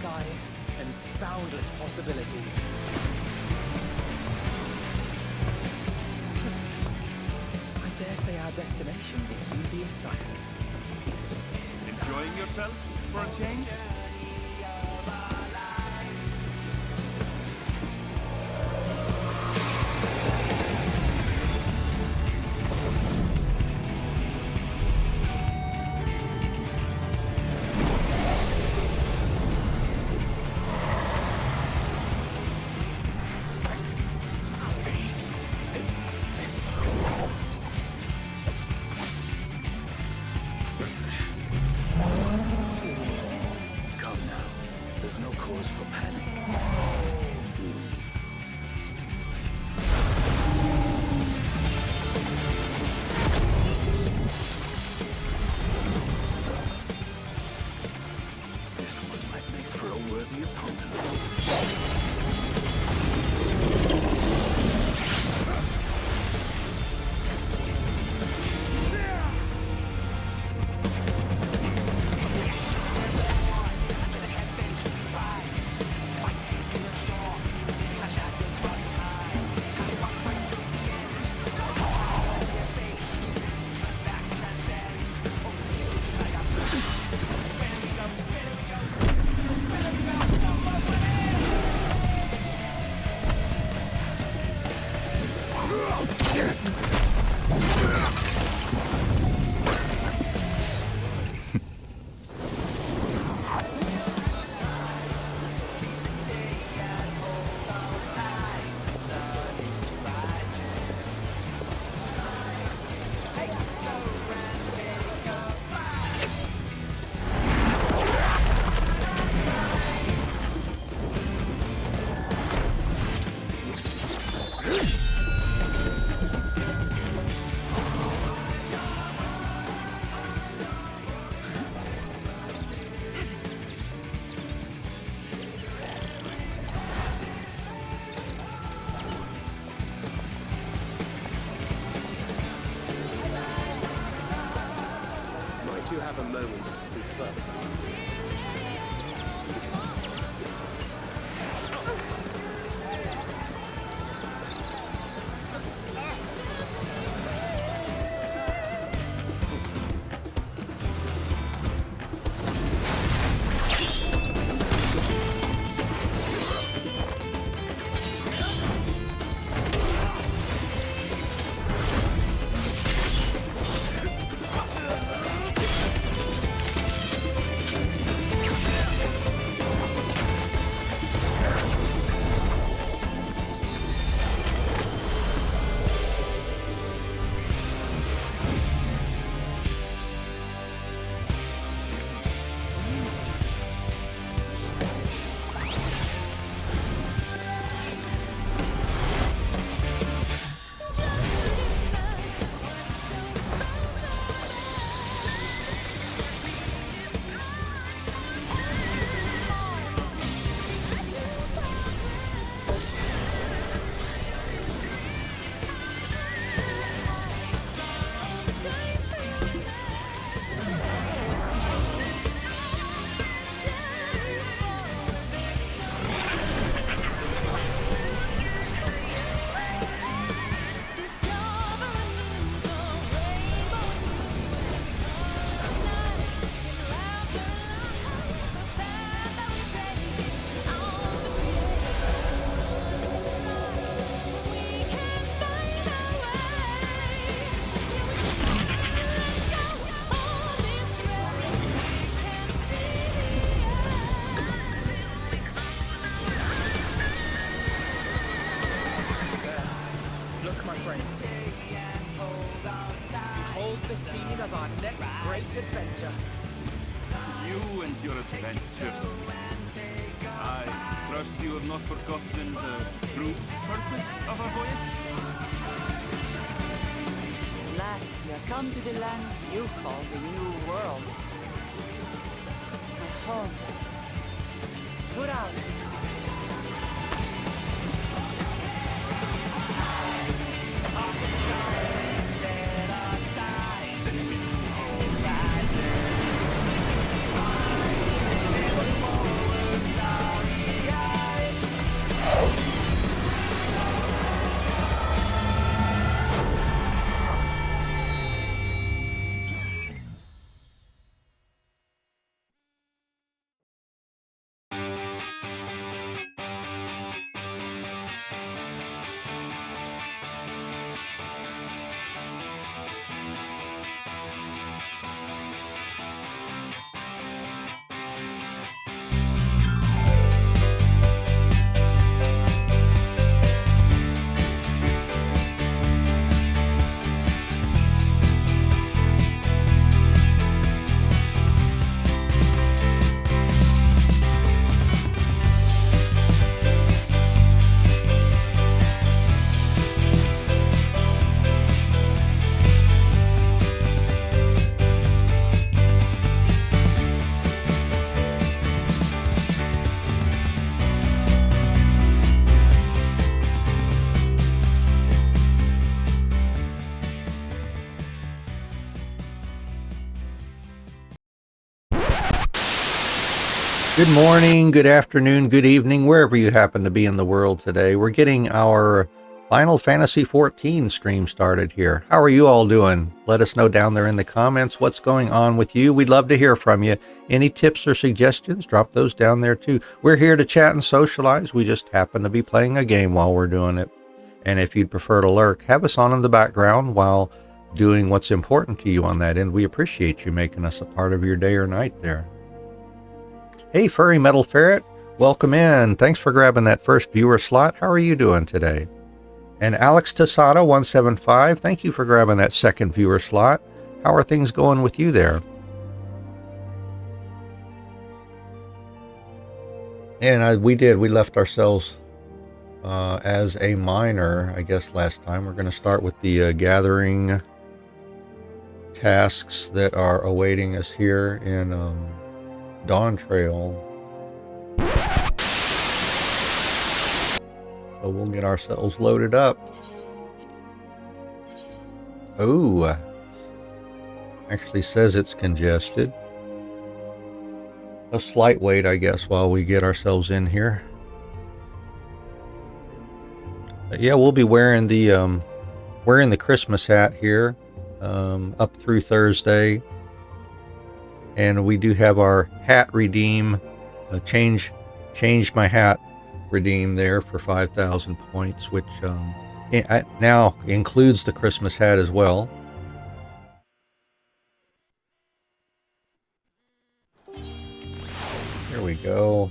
size and boundless possibilities. I dare say our destination will soon be in sight. Enjoying yourself for a change? To have a moment to speak further. Adventure. You and your adventures. I trust you have not forgotten the true purpose of our voyage? At last we are come to the land you call the New World. My home. Tural. Good morning, good afternoon, good evening, wherever you happen to be in the world today. We're getting our Final Fantasy XIV stream started here. How are you all doing? Let us know down there in the comments what's going on with you. We'd love to hear from you. Any tips or suggestions, drop those down there too. We're here to chat and socialize. We just happen to be playing a game while we're doing it. And if you'd prefer to lurk, have us on in the background while doing what's important to you on that end. We appreciate you making us a part of your day or night there. Hey, Furry Metal Ferret, welcome in. Thanks for grabbing that first viewer slot. How are you doing today? And Alex Tassada 175, thank you for grabbing that second viewer slot. How are things going with you there? And we left ourselves as a miner, I guess, last time. We're going to start with the gathering tasks that are awaiting us here in Dawntrail. So we'll get ourselves loaded up. Oh, actually says it's congested. A slight wait, I guess, while we get ourselves in here. But yeah, we'll be wearing the Christmas hat here up through Thursday. And we do have our hat redeem, change my hat redeem there for 5,000 points, which now includes the Christmas hat as well. Here we go.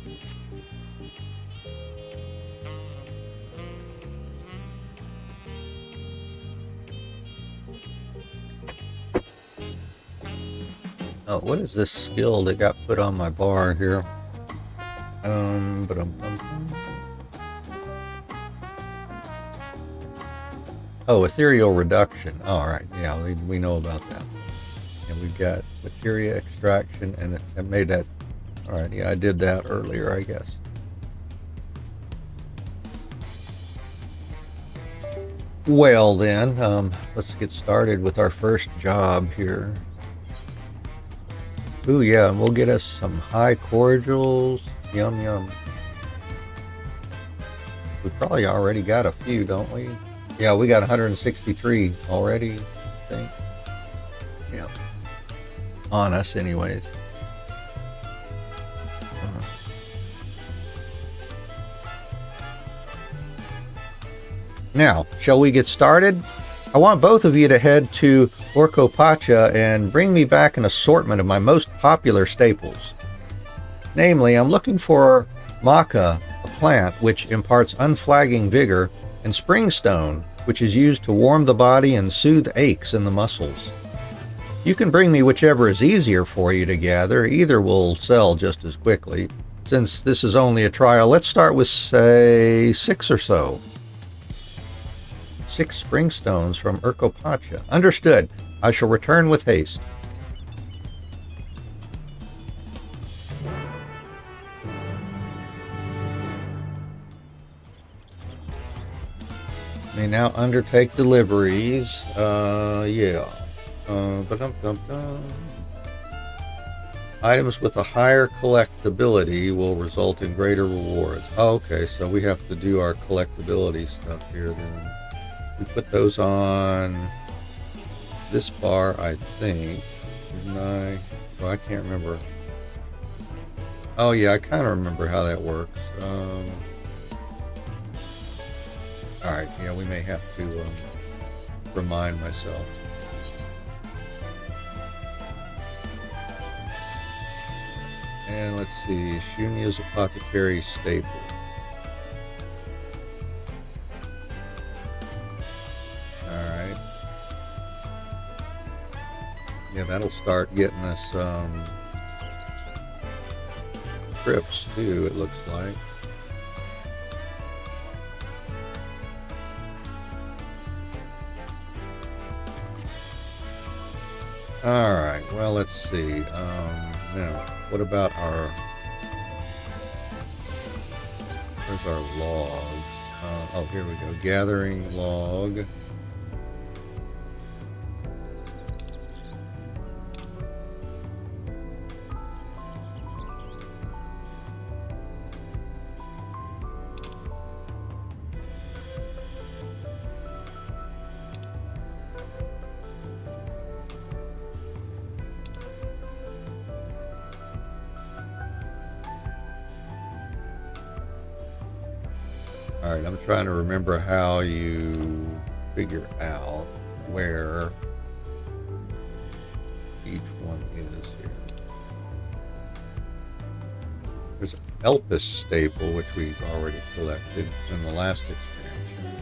Oh, what is this skill that got put on my bar here? Oh, ethereal reduction. All right, yeah, we know about that. And we've got materia extraction, and it made that. All right, yeah, I did that earlier, I guess. Well then, let's get started with our first job here. Ooh, yeah, and we'll get us some high cordials. Yum, yum. We probably already got a few, don't we? Yeah, we got 163 already, I think. Yeah. On us, anyways. Now, shall we get started? I want both of you to head to Orcopacha and bring me back an assortment of my most popular staples. Namely, I'm looking for maca, a plant which imparts unflagging vigor, and springstone, which is used to warm the body and soothe aches in the muscles. You can bring me whichever is easier for you to gather. Either will sell just as quickly. Since this is only a trial, let's start with, say, 6 or so. 6 springstones from Orcopacha. Understood. I shall return with haste. May now undertake deliveries. Yeah. Items with a higher collectability will result in greater rewards. Oh, okay, so we have to do our collectability stuff here then. We put those on this bar, I think. Didn't I? Oh, I can't remember. Oh, yeah, I kind of remember how that works. Alright, yeah, we may have to remind myself. And let's see, Shunya's Apothecary Staple. Alright. Yeah, that'll start getting us trips too, it looks like. Alright, well, let's see. Now, what about our... Where's our logs? Oh, here we go. Gathering log. Alright, I'm trying to remember how you figure out where each one is here. There's an Elpis staple, which we've already collected in the last expansion.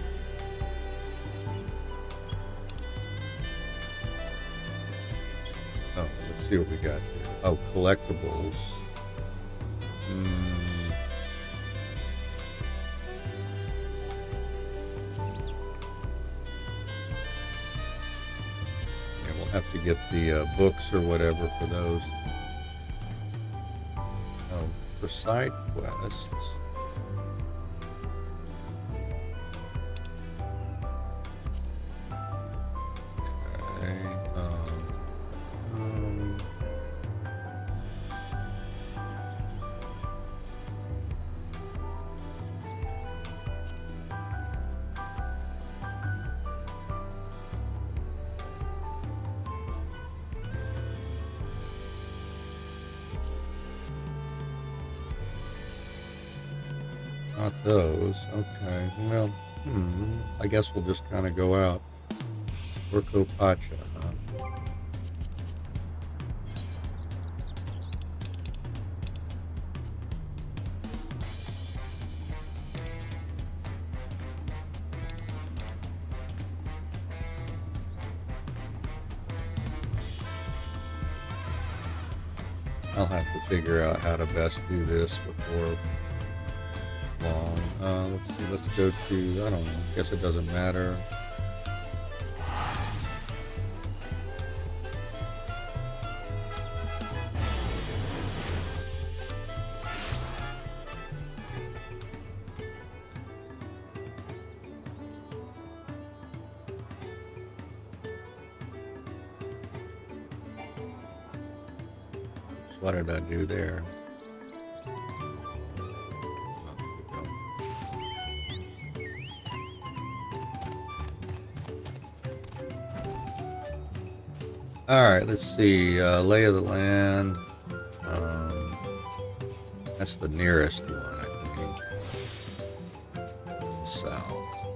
Oh, let's see what we got here. Oh, collectibles. Yeah, we'll have to get the books or whatever for those. Oh, for side quests. Okay. Not those. Okay. Well, I guess we'll just kind of go out. Orco Pacha, huh? I'll have to figure out how to best do this before long. Let's see, let's go to, I don't know, I guess it doesn't matter. What did I do there? Alright, let's see. Lay of the land. That's the nearest one, I think. South.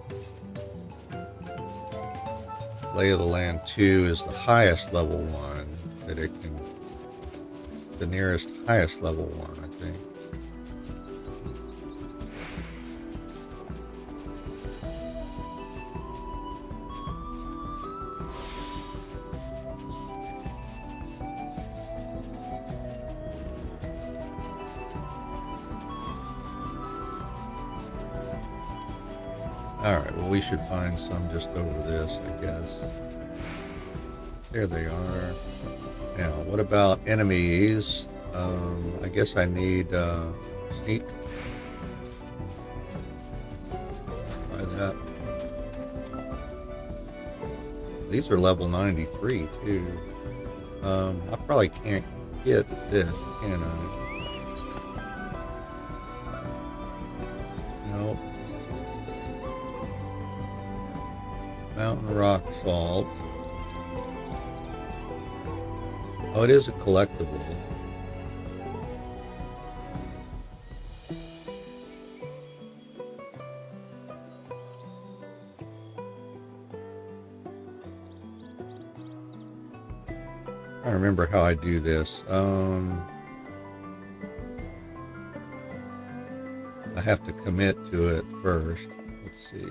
Lay of the land 2 is the highest level one that it can. The nearest highest level one, I think. Alright, well, we should find some just over this, I guess. There they are. Now, what about enemies? I guess I need sneak. Try that. These are level 93 too. I probably can't get this, can I? Nope. Mountain rock salt. Oh, it is a collectible. I remember how I do this. I have to commit to it first. Let's see.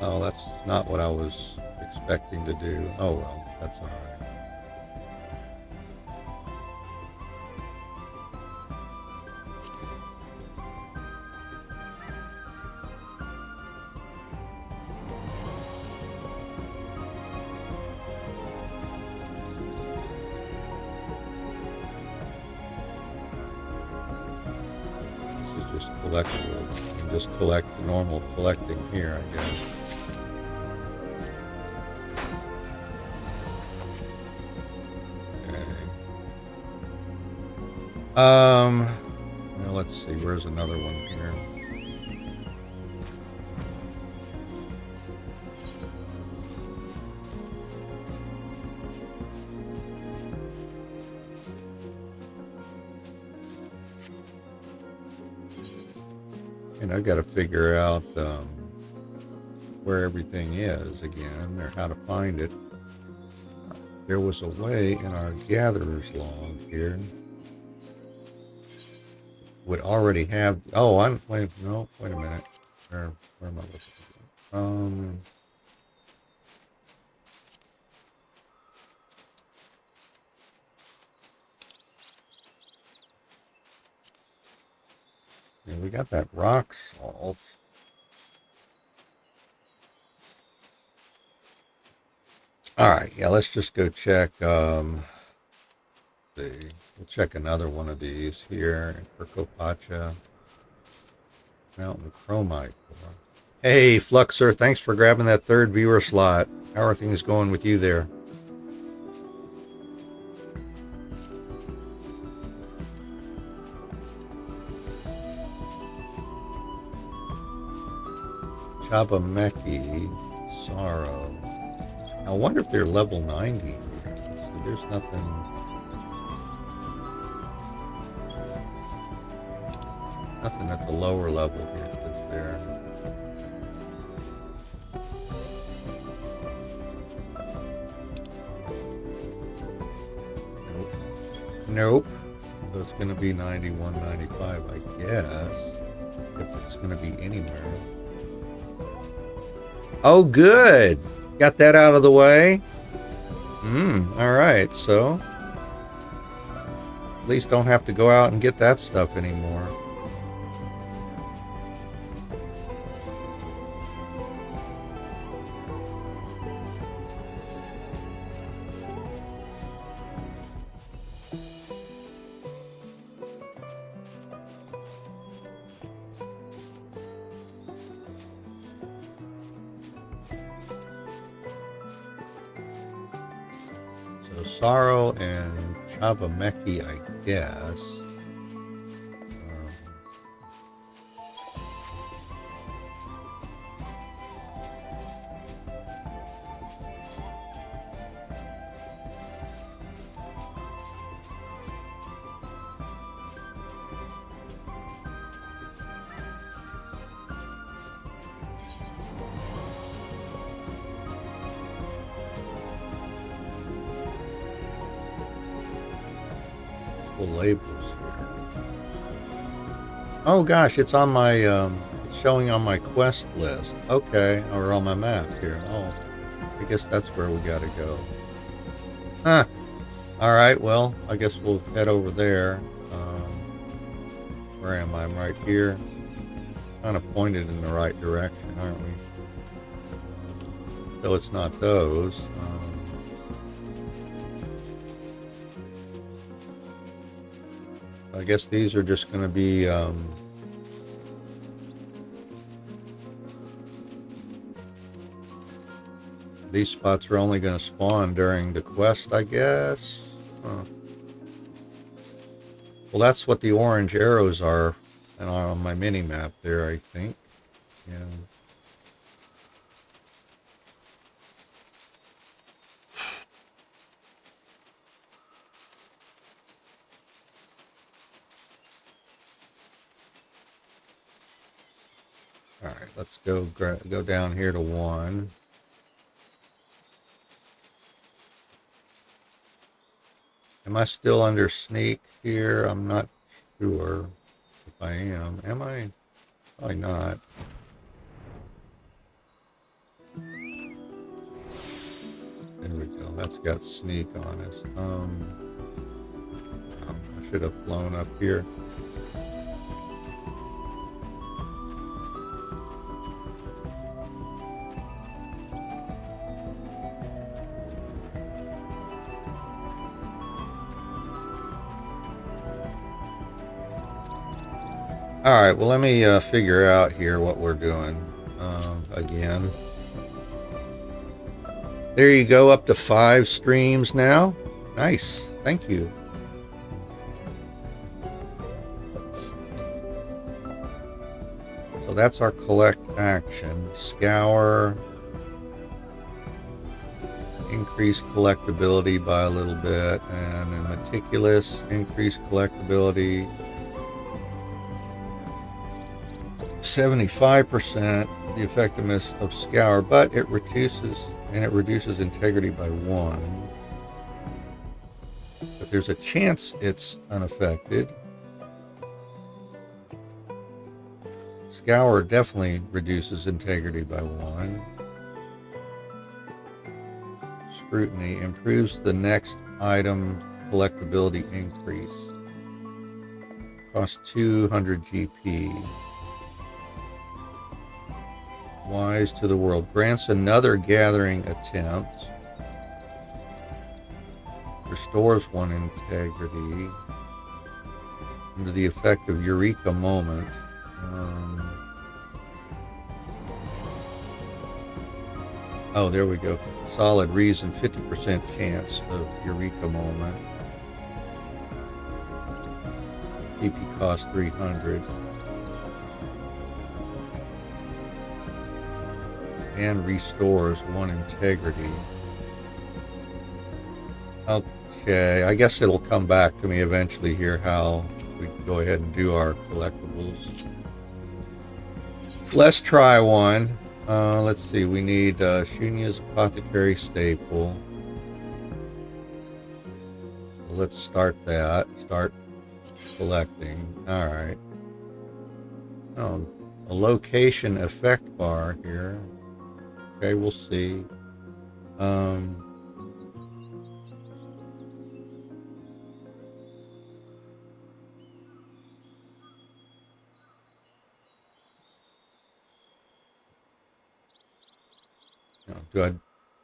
Oh, that's not what I was expecting to do. Oh well, that's all right. This is just collectible. You can just collect the normal collecting here, I guess. Well, let's see, where's another one here? And I've got to figure out where everything is again, or how to find it. There was a way in our gatherer's log here. Would already have. Oh, wait a minute. Where am I looking? Yeah, we got that rock salt. All right, yeah, let's just go check. We'll check another one of these here in Kirkopacha. Mountain Chromite. Hey, Fluxer, thanks for grabbing that third viewer slot. How are things going with you there? Chabameki, Sorrow. I wonder if they're level 90 here. So there's nothing at the lower level here, is there? Nope. So it's going to be 91, 95, I guess. If it's going to be anywhere. Oh, good. Got that out of the way. Alright, so at least don't have to go out and get that stuff anymore. Sorrow and Chabameki, I guess. Labels here. Oh gosh, it's on my it's showing on my quest list. Okay, or on my map here. Oh, I guess that's where we gotta go. Huh. Alright, well, I guess we'll head over there. Where am I? I'm right here. Kind of pointed in the right direction, aren't we? So it's not those. I guess these are just going to be these spots are only going to spawn during the quest, I guess. Huh. Well, that's what the orange arrows are and on my mini map there, I think. Yeah. All right, let's go down here to 1. Am I still under sneak here? I'm not sure if I am. Am I? Probably not. There we go. That's got sneak on us. I should have flown up here. Alright, well let me figure out here what we're doing again. There you go, up to 5 streams now. Nice, thank you. So that's our collect action. Scour. Increase collectability by a little bit. And then meticulous, increase collectability. 75% the effectiveness of Scour, but it reduces integrity by 1. But there's a chance it's unaffected. Scour definitely reduces integrity by 1. Scrutiny improves the next item collectability increase. Costs 200 GP. Wise to the world. Grants another gathering attempt. Restores 1 integrity. Under the effect of Eureka Moment. Oh, there we go. Solid reason, 50% chance of Eureka Moment. GP cost 300. And restores 1 integrity. Okay, I guess it'll come back to me eventually here how we go ahead and do our collectibles. Let's try one. Let's see, we need Shunya's Apothecary Staple. Let's start that. Start collecting. Alright. Oh, a location effect bar here. Okay, we'll see. Do I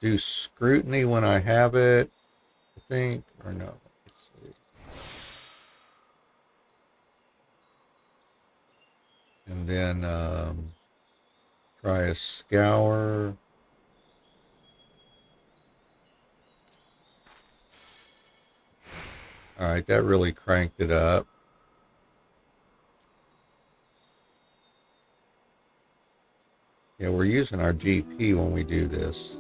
do scrutiny when I have it, I think, or no? Let's see. And then try a scour. All right, that really cranked it up. Yeah, we're using our GP when we do this.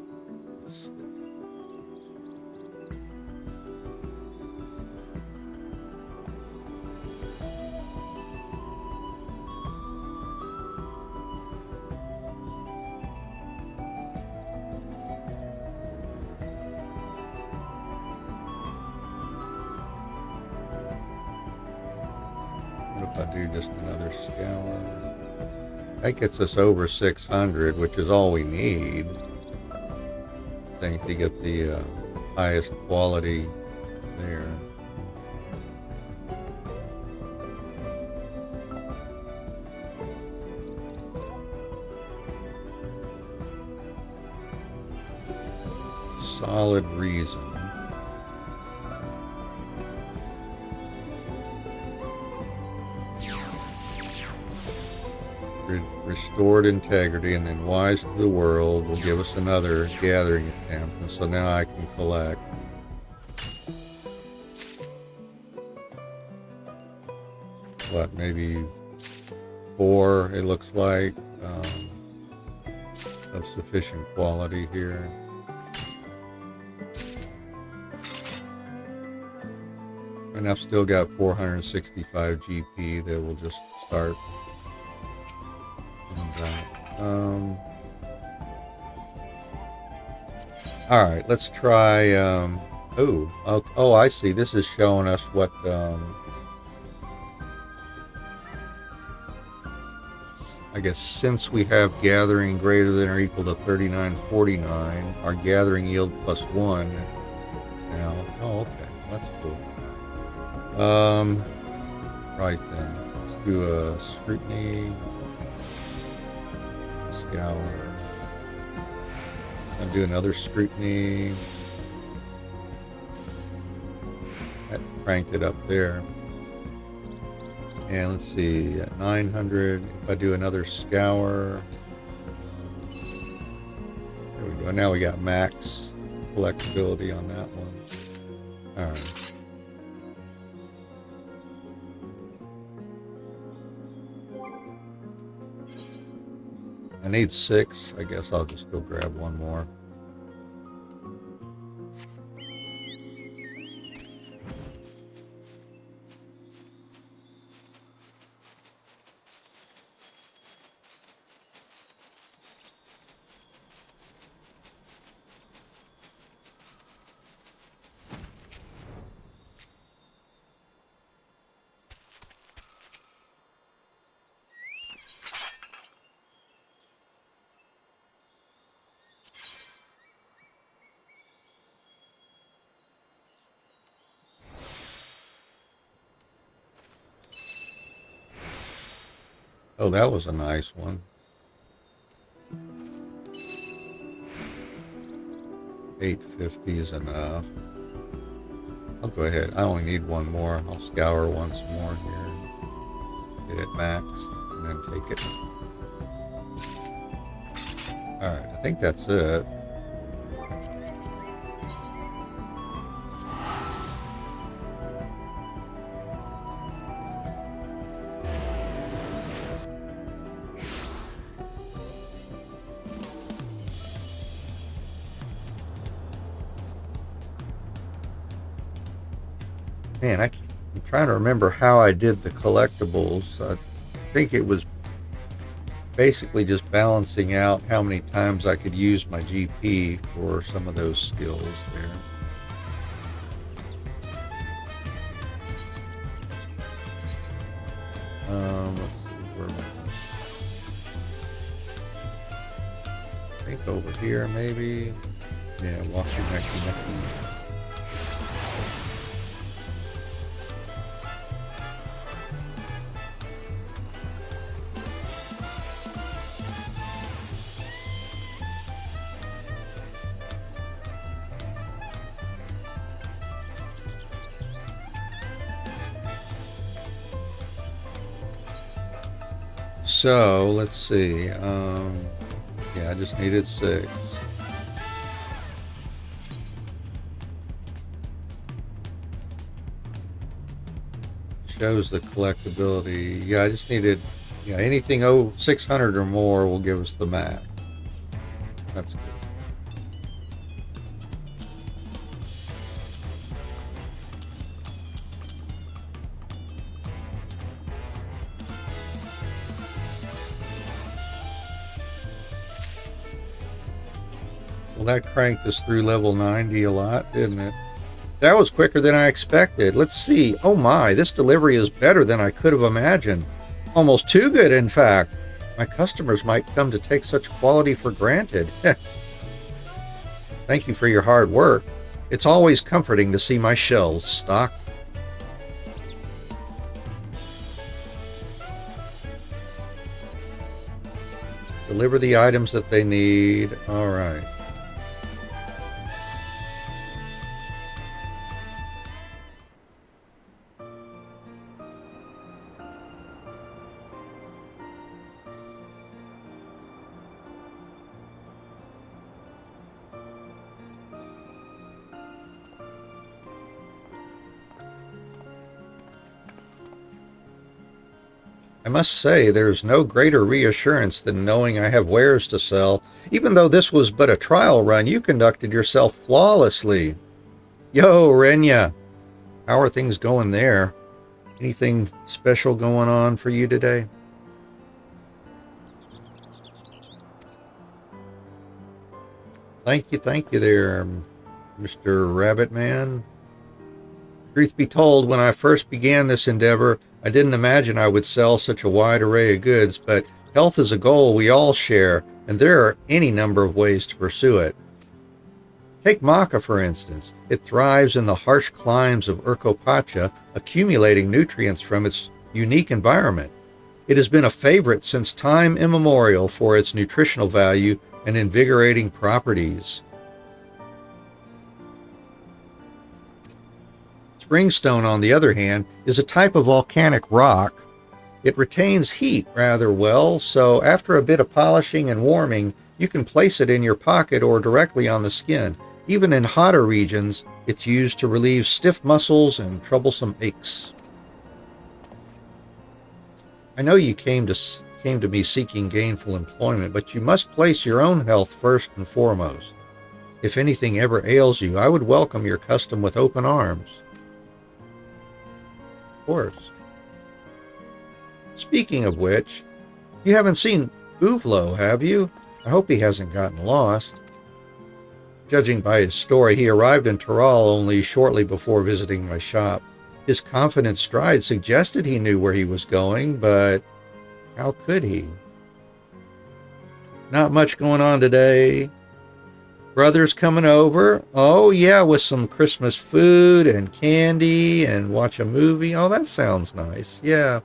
What if I do just another scour? That gets us over 600, which is all we need, I think, to get the highest quality there. Solid reason. Restored integrity, and then wise to the world will give us another gathering attempt, and so now I can collect. What, maybe 4, it looks like, of sufficient quality here. And I've still got 465 GP that will just start. All right, let's try. Oh, I see. This is showing us what. I guess since we have gathering greater than or equal to 3949, our gathering yield +1 now. Oh, okay, that's cool. Right then, let's do a scrutiny. Scour. I'll do another scrutiny. That cranked it up there. And let's see, at 900, if I do another scour. There we go. Now we got max collectability on that one. All right. I need 6. I guess I'll just go grab one more. Oh, that was a nice one. 850 is enough. I'll go ahead. I only need one more. I'll scour once more here. Get it maxed and then take it. Alright, I think that's it. Man, I'm trying to remember how I did the collectibles. I think it was basically just balancing out how many times I could use my GP for some of those skills there. Let's see, where am I? I think over here, maybe. Yeah, walking necky. So let's see. Yeah, I just needed 6. Shows the collectability. Yeah, I just needed. Yeah, anything 600 or more will give us the map. That's good. Well, that cranked us through level 90 a lot, didn't it? That was quicker than I expected. Let's see. Oh my, this delivery is better than I could have imagined. Almost too good, in fact. My customers might come to take such quality for granted. Thank you for your hard work. It's always comforting to see my shelves stocked. Deliver the items that they need. All right. I must say, there's no greater reassurance than knowing I have wares to sell. Even though this was but a trial run, you conducted yourself flawlessly. Yo, Renya, how are things going there? Anything special going on for you today? Thank you there, Mr. Rabbit Man. Truth be told, when I first began this endeavor, I didn't imagine I would sell such a wide array of goods, but health is a goal we all share, and there are any number of ways to pursue it. Take maca, for instance. It thrives in the harsh climes of Urkopacha, accumulating nutrients from its unique environment. It has been a favorite since time immemorial for its nutritional value and invigorating properties. Springstone, on the other hand, is a type of volcanic rock. It retains heat rather well, so after a bit of polishing and warming, you can place it in your pocket or directly on the skin. Even in hotter regions, it's used to relieve stiff muscles and troublesome aches. I know you came to me seeking gainful employment, but you must place your own health first and foremost. If anything ever ails you, I would welcome your custom with open arms. Course. Speaking of which, you haven't seen Uvlo, have you? I hope he hasn't gotten lost. Judging by his story, he arrived in Taral only shortly before visiting my shop. His confident stride suggested he knew where he was going, but how could he? Not much going on today. Brother's coming over. Oh, yeah, with some Christmas food and candy and watch a movie. Oh, that sounds nice. Yeah.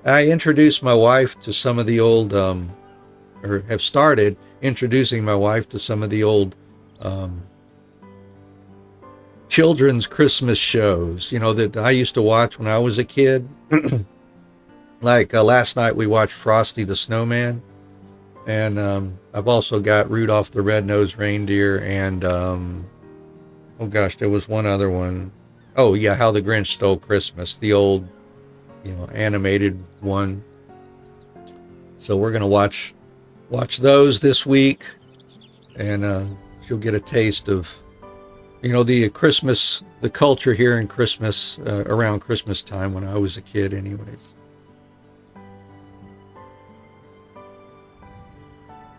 I introduced my wife to some of the old, or have started introducing my wife to some of the old children's Christmas shows, that I used to watch when I was a kid. Like last night we watched Frosty the Snowman, and I've also got Rudolph the Red-Nosed Reindeer, and oh gosh, there was one other one. Oh yeah, How the Grinch Stole Christmas, the old, animated one. So we're gonna watch those this week, and she'll get a taste of, the culture here in Christmas, around Christmas time when I was a kid, anyways.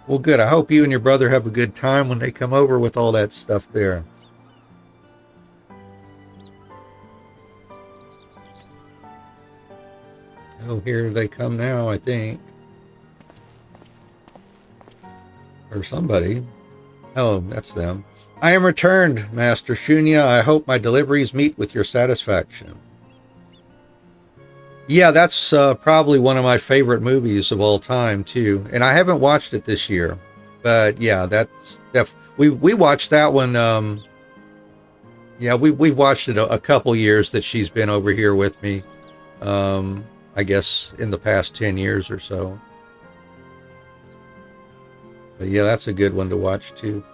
Well, good. I hope you and your brother have a good time when they come over with all that stuff there. Oh, here they come now, I think. Or somebody. Oh, that's them. I am returned, Master Shunya. I hope my deliveries meet with your satisfaction. Yeah, that's probably one of my favorite movies of all time, too. And I haven't watched it this year. But yeah, that's we watched that one. Yeah, we watched it a couple years that she's been over here with me. I guess in the past 10 years or so. But yeah, that's a good one to watch, too.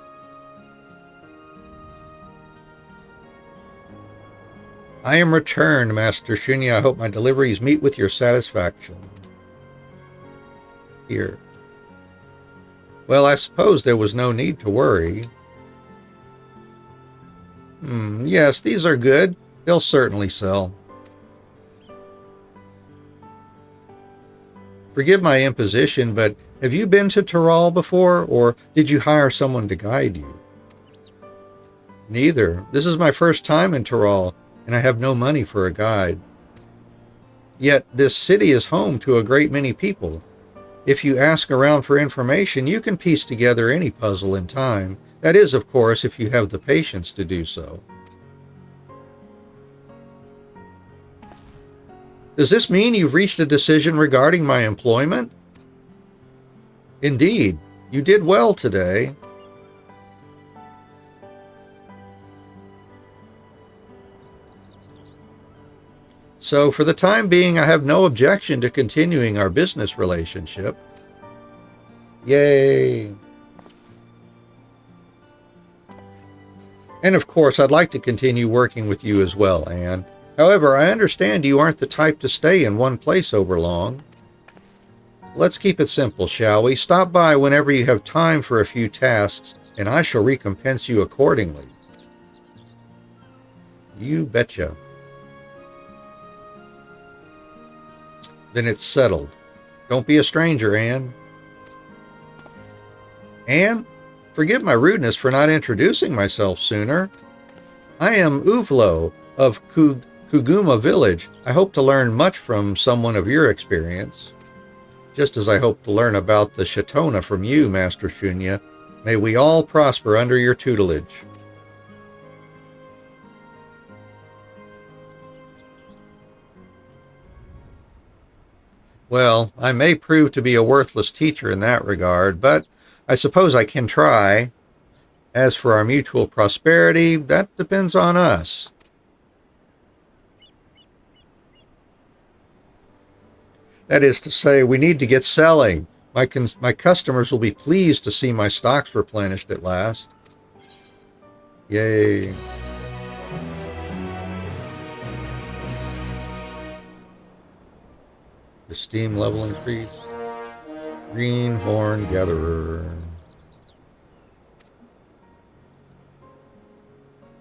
I am returned, Master Shunya. I hope my deliveries meet with your satisfaction. Here. Well, I suppose there was no need to worry. Yes, these are good. They'll certainly sell. Forgive my imposition, but have you been to Tyrol before, or did you hire someone to guide you? Neither. This is my first time in Tyrol, and I have no money for a guide. Yet this city is home to a great many people. If you ask around for information, you can piece together any puzzle in time. That is, of course, if you have the patience to do so. Does this mean you've reached a decision regarding my employment? Indeed, you did well today. So for the time being, I have no objection to continuing our business relationship. Yay! And of course, I'd like to continue working with you as well, Anne. However, I understand you aren't the type to stay in one place over long. Let's keep it simple, shall we? Stop by whenever you have time for a few tasks, and I shall recompense you accordingly. You betcha. Then it's settled. Don't be a stranger, Anne. Anne, forgive my rudeness for not introducing myself sooner. I am Uvlo of Kuguma Village. I hope to learn much from someone of your experience. Just as I hope to learn about the Shatona from you, Master Shunya. May we all prosper under your tutelage. Well, I may prove to be a worthless teacher in that regard, but I suppose I can try. As for our mutual prosperity, that depends on us. That is to say, we need to get selling. My customers will be pleased to see my stocks replenished at last. Yay. The steam level increased. Greenhorn Gatherer.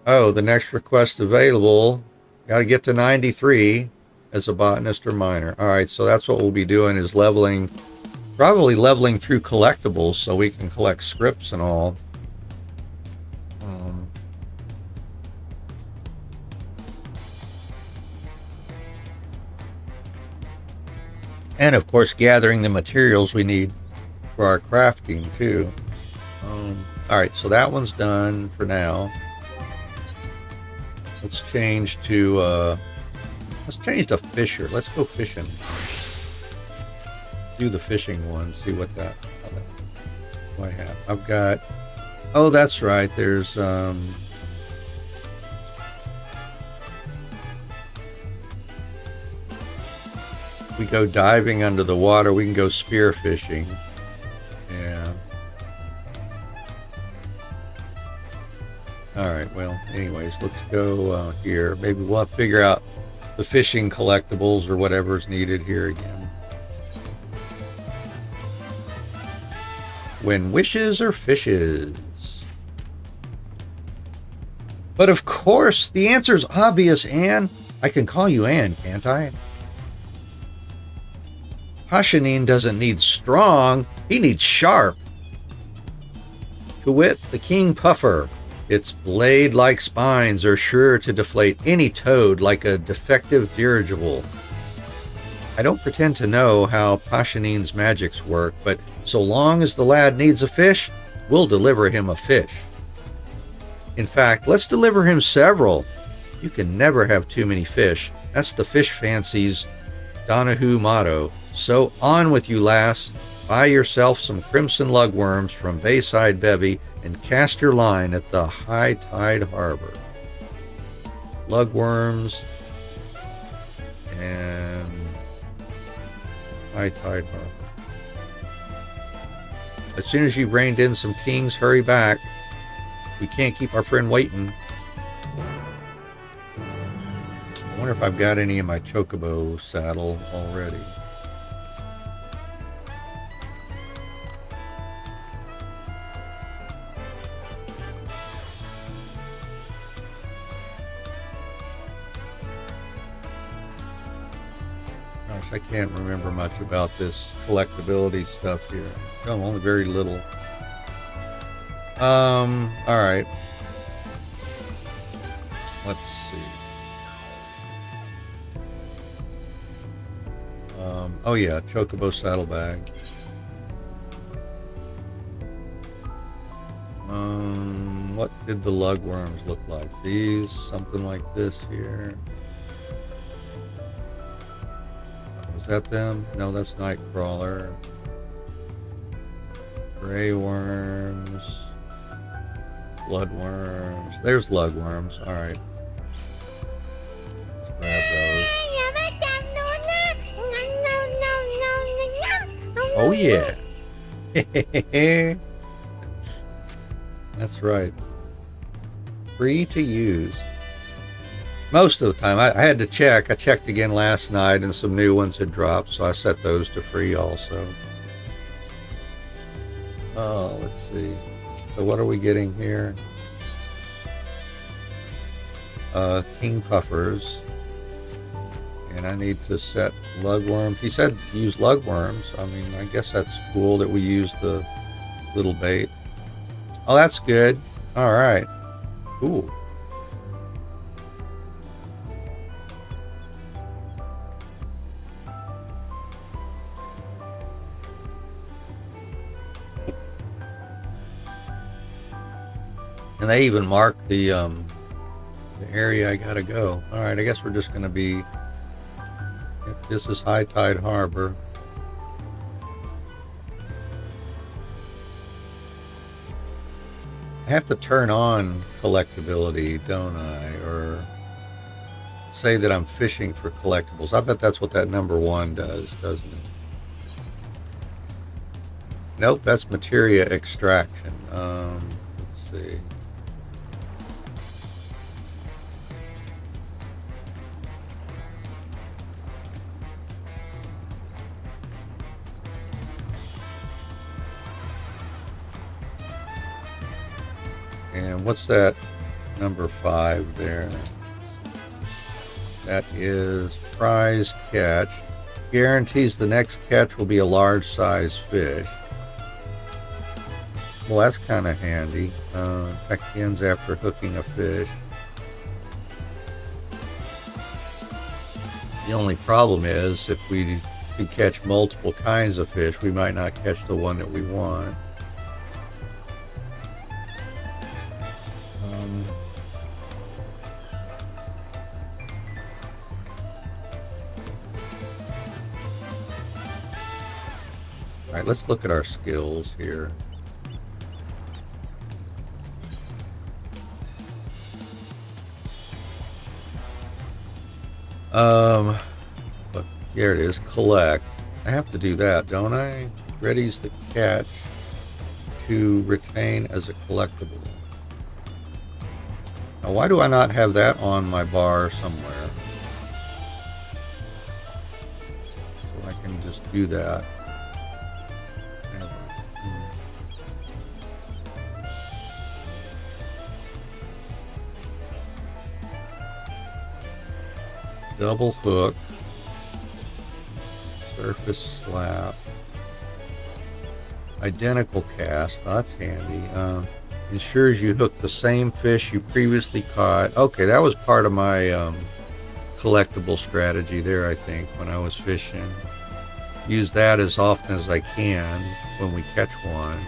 Oh, the next request available. Got to get to 93 as a botanist or miner. All right, so that's what we'll be doing, is leveling, probably leveling through collectibles so we can collect scripts and all. And of course, gathering the materials we need for our crafting too. All right, so that one's done for now. Let's change to fisher. Let's go fishing. do the fishing one, see what that do I have. I've got, oh, that's right, there's we go diving under the water, we can go spear fishing. Yeah. Alright, well, anyways, let's go here. Maybe we'll have to figure out the fishing collectibles or whatever's needed here again. When wishes are fishes. But of course, the answer's obvious, Anne. I can call you Anne, can't I? Pashanin doesn't need strong, he needs sharp. To wit, the King Puffer. Its blade-like spines are sure to deflate any toad like a defective dirigible. I don't pretend to know how Pashanin's magics work, but so long as the lad needs a fish, we'll deliver him a fish. In fact, let's deliver him several. You can never have too many fish. That's the fish fancy's Donahue motto. So on with you, lass. Buy yourself some crimson lugworms from Bayside Bevy and cast your line at the High Tide Harbor. Lugworms and High Tide Harbor. As soon as you've reined in some kings, hurry back. We can't keep our friend waiting. I wonder if I've got any in my chocobo saddle already. I can't remember much about this collectability stuff here. Oh, only very little. All right. Let's see. Oh yeah, chocobo saddlebag. What did the lugworms look like? These, something like this here. Is that them? No, that's Nightcrawler. Gray worms. Bloodworms. There's lugworms. Alright. Let's grab those. Oh yeah. That's right. Free to use. Most of the time. I had to check. I checked again last night and some new ones had dropped, so I set those to free also. Oh, let's see. So what are we getting here? King Puffers. And I need to set lugworms. He said use lugworms. I mean, I guess that's cool that we use the little bait. Oh, that's good. All right. Cool. And they even marked the area I gotta go. All right, I guess we're just gonna be. Yep, this is High Tide Harbor. I have to turn on collectability, don't I? Or say that I'm fishing for collectibles. I bet that's what that number 1 does, doesn't it? Nope, that's materia extraction. Let's see. And what's that number 5 there? That is prize catch. Guarantees the next catch will be a large size fish. Well, that's kind of handy. In fact, ends after hooking a fish. The only problem is if we could catch multiple kinds of fish, we might not catch the one that we want. Alright, let's look at our skills here. Look, here it is, collect. I have to do that, don't I? Ready's the catch to retain as a collectible. Now, why do I not have that on my bar somewhere? So I can just do that. Double hook, surface slap, identical cast, that's handy. Ensures you hook the same fish you previously caught. Okay, that was part of my collectible strategy there, I think, when I was fishing. Use that as often as I can when we catch one.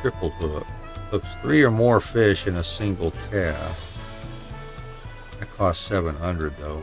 Triple hook. Hooks 3 or more fish in a single cast. That costs 700 though.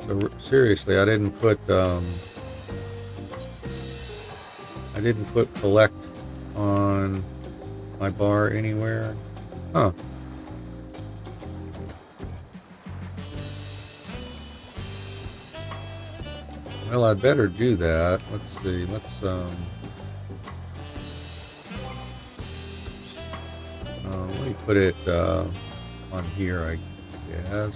So seriously, I didn't put collect on my bar anywhere. Huh. Well, I'd better do that. Let's see. Let's let me put it on here, I guess.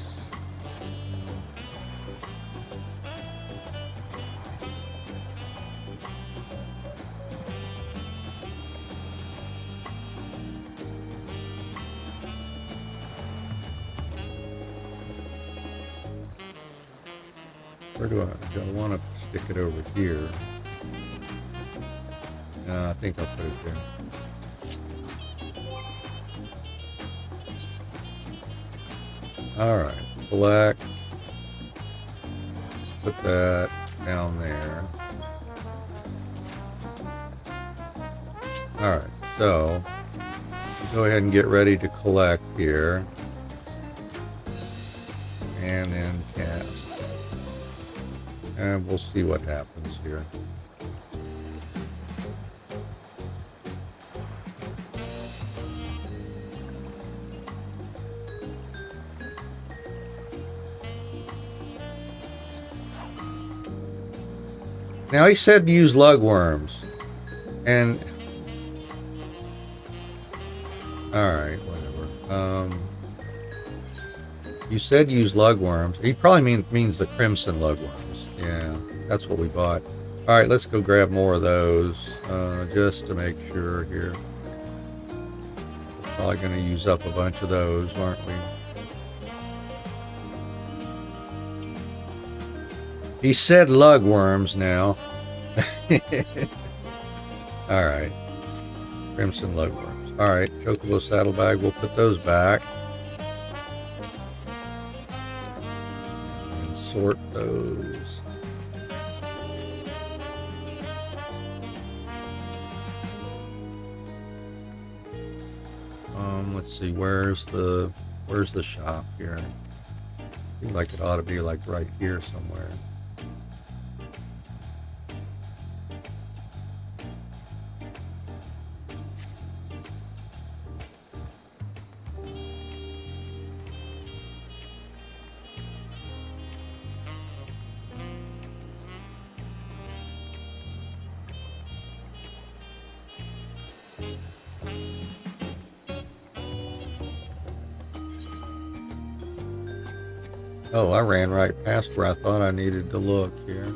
Where do I want to stick it over here? I think I'll put it there. Alright, collect. Put that down there. Alright, so go ahead and get ready to collect here. And then cast. And we'll see what happens here. Now he said use lugworms, and all right, whatever. You said use lugworms. He probably means the crimson lugworms. Yeah, that's what we bought. All right, let's go grab more of those, just to make sure here. We're probably going to use up a bunch of those, aren't we? He said lugworms now. All right. Crimson lugworms. All right, chocobo saddlebag. We'll put those back. And sort those. Let's see. Where's the shop here? I feel like it ought to be like right here somewhere. Oh, I ran right past where I thought I needed to look here.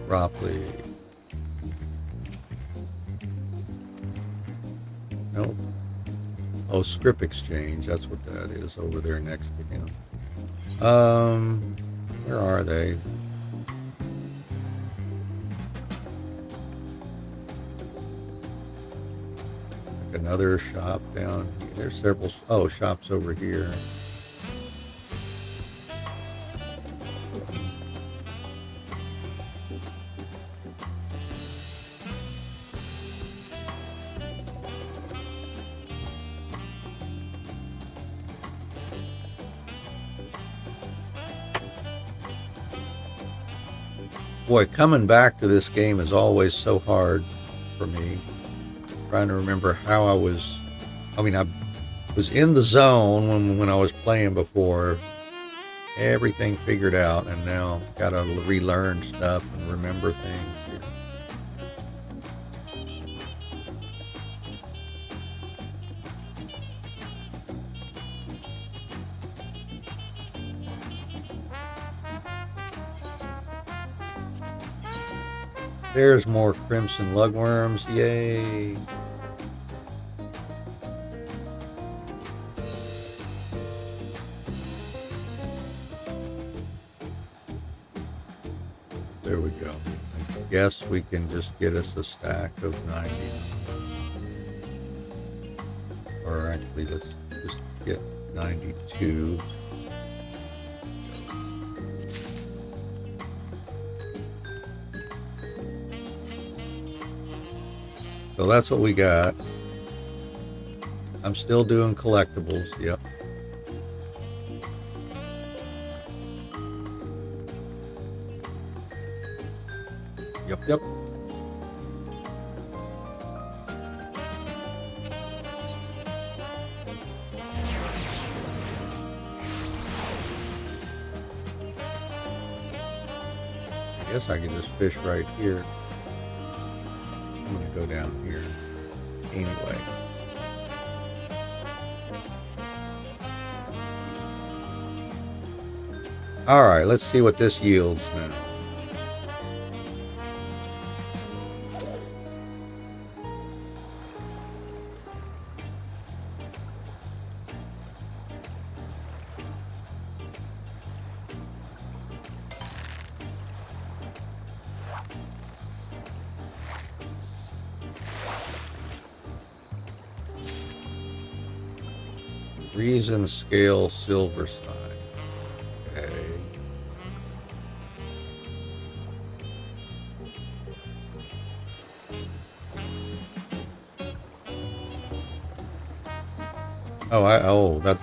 Broccoli. Nope. Oh, script exchange. That's what that is over there next to him. Where are they? Like another shop down here. There's several. Oh, shops over here. Boy, coming back to this game is always so hard for me. Trying to remember how I was. I mean, I was in the zone when I was playing before. Everything figured out, and now gotta relearn stuff and remember things. There's more crimson lugworms. Yay! There we go. I guess we can just get us a stack of 90. Or actually, let's just get 92. So that's what we got. I'm still doing collectibles. Yep. Yep. I guess I can just fish right here. I'm gonna go down here anyway. All right, let's see what this yields now. Reason scale silver side. Okay.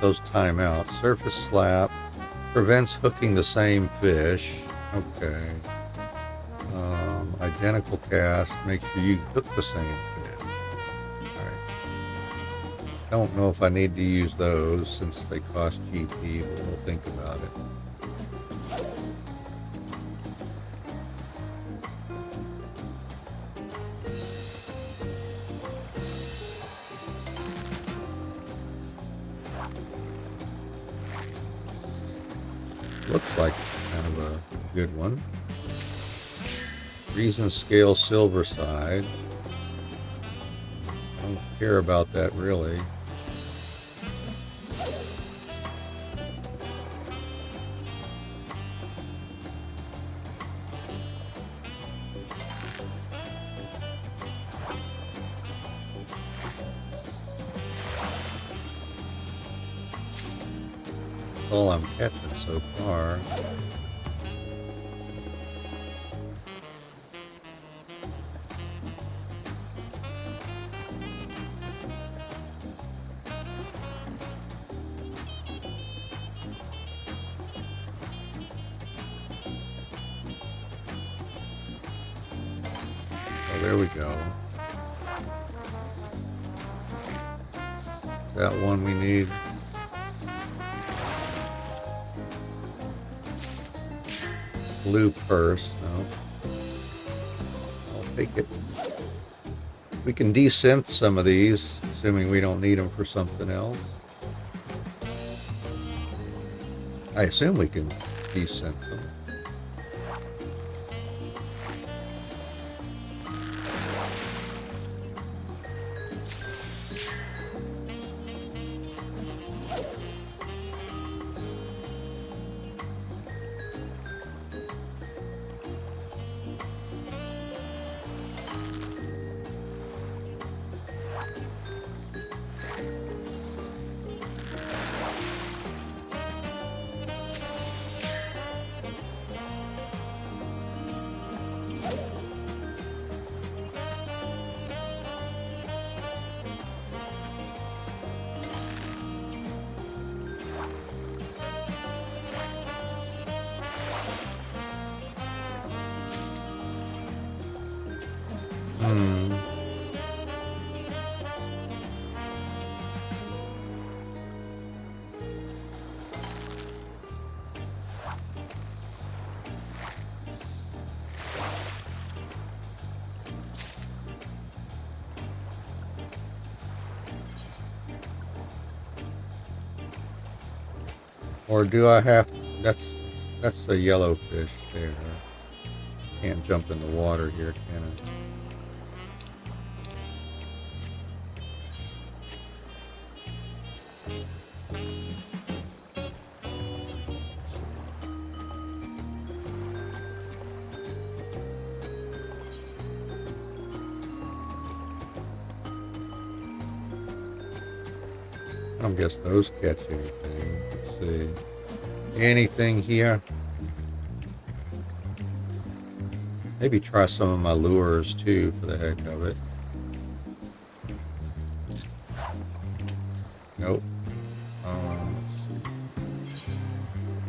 Those time out. Surface slap prevents hooking the same fish. Okay. Identical cast. Make sure you hook the same fish. Don't know if I need to use those since they cost GP, but we'll think about it. Looks like kind of a good one. Reason scale silver side. I don't care about that really. All I'm catching so far. Oh, there we go. Is that one we need? Blue purse, no. I'll take it. We can desynth some of these, assuming we don't need them for something else. I assume we can desynth them. Or do I have... That's a yellowfish there. Can't jump in the water here, can I? I don't guess those catch anything. Let's see. Anything here? Maybe try some of my lures too, for the heck of it. Nope.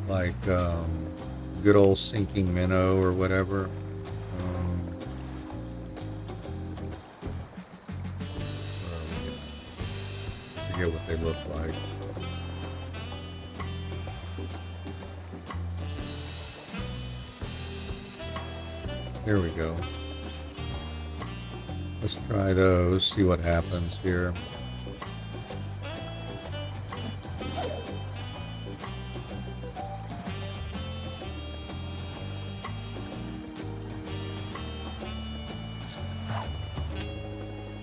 Like good old sinking minnow or whatever. Forget what they look like. Here we go. Let's try those, see what happens here.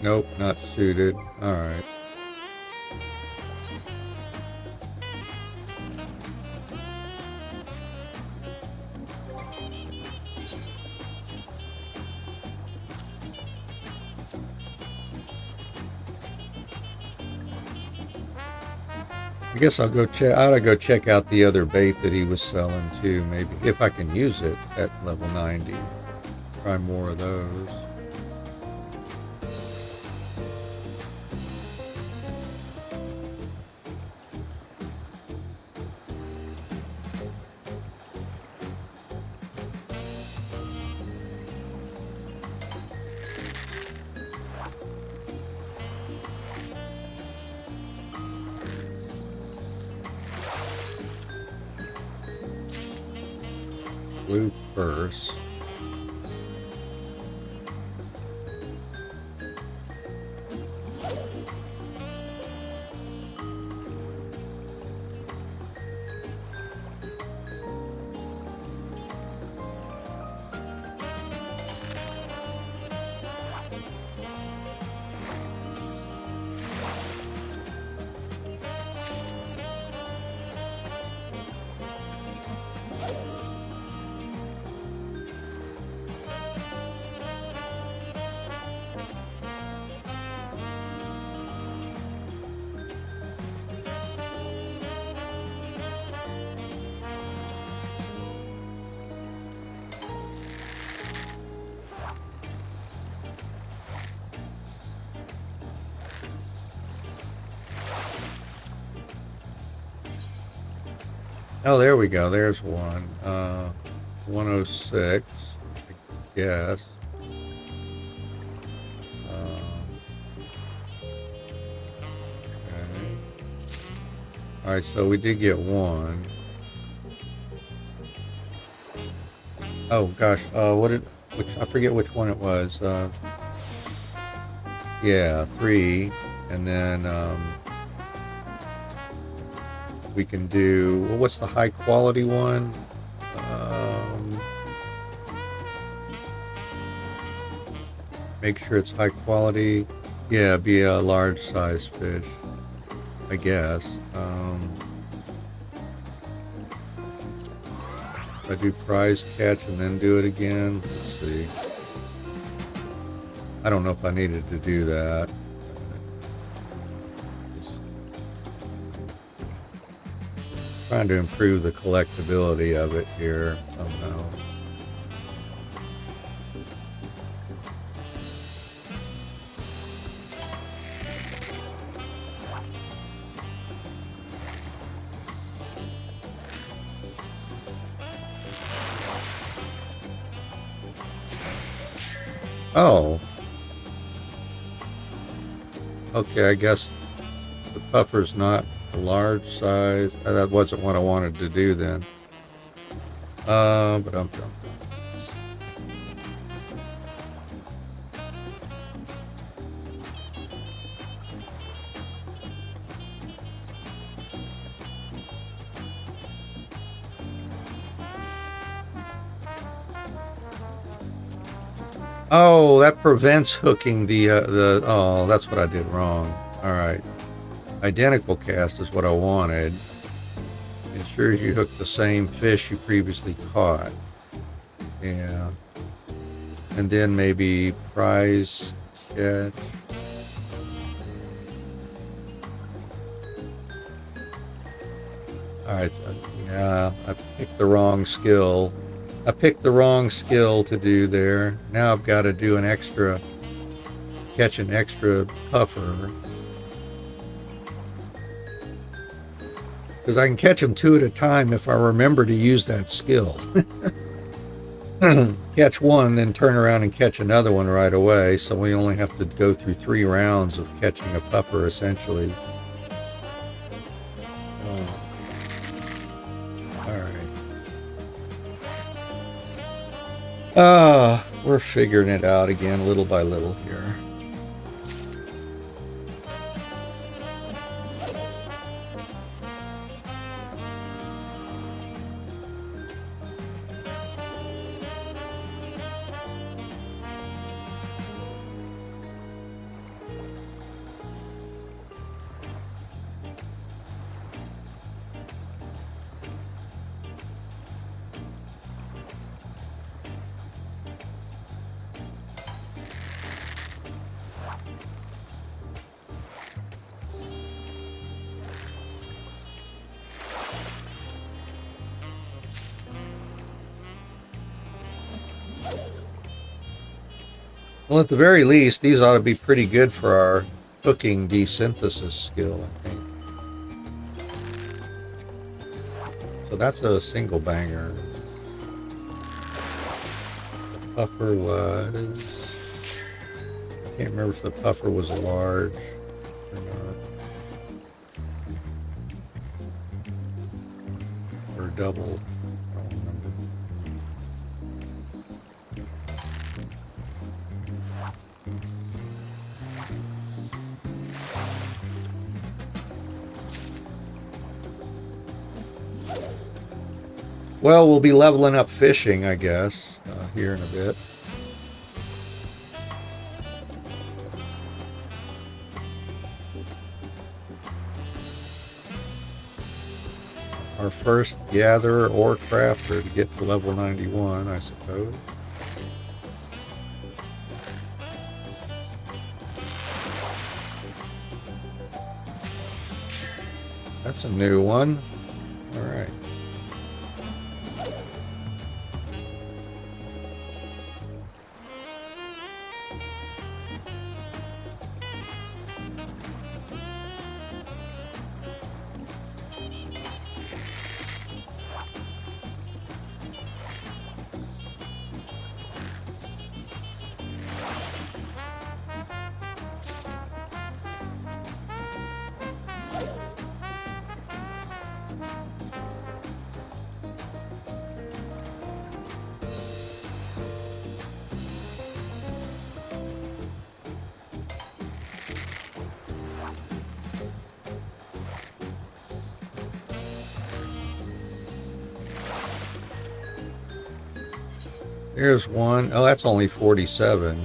Nope, not suited. All right. I guess I'll go check. I ought to go check out the other bait that he was selling too. Maybe if I can use it at level 90. Try more of those. Blue purse. Oh, there we go. There's one. 106, I guess. Okay. All right, so we did get one. Oh gosh, I forget which one it was. Yeah, 3. And then we can do, well, what's the high quality one? Make sure it's high quality. Yeah, be a large size fish, I guess. I do prize catch and then do it again. Let's see. I don't know if I needed to do that. Just trying to improve the collectability of it here somehow. Oh. Okay, I guess the puffer's not a large size. That wasn't what I wanted to do then. But I'm jumping. Oh, that prevents hooking the oh, that's what I did wrong. All right. Identical cast is what I wanted. Ensures you hook the same fish you previously caught. Yeah. And then maybe prize catch. All right. So, yeah, I picked the wrong skill. I picked the wrong skill to do there. Now I've got to do catch an extra puffer. Because I can catch them 2 at a time if I remember to use that skill. Catch one, then turn around and catch another one right away. So we only have to go through 3 rounds of catching a puffer, essentially. We're figuring it out again, little by little here. Well, at the very least, these ought to be pretty good for our hooking desynthesis skill, I think. So that's a single banger. The puffer was... I can't remember if the puffer was large or not. Or double. I don't remember. Well, we'll be leveling up fishing, I guess, here in a bit. Our first gatherer or crafter to get to level 91, I suppose. That's a new one. All right. There's one. Oh, that's only 47.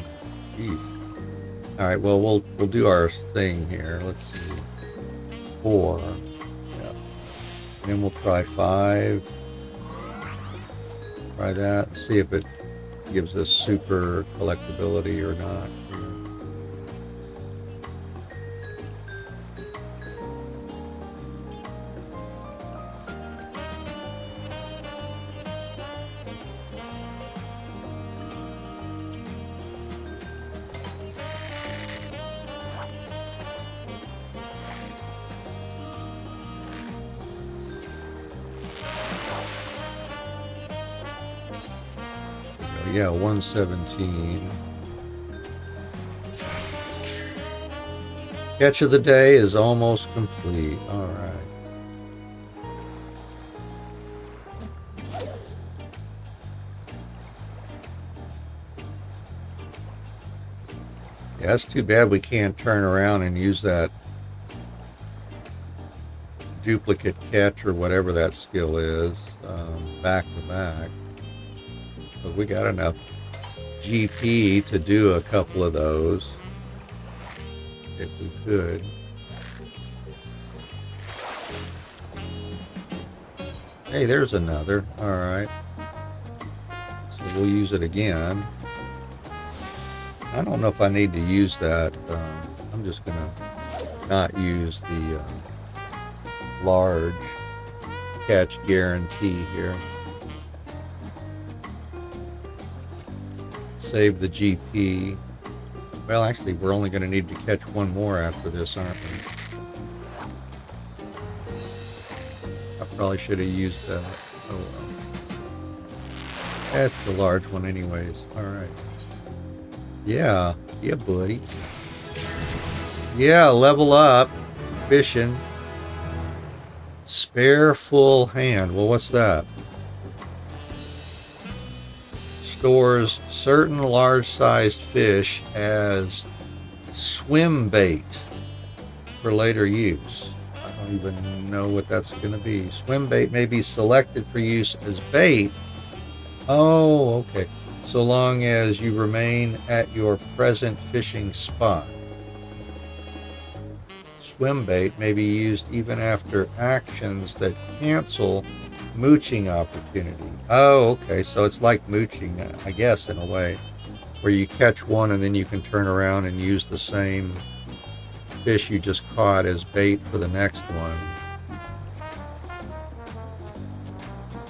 Jeez. All right. Well, we'll do our thing here. Let's see. 4. Yeah. And then we'll try 5. Try that and see if it gives us super collectability or not. Yeah, 117. Catch of the day is almost complete. All right. Yeah, that's too bad we can't turn around and use that duplicate catch or whatever that skill is back to back. But we got enough GP to do a couple of those if we could. Hey, there's another. All right. So we'll use it again. I don't know if I need to use that. I'm just going to not use the large catch guarantee here. Save the GP. Well, actually, we're only going to need to catch one more after this, aren't we? I probably should have used that. Oh well. That's the large one anyways. All right. Yeah, buddy. Yeah, level up. Fishing. Spare full hand. Well, what's that? Stores certain large-sized fish as swim bait for later use. I don't even know what that's going to be. Swim bait may be selected for use as bait. Oh, okay. So long as you remain at your present fishing spot. Swim bait may be used even after actions that cancel mooching opportunity. Oh, okay. So it's like mooching, I guess, in a way, where you catch one and then you can turn around and use the same fish you just caught as bait for the next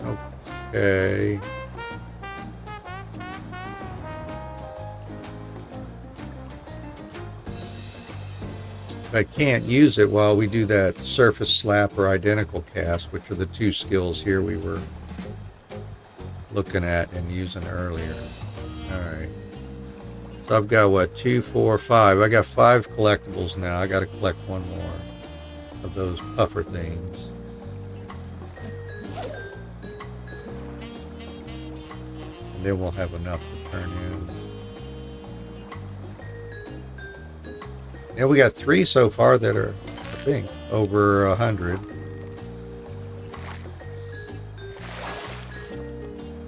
one. Okay. I can't use it while we do that surface slap or identical cast, which are the two skills here we were looking at and using earlier. All right. So I've got what, 2, 4, 5. I got 5 collectibles now. I got to collect one more of those puffer things. And then we'll have enough to turn in. Yeah, we got 3 so far that are, I think, over 100.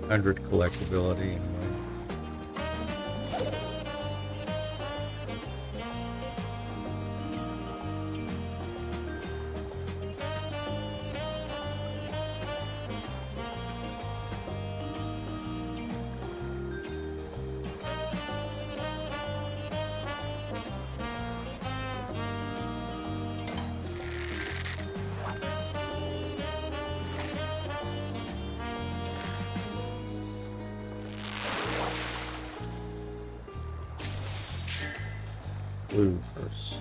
100 collectability anyway. Blue purse.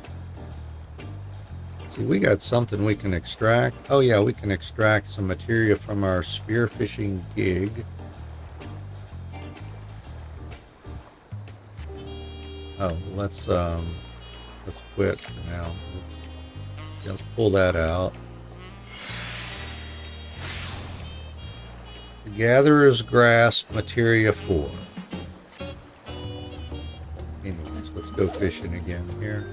See, we got something we can extract. Oh yeah, we can extract some material from our spearfishing gig. Oh, let's quit for now. Let's pull that out. The Gatherer's Grasp Materia 4. Anyways, let's go fishing again here.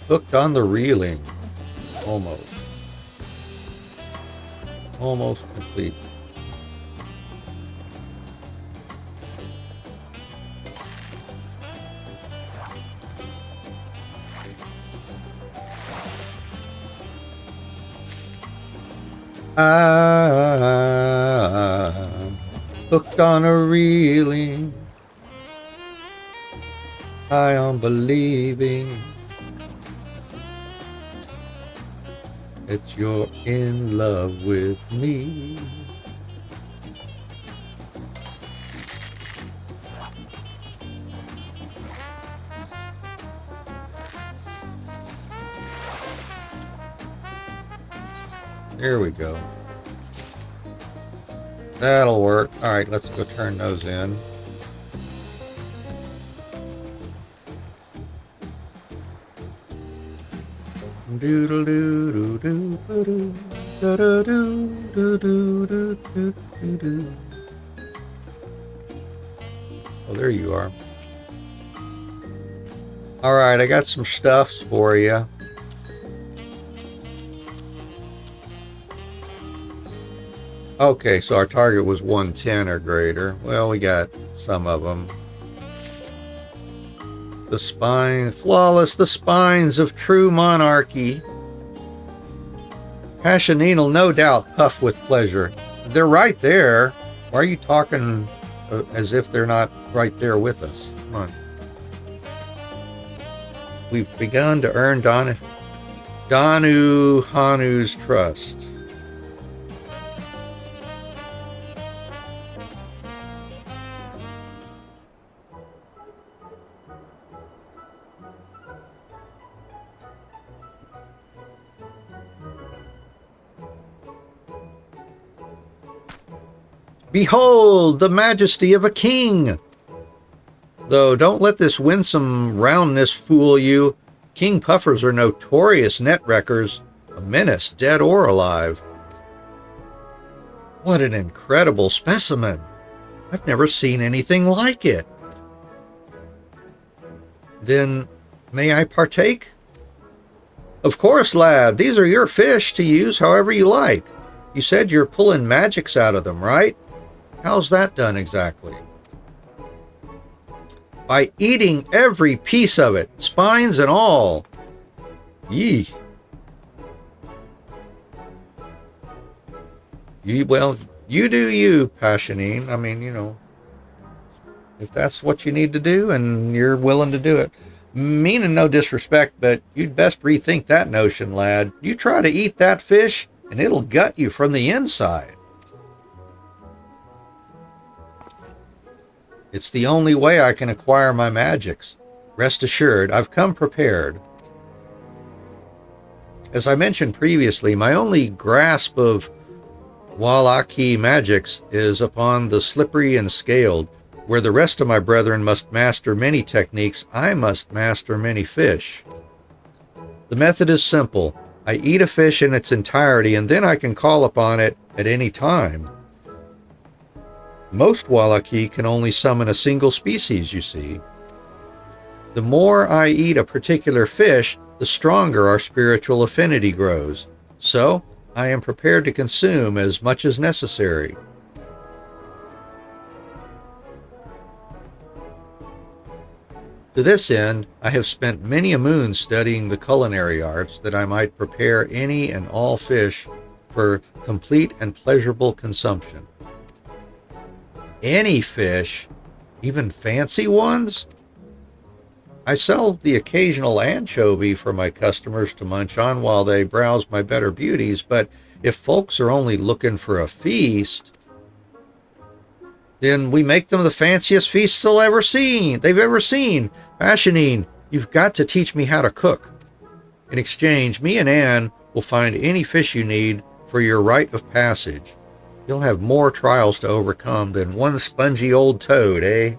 Hooked on the reeling. Almost. Almost complete. I'm hooked on a reeling. High on believing that you're in love with me. There we go. That'll work. All right, let's go turn those in. Doodle doo doo doo doo doo doo doo doo doo doo. Oh, there you are. All right, I got some stuffs for you. Okay, so our target was 110 or greater. Well, we got some of them. The spine, flawless, the spines of true monarchy. Passionine no doubt puff with pleasure. They're right there. Why are you talking as if they're not right there with us? Come on. We've begun to earn Danu Hanu's trust. Behold the majesty of a king! Though don't let this winsome roundness fool you. King puffers are notorious net wreckers, a menace dead or alive. What an incredible specimen! I've never seen anything like it. Then, may I partake? Of course, lad. These are your fish to use however you like. You said you're pulling magics out of them, right? How's that done exactly? By eating every piece of it, spines and all. Yee. Well, you do you, Passionine. I mean, you know, if that's what you need to do and you're willing to do it. Meaning no disrespect, but you'd best rethink that notion, lad. You try to eat that fish, and it'll gut you from the inside. It's the only way I can acquire my magics. Rest assured, I've come prepared. As I mentioned previously, my only grasp of Wallaki magics is upon the slippery and scaled. Where the rest of my brethren must master many techniques, I must master many fish. The method is simple. I eat a fish in its entirety, and then I can call upon it at any time. Most Wallaki can only summon a single species, you see. The more I eat a particular fish, the stronger our spiritual affinity grows. So, I am prepared to consume as much as necessary. To this end, I have spent many a moon studying the culinary arts that I might prepare any and all fish for complete and pleasurable consumption. Any fish, even fancy ones? I sell the occasional anchovy for my customers to munch on while they browse my better beauties, but if folks are only looking for a feast, then we make them the fanciest feasts they've ever seen. Passionine, you've got to teach me how to cook. In exchange, me and Anne will find any fish you need for your rite of passage. You'll have more trials to overcome than one spongy old toad, eh?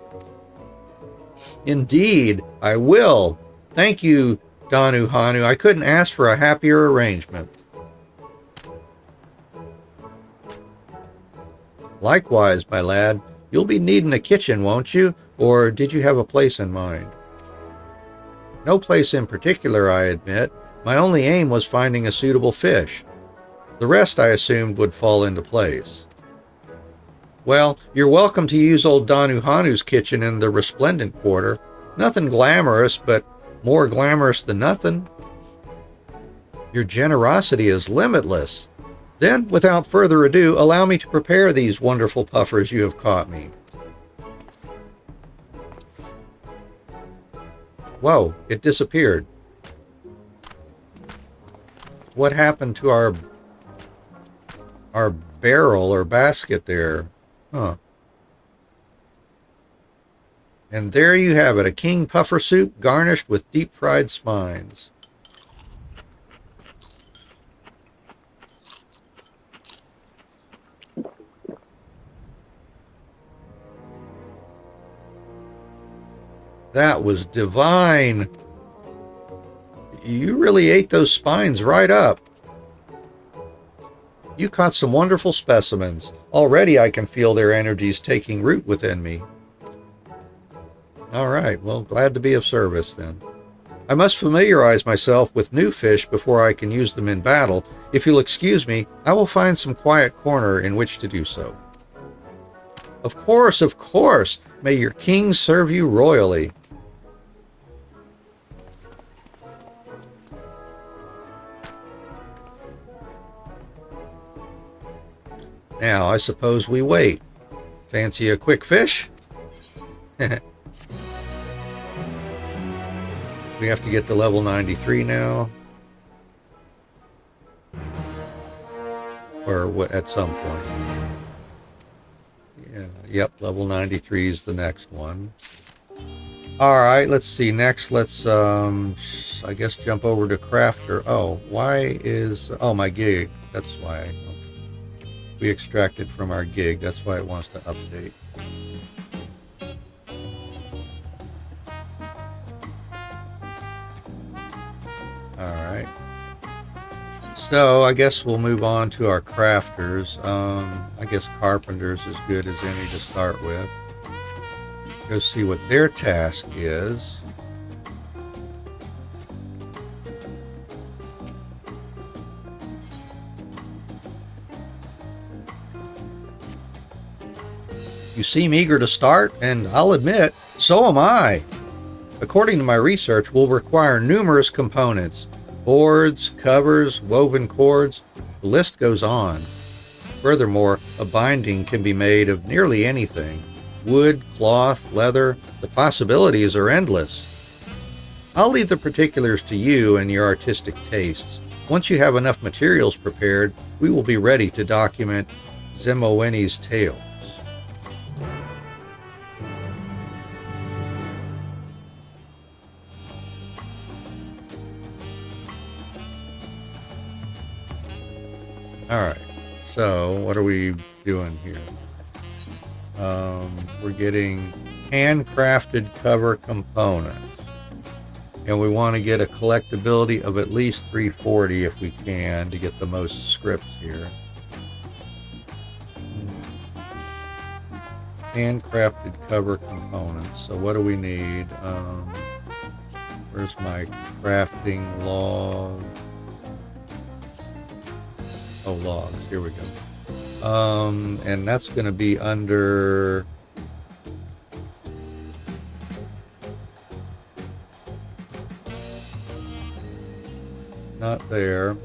Indeed, I will. Thank you, Danu Hanu. I couldn't ask for a happier arrangement. Likewise, my lad. You'll be needing a kitchen, won't you? Or did you have a place in mind? No place in particular, I admit. My only aim was finding a suitable fish. The rest I assumed would fall into place. Well, you're welcome to use old Danu Hanu's kitchen in the Resplendent Quarter. Nothing glamorous, but more glamorous than nothing. Your generosity is limitless. Then, without further ado, allow me to prepare these wonderful puffers you have caught me. Whoa, it disappeared. What happened to our barrel or basket there? Huh. And there you have it, a king puffer soup garnished with deep fried spines. That was divine. You really ate those spines right up. You caught some wonderful specimens. Already I can feel their energies taking root within me. All right, well, glad to be of service then. I must familiarize myself with new fish before I can use them in battle. If you'll excuse me, I will find some quiet corner in which to do so. Of course, of course. May your king serve you royally. Now, I suppose we wait. Fancy a quick fish? We have to get to level 93 now. Or what, at some point. Yeah, yep, level 93 is the next one. Alright, let's see. Next, let's, I guess, jump over to Crafter. Oh, why is... Oh, my gig. That's why. We extracted from our gig. That's why it wants to update. Alright. So, I guess we'll move on to our crafters. I guess carpenter's as good as any to start with. Go see what their task is. You seem eager to start, and I'll admit, so am I. According to my research, we'll require numerous components. Boards, covers, woven cords, the list goes on. Furthermore, a binding can be made of nearly anything. Wood, cloth, leather, the possibilities are endless. I'll leave the particulars to you and your artistic tastes. Once you have enough materials prepared, we will be ready to document Zemowini's tale. Alright, so what are we doing here? We're getting handcrafted cover components. And we want to get a collectability of at least 340 if we can to get the most scripts here. Handcrafted cover components. So what do we need? Where's my crafting log? Oh, logs. Here we go. And that's going to be under... Not there.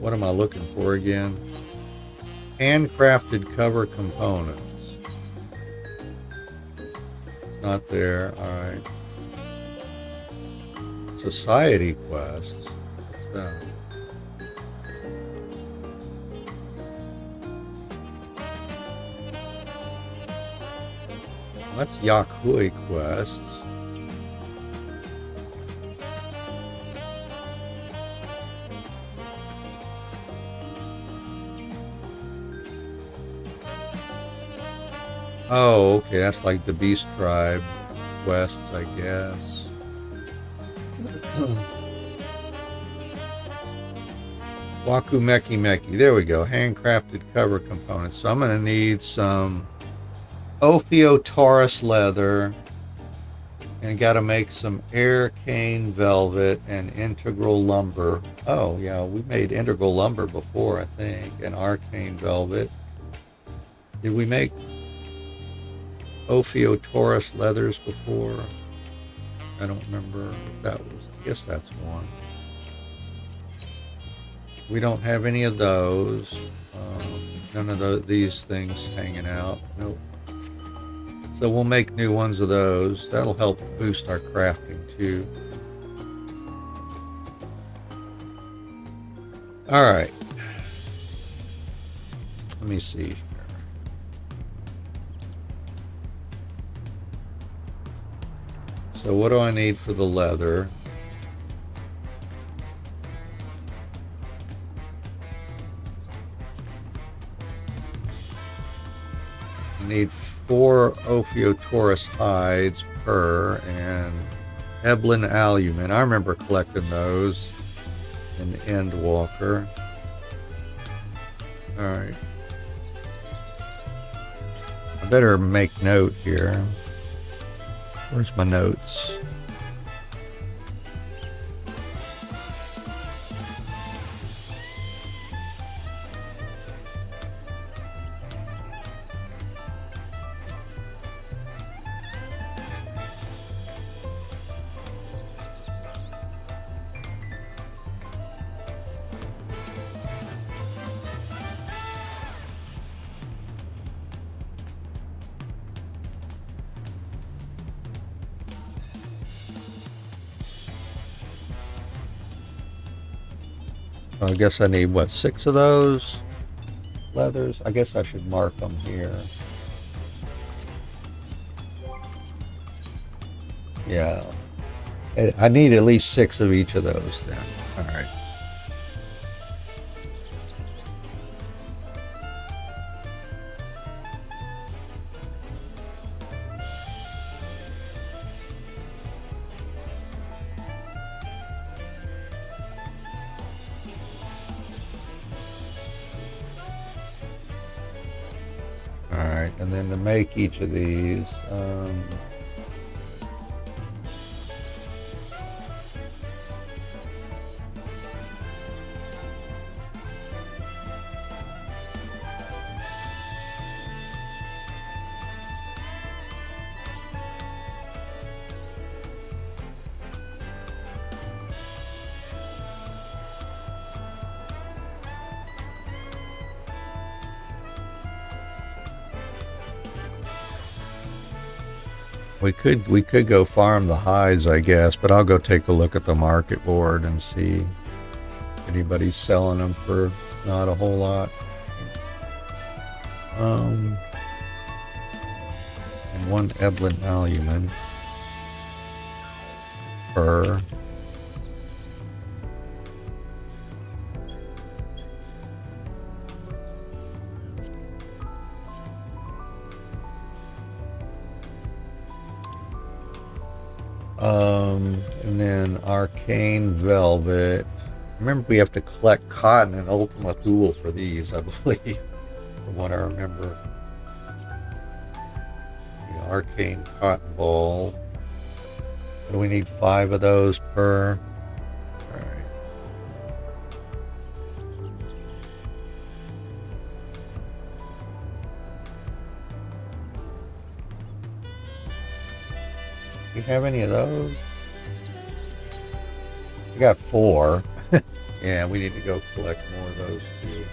What am I looking for again? Handcrafted cover components. Not there. Alright. Society quests. What's that? That's Yakhui quests. Oh, okay, that's like the Beast Tribe quests, I guess. Waku Meki Meki. There we go. Handcrafted cover components. So I'm going to need some Ophiotauros leather. And got to make some arcane velvet and integral lumber. Oh, yeah, we made integral lumber before, I think. And arcane velvet. Did we make Ophiotauros leathers before? I don't remember if that was. I guess that's one. We don't have any of those. None of these things hanging out. Nope. So we'll make new ones of those. That'll help boost our crafting too. All right. Let me see here. So what do I need for the leather? I need 4 Ophiotauros hides per and Eblin alumen. I remember collecting those in Endwalker. Alright. I better make note here. Where's my notes? I guess I need, what, 6 of those leathers? I guess I should mark them here. Yeah. I need at least 6 of each of those then. All right. Alright, and then to make each of these, we could go farm the hides, I guess, but I'll go take a look at the market board and see if anybody's selling them for not a whole lot. And 1 Eblin alumen per. And then arcane velvet. Remember, we have to collect cotton and Ultima Thule for these, I believe, from what I remember. The arcane cotton ball. Do we need 5 of those per? All right. Do you have any of those? We got 4. Yeah, we need to go collect more of those too.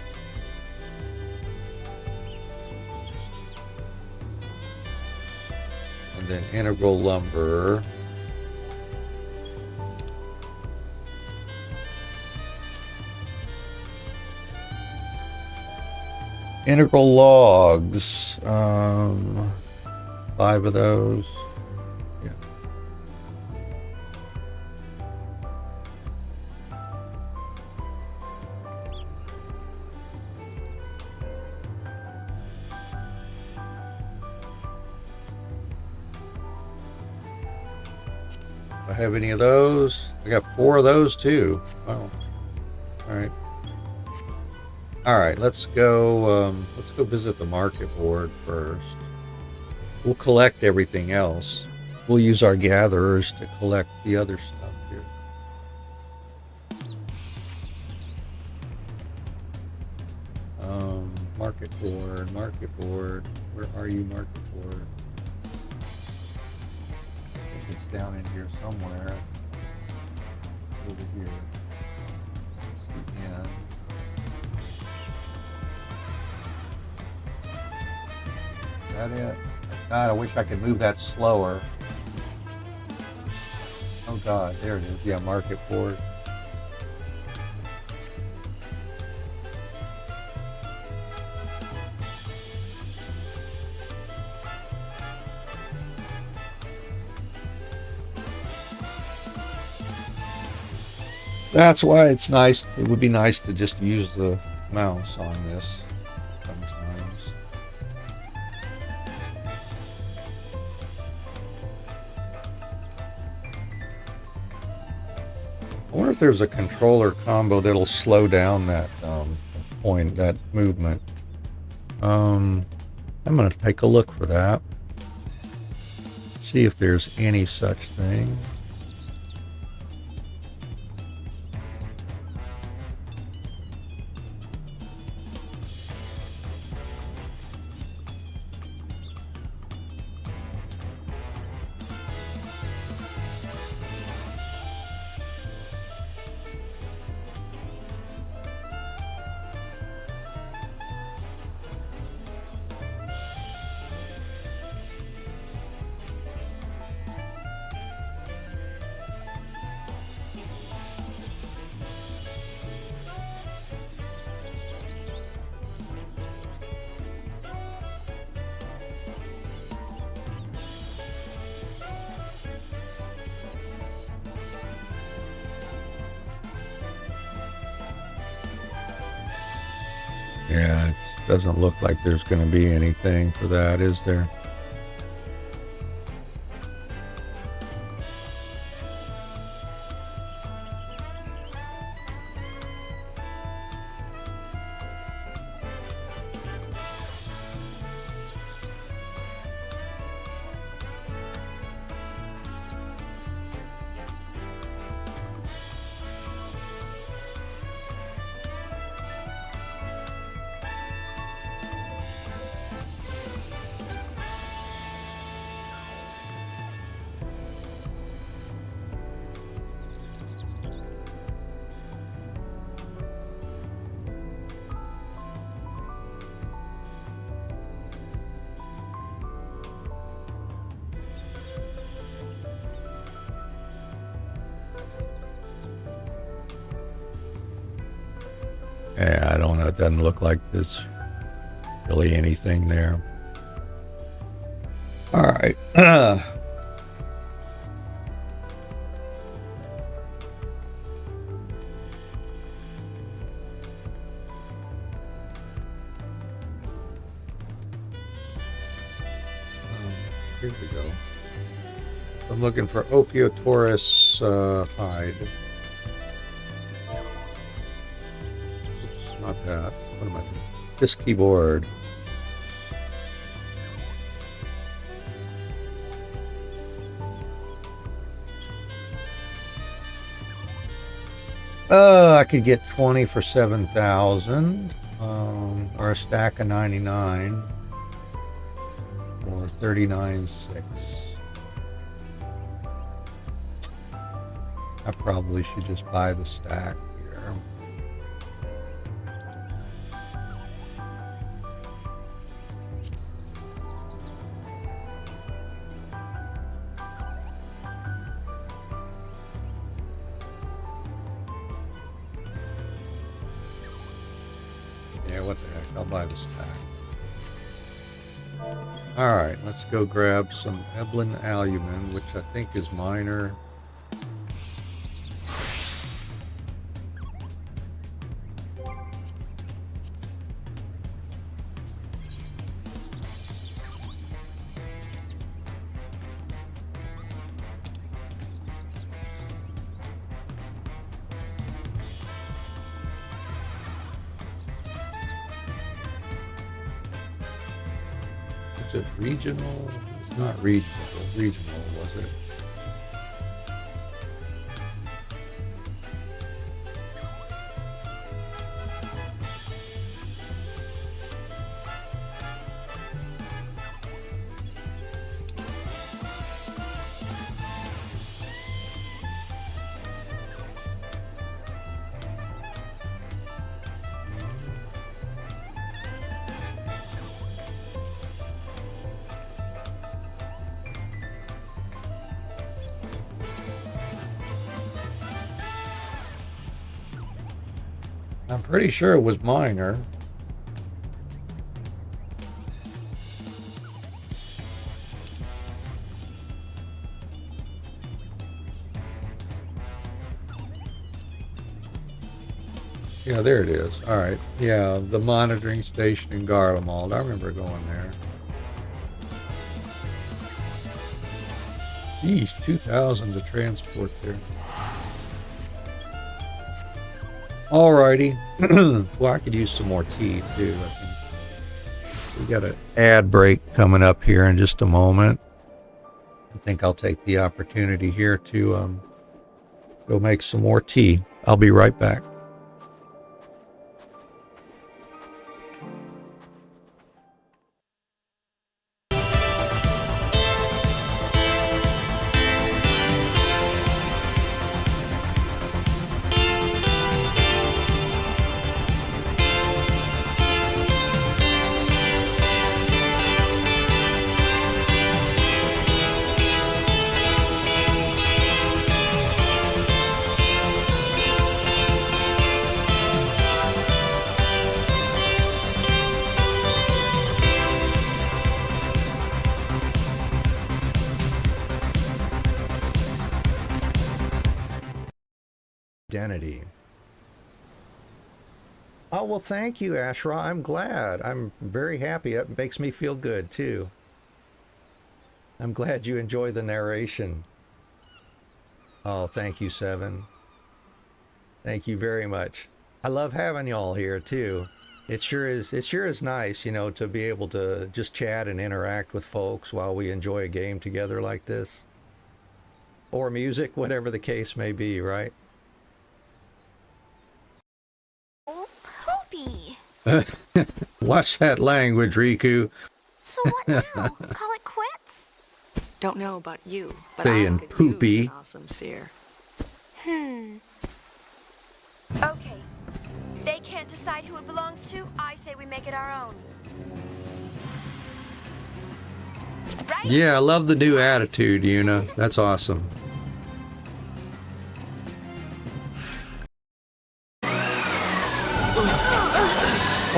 And then integral lumber. Integral logs. 5 of those. Yeah. I have any of those? I got 4 of those too. Wow. All right. All right, let's go visit the market board first. We'll collect everything else. We'll use our gatherers to collect the other stuff here. Market board, market board. Where are you, market board? I think it's down in here somewhere. Over here. That's the end. Is that it? God, I wish I could move that slower. Oh God, there it is. Yeah, market board. That's why it's nice. It would be nice to just use the mouse on this sometimes. I wonder if there's a controller combo that'll slow down that that movement. I'm gonna take a look for that. See if there's any such thing. Yeah, it doesn't look like there's going to be anything for that, is there? Yeah, I don't know. It doesn't look like there's really anything there. All right. Here we go. I'm looking for Ophiotaurus hide. Oops, not that. What am I doing? This keyboard. I could get 20 for 7,000, or a stack of 99, or 39.6. I probably should just buy the stack here. Yeah, what the heck? I'll buy the stack. Alright, let's go grab some Eblin Alumen, which I think is minor. Was it regional? It's not regional. Regional, was it? I'm pretty sure it was minor. Yeah, there it is. All right. Yeah, the monitoring station in Garlemald. I remember going there. Geez, 2,000 to transport there. Alrighty. Well, I could use some more tea too, I think. We got an ad break coming up here in just a moment. I think I'll take the opportunity here to go make some more tea. I'll be right back. Identity. Oh, well, thank you, Ashra. I'm glad. I'm very happy. It makes me feel good, too. I'm glad you enjoy the narration. Oh, thank you, Seven. Thank you very much. I love having y'all here, too. It sure is nice, you know, to be able to just chat and interact with folks while we enjoy a game together like this. Or music, whatever the case may be, right? Watch that language, Riku. So what now? Call it quits? Don't know about you, but Saying I could poopy. use an awesome sphere. Okay. They can't decide who it belongs to. I say we make it our own. Right? Yeah, I love the new attitude, Yuna. That's awesome.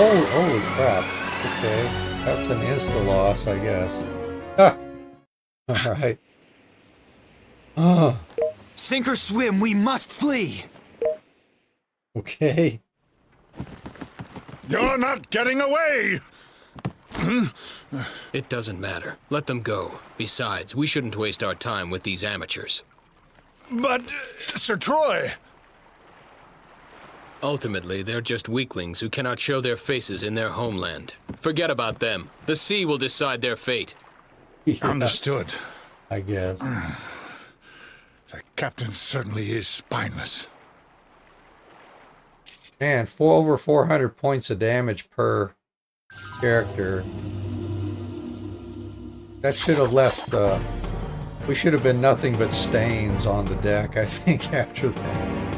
Oh, holy crap. Okay. That's an insta-loss, I guess. Ah! Alright. Oh. Sink or swim, we must flee! Okay. You're not getting away! It doesn't matter. Let them go. Besides, we shouldn't waste our time with these amateurs. But, Sir Troy... Ultimately, they're just weaklings who cannot show their faces in their homeland. Forget about them. The sea will decide their fate. Yeah, Understood. I guess. The captain certainly is spineless. Man, over 400 points of damage per character. That should have left, we should have been nothing but stains on the deck, I think, after that.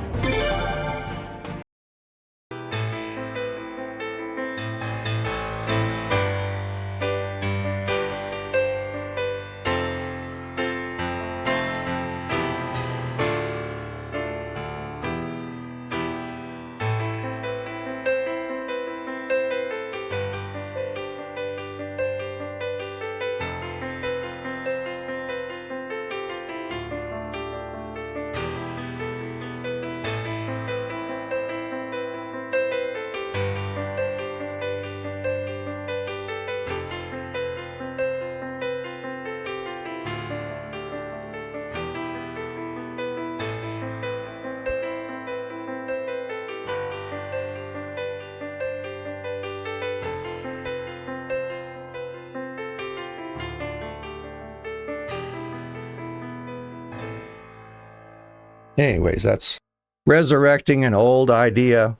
Anyways, that's resurrecting an old idea.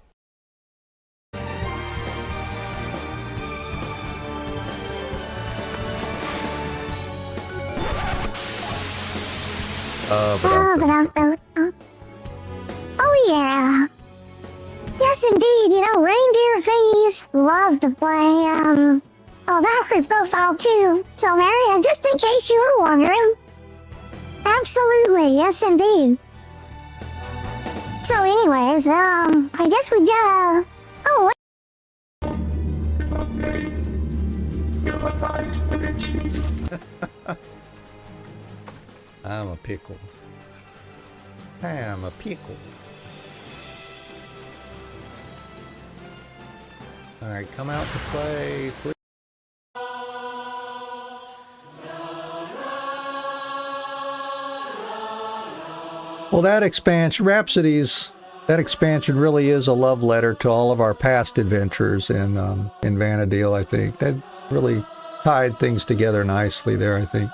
Oh yeah. Yes indeed, you know, reindeer thingies love to play Valkyrie profile too. So Marion, just in case you were wondering. Absolutely, yes indeed. So anyways, I guess we got oh wait. I'm a pickle. I'm a pickle. Alright, come out to play, please. Well, that expansion, that expansion really is a love letter to all of our past adventures in Vanadil, I think. That really tied things together nicely there, I think.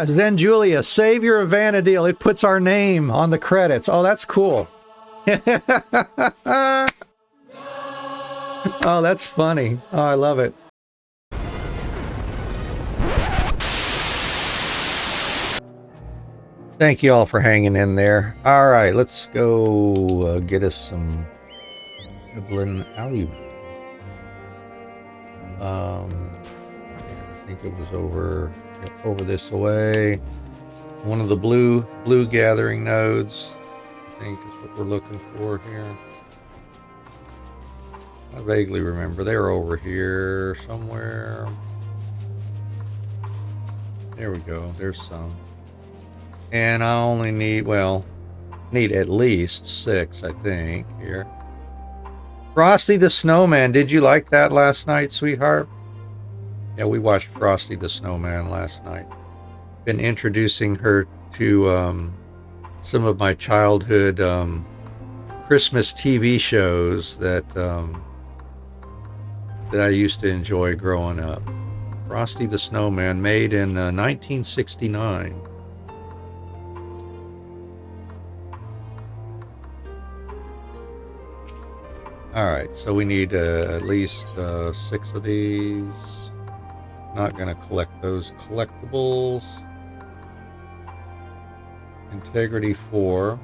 Zen Julia, Savior of Vanadil. It puts our name on the credits. Oh, that's cool. Oh, that's funny. Oh, I love it. Thank you all for hanging in there. All right, let's go get us some Evelyn Aluminum. I think it was over this way. One of the blue gathering nodes, I think is what we're looking for here. I vaguely remember they were over here somewhere. There we go. There's some. And I only need at least 6, I think, here. Frosty the Snowman. Did you like that last night, sweetheart? Yeah, we watched Frosty the Snowman last night. Been introducing her to some of my childhood Christmas TV shows that I used to enjoy growing up. Frosty the Snowman, made in 1969. Alright, so we need at least 6 of these. Not going to collect those collectibles. Integrity 4.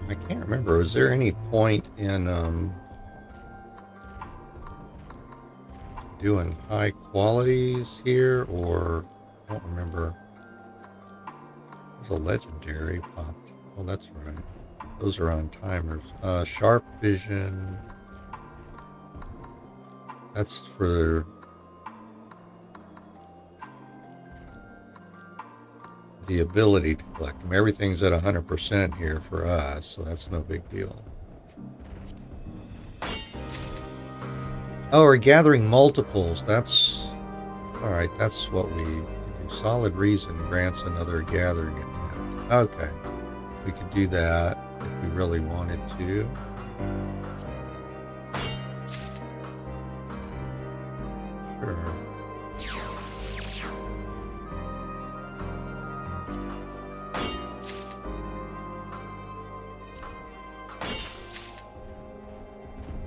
I can't remember. Was there any point in doing high qualities here, or I don't remember. There's a legendary popped. Oh, that's right. Those are on timers. Sharp vision. That's for the ability to collect them. Everything's at 100% here for us, so that's no big deal. Oh, we're gathering multiples. That's all right. That's what we can do. Solid reason grants another gathering attempt. Okay, we could do that if we really wanted to. Sure.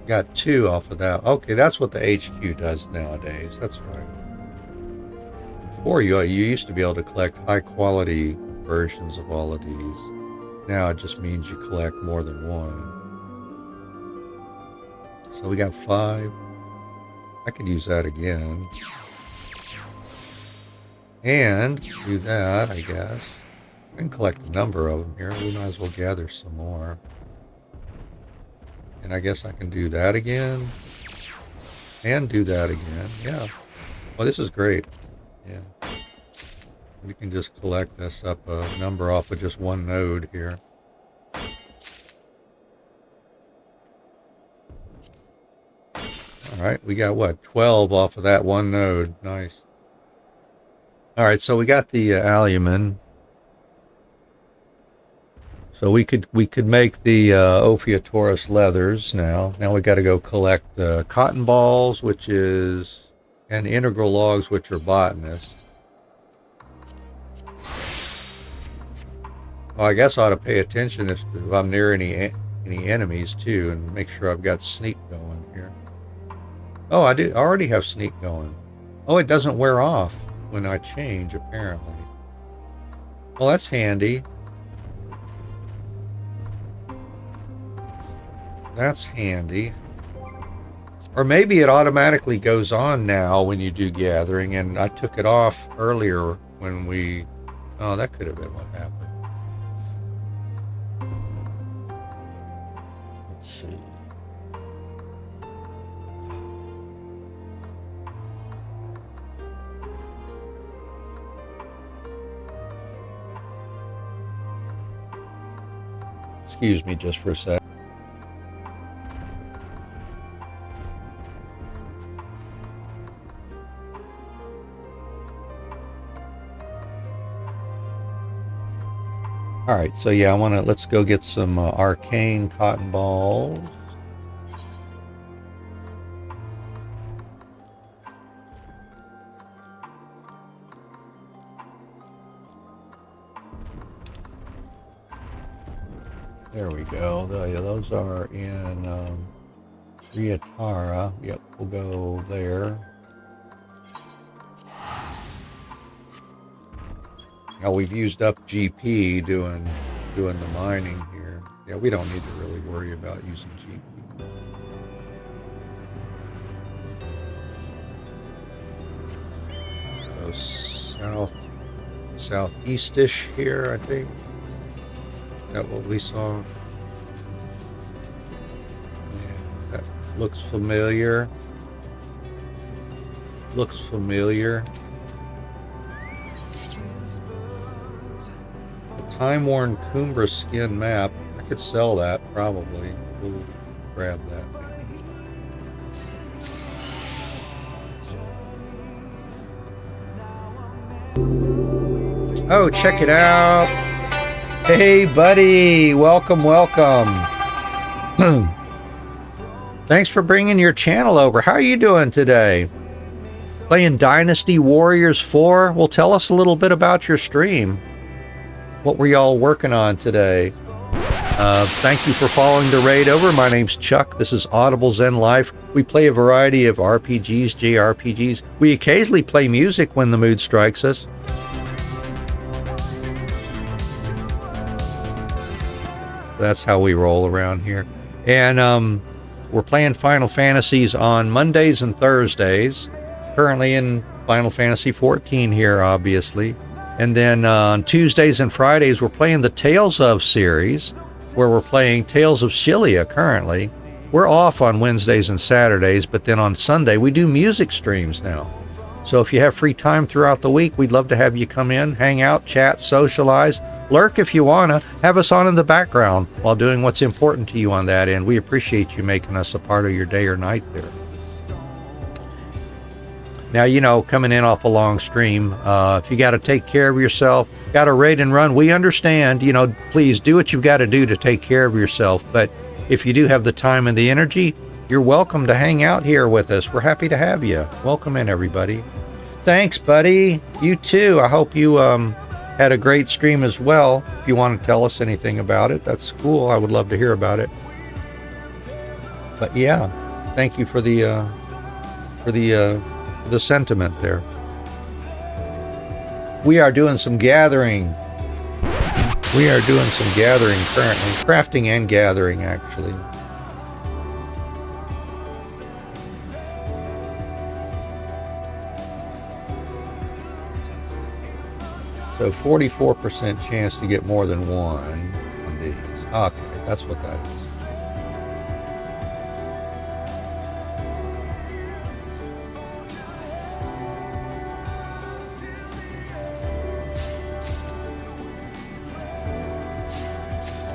Got 2 off of that. Okay, that's what the HQ does nowadays. That's right. Before you used to be able to collect high quality versions of all of these. Now it just means you collect more than one. So we got 5. I could use that again. And do that, I guess. I can collect a number of them here. We might as well gather some more. And I guess I can do that again. And do that again. Yeah. Well, this is great. Yeah. We can just collect this up a number off of just one node here. Alright, we got what? 12 off of that one node. Nice. Alright, so we got the alumen. So we could make the Ophiuchorus leathers now. Now we got to go collect cotton balls, which is, and integral logs, which are botanists. Well, I guess I ought to pay attention if I'm near any enemies too, and make sure I've got sneak going here. Oh, I do. I already have sneak going. Oh, it doesn't wear off when I change, apparently. Well, that's handy. That's handy. Or maybe it automatically goes on now when you do gathering, and I took it off earlier when we... Oh, that could have been what happened. Let's see. Excuse me just for a sec. All right, so yeah, let's go get some arcane cotton balls. There we go. Those are in Riatara. Yep, we'll go there. Now we've used up GP doing the mining here. Yeah, we don't need to really worry about using GP. So southeast-ish here, I think. Is that what we saw? Yeah, that looks familiar. Looks familiar. Time-worn Kumbra skin map. I could sell that, probably. We'll grab that. Oh, check it out. Hey, buddy. Welcome, welcome. Thanks for bringing your channel over. How are you doing today? Playing Dynasty Warriors 4? Well, tell us a little bit about your stream. What were y'all working on today? Thank you for following the raid over. My name's Chuck. This is Audible Zen Life. We play a variety of RPGs, JRPGs. We occasionally play music when the mood strikes us. That's how we roll around here. And we're playing Final Fantasies on Mondays and Thursdays. Currently in Final Fantasy 14 here, obviously. And then on Tuesdays and Fridays, we're playing the Tales of series, where we're playing Tales of Xillia currently. We're off on Wednesdays and Saturdays, but then on Sunday, we do music streams now. So if you have free time throughout the week, we'd love to have you come in, hang out, chat, socialize, lurk if you want to, have us on in the background while doing what's important to you on that end. We appreciate you making us a part of your day or night there. Now, you know, coming in off a long stream, if you got to take care of yourself, got to raid and run, we understand, you know, please do what you've got to do to take care of yourself. But if you do have the time and the energy, you're welcome to hang out here with us. We're happy to have you. Welcome in, everybody. Thanks, buddy. You too. I hope you had a great stream as well. If you want to tell us anything about it, that's cool. I would love to hear about it. But yeah, thank you for the sentiment there. We are doing some gathering. We are doing some gathering currently. Crafting and gathering, actually. So 44% chance to get more than one on these. Okay, that's what that is.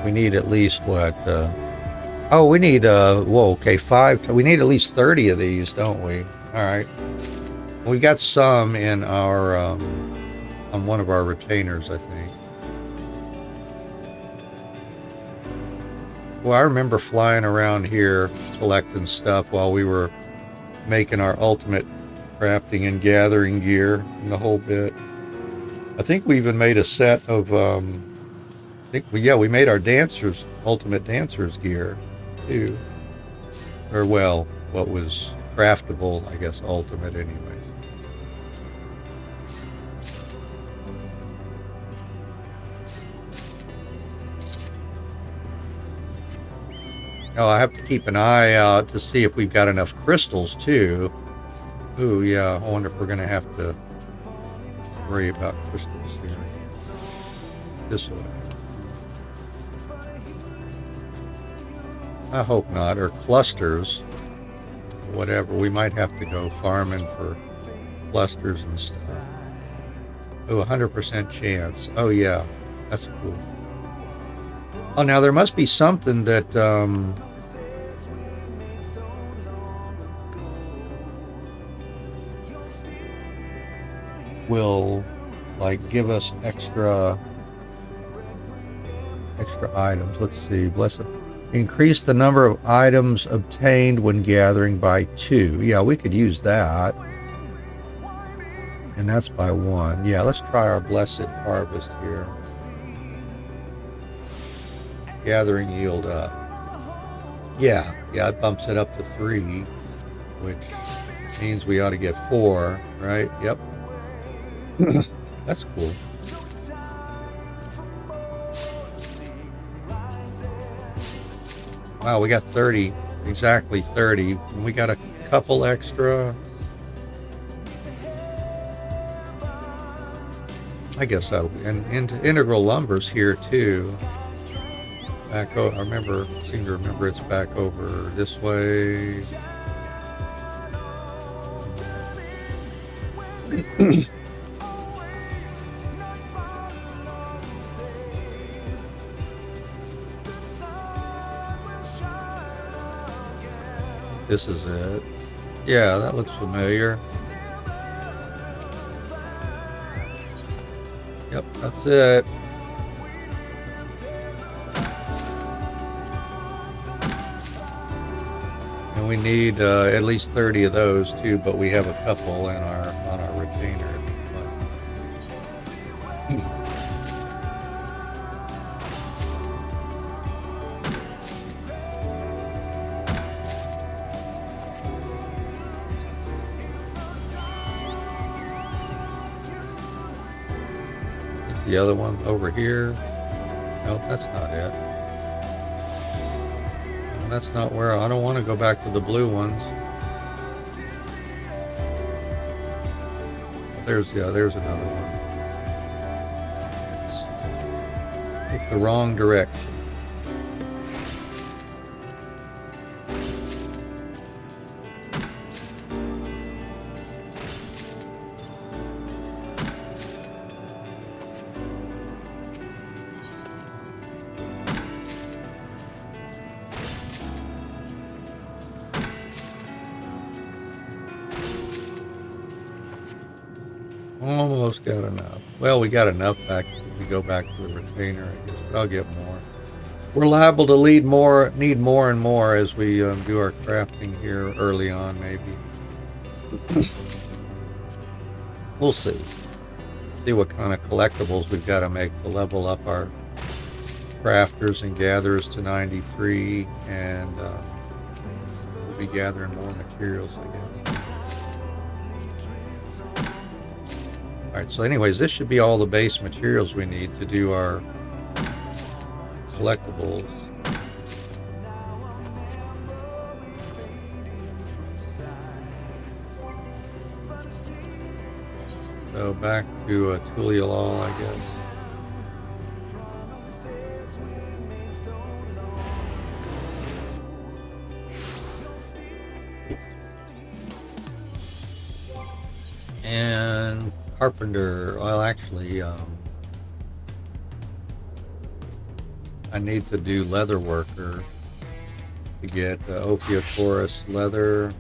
We need at least what? We need we need at least 30 of these, don't we? All right. We've got some in our on one of our retainers, I think. Well, I remember flying around here collecting stuff while we were making our ultimate crafting and gathering gear and the whole bit. I think we even made a set of, we made our ultimate dancers gear too. Or well, what was craftable, I guess, ultimate anyways. Oh, I have to keep an eye out to see if we've got enough crystals too. Ooh, yeah, I wonder if we're gonna have to worry about crystals here. This way. I hope not, or clusters. Whatever, we might have to go farming for clusters and stuff. Oh, 100% chance. Oh yeah, that's cool. Oh, now there must be something that, will, like, give us extra items. Let's see, bless it. Increase the number of items obtained when gathering by 2. Yeah, we could use that. And that's by 1. Yeah, let's try our blessed harvest here. Gathering yield up. Yeah, it bumps it up to 3, which means we ought to get 4, right? Yep. That's cool. Wow, we got 30, exactly 30. And we got a couple extra. I guess that'll be, and integral lumber's here too. I seem to remember it's back over this way. This is it. Yeah, that looks familiar. Yep, that's it. And we need at least 30 of those too, but we have a couple in on our retainer. The other one over here. Nope, that's not it. No, that's not where I don't want to go back to the blue ones. There's another one. Took the wrong direction. Almost got enough. Well, we got enough back. We go back to the retainer, I guess, but I'll get more. We're liable to need more and more as we do our crafting here early on, maybe. We'll see. See what kind of collectibles we've got to make to level up our crafters and gatherers to 93, and we'll be gathering more materials, I guess. Alright, so anyways, this should be all the base materials we need to do our collectibles. So back to Tulialal, I guess. And carpenter, well, actually, I need to do leather worker to get Ophiuchorus leather.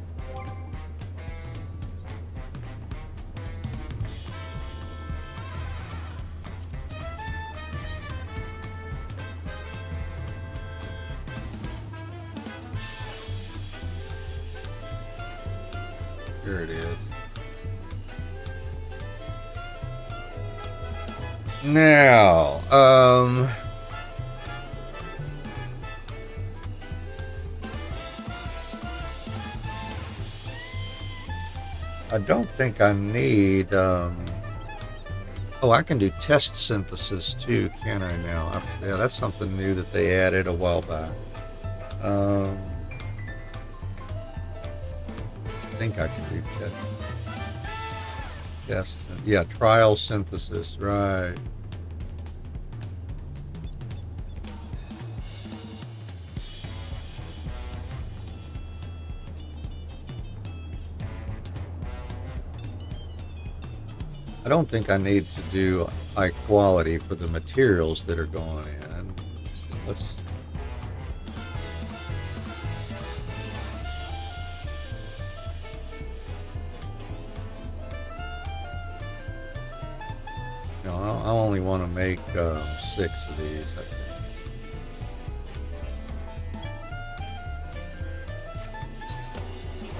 Here it is. Now, I don't think I need, oh, I can do test synthesis too, can I now? Yeah, that's something new that they added a while back. I think I can do test. Yeah, trial synthesis, right. I don't think I need to do high quality for the materials that are going in. Let's. No, I only want to make 6 of these, I think.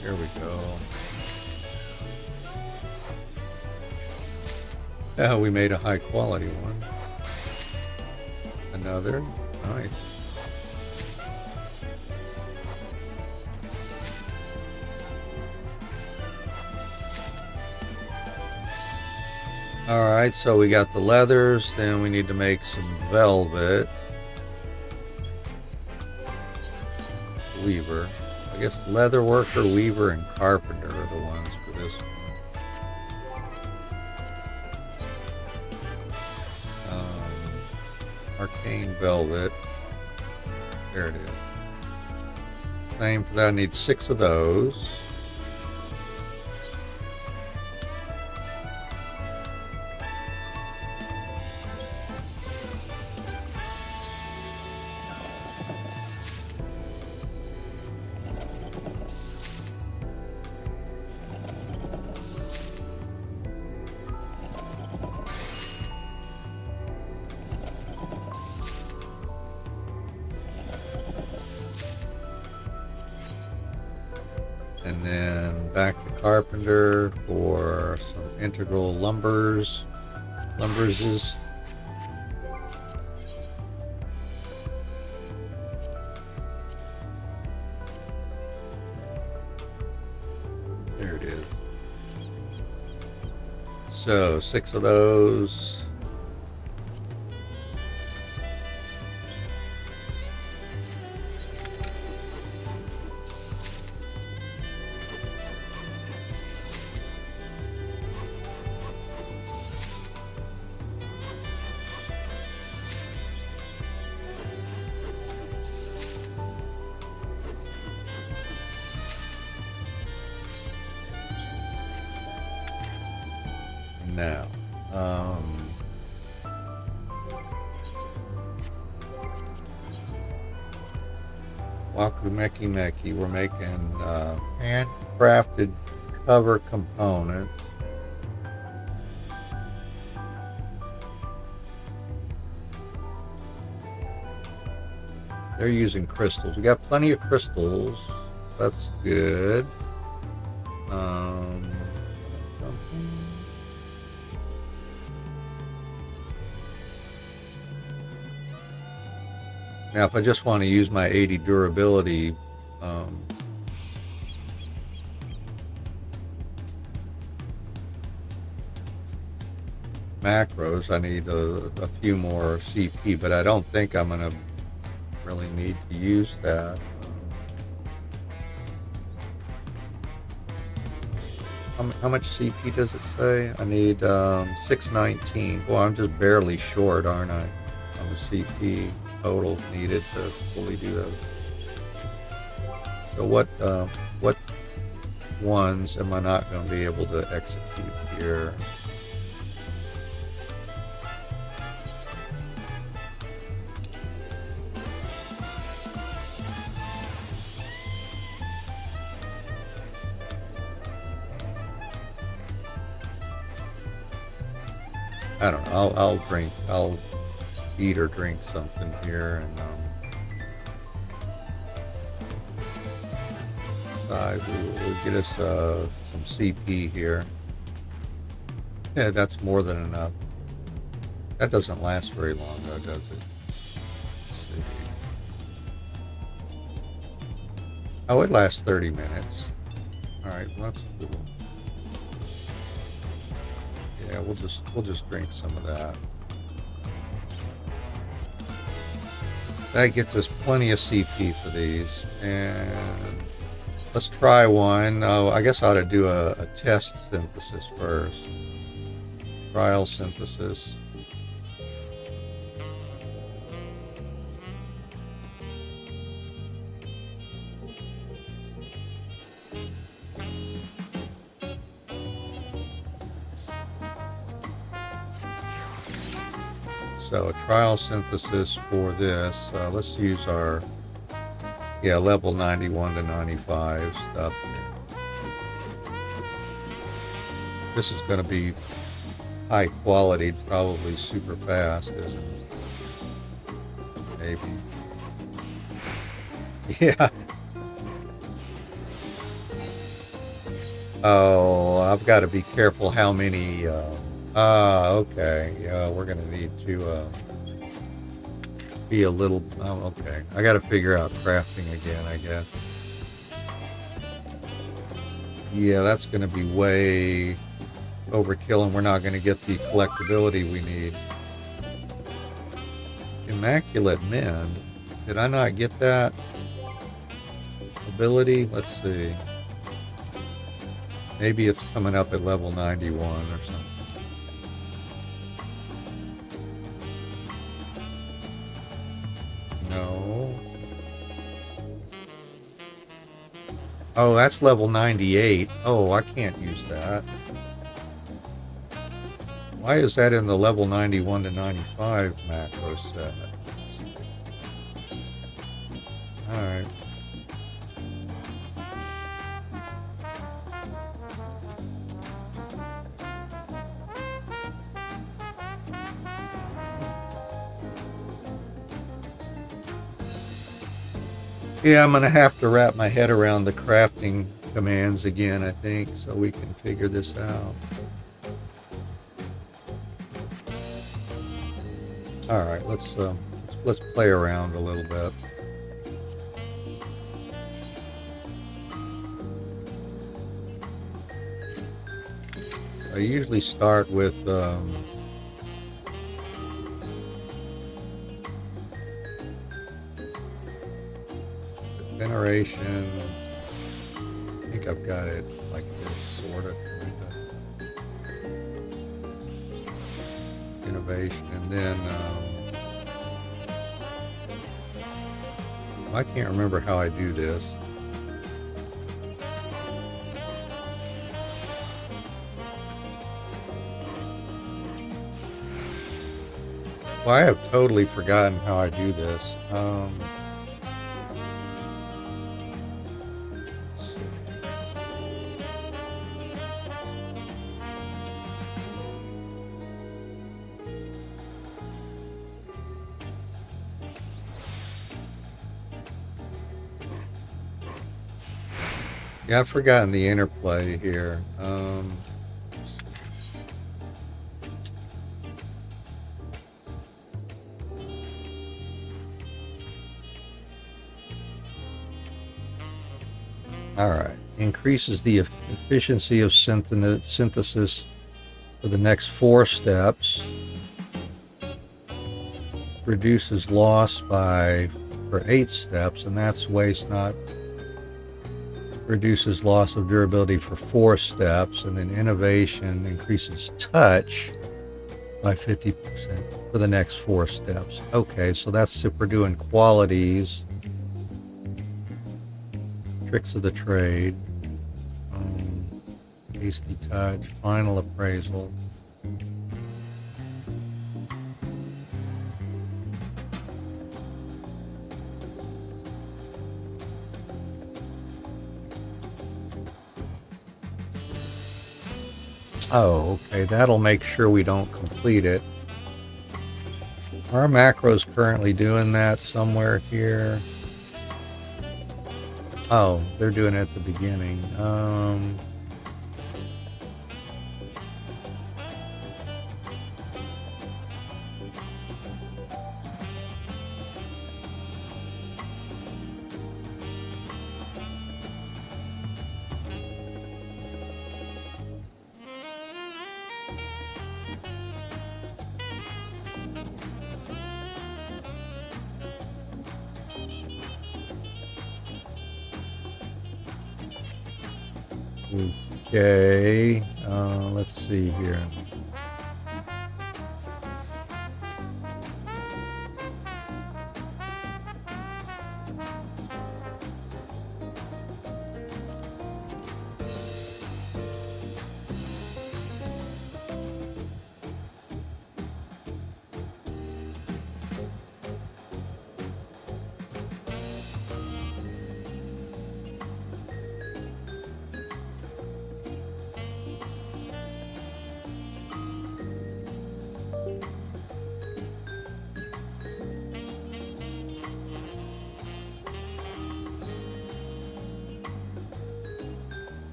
Here we go. Yeah, we made a high quality one. Another. Nice. Alright, so we got the leathers, then we need to make some velvet. Weaver. I guess leather worker, weaver, and carpenter are the ones for this one. Arcane velvet. There it is. Same for that. I need 6 of those. And then back to carpenter for some integral lumberses. There it is. So 6 of those. Now, Wakumeki Meki, we're making handcrafted cover components. They're using crystals. We got plenty of crystals. That's good. Now, if I just want to use my 80 durability, macros, I need a few more CP, but I don't think I'm going to really need to use that. How much CP does it say? I need 619. Well, I'm just barely short, aren't I, on the CP total needed to fully do those. So what ones am I not going to be able to execute here? I don't know. I'll eat or drink something here, and size will get us some CP here. Yeah, that's more than enough. That doesn't last very long though, does it? Let's see. Oh, it lasts 30 minutes. Alright, well, that's cool. Yeah, we'll just drink some of that. That gets us plenty of CP for these. And let's try one. Oh, I guess I ought to do a test synthesis first. Trial synthesis. So a trial synthesis for this, let's use our, level 91 to 95 stuff. This is going to be high quality, probably super fast, isn't it? Maybe. Yeah. Oh, I've got to be careful how many, okay. Yeah, we're going to need to be a little... Oh, okay. I got to figure out crafting again, I guess. Yeah, that's going to be way overkill, and we're not going to get the collectability we need. Immaculate Mend. Did I not get that ability? Let's see. Maybe it's coming up at level 91 or something. No. Oh, that's level 98. Oh, I can't use that. Why is that in the level 91 to 95 macro set? Alright. Yeah, I'm going to have to wrap my head around the crafting commands again, I think, so we can figure this out. All right, let's play around a little bit. I usually start with veneration. I think I've got it like this, sort of. Innovation, and then I can't remember how I do this. Well, I have totally forgotten how I do this. Let's see. Yeah, I've forgotten the interplay here. All right. Increases the efficiency of synthesis for the next 4 steps. Reduces loss for 8 steps, and that's waste not. Reduces loss of durability for 4 steps, and then innovation increases touch by 50% for the next 4 steps. Okay, so that's if we're doing qualities. Tricks of the trade. Hasty touch. Final appraisal. Oh, okay, that'll make sure we don't complete it. Our macro's currently doing that somewhere here. Oh, they're doing it at the beginning. Okay, let's see here.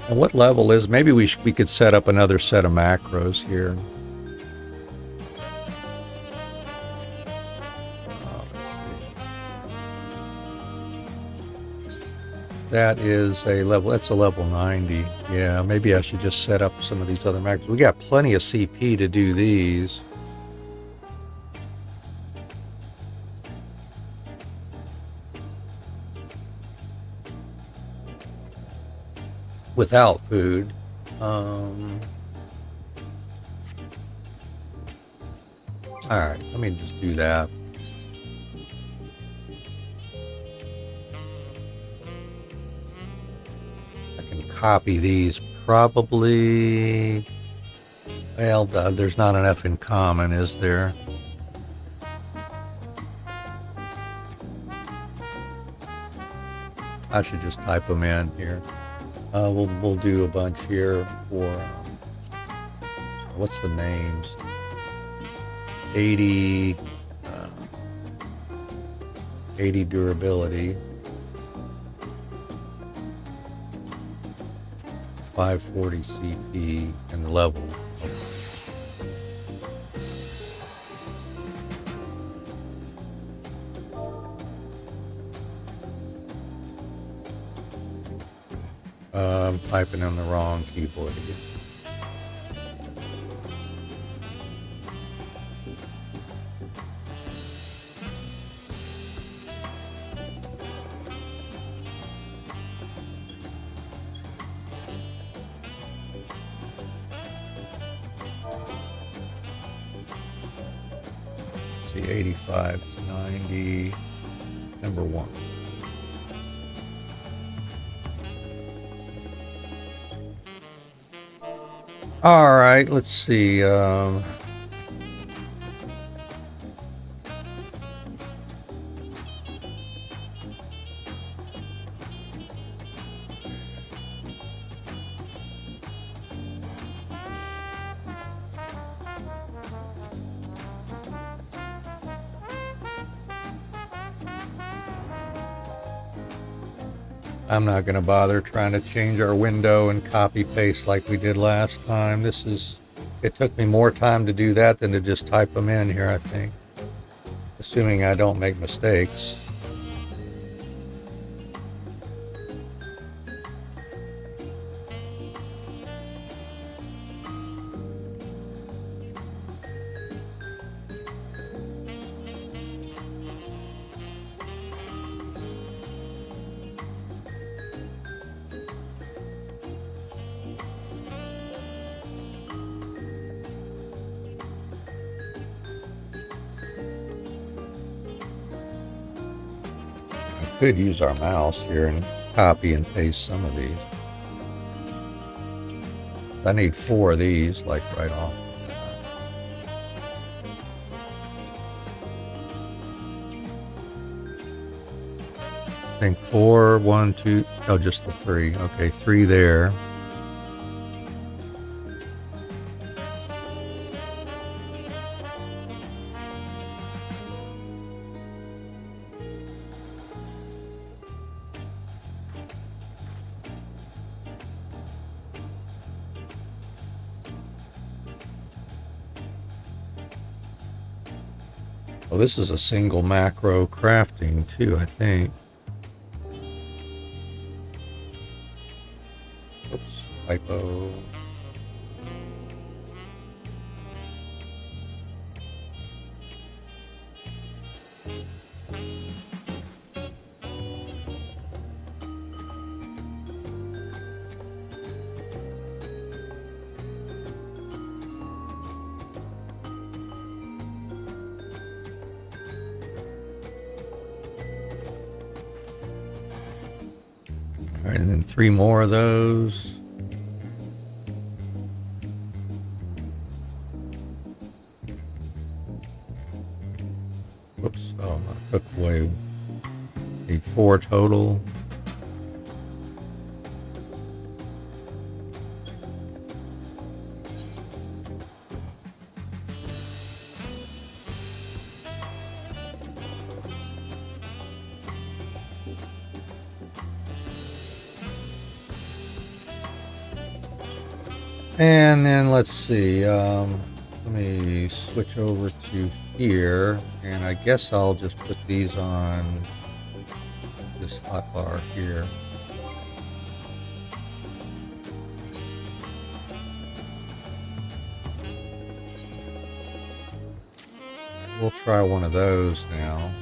And what level is? Maybe we could set up another set of macros here. That is a level. That's a level 90. Yeah, maybe I should just set up some of these other macros. We got plenty of CP to do these. Without food. Alright, let me just do that. I can copy these probably. Well, there's not enough in common, is there? I should just type them in here. We'll do a bunch here for what's the names? 80 durability, 540 CP, and level. I'm typing on the wrong keyboard again. See, 85 to 90, number 1. All right, let's see. I'm not going to bother trying to change our window and copy paste like we did last time. It took me more time to do that than to just type them in here, I think. Assuming I don't make mistakes. Could use our mouse here and copy and paste some of these. I need 4 of these, like right off. think 4, 1, 2. Oh, just the 3. Okay, 3 there. Oh, this is a single macro crafting too, I think. Oops, typo. All right, and then 3 more of those. Whoops, oh, I took away. Need 4 total. And then let's see, let me switch over to here, and I guess I'll just put these on this hotbar here. We'll try one of those now.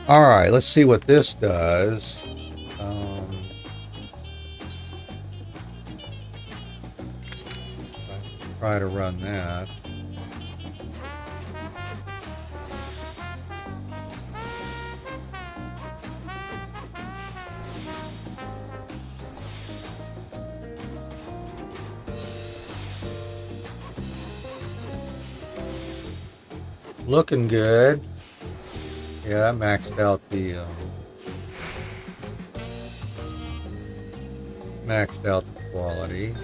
All right, let's see what this does. Try to run that. Looking good. Yeah, I maxed out the quality.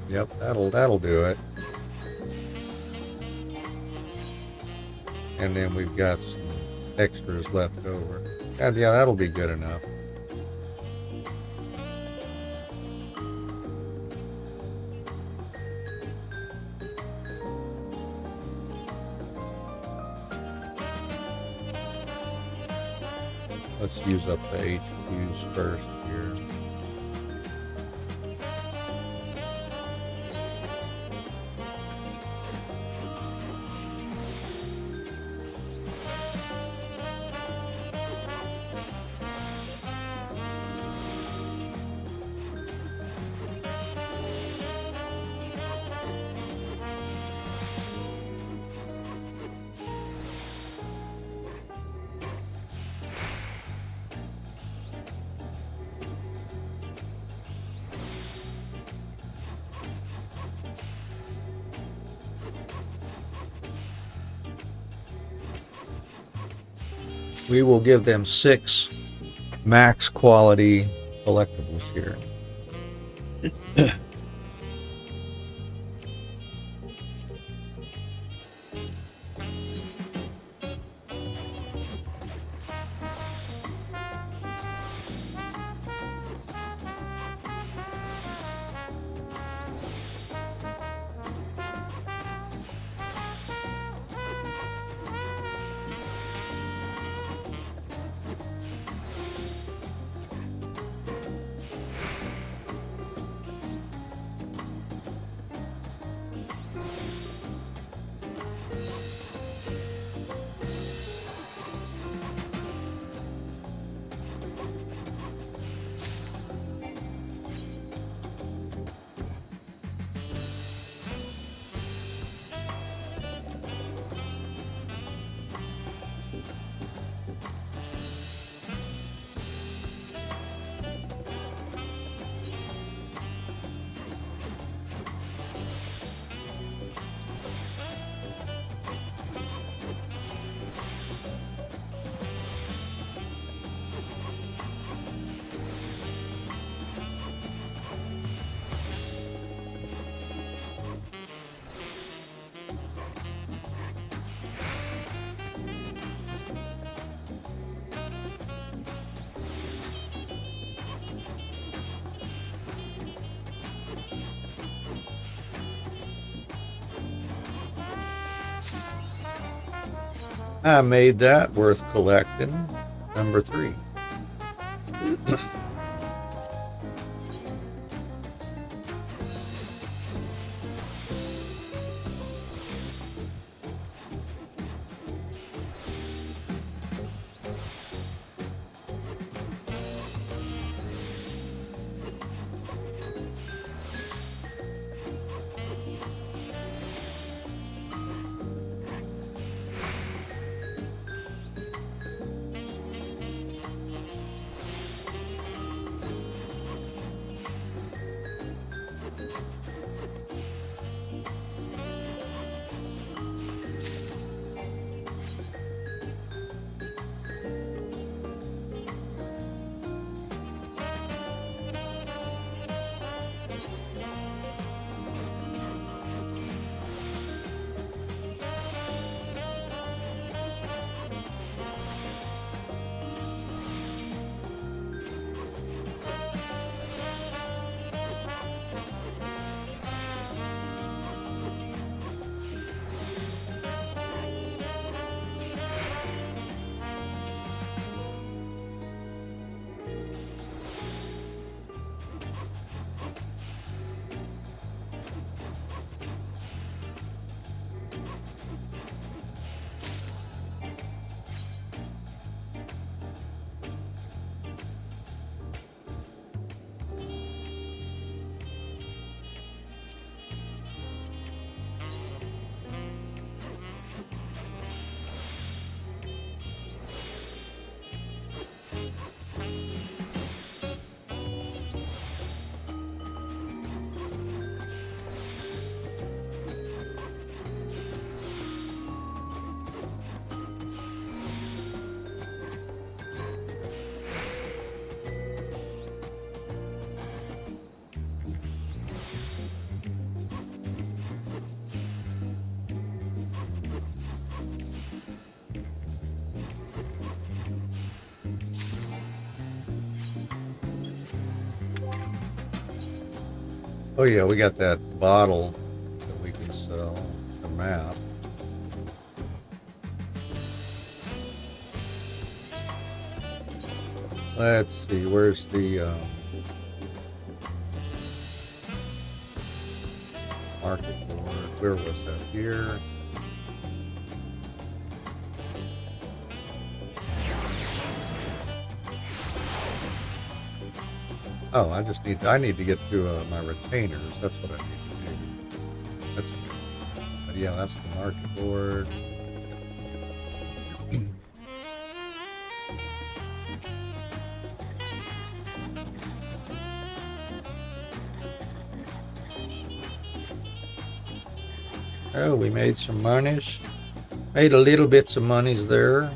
Yep, that'll do it. And then we've got some extras left over. And yeah, that'll be good enough. Let's use up the HQs first here. We will give them 6 max quality collectibles here. I made that worth collecting. Number 3. Oh yeah, we got that bottle that we can sell, the map. Let's see, where's the market board? Where was that? Here. Oh, I need to get through my retainers. That's what I need to do. That's good. But yeah, that's the market board. Oh, we made some monies. Made a little bits of monies there.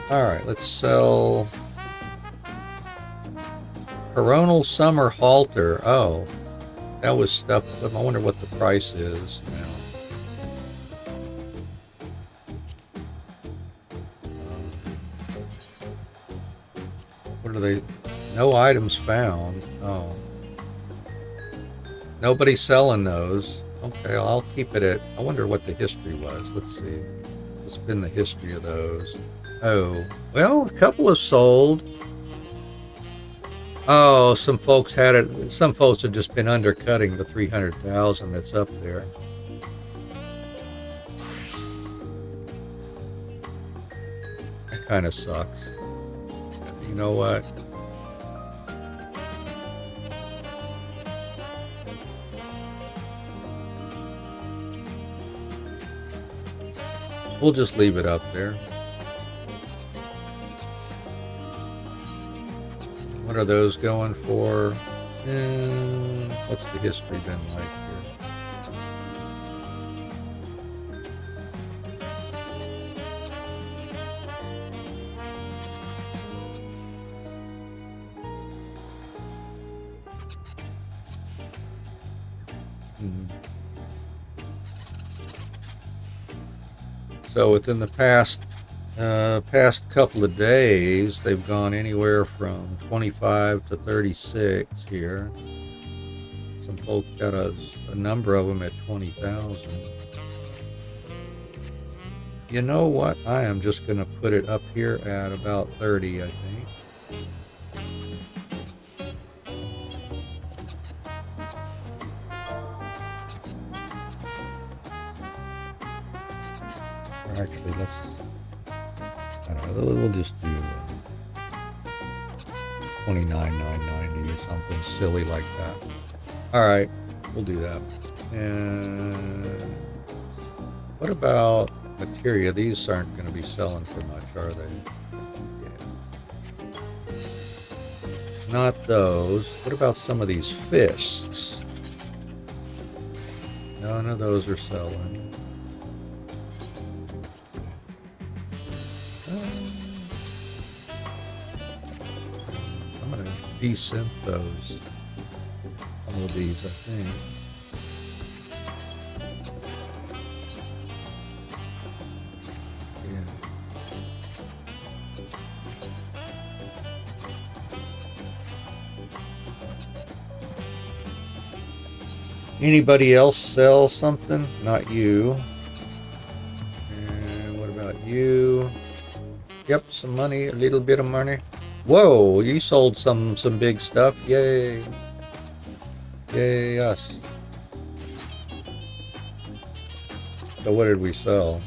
Alright, let's sell Coronal Summer Halter. Oh, that was stuff. I wonder what the price is now. What are they? No items found. Oh. Nobody's selling those. Okay, I'll keep it at. I wonder what the history was. Let's see. What's been the history of those? Oh, well, a couple have sold. Oh, some folks had it. Some folks have just been undercutting the 300,000 that's up there. That kind of sucks. You know what? We'll just leave it up there. What are those going for? What's the history been like here? So within the past couple of days, they've gone anywhere from 25 to 36 here. Some some folks got a number of them at 20,000. You know what? I am just going to put it up here at about 30, I think. Or actually, let's, I don't know, we'll just do 29,990 or something silly like that. All right, we'll do that. And what about materia? These aren't going to be selling for much, are they? Yeah. Not those. What about some of these fists? None of those are selling. I'm going to desynth those. All of these, I think. Anybody else sell something? Not you. And what about you? Yep, some money, a little bit of money. Whoa, you sold some big stuff. Yay. Yay, us. So what did we sell?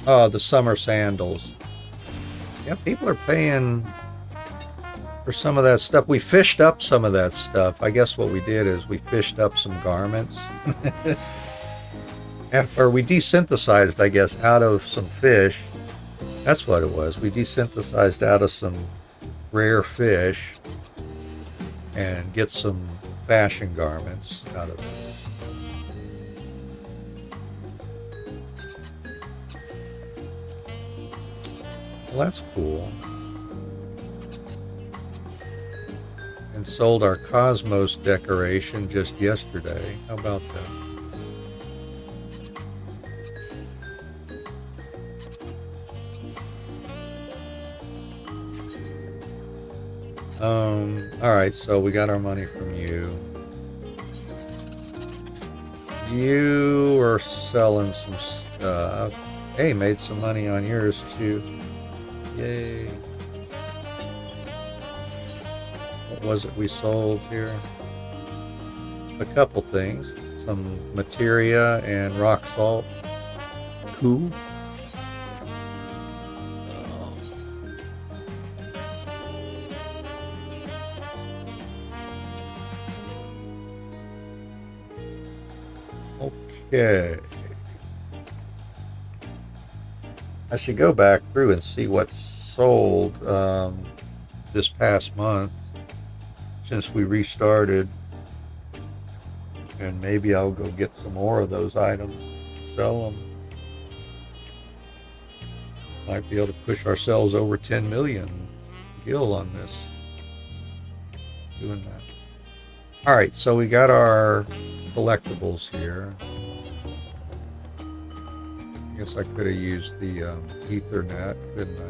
Oh, the summer sandals. Yeah, people are paying for some of that stuff. We fished up some of that stuff. I guess what we did is we fished up some garments. Or we desynthesized, I guess, out of some fish. That's what it was. We desynthesized out of some rare fish and get some fashion garments out of those. Well, that's cool. And sold our Cosmos decoration just yesterday. How about that? All right, so we got our money from you. You were selling some stuff. Hey, made some money on yours too. Yay. What was it we sold here? A couple things. Some materia and rock salt. Cool. Okay. I should go back through and see what's sold this past month since we restarted, and maybe I'll go get some more of those items, sell them. Might be able to push ourselves over 10 million gil on this, doing that. All right, so we got our collectibles here. I guess I could have used the Ethernet, couldn't I?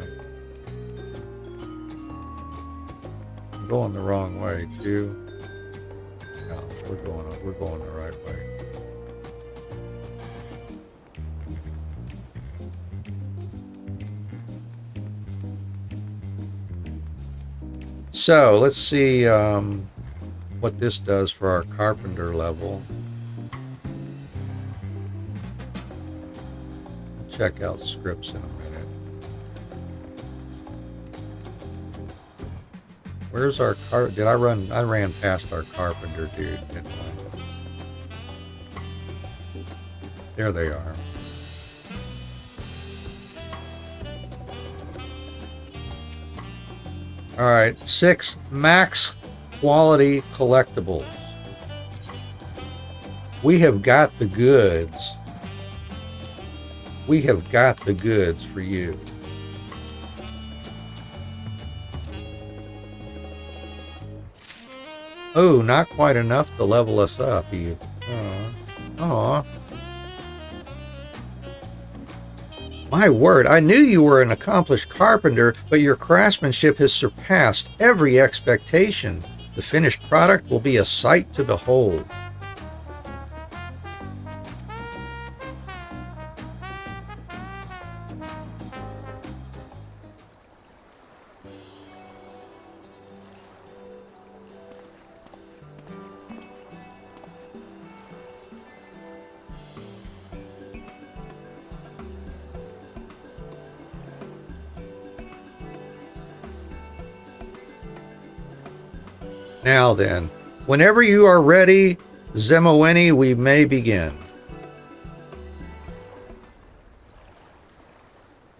I'm going the wrong way too. No, we're going the right way. So let's see what this does for our carpenter level. Check out scripts in a minute. Where's our car? Did I ran past our carpenter dude, didn't I? There they are. All right, 6 max quality collectibles. We have got the goods. We have got the goods for you. Oh, not quite enough to level us up. Aw. My word, I knew you were an accomplished carpenter, but your craftsmanship has surpassed every expectation. The finished product will be a sight to behold. Now then, whenever you are ready, Zemoweni, we may begin.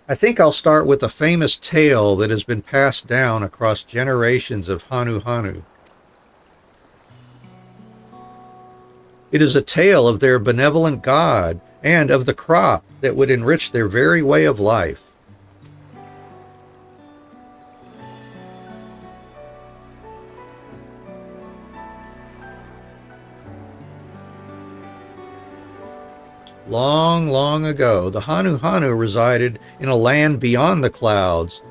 I think I'll start with a famous tale that has been passed down across generations of Hanu Hanu. It is a tale of their benevolent god and of the crop that would enrich their very way of life. Long, long ago, the Hanu Hanu resided in a land beyond the clouds.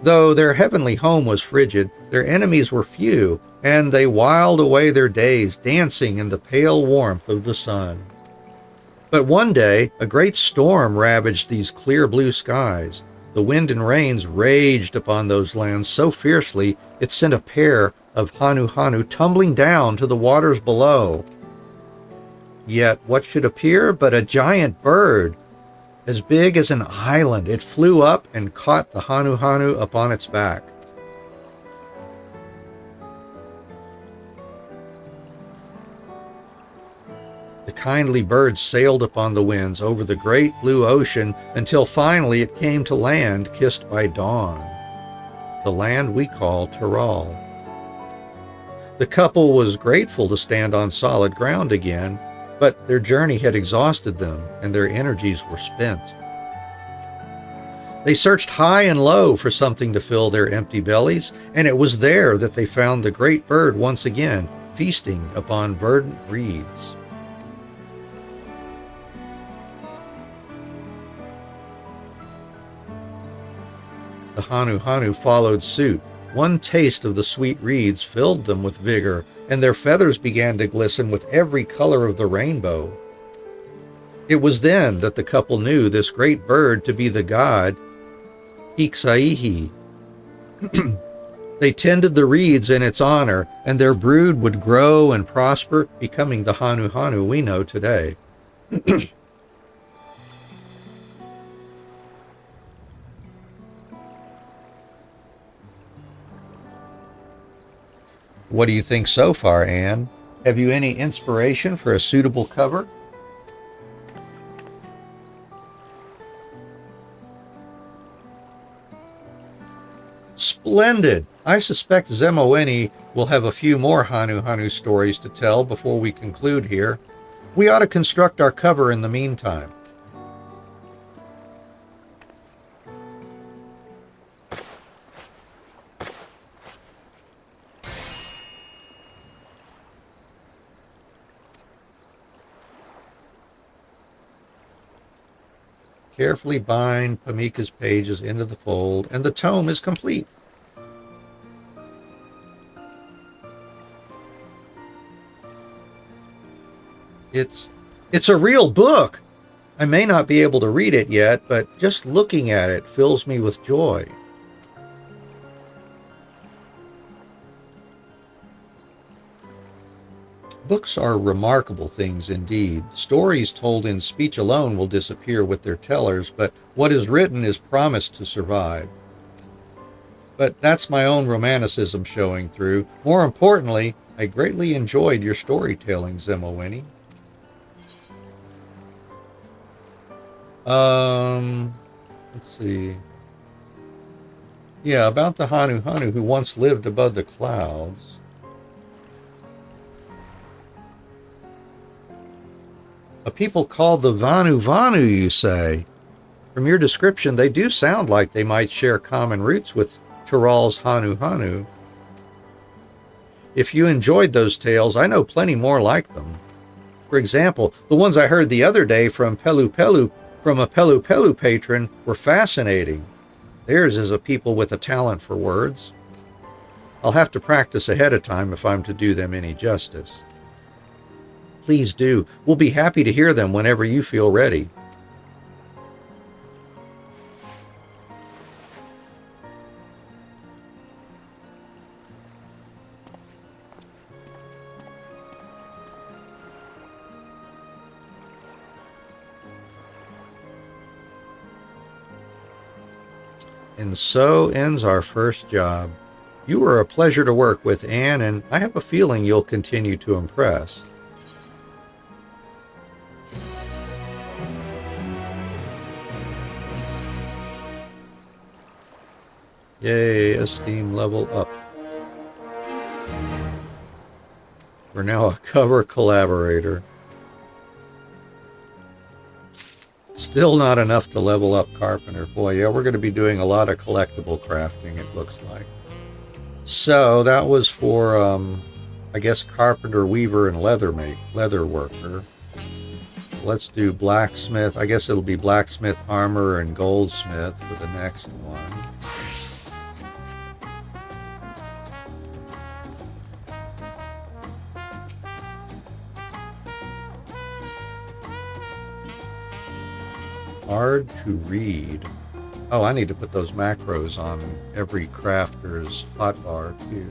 Though their heavenly home was frigid, their enemies were few, and they whiled away their days dancing in the pale warmth of the sun. But one day, a great storm ravaged these clear blue skies. The wind and rains raged upon those lands so fiercely it sent a pair of Hanu Hanu tumbling down to the waters below. Yet what should appear but a giant bird, as big as an island. It flew up and caught the Hanu Hanu upon its back. The kindly bird sailed upon the winds over the great blue ocean until finally it came to land kissed by dawn, the land we call Tyrol. The couple was grateful to stand on solid ground again, but their journey had exhausted them and their energies were spent. They searched high and low for something to fill their empty bellies, and it was there that they found the great bird once again, feasting upon verdant reeds. The Hanu Hanu followed suit. One taste of the sweet reeds filled them with vigor, and their feathers began to glisten with every color of the rainbow. It was then that the couple knew this great bird to be the god XIV. They tended the reeds in its honor, and their brood would grow and prosper, becoming the Hanu Hanu we know today. What do you think so far, Anne? Have you any inspiration for a suitable cover? Splendid! I suspect Zemoweni will have a few more Hanu Hanu stories to tell before we conclude here. We ought to construct our cover in the meantime. Carefully bind Pamika's pages into the fold, and the tome is complete. It's a real book. I may not be able to read it yet, but just looking at it fills me with joy. Books are remarkable things indeed. Stories told in speech alone will disappear with their tellers, but what is written is promised to survive. But that's my own romanticism showing through. More importantly, I greatly enjoyed your storytelling, Zemoweni. Let's see. Yeah, about the Hanu Hanu who once lived above the clouds. A people called the Vanu Vanu, you say? From your description, they do sound like they might share common roots with Tyrol's Hanu Hanu. If you enjoyed those tales, I know plenty more like them. For example, the ones I heard the other day from a Pelu Pelu patron were fascinating. Theirs is a people with a talent for words. I'll have to practice ahead of time if I'm to do them any justice. Please do. We'll be happy to hear them whenever you feel ready. And so ends our first job. You were a pleasure to work with, Anne, and I have a feeling you'll continue to impress. Yay, esteem level up. We're now a cover collaborator. Still not enough to level up Carpenter. Boy, yeah, we're going to be doing a lot of collectible crafting, it looks like. So, that was for, I guess, Carpenter, Weaver, and leather worker. Let's do Blacksmith. I guess it'll be Blacksmith, Armor, and Goldsmith for the next one. Hard to read. Oh, I need to put those macros on every crafter's hotbar too.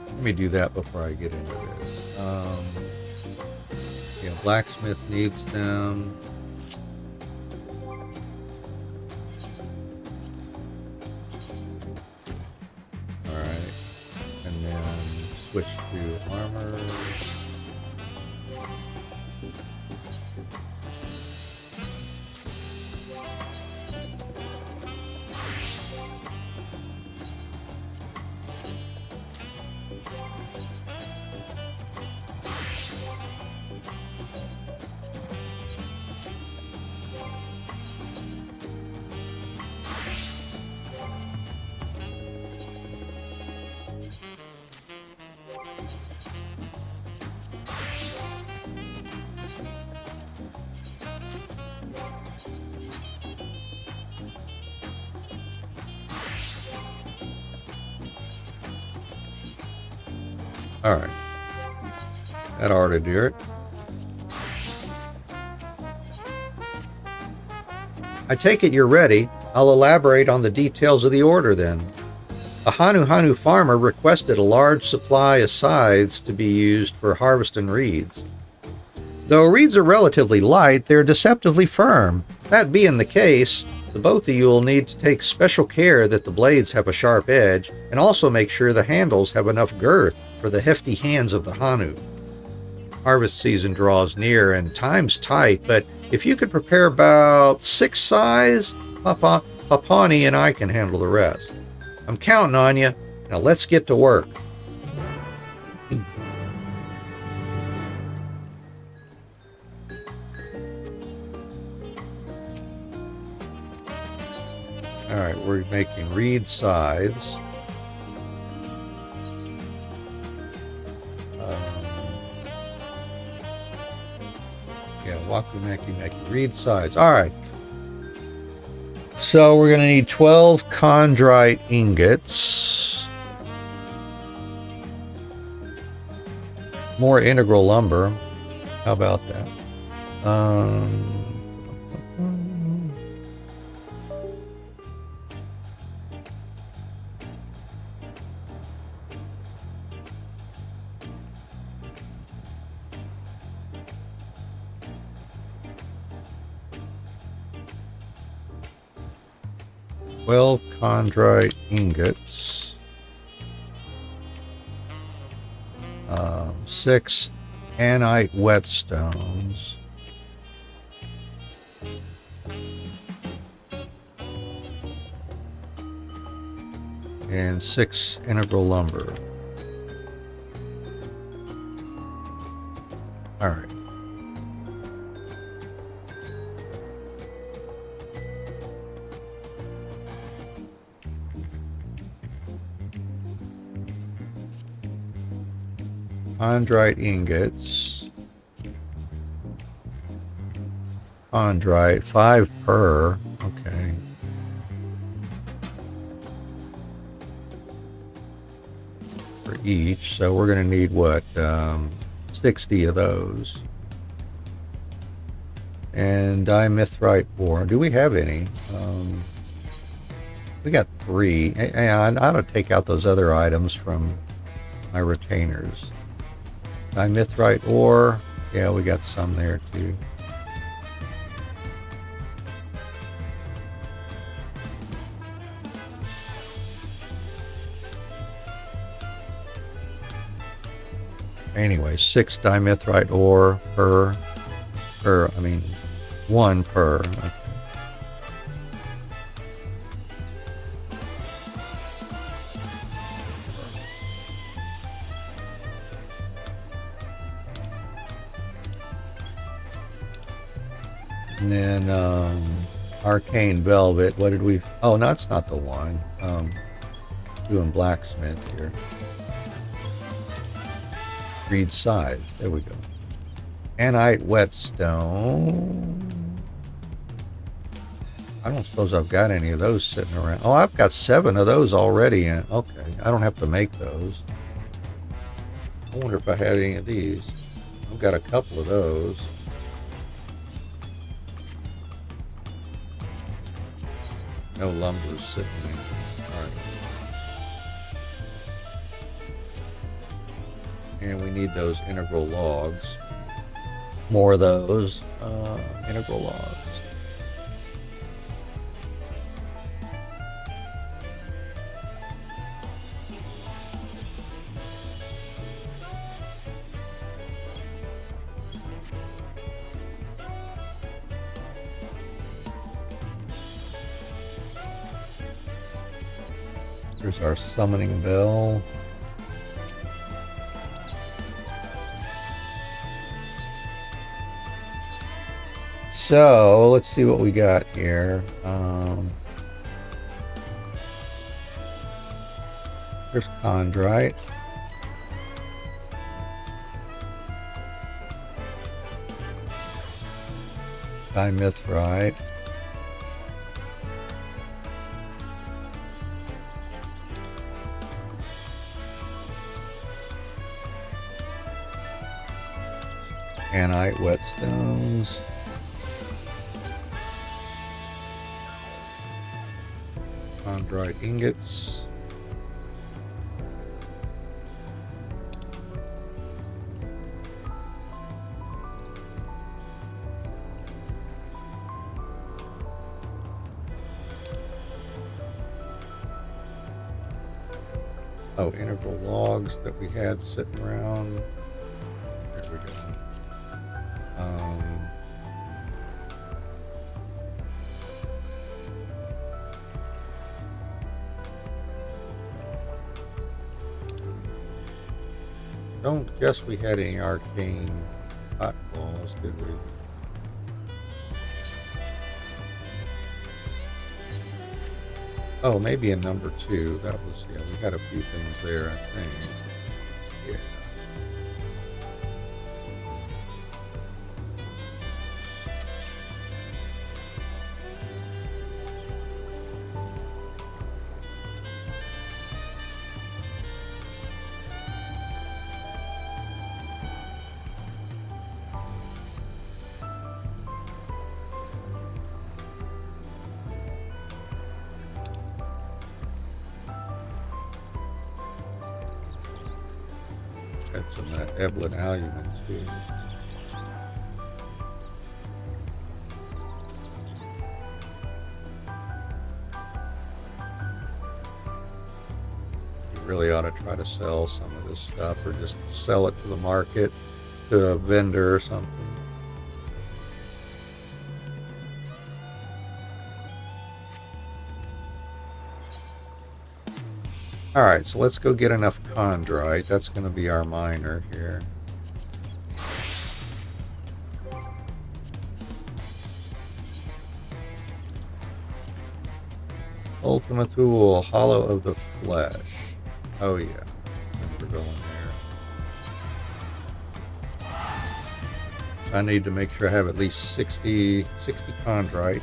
Let me do that before I get into this. Yeah, blacksmith needs them. Alright. And then switch to armor. Alright. That ought to do it. I take it you're ready. I'll elaborate on the details of the order then. A Hanu farmer requested a large supply of scythes to be used for harvesting reeds. Though reeds are relatively light, they're deceptively firm. That being the case, the both of you will need to take special care that the blades have a sharp edge, and also make sure the handles have enough girth for the hefty hands of the Hanu. Harvest season draws near and time's tight, but if you could prepare about 6 scythes, Papani and I can handle the rest. I'm counting on you. Now let's get to work. Alright, we're making reed scythes. Yeah, Wakumeki reed scythes. Alright. So we're going to need 12 chondrite ingots. More integral lumber. How about that? Well, chondrite ingots, 6 anite whetstones, and 6 integral lumber. All right. Chondrite ingots. Chondrite, 5 per. Okay. each, so we're going to need what, 60 of those. And dimethrite ore. Do we have any? We got 3. And I ought to take out those other items from my retainers. Dimethrite ore. Yeah, we got some there too. Anyway, 6 dimethrite ore per, I mean, 1 per. Okay. And then arcane velvet. What did we? Oh, no, that's not the one. Doing blacksmith here. Reed scythe. There we go. Anite whetstone. I don't suppose I've got any of those sitting around. Oh, I've got 7 of those already in. Okay, I don't have to make those. I wonder if I had any of these. I've got a couple of those. No lumber sitting in. All right. And we need those integral logs. More of those integral logs. Here's our summoning bell. So let's see what we got here. There's chondrite. Dimethrite. Anite whetstones. Chondrite ingots. Oh, integral logs that we had sitting around. There we go. Don't guess we had any arcane hot balls, did we? Oh, maybe in number 2. That was, yeah, we had a few things there, I think. Yeah. Got some of that Evelyn albumin too. You really ought to try to sell some of this stuff, or just sell it to the market, to a vendor or something. Alright, so let's go get enough chondrite. That's going to be our miner here. Ultima Thule, Hollow of the Flesh. Oh yeah, we're going there. I need to make sure I have at least 60 chondrite.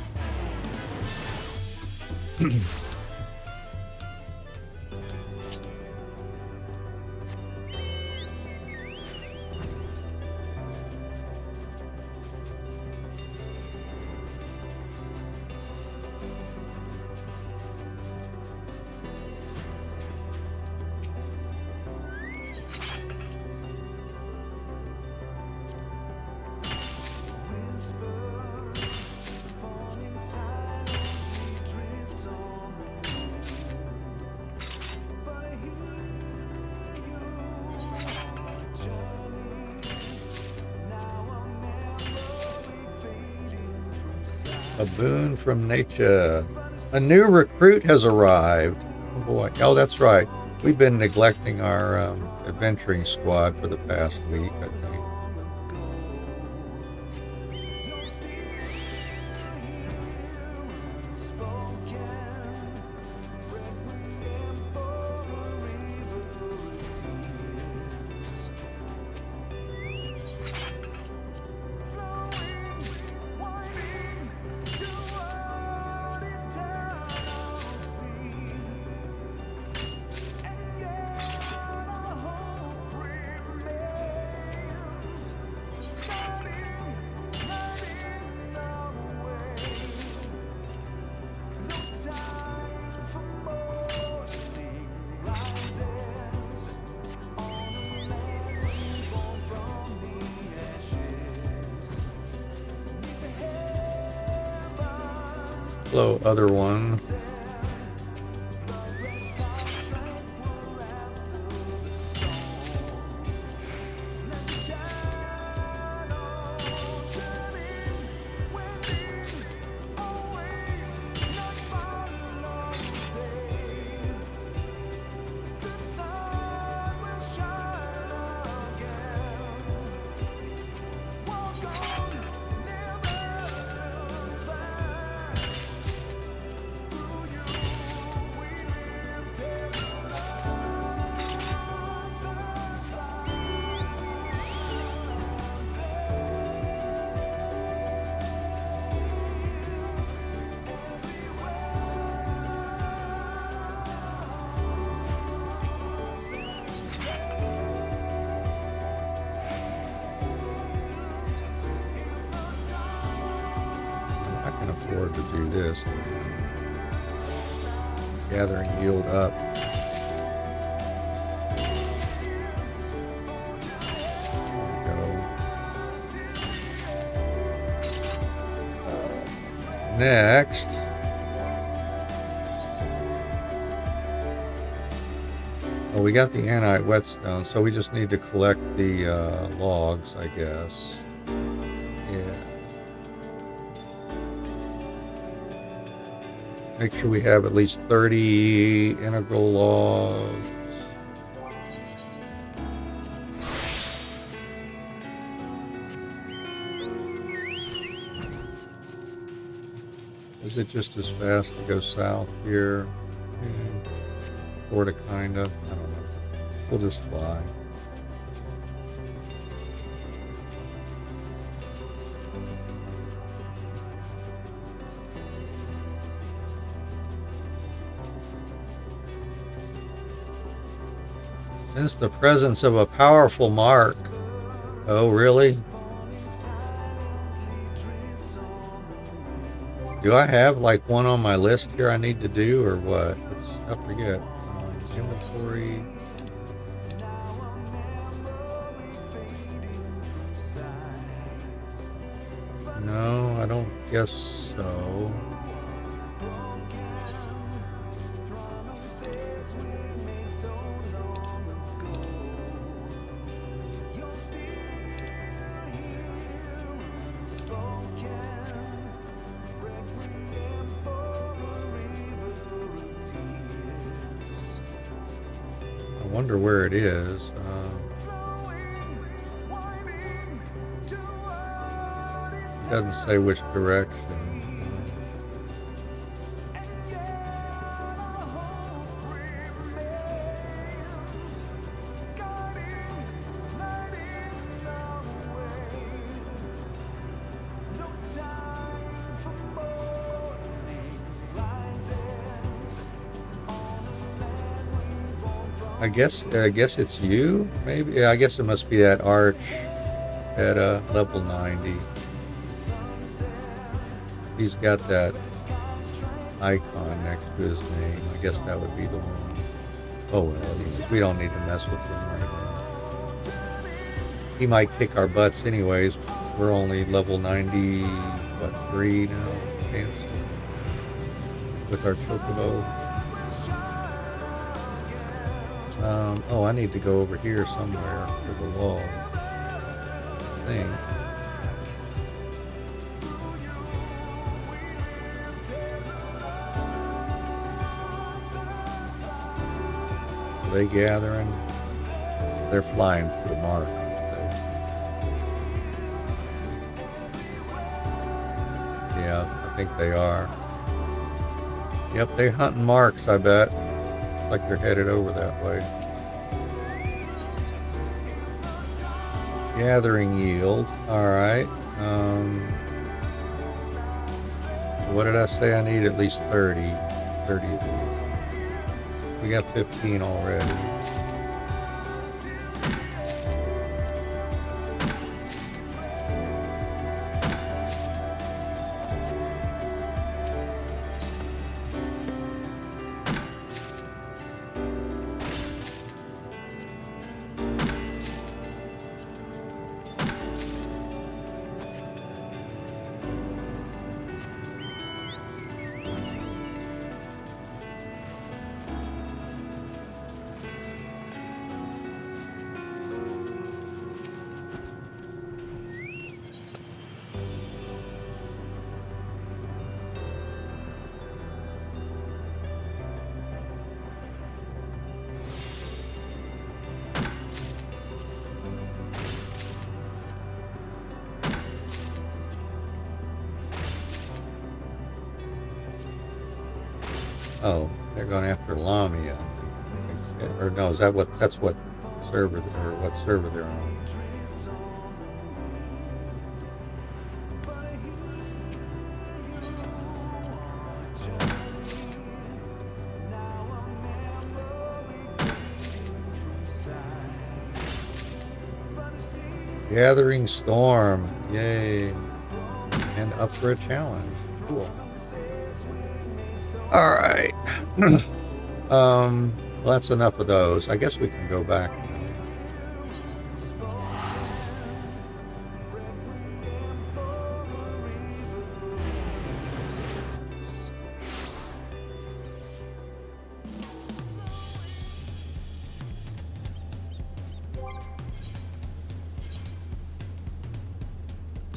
A boon from nature. A new recruit has arrived. Oh boy. Oh, that's right. We've been neglecting our adventuring squad for the past week, I think. Hello, other one. Afford to do this. Gathering yield up. Next, oh, we got the anite whetstone, so we just need to collect the logs, I guess. Yeah. Make sure we have at least 30 integral logs. Is it just as fast to go south here? Or to kind of? I don't know. We'll just fly. Sense the presence of a powerful mark. Oh, really? Do I have like one on my list here I need to do or what? I forget. Inventory. No, I don't guess so. I wonder where it is. It doesn't say which direction. I guess it's you, maybe? Yeah, I guess it must be that arch at level 90. He's got that icon next to his name. I guess that would be the one. Oh well, we don't need to mess with him right now. He might kick our butts anyways. We're only level 90, what, 3 now? Chance with our chocobo. Oh, I need to go over here somewhere for the wall. I think. they gathering? They're flying for the mark. Yeah, I think they are. Yep, they're hunting marks, I bet. Looks like they're headed over that way. Gathering yield. Alright. What did I say? I need at least 30. 30 of these. We got 15 already. Oh, they're going after Lamia. Or no, is that that's what server, or what server they're on? Gathering Storm, yay. And up for a challenge. Cool. Alright. Well, that's enough of those. I guess we can go back now.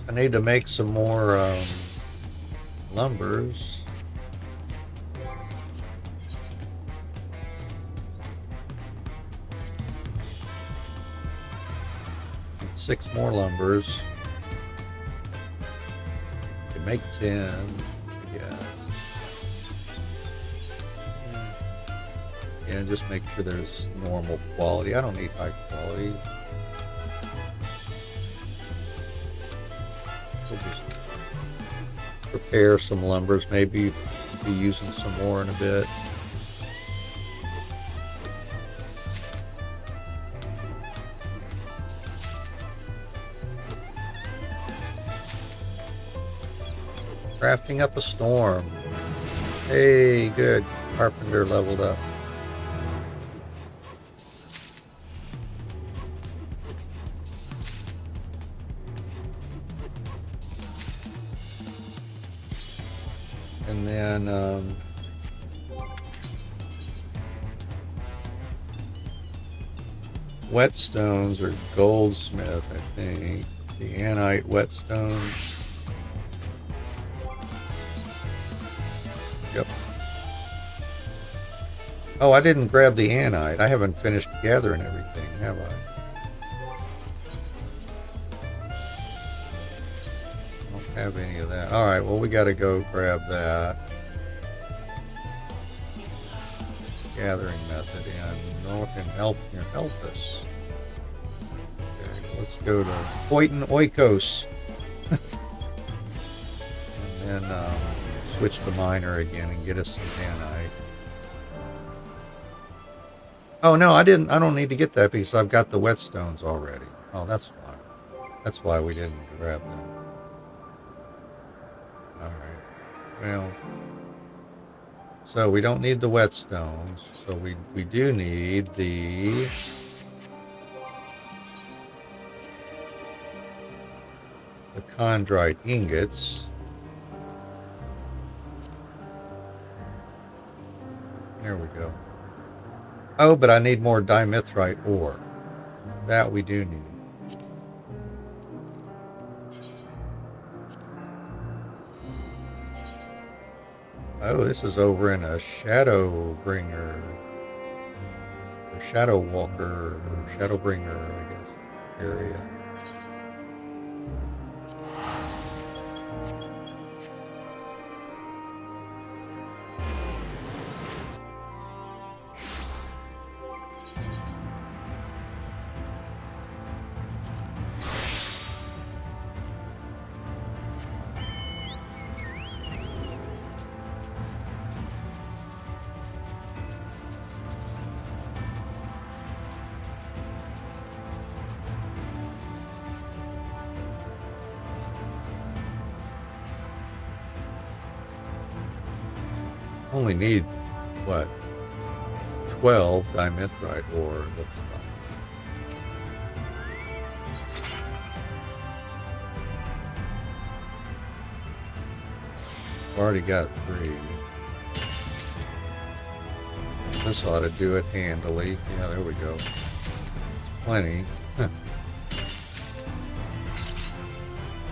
I need to make some more lumbers. Six more lumbers. Can make 10, I guess. Yeah, just make sure there's normal quality. I don't need high quality. We'll just prepare some lumbers, maybe be using some more in a bit. Crafting up a storm. Hey, good. Carpenter leveled up. And then whetstones or goldsmith, I think. The anite whetstone. Yep. Oh, I didn't grab the anite. I haven't finished gathering everything, have I? Don't have any of that. Alright, well, we gotta go grab that. Gathering method and help us. Okay, let's go to Poitin Oikos. And then switch to miner again and get us some anite. Oh no, I don't need to get that because I've got the whetstones already. Oh, that's why. That's why we didn't grab them. Alright. Well, so we don't need the whetstones, so we do need the chondrite ingots. There we go. Oh, but I need more dimethrite ore. That we do need. Oh, this is over in a Shadowbringer. Or Shadow Walker or Shadowbringer, I guess, area. Only need, what, 12 dimethrite ore, looks like. Already got 3. This ought to do it handily. Yeah, there we go. It's plenty.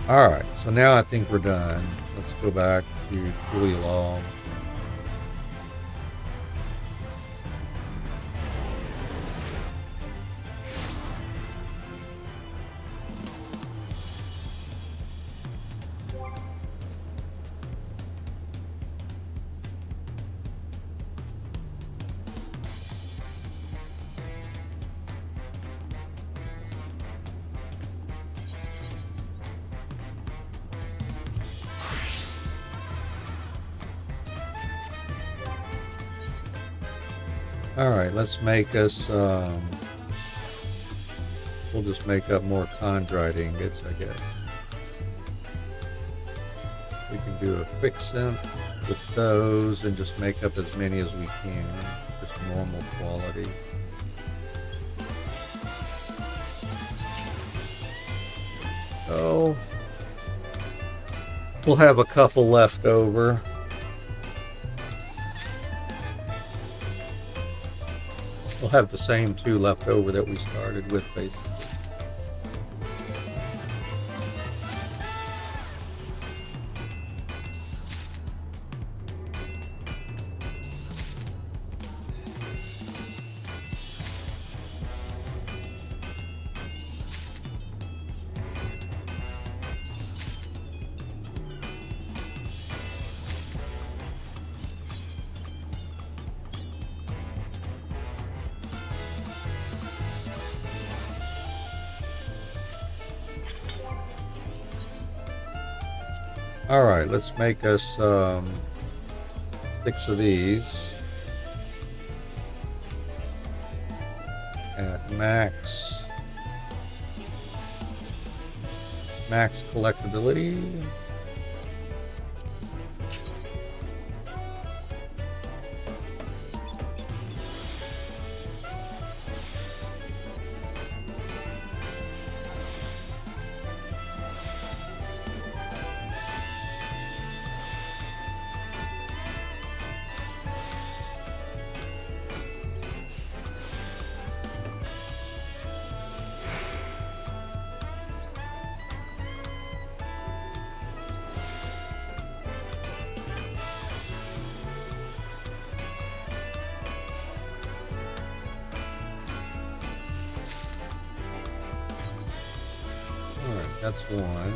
Alright, so now I think we're done. Let's go back to Cooley Law. Alright, let's make us, we'll just make up more chondrite ingots, I guess. We can do a quick synth with those and just make up as many as we can, just normal quality. So, we'll have a couple left over. We'll have the same 2 left over that we started with, basically. Alright, let's make us 6 of these at max collectability. That's one.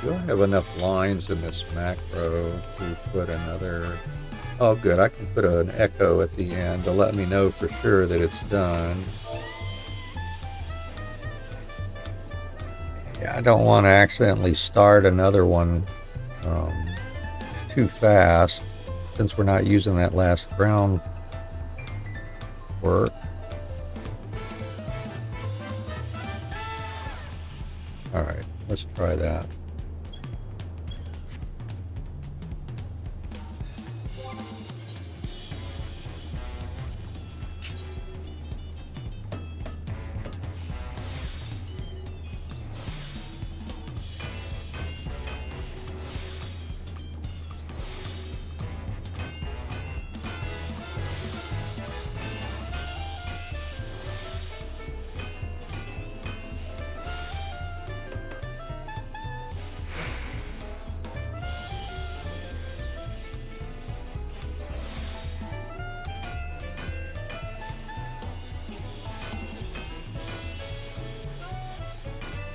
Do I have enough lines in this macro to put another... Oh, good. I can put an echo at the end to let me know for sure that it's done. Yeah, I don't want to accidentally start another one too fast since we're not using that last ground work. All right, let's try that.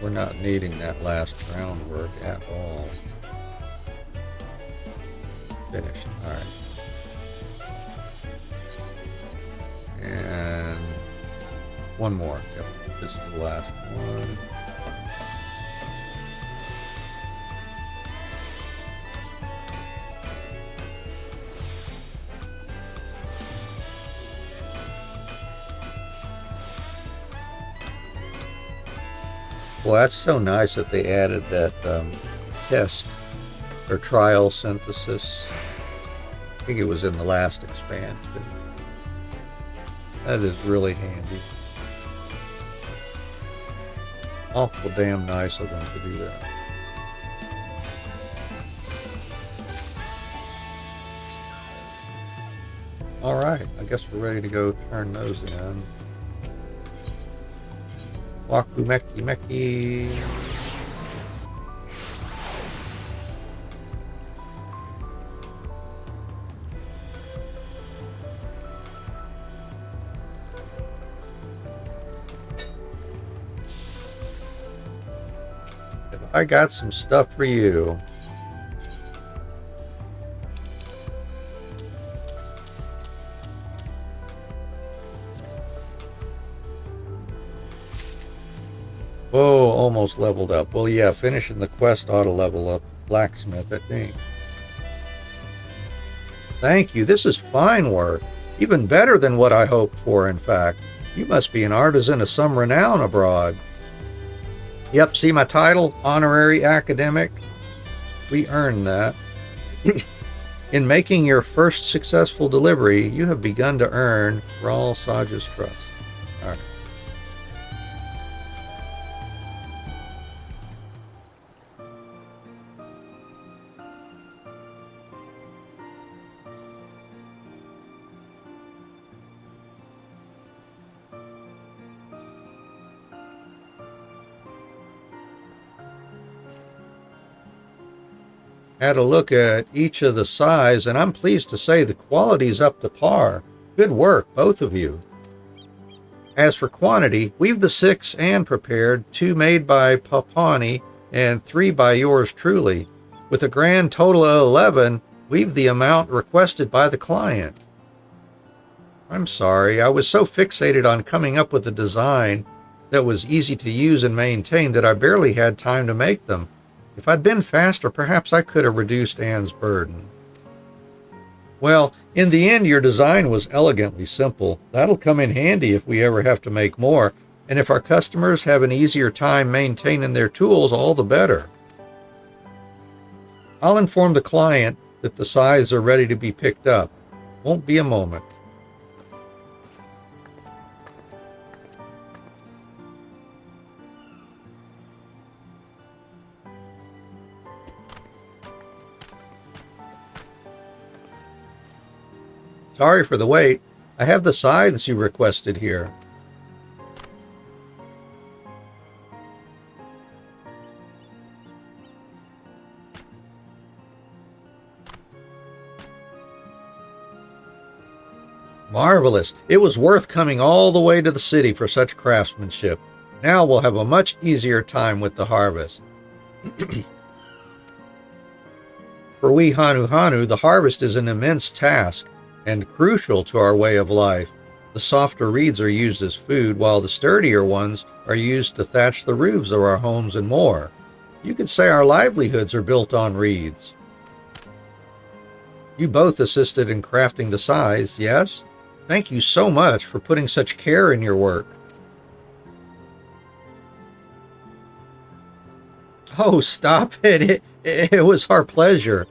We're not needing that last groundwork at all. Finished. All right. And one more. Yep. This is the last one. Well, that's so nice that they added that test or trial synthesis. I think it was in the last expansion. That is really handy. Awful damn nice of them to do that. All right, I guess we're ready to go turn those in. Waku Meki Meki. I got some stuff for you. Whoa, almost leveled up. Well, yeah, finishing the quest ought to level up blacksmith, I think. Thank you. This is fine work. Even better than what I hoped for, in fact. You must be an artisan of some renown abroad. Yep, see my title? Honorary Academic? We earned that. In making your first successful delivery, you have begun to earn Raul Saj's trust. All right. Had a look at each of the size, and I'm pleased to say the quality's up to par. Good work, both of you. As for quantity, we've the 6 and prepared, 2 made by Papani and 3 by yours truly. With a grand total of 11, we've the amount requested by the client. I'm sorry, I was so fixated on coming up with a design that was easy to use and maintain that I barely had time to make them. If I'd been faster, perhaps I could have reduced Anne's burden. Well, in the end, your design was elegantly simple. That'll come in handy if we ever have to make more, and if our customers have an easier time maintaining their tools, all the better. I'll inform the client that the scythes are ready to be picked up. Won't be a moment. Sorry for the wait. I have the scythes you requested here. Marvelous. It was worth coming all the way to the city for such craftsmanship. Now we'll have a much easier time with the harvest. For we Hanu Hanu, the harvest is an immense task and crucial to our way of life. The softer reeds are used as food, while the sturdier ones are used to thatch the roofs of our homes and more. You could say our livelihoods are built on reeds. You both assisted in crafting the size, yes? Thank you so much for putting such care in your work. Oh, stop it. It was our pleasure.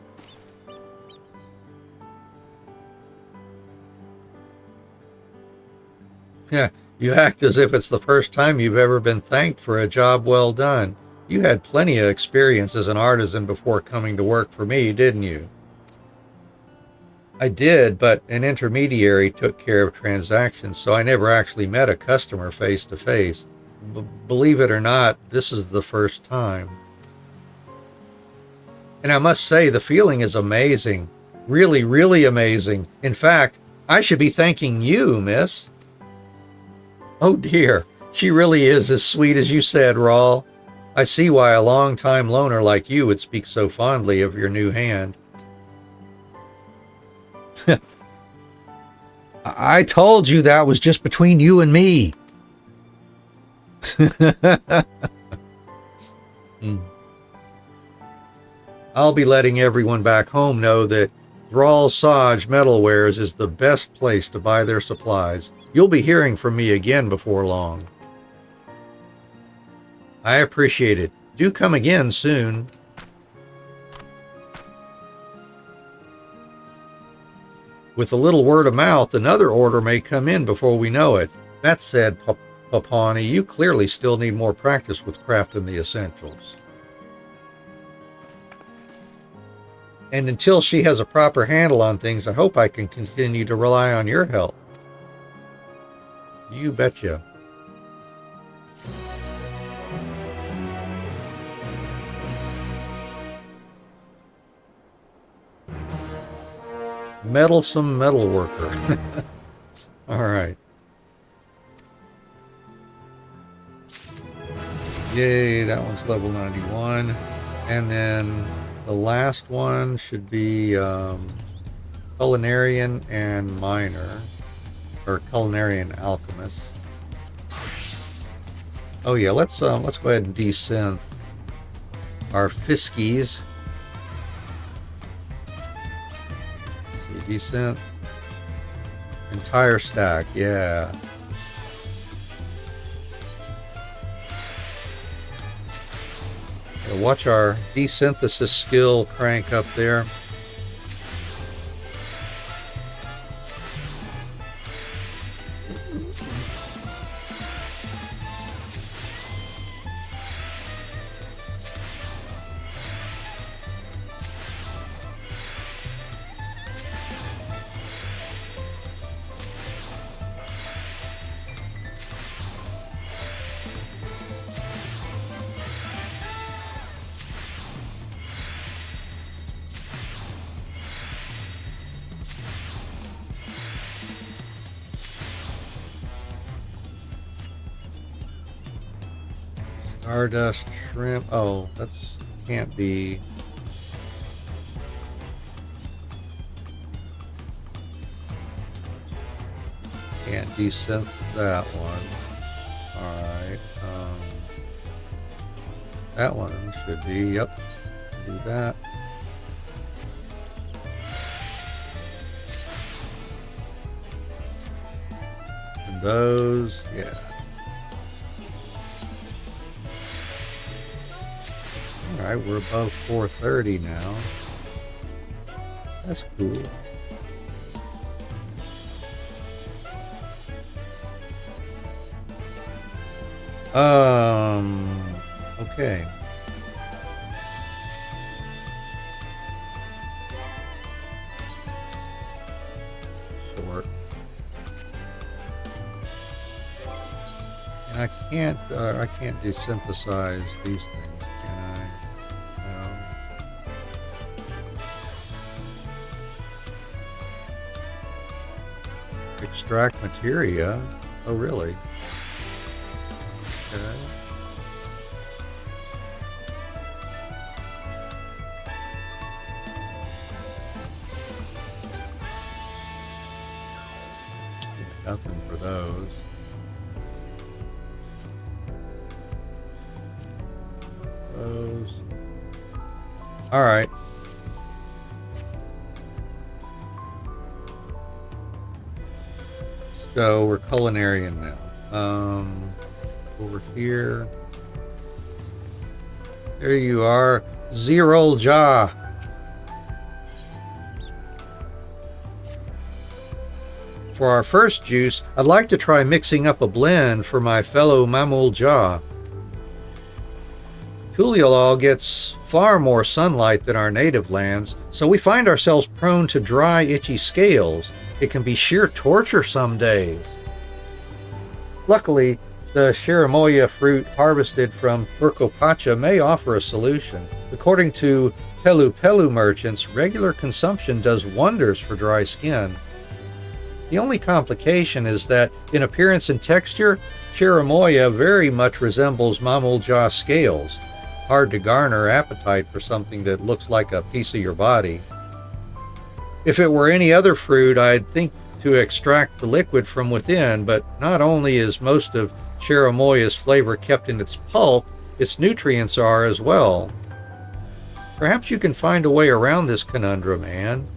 Yeah, you act as if it's the first time you've ever been thanked for a job well done. You had plenty of experience as an artisan before coming to work for me, didn't you? I did, but an intermediary took care of transactions, so I never actually met a customer face to face. Believe it or not, this is the first time. And I must say, the feeling is amazing. Really, really amazing. In fact, I should be thanking you, miss. Oh dear, she really is as sweet as you said, Rawl. I see why a long-time loner like you would speak so fondly of your new hand. I told you that was just between you and me. I'll be letting everyone back home know that Rawl Saj Metalwares is the best place to buy their supplies. You'll be hearing from me again before long. I appreciate it. Do come again soon. With a little word of mouth, another order may come in before we know it. That said, Papani, you clearly still need more practice with crafting the essentials. And until she has a proper handle on things, I hope I can continue to rely on your help. You betcha. Meddlesome metal worker. All right. Yay, that one's level 91. And then the last one should be Culinarian and Miner. Or Culinarian Alchemist. Oh yeah, let's go ahead and desynth our Fiskies. Let's see, desynth. Entire stack, yeah. Watch our desynthesis skill crank up there. Stardust shrimp. Oh, that's can't be. Can't desynth that one. Alright. That one should be. Yep. Do that. And those, yeah. Alright, we're above 430 now. That's cool. Okay. Short. And I can't desynthesize these things, can I? No. Extract materia? Oh, really? Okay. those. Those. All right. So we're culinarian now. Over here. There you are. Zero Ja. For our first juice, I'd like to try mixing up a blend for my fellow Mamul Ja. Kulialal gets far more sunlight than our native lands, so we find ourselves prone to dry, itchy scales. It can be sheer torture some days. Luckily, the Shiramoya fruit harvested from Burkopacha may offer a solution. According to Pelu Pelu merchants, regular consumption does wonders for dry skin. The only complication is that, in appearance and texture, Shiramoya very much resembles Mamul Ja scales. Hard to garner appetite for something that looks like a piece of your body. If it were any other fruit, I'd think to extract the liquid from within, but not only is most of Shiramoya's flavor kept in its pulp, its nutrients are as well. Perhaps you can find a way around this conundrum, Anne.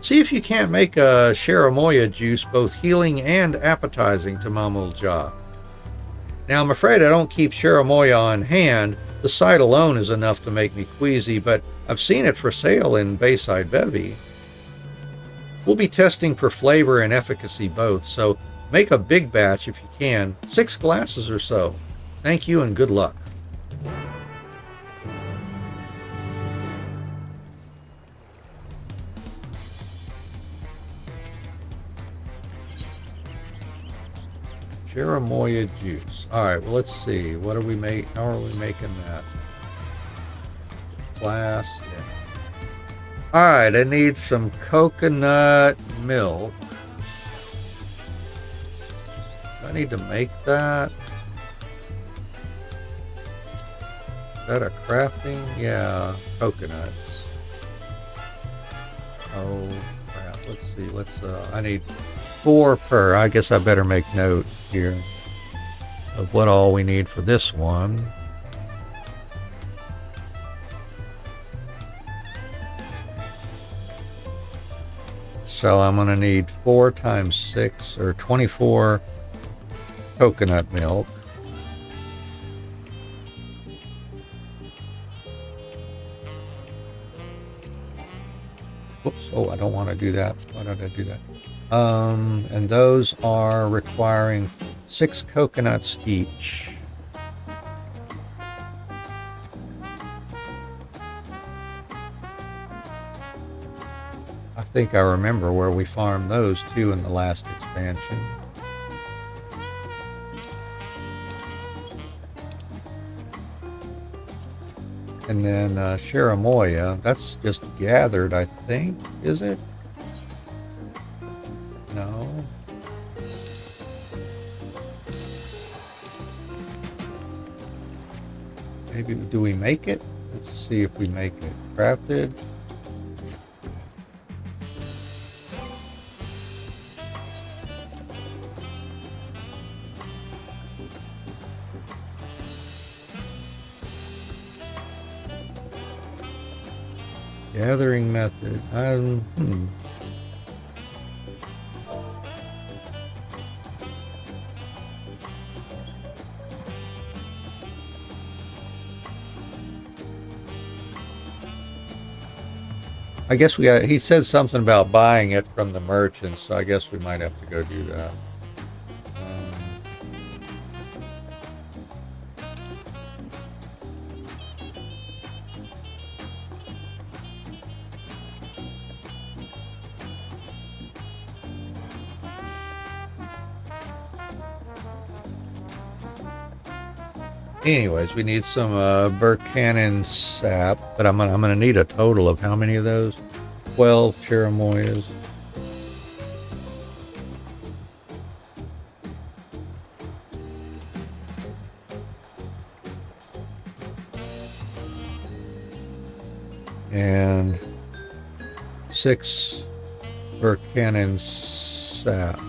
See if you can't make a Shiramoya juice both healing and appetizing to Mamul Ja. Now, I'm afraid I don't keep Shiramoya on hand. The sight alone is enough to make me queasy, but I've seen it for sale in Bayside Bevy. We'll be testing for flavor and efficacy both, so make a big batch if you can, 6 glasses or so. Thank you and good luck. Shiramoya juice. All right, well, let's see. What are we make? How are we making that? Glass. Yeah. All right, I need some coconut milk. Do I need to make that? Is that a crafting? Yeah, coconuts. Oh crap! Let's see. I need 4 per. I guess I better make note here of what all we need for this one. So I'm going to need 4 times 6 or 24 coconut milk. Whoops, oh, I don't want to do that. Why did I do that? And those are requiring 6 coconuts each. I think I remember where we farmed those too in the last expansion. And then Shiramoya, that's just gathered, I think, is it? No. Maybe, do we make it? Let's see if we make it. Crafted. Gathering method. I guess he said something about buying it from the merchants, so I guess we might have to go do that. Anyways, we need some Burkanan sap, but I'm gonna need a total of how many of those? 12 Chiramoyas. And 6 Burkanan sap.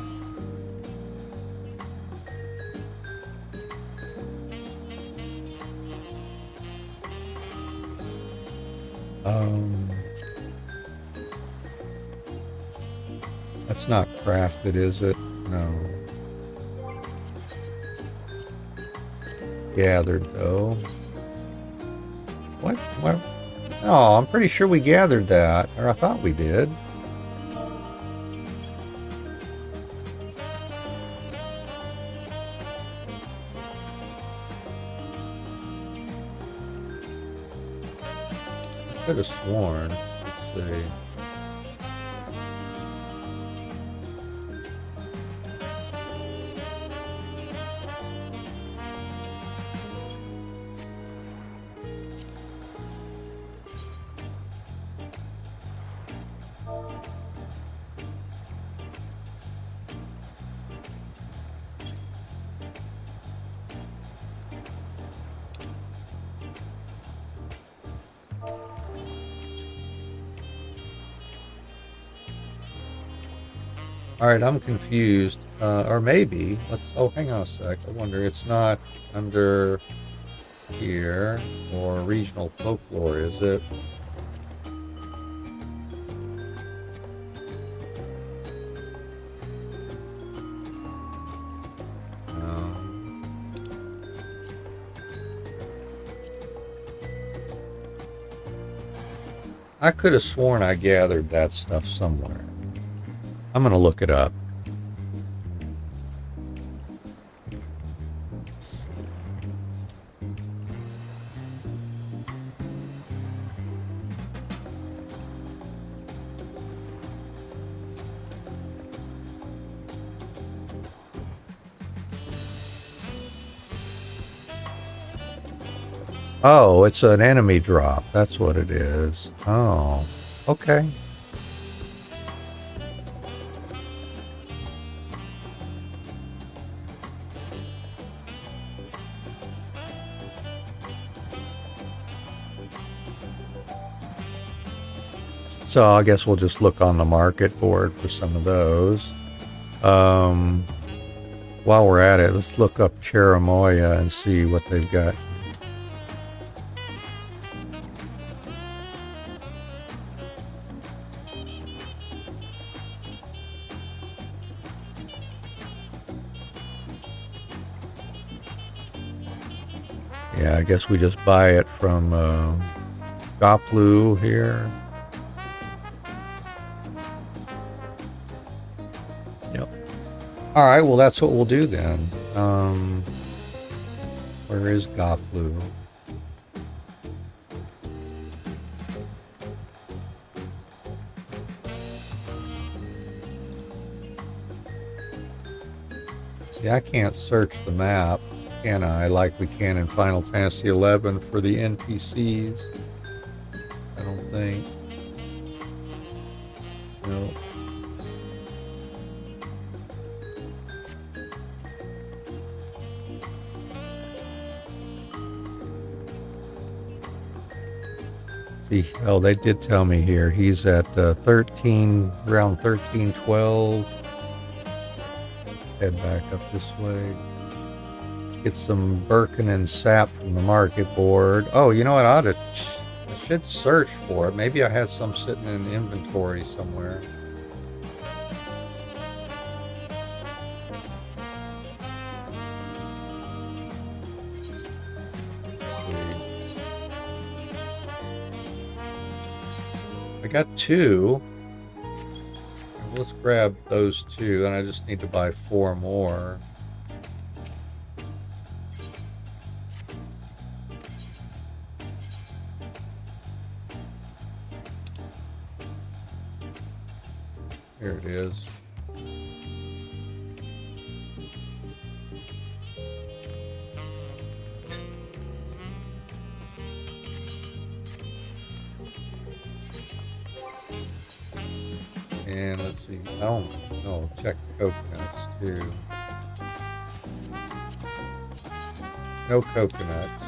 That's not crafted, is it? No. Gathered, though. What? What? Oh, I'm pretty sure we gathered that. Or I thought we did. I could have sworn. Let's see. All right, I'm confused. Or maybe, oh, hang on a sec. I wonder, it's not under here or regional folklore, is it? I could have sworn I gathered that stuff somewhere. I'm going to look it up. Oh, it's an enemy drop. That's what it is. Oh, okay. So I guess we'll just look on the market board for some of those. While we're at it, let's look up Cherimoya and see what they've got. Yeah, I guess we just buy it from Goplu here. Yep. All right, well, that's what we'll do then. Where is Goplu? See, I can't search the map, can I, like we can in Final Fantasy XI for the NPCs? I don't think. No. See, oh, they did tell me here. He's at 13, around 1312. Head back up this way. Get some Birkin and sap from the market board. Oh, you know what? I should search for it. Maybe I had some sitting in inventory somewhere. I got 2. Let's grab those 2, and I just need to buy 4 more. Here it is. And let's see. Oh, check coconuts too. No coconuts.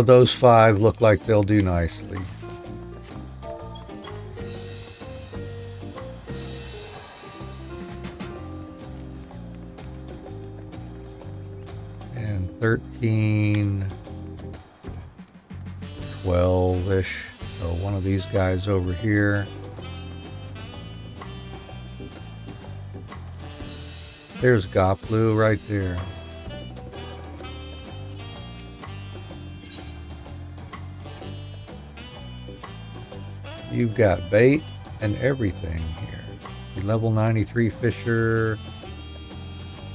Those 5 look like they'll do nicely. 13, 12-ish. So one of these guys over here. There's Goplu right there. You've got bait and everything here. Level 93 Fisher,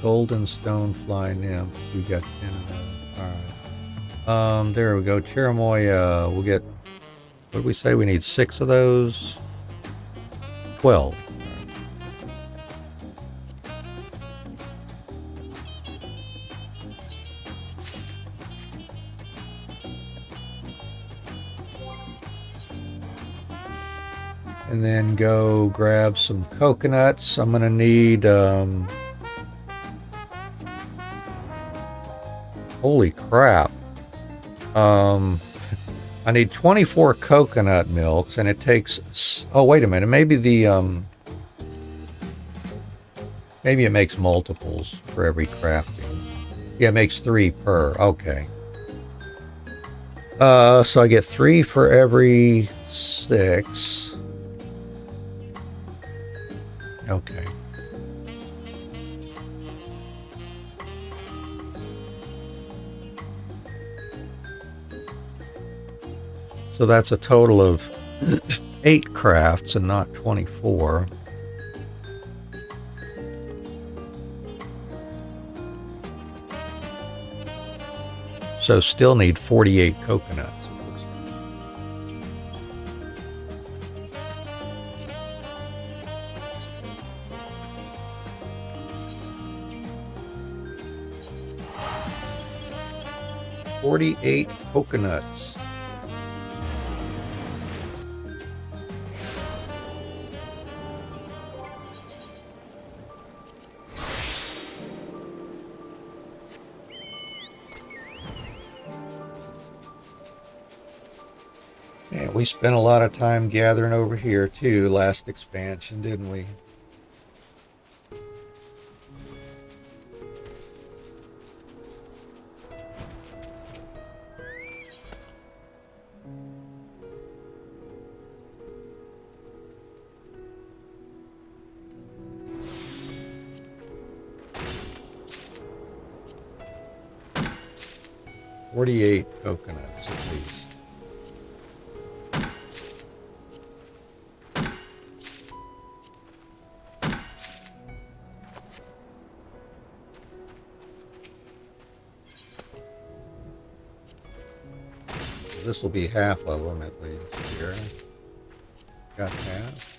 Golden Stonefly Nymph. We've got 10 of those. Alright. There we go. Cherimoya. We'll get, what did we say? We need 6 of those. 12. And then go grab some coconuts. I'm gonna need holy crap. I need 24 coconut milks, and it takes, oh wait a minute, maybe the maybe it makes multiples for every crafting. Yeah, it makes 3 per. Okay. So I get 3 for every 6. Okay. So that's a total of 8 crafts and not 24. So still need 48 coconuts. 48 coconuts. Yeah, we spent a lot of time gathering over here too last expansion, didn't we? $48 coconuts at least. This will be half of them at least here. Got half.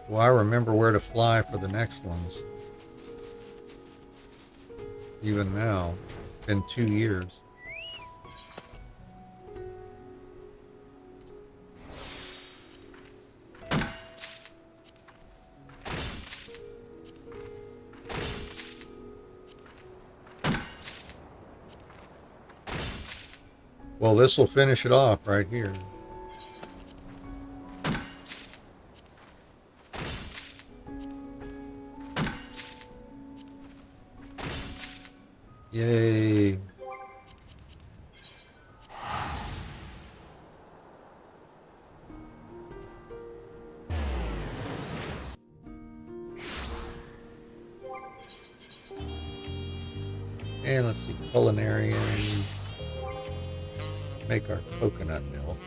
Well, I remember where to fly for the next ones. Even now, it's been 2 years. Well, this will finish it off right here. Yay. And let's see, culinary. Make our coconut milks.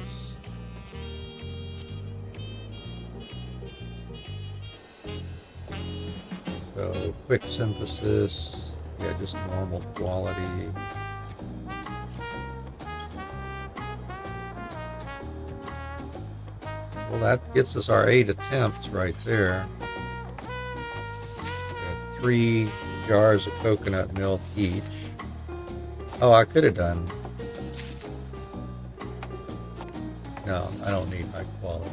So quick synthesis, yeah, just normal quality. Well, that gets us our 8 attempts right there. Got 3 jars of coconut milk each. Oh, I could have done. No, I don't need high quality.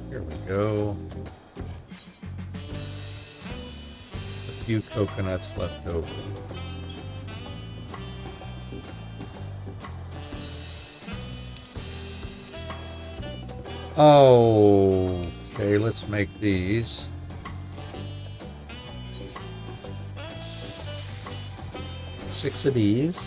Here we go. few coconuts left over. Oh, okay, let's make these. Six of these.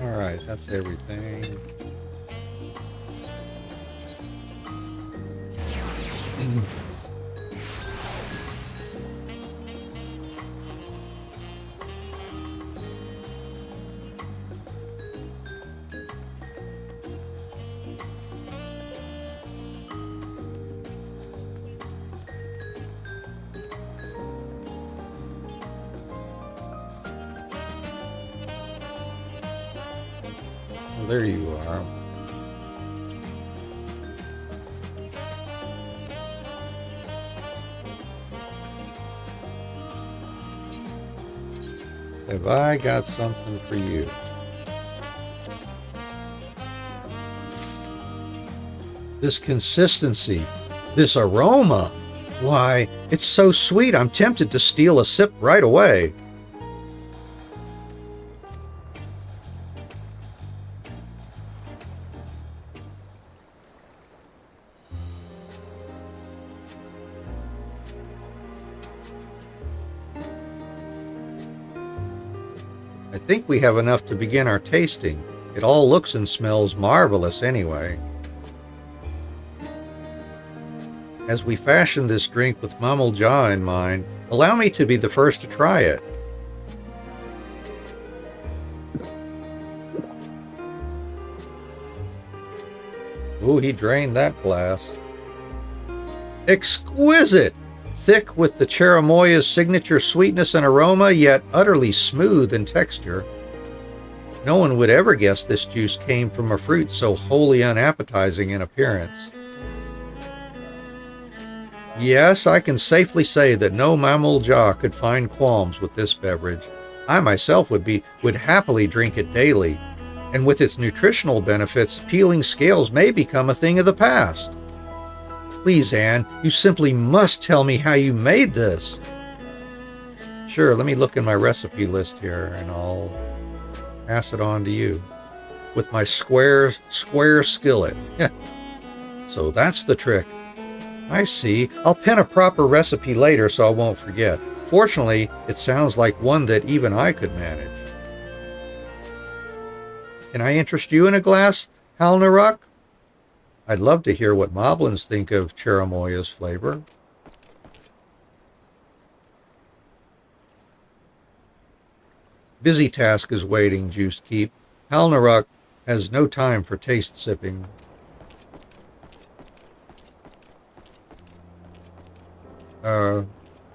Alright, that's everything. Well, there you are. Have I got something for you? This consistency, this aroma. Why, it's so sweet, I'm tempted to steal a sip right away. I think we have enough to begin our tasting. It all looks and smells marvelous anyway. As we fashion this drink with Mammal Jaw in mind, allow me to be the first to try it. Ooh, he drained that glass. Exquisite! Thick with the cherimoya's signature sweetness and aroma, yet utterly smooth in texture. No one would ever guess this juice came from a fruit so wholly unappetizing in appearance. Yes, I can safely say that no mammal jaw could find qualms with this beverage. I myself would happily drink it daily, and with its nutritional benefits, peeling scales may become a thing of the past. Please, Anne, you simply must tell me how you made this. Sure, let me look in my recipe list here, and I'll pass it on to you with my square skillet. So that's the trick. I see. I'll pen a proper recipe later so I won't forget. Fortunately, it sounds like one that even I could manage. Can I interest you in a glass, Halnaruk? I'd love to hear what moblins think of cherimoya's flavor. Busy task is waiting, Juice Keep. Halnaruk has no time for taste sipping.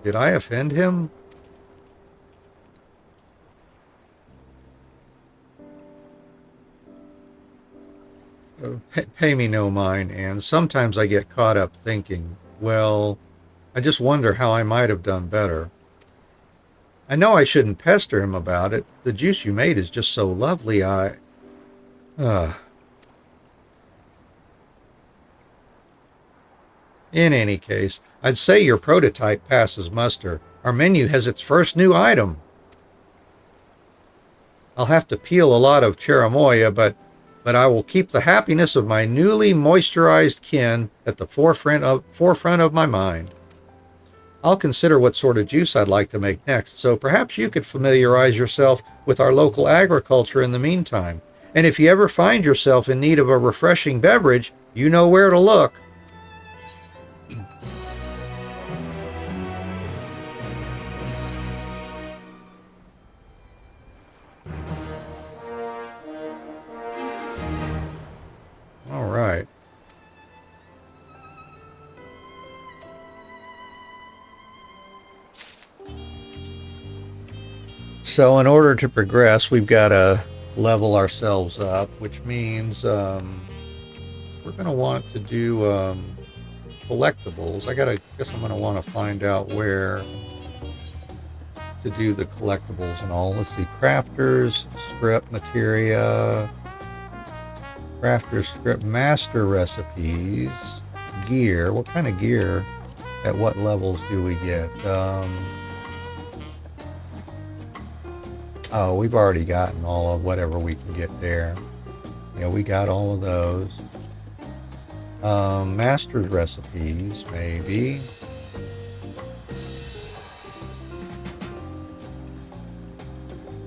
Did I offend him? Pay me no mind, Anne. Sometimes I get caught up thinking, well, I just wonder how I might have done better. I know I shouldn't pester him about it. The juice you made is just so lovely, In any case, I'd say your prototype passes muster. Our menu has its first new item. I'll have to peel a lot of cherimoya, but I will keep the happiness of my newly moisturized kin at the forefront of my mind. I'll consider what sort of juice I'd like to make next, so perhaps you could familiarize yourself with our local agriculture in the meantime. And if you ever find yourself in need of a refreshing beverage, you know where to look. All right. So in order to progress, we've got to level ourselves up, which means we're going to want to do collectibles. guess I'm going to want to find out where to do the collectibles and all. Let's see, crafters, script, materia, crafters, script, master recipes, gear. What kind of gear? At what levels do we get? Oh, we've already gotten all of whatever we can get there. Yeah, we got all of those. Master's recipes, maybe.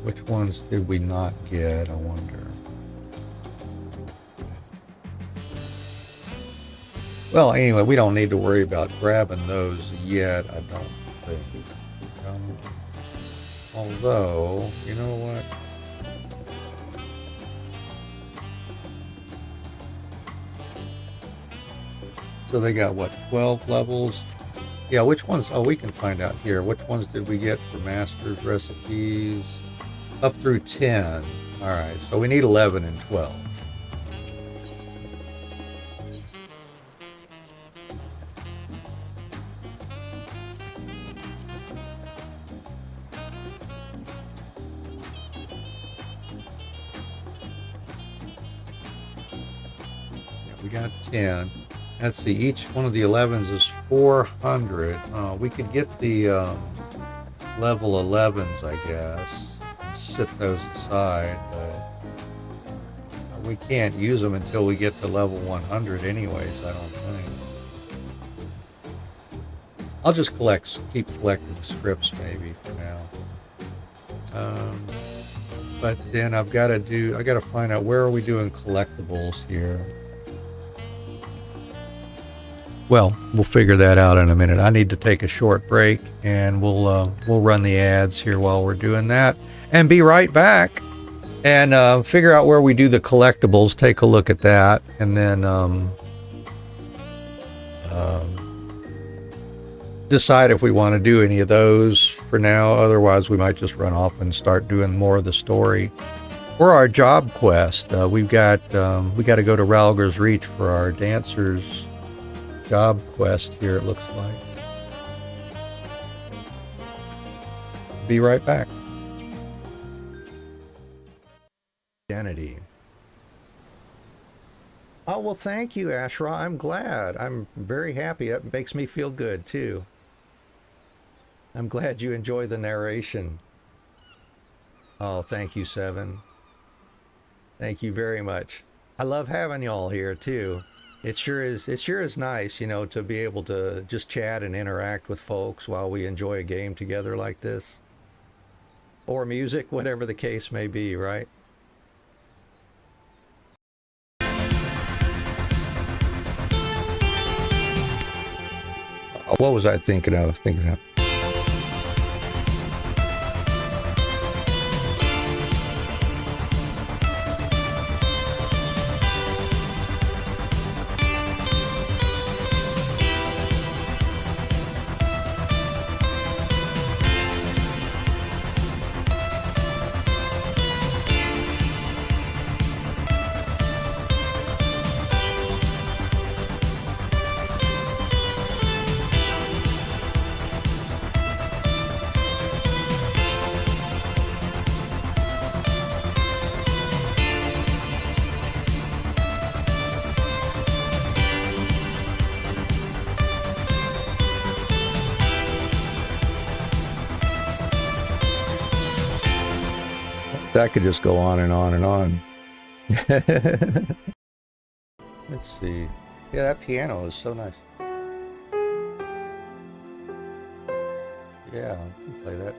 Which ones did we not get, I wonder? Well, anyway, we don't need to worry about grabbing those yet, I don't think. Although, you know what? So they got, what, 12 levels? Yeah, which ones? Oh, we can find out here. Which ones did we get for master's recipes? Up through 10. All right, so we need 11 and 12. We got 10. Let's see, each one of the 11s is 400. We could get the level 11s, I guess, and sit those aside, but we can't use them until we get to level 100 anyways, I don't think. I'll just keep collecting scripts maybe for now. But then I gotta find out where are we doing collectibles here. Well, we'll figure that out in a minute. I need to take a short break, and we'll run the ads here while we're doing that, and be right back, and figure out where we do the collectibles. Take a look at that, and then decide if we want to do any of those for now. Otherwise, we might just run off and start doing more of the story or our job quest. We got to go to Ralger's Reach for our dancers job quest here, it looks like. Be right back. Identity. Oh, well, thank you, Ashra. I'm glad. I'm very happy. It makes me feel good, too. I'm glad you enjoy the narration. Oh, thank you, Seven. Thank you very much. I love having y'all here, too. It sure is nice, you know, to be able to just chat and interact with folks while we enjoy a game together like this. Or music, whatever the case may be, right? What was I thinking of? That could just go on and on and on. Let's see. Yeah, that piano is so nice. Yeah, I can play that.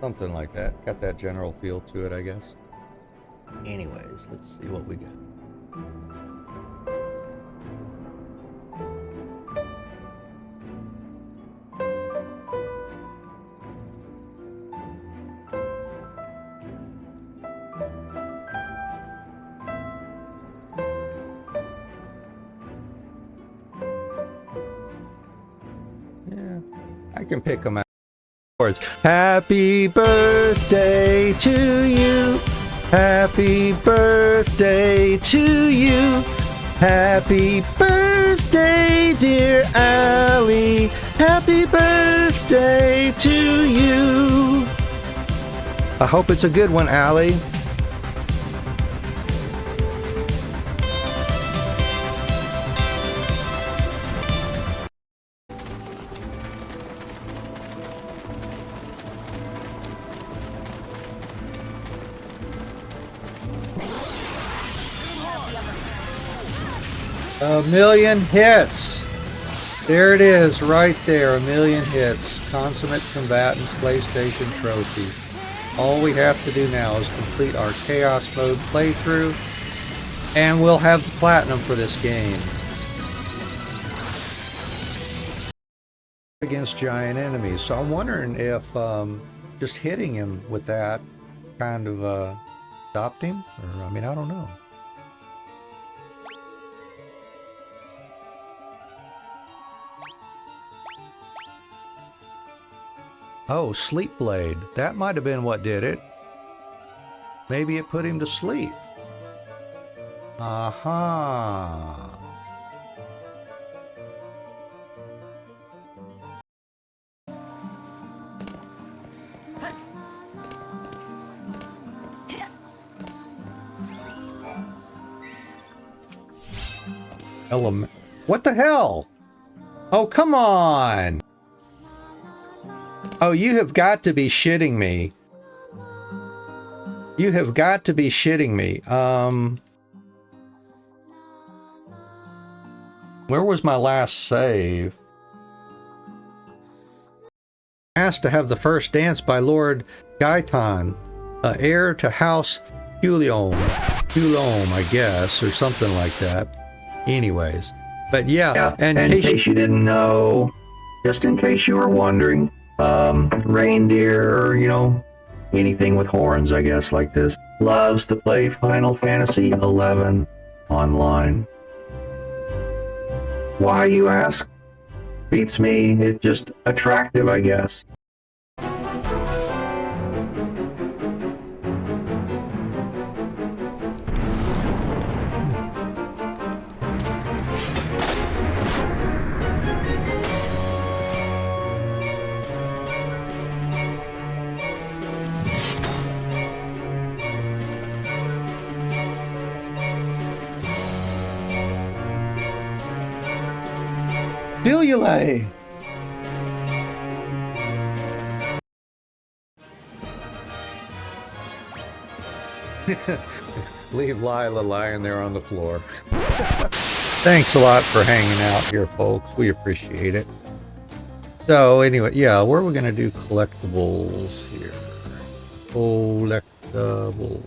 Something like that. Got that general feel to it, I guess. Anyways, let's see what we got. Yeah, I can pick them out. Happy birthday to you. Happy birthday to you. Happy birthday, dear Allie. Happy birthday to you. I hope it's a good one, Allie. A million hits. There it is, right there. 1,000,000 hits. Consummate Combatant PlayStation Trophy. All we have to do now is complete our Chaos Mode playthrough, and we'll have the Platinum for this game. Against giant enemies. So I'm wondering if just hitting him with that kind of stopped him? Or, I mean, I don't know. Oh, Sleep Blade. That might have been what did it. Maybe it put him to sleep. Aha. What the hell? Oh, come on. Oh, you have got to be shitting me. You have got to be shitting me. Where was my last save? Asked to have the first dance by Lord Gaitan, heir to House Huliom, I guess, or something like that. Anyways, but yeah, and in case you didn't know, just in case you were wondering, reindeer, or, you know, anything with horns, I guess, like this, loves to play Final Fantasy XI online. Why, you ask? Beats me. It's just attractive, I guess. Bilulay. Leave Lila lying there on the floor. Thanks a lot for hanging out here, folks. We appreciate it. So anyway, yeah, where are we going to do collectibles here? Collectibles.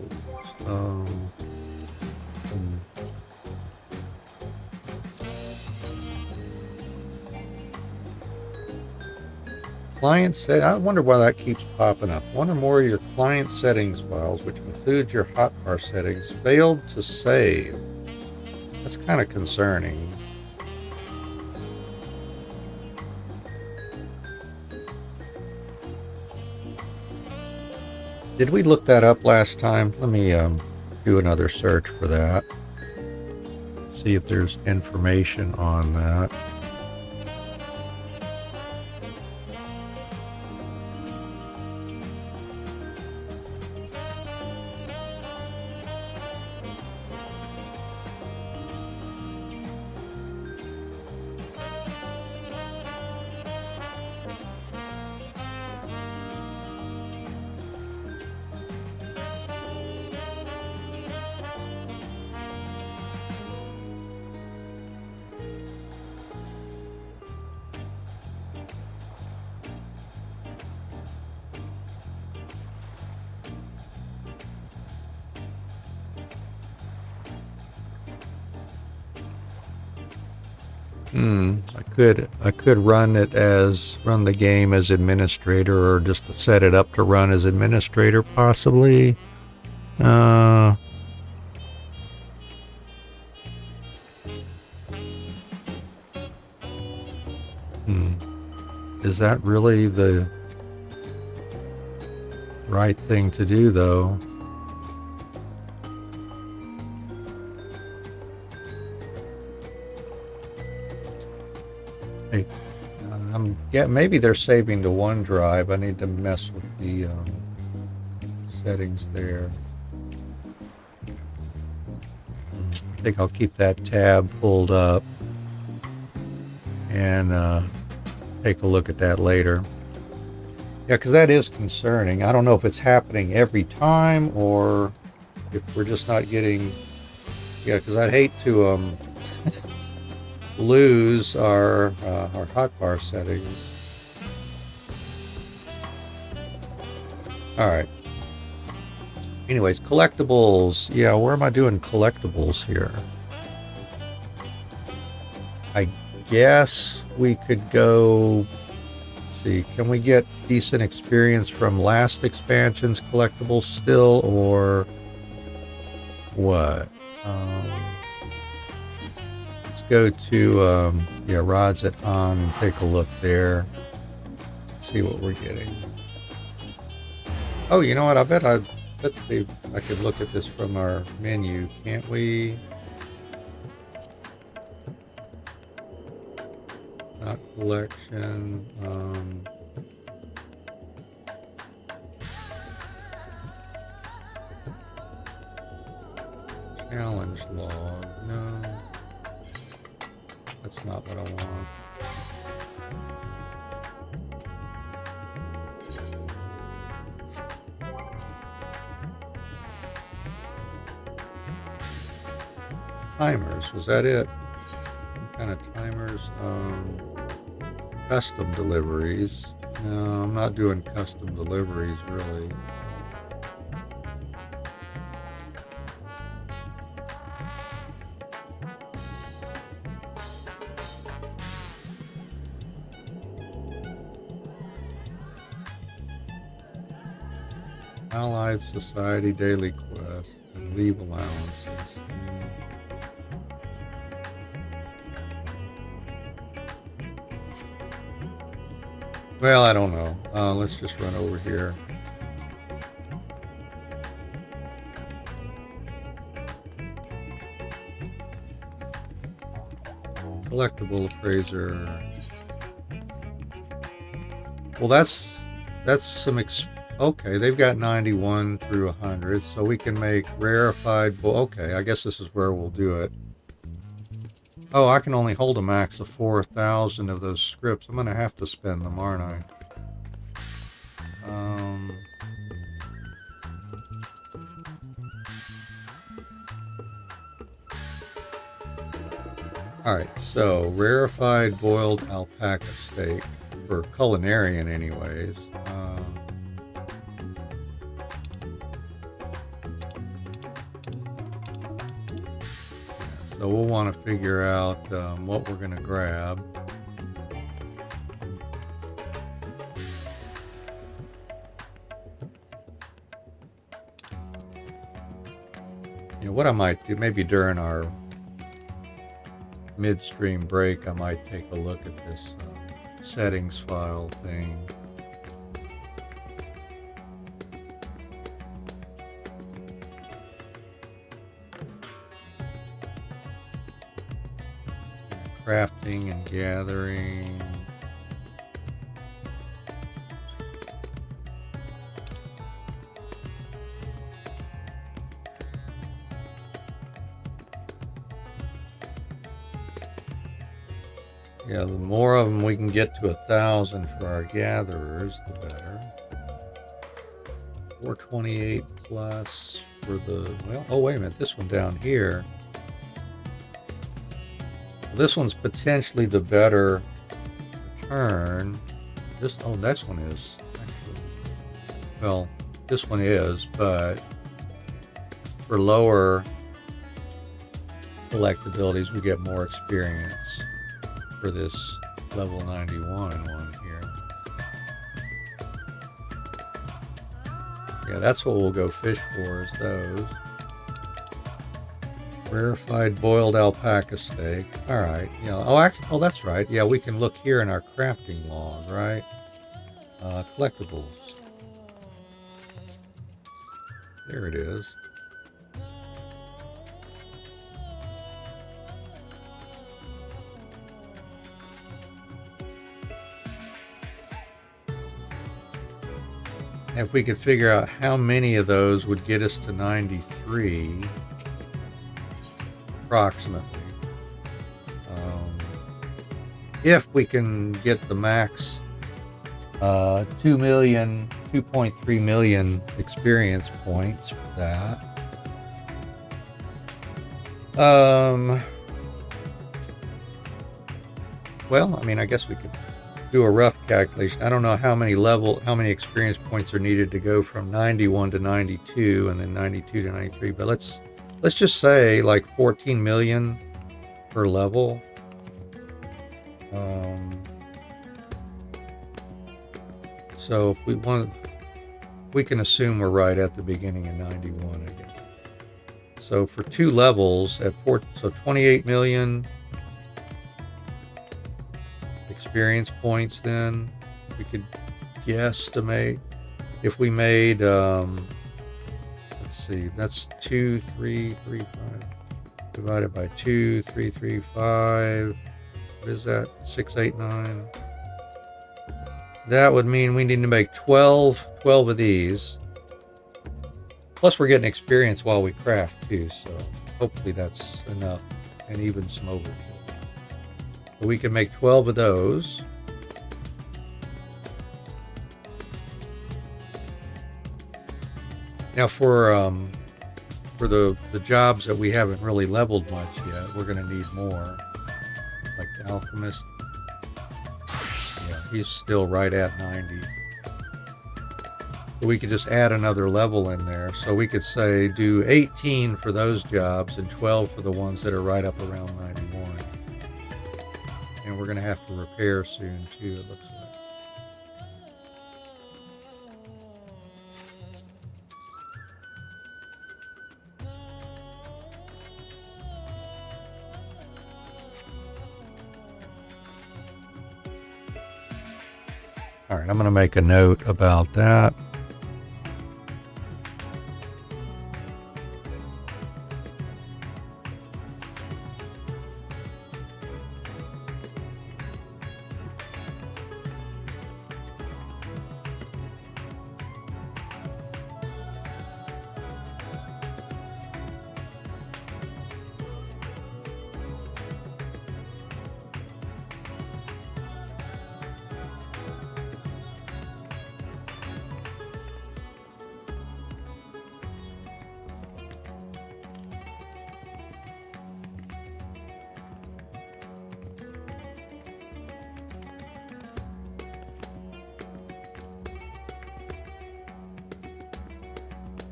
Client set. I wonder why that keeps popping up. One or more of your client settings files, which includes your hotbar settings, failed to save. That's kind of concerning. Did we look that up last time? Let me do another search for that. See if there's information on that. I could run the game as administrator, or just to set it up to run as administrator, possibly. Is that really the right thing to do, though? Yeah, maybe they're saving to OneDrive. I need to mess with the settings there. I think I'll keep that tab pulled up and take a look at that later. Yeah, because that is concerning. I don't know if it's happening every time or if we're just not getting... Yeah, because I'd hate to... lose our hotbar settings. All right. Anyways, collectibles. Yeah, where am I doing collectibles here? I guess we could go... Let's see, can we get decent experience from last expansion's collectibles still, or what? Go to Rods at On and take a look there, see what we're getting. Oh, you know what, I bet let's see. I could look at this from our menu, can't we? Not collection. Challenge log. No. That's not what I want. Timers, was that it? What kind of timers? Custom deliveries. No, I'm not doing custom deliveries really. Allied Society Daily Quest and leave allowances. Well, I don't know. Let's just run over here. Collectible appraiser. Well, that's some okay, they've got 91 through 100, so we can make rarefied. Well, okay, I guess this is where we'll do it. Oh, I can only hold a max of 4,000 of those scripts. I'm going to have to spend them, aren't I? Alright, so rarefied boiled alpaca steak, for culinarian anyways. So we'll want to figure out what we're going to grab. You know, what I might do, maybe during our midstream break, I might take a look at this settings file thing. Crafting and gathering. Yeah, the more of them we can get to 1,000 for our gatherers, the better. 428 plus for the, well, oh wait a minute, this one down here. This one's potentially the better return. This, oh, this one is actually, well, this one is, but for lower collectabilities, we get more experience for this level 91 one here. Yeah, that's what we'll go fish for, is those. Rarefied boiled alpaca steak. All right. Yeah. Oh, actually, oh, that's right. Yeah, we can look here in our crafting log, right? Collectibles. There it is. If we could figure out how many of those would get us to 93. Approximately. If we can get the max 2.3 million experience points for that. Well, I mean, I guess we could do a rough calculation. I don't know how many experience points are needed to go from 91 to 92 and then 92 to 93, but let's just say like 14 million per level. So if we want, we can assume we're right at the beginning of 91 again. So for 2 levels at 28 million experience points, then we could guesstimate if we made see. That's 2, 3, 3, 5. Divided by 2, 3, 3, 5. What is that? 6, 8, 9. That would mean we need to make 12 of these. Plus we're getting experience while we craft too, so hopefully that's enough, and even some overkill. So we can make 12 of those. Now for the jobs that we haven't really leveled much yet, we're going to need more. Like the alchemist. Yeah, he's still right at 90. So we could just add another level in there. So we could say do 18 for those jobs and 12 for the ones that are right up around 91. And we're going to have to repair soon too, it looks like. All right, I'm going to make a note about that.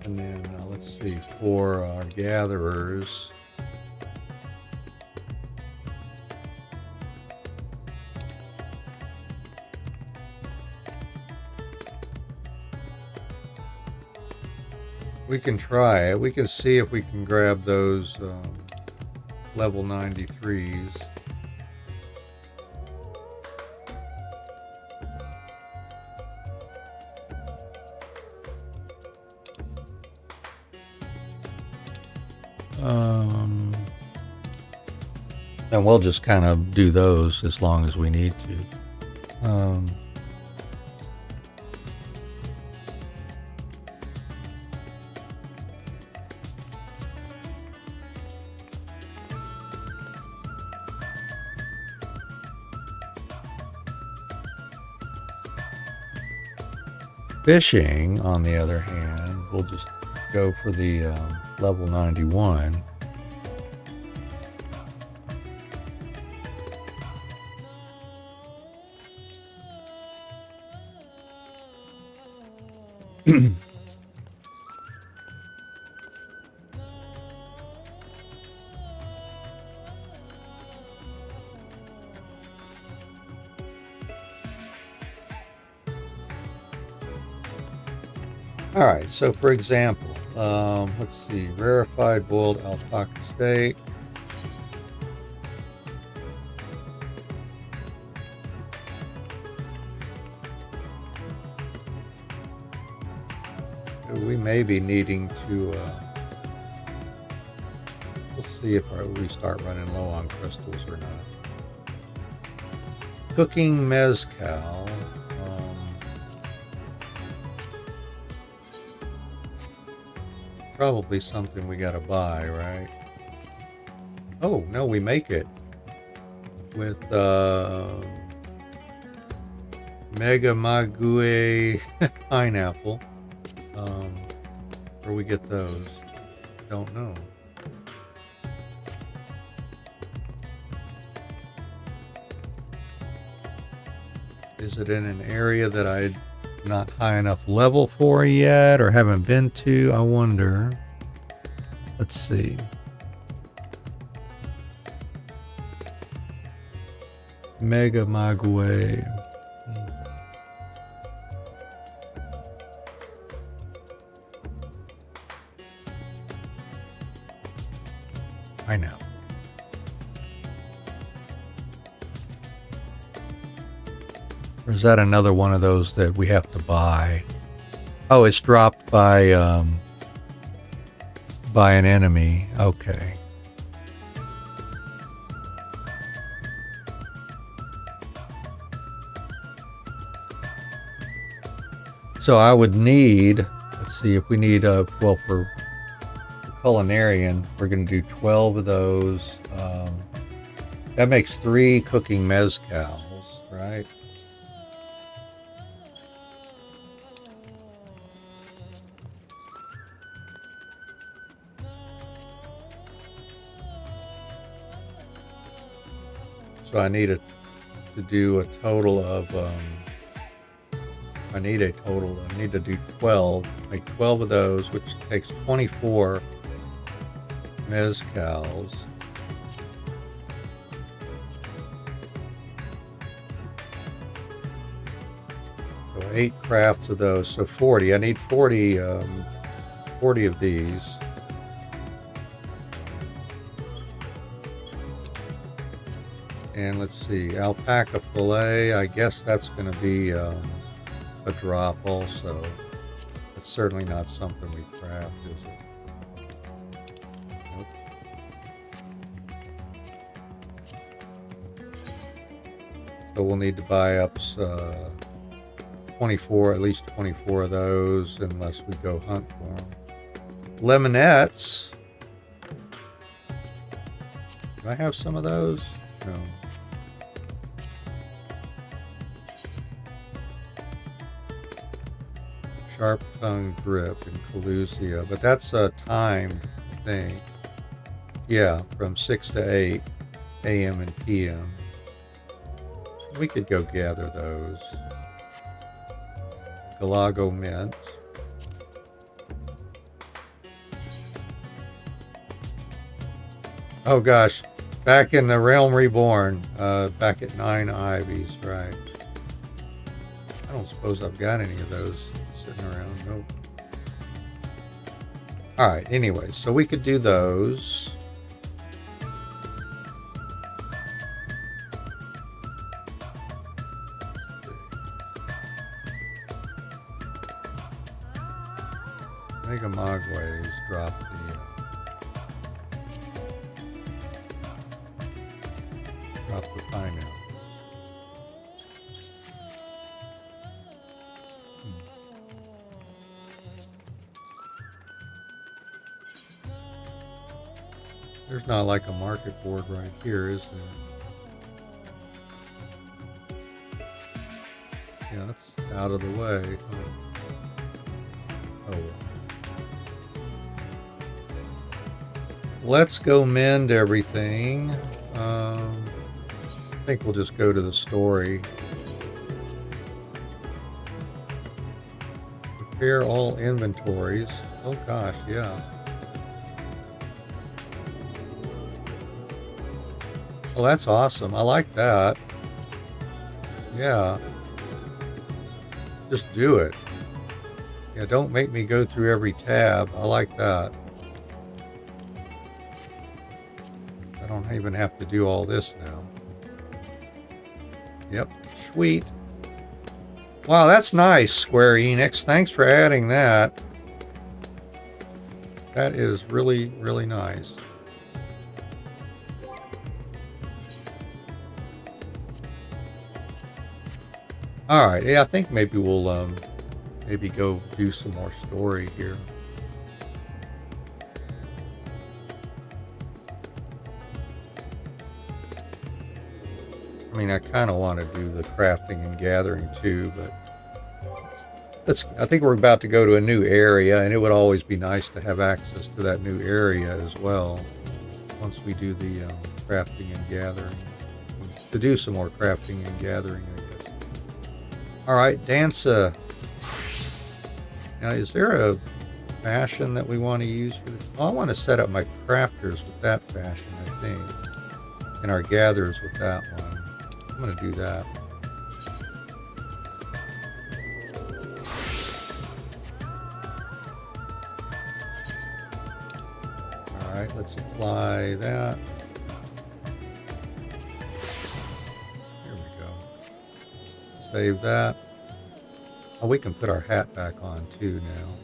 And then let's see, for our gatherers, we can try it. We can see if we can grab those level 93s. And we'll just kind of do those as long as we need to. Fishing, on the other hand, we'll just go for the level 91. All right, so for example, let's see, rarefied boiled alpaca steak. We may be needing to, we'll see if we start running low on crystals or not. Cooking mezcal. Probably something we gotta buy, right? Oh, no, we make it with Mega Mague pineapple. Where we get those? Don't know. Is it in an area that I'm not high enough level for yet or haven't been to? I wonder. Let's see. Mega Mague. I know. Or is that another one of those that we have to buy? Oh, it's dropped by by an enemy. Okay. So I would need, let's see if we need well, for culinarian, we're going to do 12 of those. That makes 3 cooking mezcals, right? So I need to do a total of, I need to do 12, make 12 of those, which takes 24 mezcals. So 8 crafts of those, so 40. I need 40 of these. And let's see, alpaca fillet, I guess that's going to be a drop also. It's certainly not something we craft, is it? Nope. So we'll need to buy up 24, at least 24 of those, unless we go hunt for them. Lemonettes. Do I have some of those? No. Sharp tongue grip in Calusia, but that's a timed thing. Yeah, from 6 to 8 a.m. and p.m. We could go gather those. Galago mint. Oh gosh, back in the Realm Reborn, back at 9 Ivies, right. I don't suppose I've got any of those sitting around, nope. Alright, anyway, so we could do those. Mega Mogways drop the pineapple. There's not like a market board right here, is there? Yeah, that's out of the way. Oh well. Let's go mend everything. I think we'll just go to the story. Prepare all inventories. Oh gosh, yeah. Well, that's awesome. I like that. Yeah. Just do it. Yeah, don't make me go through every tab. I like that. I don't even have to do all this now. Yep, sweet. Wow, that's nice, Square Enix. Thanks for adding that. That is really, really nice. All right, yeah, I think maybe we'll maybe go do some more story here. I mean, I kind of want to do the crafting and gathering too, but I think we're about to go to a new area, and it would always be nice to have access to that new area as well once we do the crafting and gathering. To do some more crafting and gathering, I guess. All right, Dansa. Now, is there a fashion that we want to use for this? Oh, I want to set up my crafters with that fashion, I think, and our gatherers with that one. I'm going to do that. All right, let's apply that. Here we go. Save that. Oh, we can put our hat back on too now.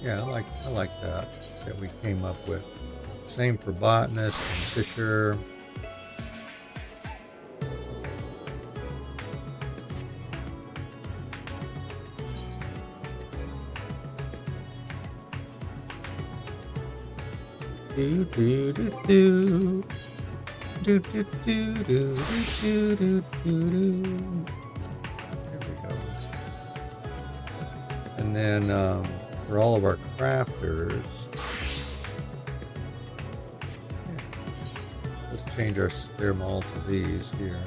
Yeah, I like that we came up with. Same for botanist and fisher. Do do do do. Do do do do do do do do. There we go. And then for all of our crafters, let's change them all to these here.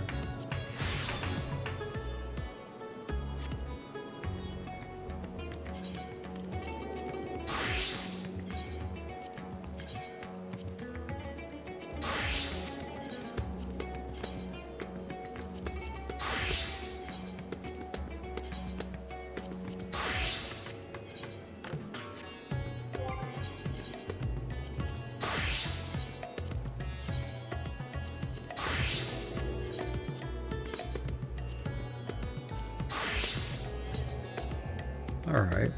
All right.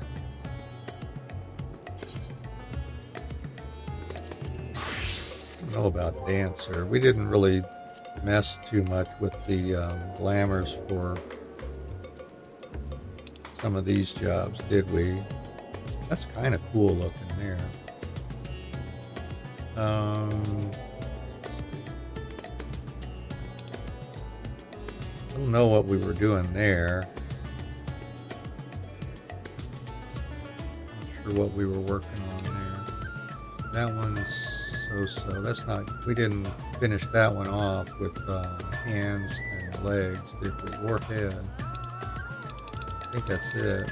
I don't know about dancer. We didn't really mess too much with the glamours for some of these jobs, did we? That's kind of cool looking there. I don't know what we were doing there. What we were working on there. That one's so-so. That's not, we didn't finish that one off with hands and legs, did we? Or head. I think that's it.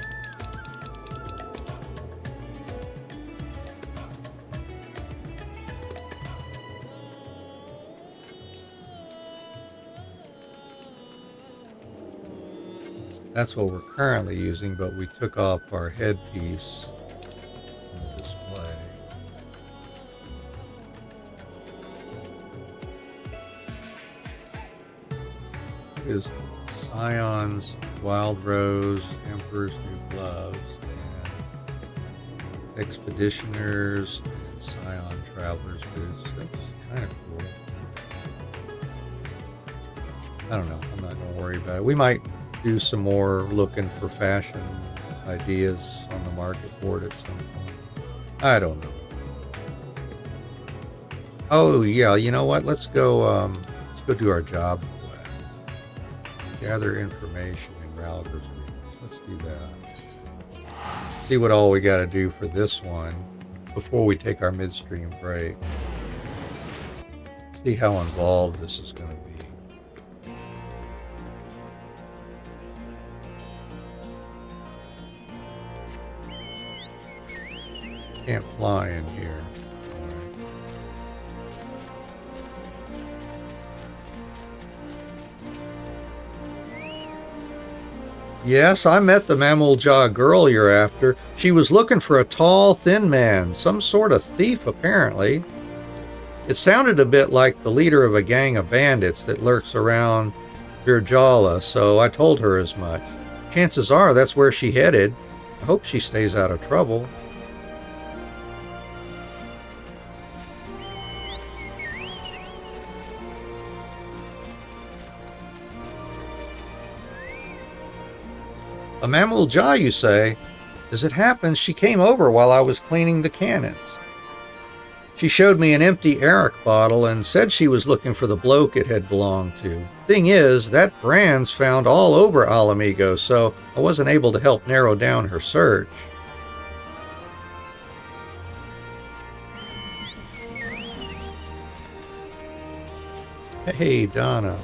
That's what we're currently using, but we took off our headpiece. Is Scion's Wild Rose, Emperor's New Gloves, and Expeditioners, and Scion Traveler's Boots. That's kind of cool. I don't know. I'm not going to worry about it. We might do some more looking for fashion ideas on the market board at some point. I don't know. Oh yeah, you know what? Let's go do our job. Gather information in Ralgers. Let's do that. See what all we got to do for this one before we take our midstream break. See how involved this is going to be. Can't fly in here. Yes, I met the mammal jaw girl you're after. She was looking for a tall, thin man, some sort of thief apparently. It sounded a bit like the leader of a gang of bandits that lurks around Virjala, so I told her as much. Chances are that's where she headed. I hope she stays out of trouble. A mammal jaw, you say? As it happens, she came over while I was cleaning the cannons. She showed me an empty Arak bottle and said she was looking for the bloke it had belonged to. Thing is, that brand's found all over Alamigo, so I wasn't able to help narrow down her search. Hey, Donna.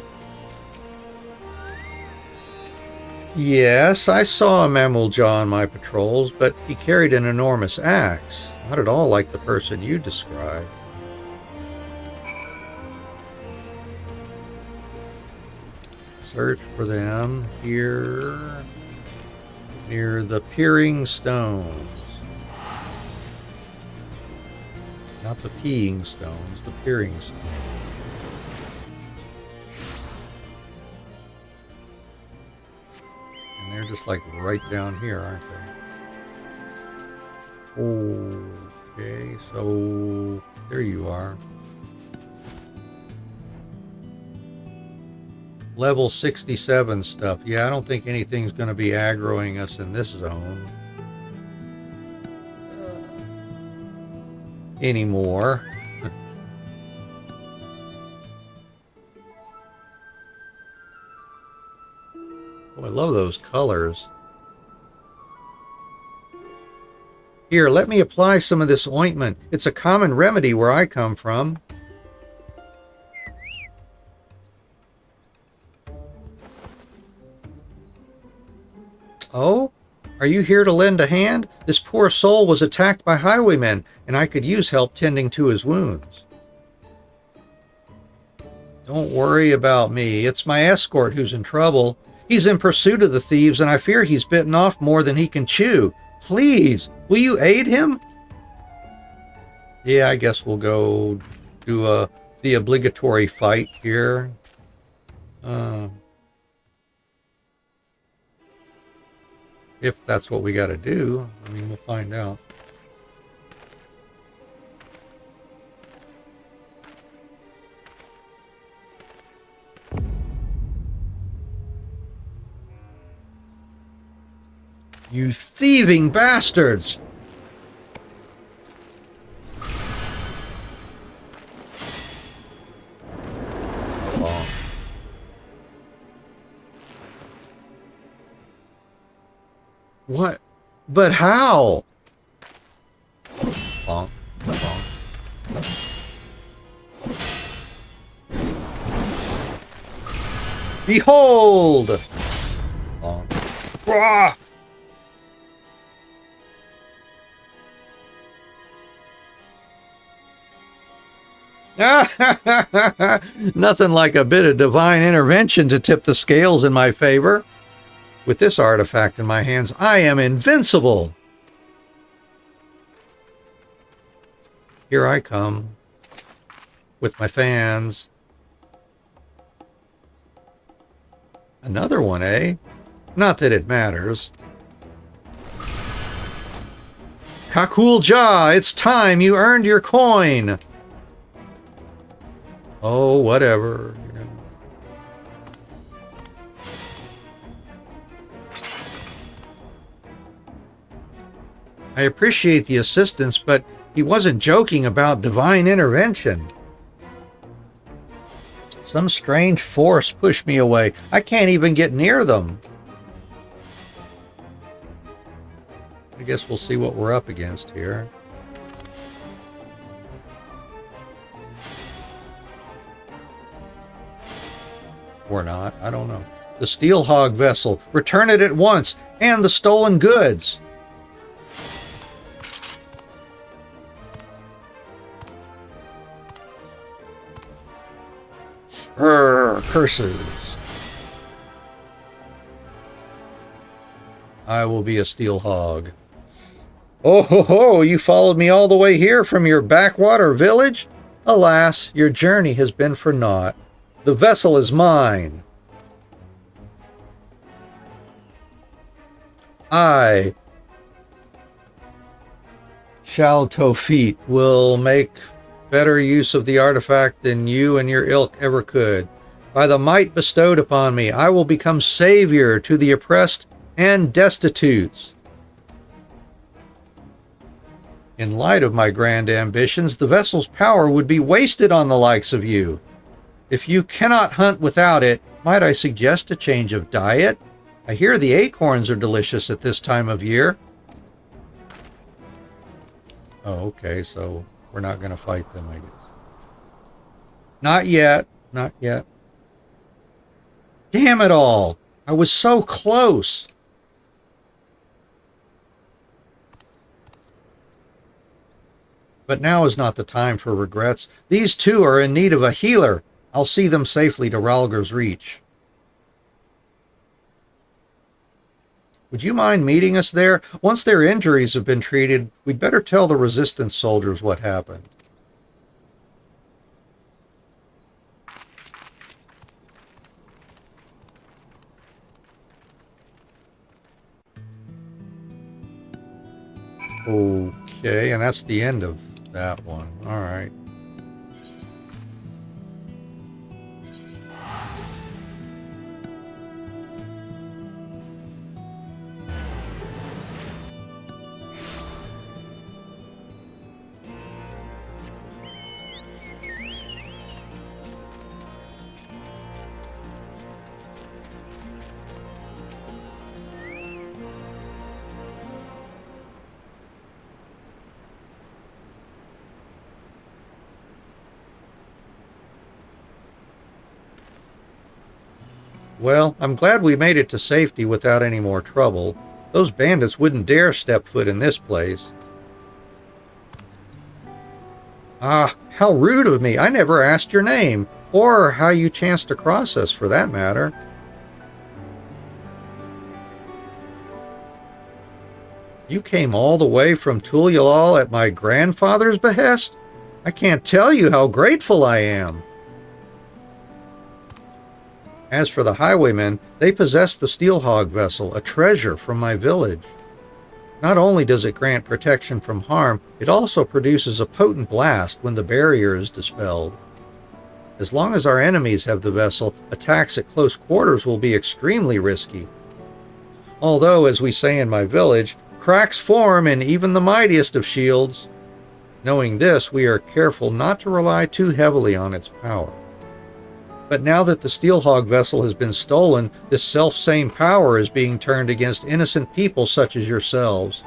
Yes, I saw a mammal jaw on my patrols, but he carried an enormous axe. Not at all like the person you described. Search for them here near the peering stones. Not the peeing stones, the peering stones. They're just like right down here, aren't they? Okay, so there you are. Level 67 stuff. Yeah, I don't think anything's going to be aggroing us in this zone anymore. Oh, I love those colors. Here, let me apply some of this ointment. It's a common remedy where I come from. Oh? Are you here to lend a hand? This poor soul was attacked by highwaymen, and I could use help tending to his wounds. Don't worry about me. It's my escort who's in trouble. He's in pursuit of the thieves, and I fear he's bitten off more than he can chew. Please, will you aid him? Yeah, I guess we'll go do the obligatory fight here. If that's what we got to do. I mean, we'll find out. You thieving bastards! Oh. What? But how? Bonk, bonk. Behold! Bonk. Rah! Nothing like a bit of divine intervention to tip the scales in my favor. With this artifact in my hands, I am invincible. Here I come with my fans. Another one, eh? Not that it matters. Kakul Ja, it's time you earned your coin. Oh, whatever. You know. I appreciate the assistance, but he wasn't joking about divine intervention. Some strange force pushed me away. I can't even get near them. I guess we'll see what we're up against here. Or not, I don't know. The Steel Hog vessel. Return it at once. And the stolen goods. Curses. I will be a Steel Hog. Oh ho ho, you followed me all the way here from your backwater village? Alas, your journey has been for naught. The vessel is mine. I, Shal Tofit, will make better use of the artifact than you and your ilk ever could. By the might bestowed upon me, I will become savior to the oppressed and destitutes. In light of my grand ambitions, the vessel's power would be wasted on the likes of you. If you cannot hunt without it, might I suggest a change of diet? I hear the acorns are delicious at this time of year. Oh, okay, so we're not going to fight them, I guess. Not yet. Not yet. Damn it all! I was so close! But now is not the time for regrets. These two are in need of a healer. I'll see them safely to Ralger's Reach. Would you mind meeting us there? Once their injuries have been treated, we'd better tell the resistance soldiers what happened. Okay, and that's the end of that one. All right. Well, I'm glad we made it to safety without any more trouble. Those bandits wouldn't dare step foot in this place. Ah, how rude of me. I never asked your name, or how you chanced across us, for that matter. You came all the way from Tulyalal at my grandfather's behest? I can't tell you how grateful I am. As for the highwaymen, they possess the Steelhog vessel, a treasure from my village. Not only does it grant protection from harm, it also produces a potent blast when the barrier is dispelled. As long as our enemies have the vessel, attacks at close quarters will be extremely risky. Although, as we say in my village, cracks form in even the mightiest of shields. Knowing this, we are careful not to rely too heavily on its power. But now that the Steelhog vessel has been stolen, this self-same power is being turned against innocent people such as yourselves.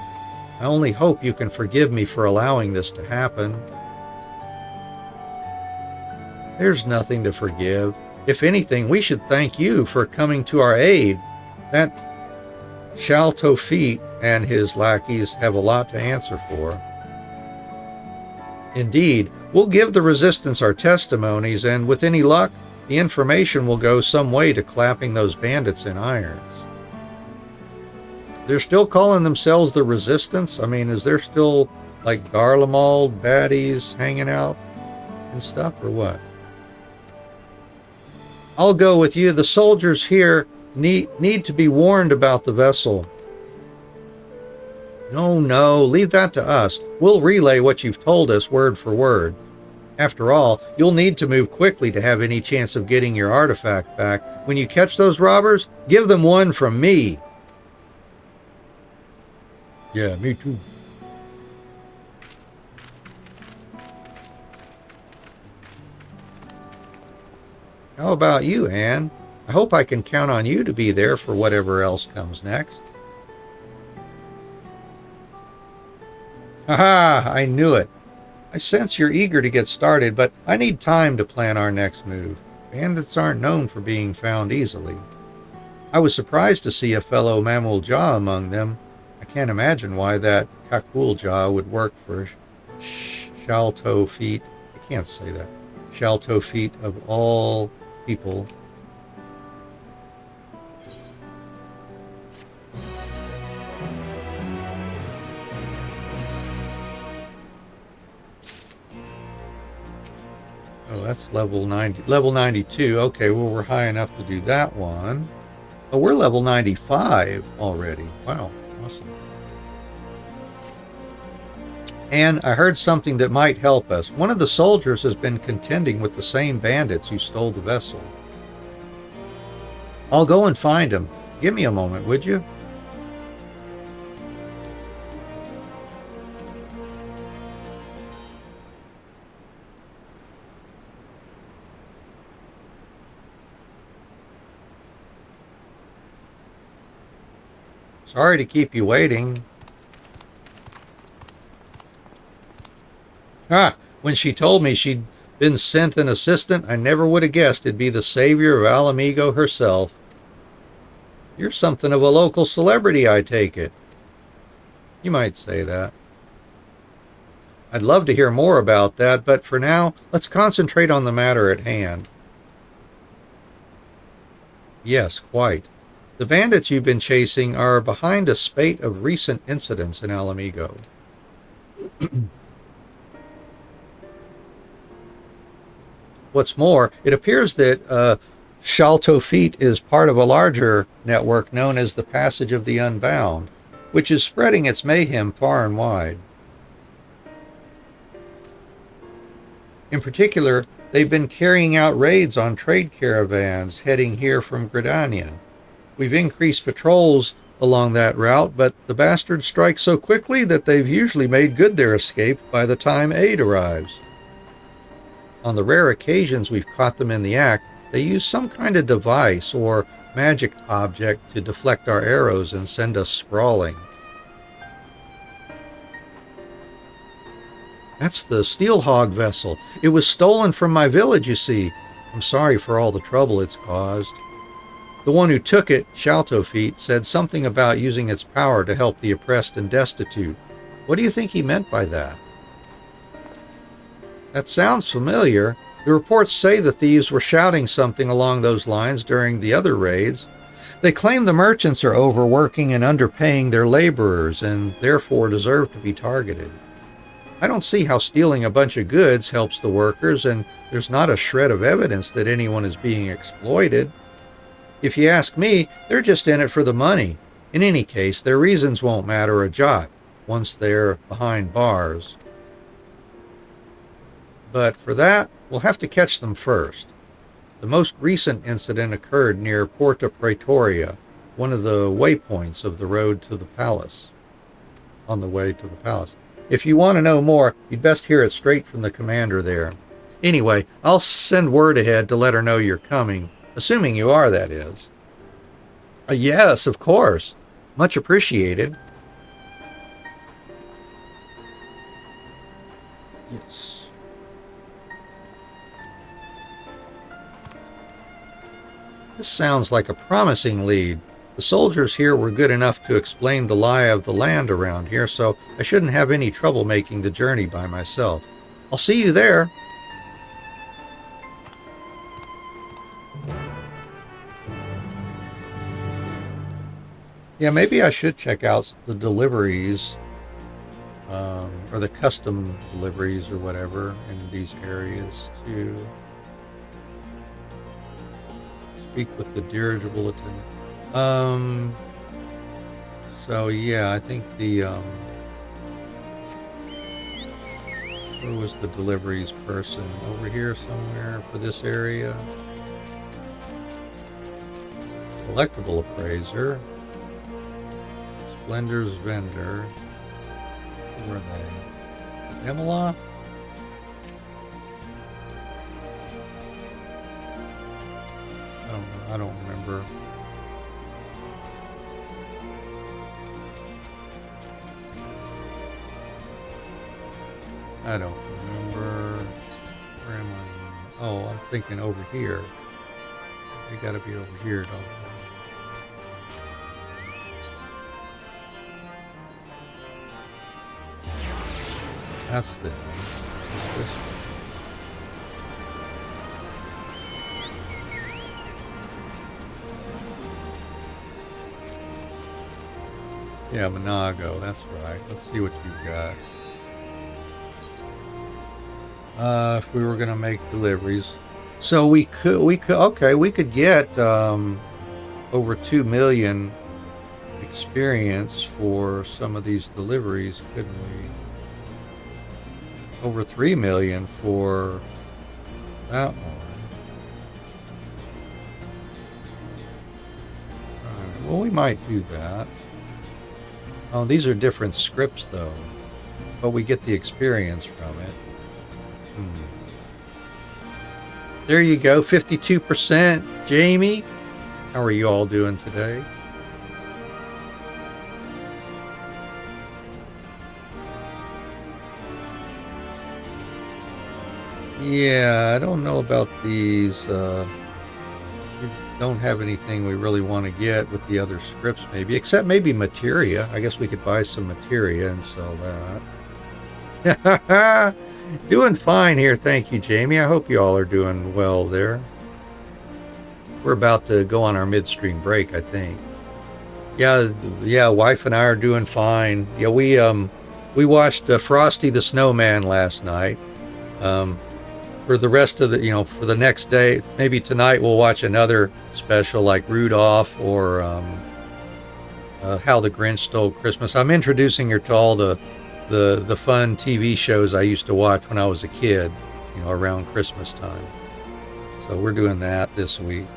I only hope you can forgive me for allowing this to happen. There's nothing to forgive. If anything, we should thank you for coming to our aid. That Shaltofit and his lackeys have a lot to answer for. Indeed, we'll give the resistance our testimonies, and with any luck, the information will go some way to clapping those bandits in irons. They're still calling themselves the Resistance? I mean, is there still, like, Garlemald baddies hanging out and stuff, or what? I'll go with you. The soldiers here need to be warned about the vessel. No, leave that to us. We'll relay what you've told us word for word. After all, you'll need to move quickly to have any chance of getting your artifact back. When you catch those robbers, give them one from me. Yeah, me too. How about you, Anne? I hope I can count on you to be there for whatever else comes next. Haha, I knew it. I sense you're eager to get started, but I need time to plan our next move. Bandits aren't known for being found easily. I was surprised to see a fellow Mamul-Jah among them. I can't imagine why that Kakul-Jah would work for Shaltofit. I can't say that. Shaltofit of all people. Oh, that's level 90, level 92. Okay, well, we're high enough to do that one. Oh, we're level 95 already. Wow, awesome. And I heard something that might help us. One of the soldiers has been contending with the same bandits who stole the vessel. I'll go and find him. Give me a moment, would you? Sorry to keep you waiting. When she told me she'd been sent an assistant, I never would have guessed it'd be the savior of Alamigo herself. You're something of a local celebrity, I take it. You might say that. I'd love to hear more about that, but for now, let's concentrate on the matter at hand. Yes, quite. The bandits you've been chasing are behind a spate of recent incidents in Alamigo. What's more, it appears that Shaltofit is part of a larger network known as the Passage of the Unbound, which is spreading its mayhem far and wide. In particular, they've been carrying out raids on trade caravans heading here from Gridania. We've increased patrols along that route, but the bastards strike so quickly that they've usually made good their escape by the time aid arrives. On the rare occasions we've caught them in the act, they use some kind of device or magic object to deflect our arrows and send us sprawling. That's the Steelhog vessel. It was stolen from my village, you see. I'm sorry for all the trouble it's caused. The one who took it, Shaltofeet, said something about using its power to help the oppressed and destitute. What do you think he meant by that? That sounds familiar. The reports say the thieves were shouting something along those lines during the other raids. They claim the merchants are overworking and underpaying their laborers and therefore deserve to be targeted. I don't see how stealing a bunch of goods helps the workers, and there's not a shred of evidence that anyone is being exploited. If you ask me, they're just in it for the money. In any case, their reasons won't matter a jot once they're behind bars. But for that, we'll have to catch them first. The most recent incident occurred near Porta Praetoria, one of the waypoints of the road to the palace. On the way to the palace. If you want to know more, you'd best hear it straight from the commander there. Anyway, I'll send word ahead to let her know you're coming, assuming you are, that is. Yes, of course. Much appreciated. Yes. This sounds like a promising lead. The soldiers here were good enough to explain the lie of the land around here, so I shouldn't have any trouble making the journey by myself. I'll see you there. Yeah, maybe I should check out the deliveries, or the custom deliveries or whatever in these areas too. Speak with the dirigible attendant. So yeah, I think the, where was the deliveries person? Over here somewhere for this area. Collectible appraiser. Splendor's vendor. Who are they? Emila? I don't remember. I don't remember. Where am I? Oh, I'm thinking over here. They gotta be over here, don't they? That's the this one. Yeah, Monago, that's right. Let's see what you've got. If we were gonna make deliveries. So we could get over 2 million experience for some of these deliveries, couldn't we? Over 3 million for that one. Alright, well, we might do that. Oh, these are different scripts though, but we get the experience from it. There you go, 52%. Jamie, how are you all doing today? Yeah, I don't know about these. We don't have anything we really want to get with the other scripts, maybe, except maybe materia. I guess we could buy some materia and sell that. Doing fine here, thank you, Jamie. I hope you all are doing well there. We're about to go on our midstream break, I think. Yeah, wife and I are doing fine. Yeah, we watched Frosty the Snowman last night. For the rest of the, for the next day, maybe tonight we'll watch another special like Rudolph or How the Grinch Stole Christmas. I'm introducing her to all the fun TV shows I used to watch when I was a kid. around Christmas time. So we're doing that this week.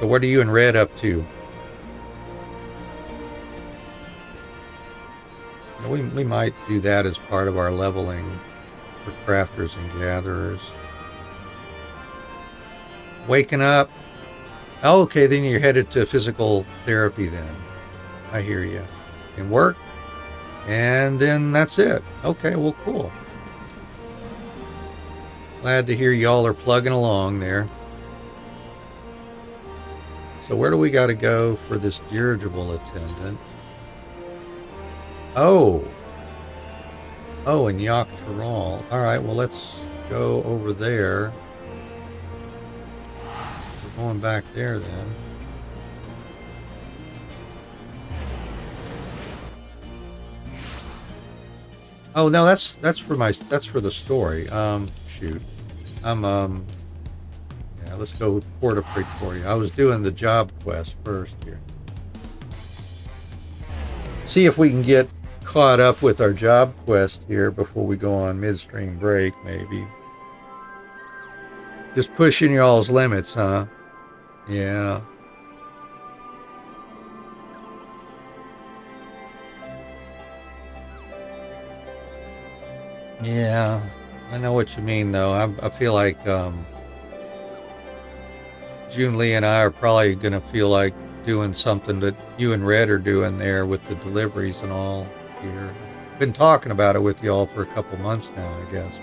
So what are you and Red up to? We might do that as part of our leveling for crafters and gatherers. Waking up. Oh, okay, then you're headed to physical therapy then. I hear you. And work. And then that's it. Okay, well, cool. Glad to hear y'all are plugging along there. So where do we got to go for this dirigible attendant? Oh, and Yaktaral. All right, well, let's go over there. We're going back there then. Oh no, that's for the story. Shoot, yeah, let's go with Port of Pretoria. I was doing the job quest first here. See if we can get caught up with our job quest here before we go on midstream break, maybe. Just pushing y'all's limits, huh? Yeah. Yeah, I know what you mean, though. I feel like June Lee and I are probably going to feel like doing something that you and Red are doing there with the deliveries and all here. Been talking about it with y'all for a couple months now, I guess.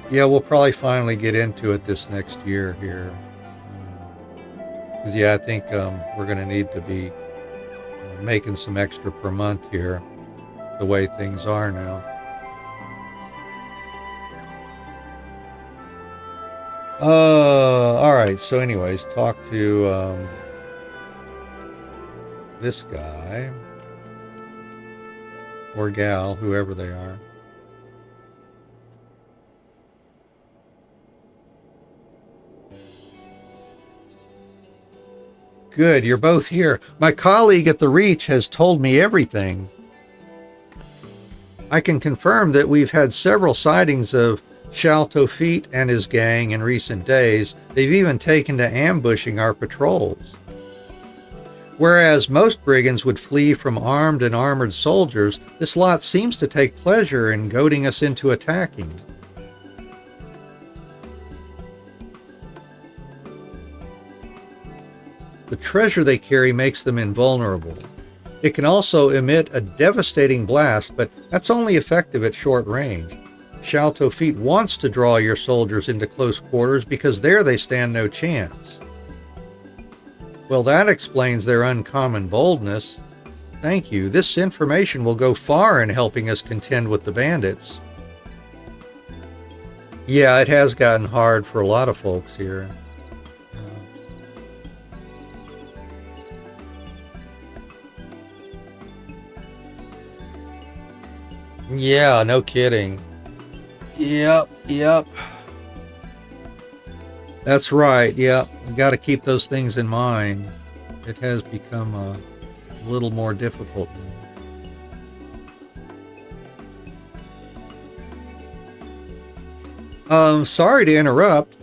But yeah, we'll probably finally get into it this next year here. Because, yeah, I think we're going to need to be making some extra per month here, the way things are now. All right. So anyways, talk to this guy or gal, whoever they are. Good, you're both here. My colleague at the Reach has told me everything. I can confirm that we've had several sightings of Shaltofit and his gang in recent days. They've even taken to ambushing our patrols. Whereas most brigands would flee from armed and armored soldiers, this lot seems to take pleasure in goading us into attacking. The treasure they carry makes them invulnerable. It can also emit a devastating blast, but that's only effective at short range. Shaltofit wants to draw your soldiers into close quarters because there they stand no chance. Well, that explains their uncommon boldness. Thank you. This information will go far in helping us contend with the bandits. Yeah, it has gotten hard for a lot of folks here. Yeah, no kidding. Yep. That's right, yep. We got to keep those things in mind. It has become a little more difficult now. Sorry to interrupt.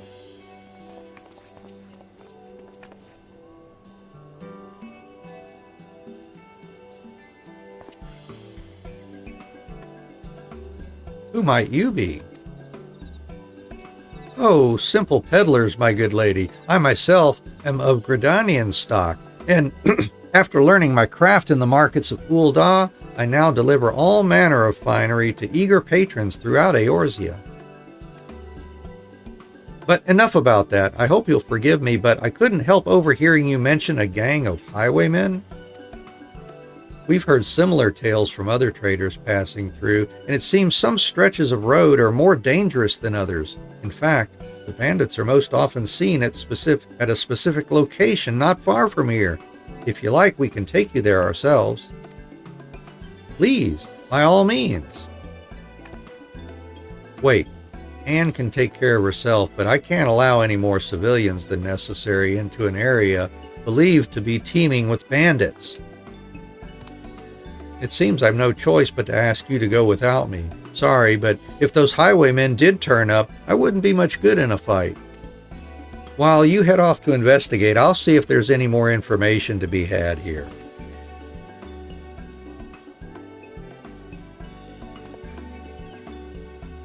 Who might you be? Oh, simple peddlers, my good lady. I myself am of Gradanian stock, and after learning my craft in the markets of Ul'dah, I now deliver all manner of finery to eager patrons throughout Eorzea. But enough about that. I hope you'll forgive me, but I couldn't help overhearing you mention a gang of highwaymen. We've heard similar tales from other traders passing through, and it seems some stretches of road are more dangerous than others. In fact, the bandits are most often seen at a specific location not far from here. If you like, we can take you there ourselves. Please, by all means. Wait, Anne can take care of herself, but I can't allow any more civilians than necessary into an area believed to be teeming with bandits. It seems I've no choice but to ask you to go without me. Sorry, but if those highwaymen did turn up, I wouldn't be much good in a fight. While you head off to investigate, I'll see if there's any more information to be had here.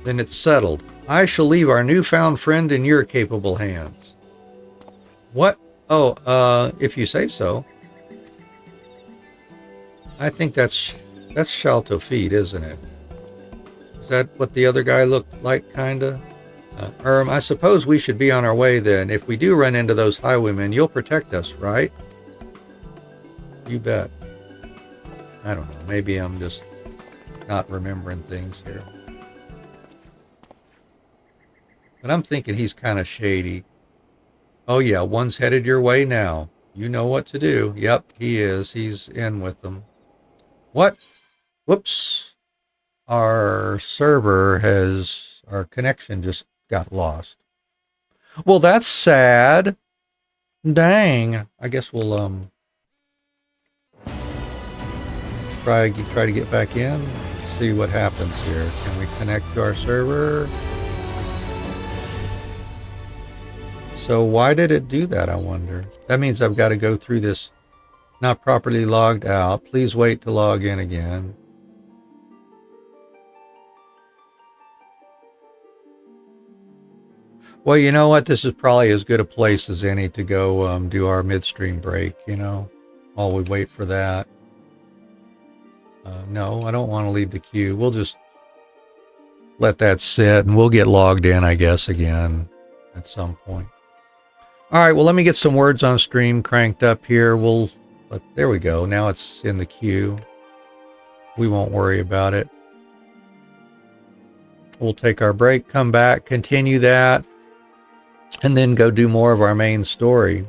Then it's settled. I shall leave our newfound friend in your capable hands. What? Oh, if you say so. I think that's Shaltofeed, isn't it? Is that what the other guy looked like, kinda? I suppose we should be on our way then. If we do run into those highwaymen, you'll protect us, right? You bet. I don't know. Maybe I'm just not remembering things here. But I'm thinking he's kind of shady. Oh yeah, one's headed your way now. You know what to do. Yep, he is. He's in with them. What? Whoops. Our connection just got lost. Well, that's sad. Dang. I guess we'll try to get back in. See what happens here. Can we connect to our server? So why did it do that, I wonder? That means I've got to go through this. Not properly logged out. Please wait to log in again. Well, you know what? This is probably as good a place as any to go do our midstream break, you know, while we wait for that. No, I don't want to leave the queue. We'll just let that sit and we'll get logged in, I guess, again at some point. All right, well, let me get some words on stream cranked up here. There we go. Now it's in the queue. We won't worry about it. We'll take our break, come back, continue that, and then go do more of our main story.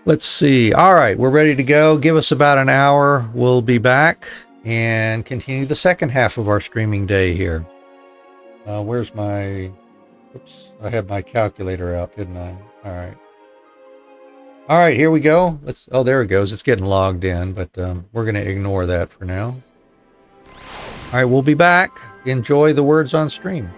Let's see. All right, we're ready to go. Give us about an hour. We'll be back and continue the second half of our streaming day here. Where's my... Oops, I had my calculator out, didn't I? All right. All right, here we go. Oh, there it goes. It's getting logged in, but we're going to ignore that for now. All right, we'll be back. Enjoy the words on stream.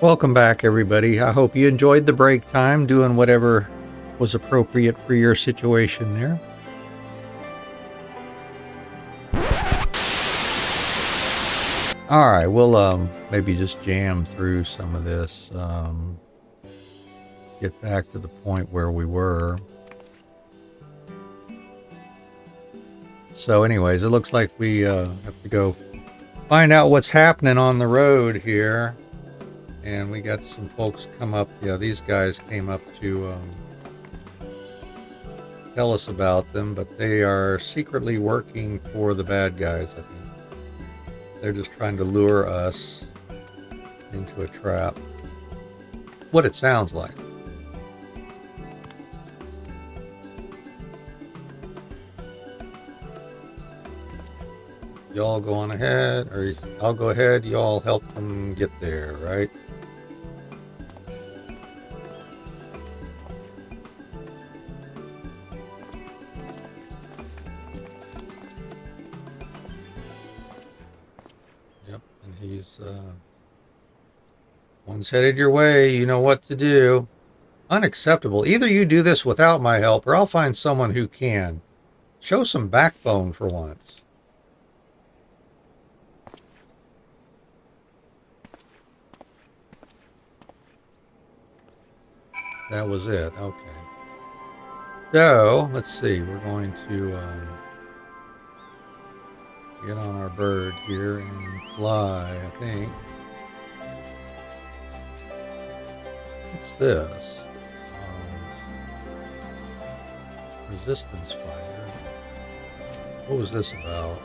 Welcome back, everybody. I hope you enjoyed the break time, doing whatever was appropriate for your situation there. All right, we'll maybe just jam through some of this. Get back to the point where we were. So anyways, it looks like we have to go find out what's happening on the road here. And we got some folks come up. Yeah, these guys came up to tell us about them, but they are secretly working for the bad guys, I think. They're just trying to lure us into a trap. What it sounds like. Y'all go on ahead, or I'll go ahead, y'all help them get there, right? Yep, and he's, one's headed your way, you know what to do. Unacceptable. Either you do this without my help, or I'll find someone who can. Show some backbone for once. That was it. Okay. So, let's see. We're going to get on our bird here and fly, I think. What's this? Resistance fighter. What was this about?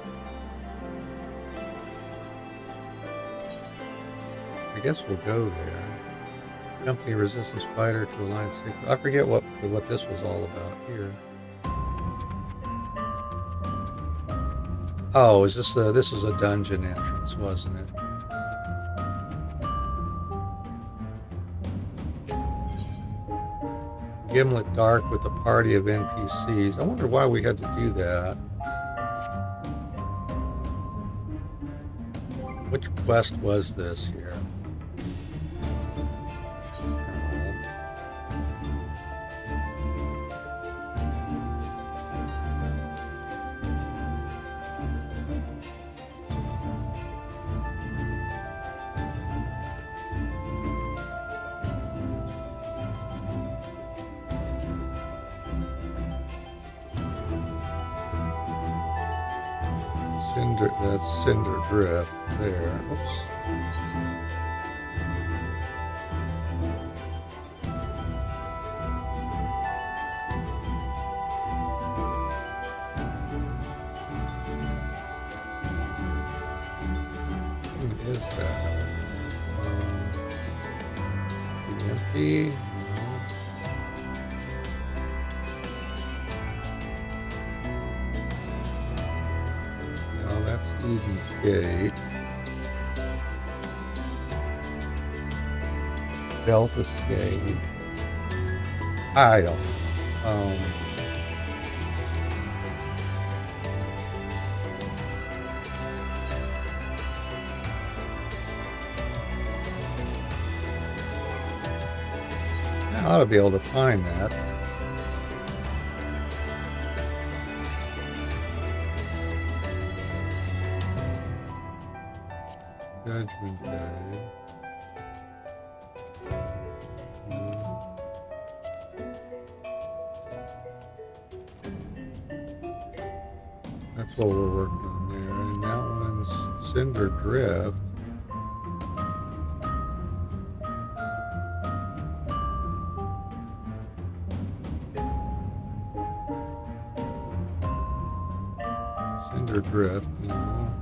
I guess we'll go there. Company resistance fighter to Alliance 6. I forget what this was all about here. Oh, is this this is a dungeon entrance, wasn't it? Gimlet Dark with a party of NPCs. I wonder why we had to do that. Which quest was this here? That's Cinder Drift there. Oops. What is that? Empty. Eden's Gate. Delta Skate. I don't know. I ought to be able to find that. Judgment Day. That's what we're working on there. And that one's Cinder Drift. Cinder Drift, you know.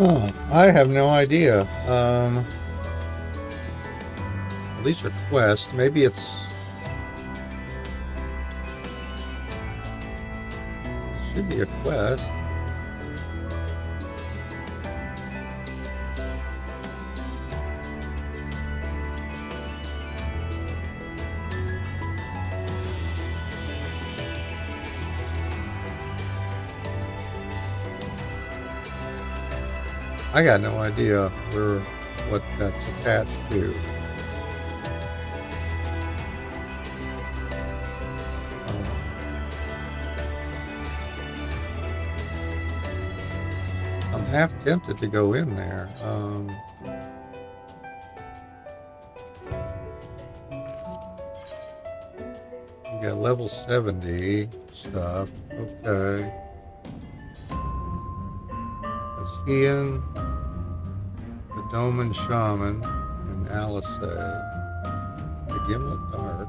Oh, I have no idea. These are quests. Maybe it's... should be a quest. I got no idea what that's attached to. I'm half tempted to go in there. We got level 70 stuff. Okay. Ian, the Doman Shaman, and Alice, the Gimlet Dark.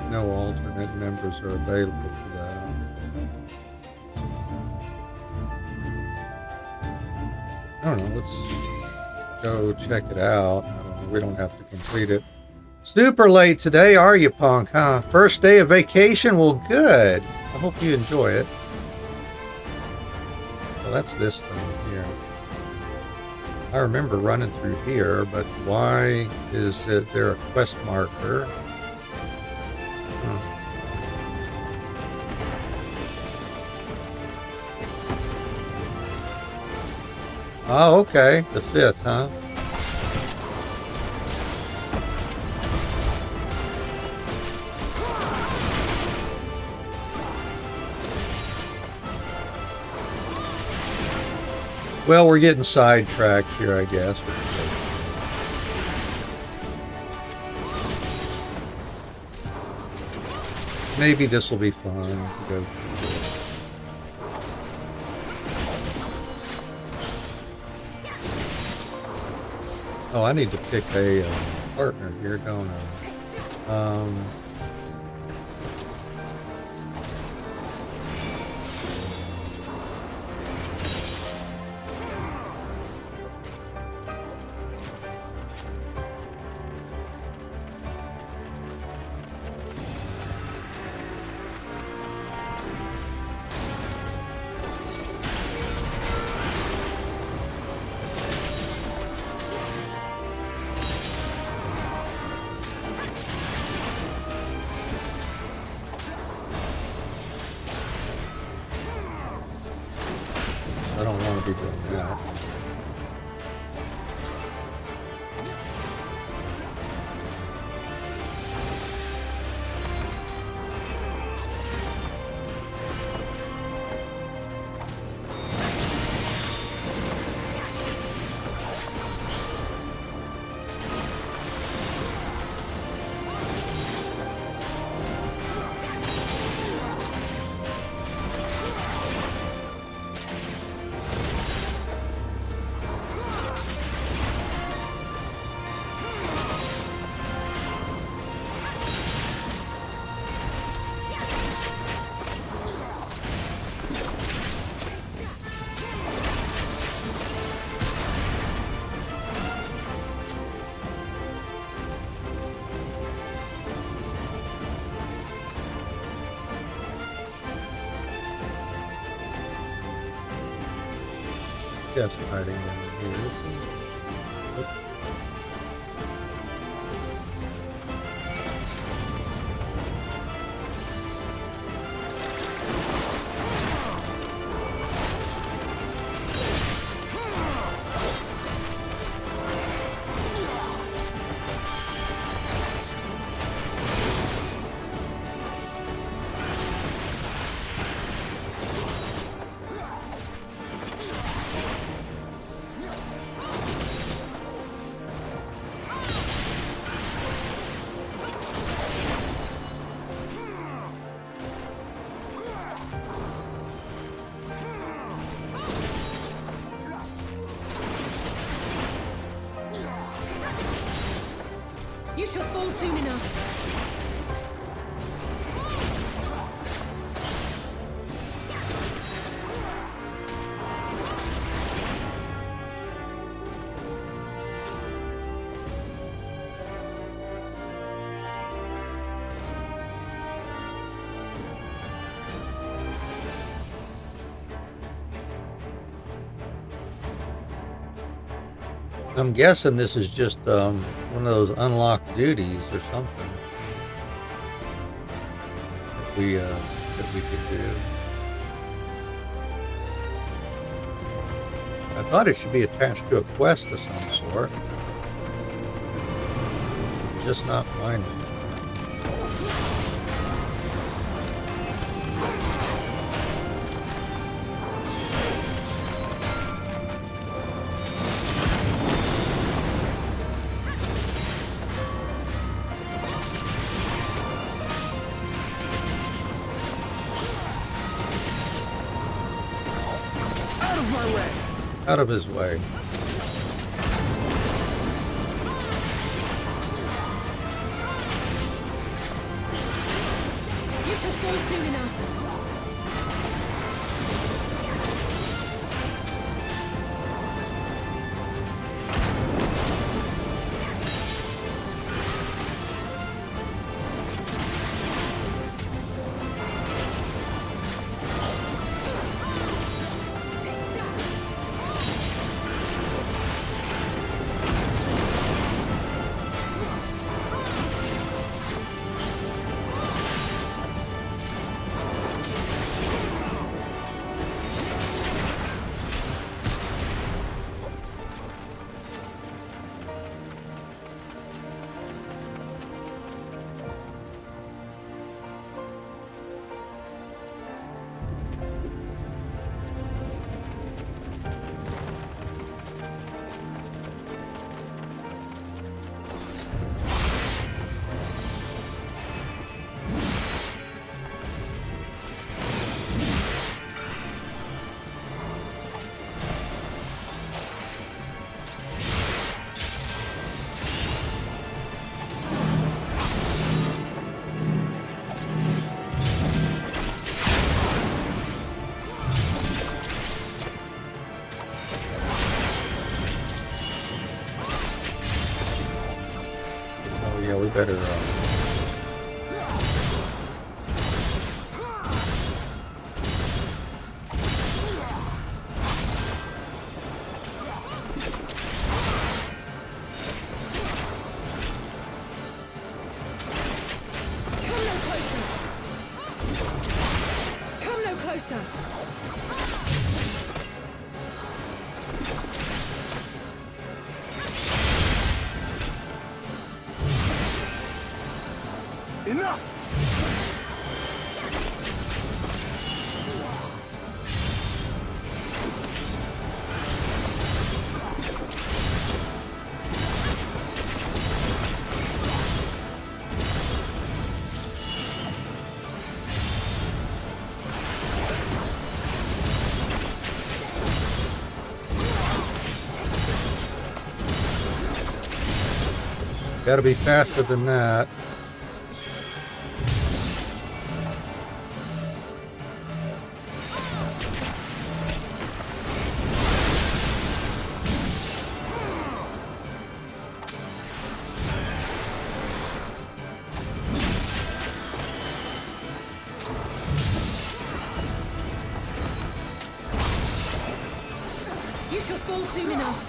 No alternate members are available for that. I don't know, let's go check it out. I don't know, we don't have to complete it. Super late today, are you, punk, huh? First day of vacation? Well, good. I hope you enjoy it. Well, that's this thing here. I remember running through here, but why is there a quest marker? Oh, okay. The 5th, huh? Well, we're getting sidetracked here, I guess. Maybe this will be fun to go through. Oh, I need to pick a partner here, don't I? I don't want to be doing that. Just hiding in here. You shall fall soon enough. I'm guessing this is just one of those unlocked duties or something that we could do. I thought it should be attached to a quest of some sort. Just not finding it. Out of his way. You shall fall soon enough. Yeah, we better. Come no closer. Enough! Gotta be faster than that. You shall fall soon enough.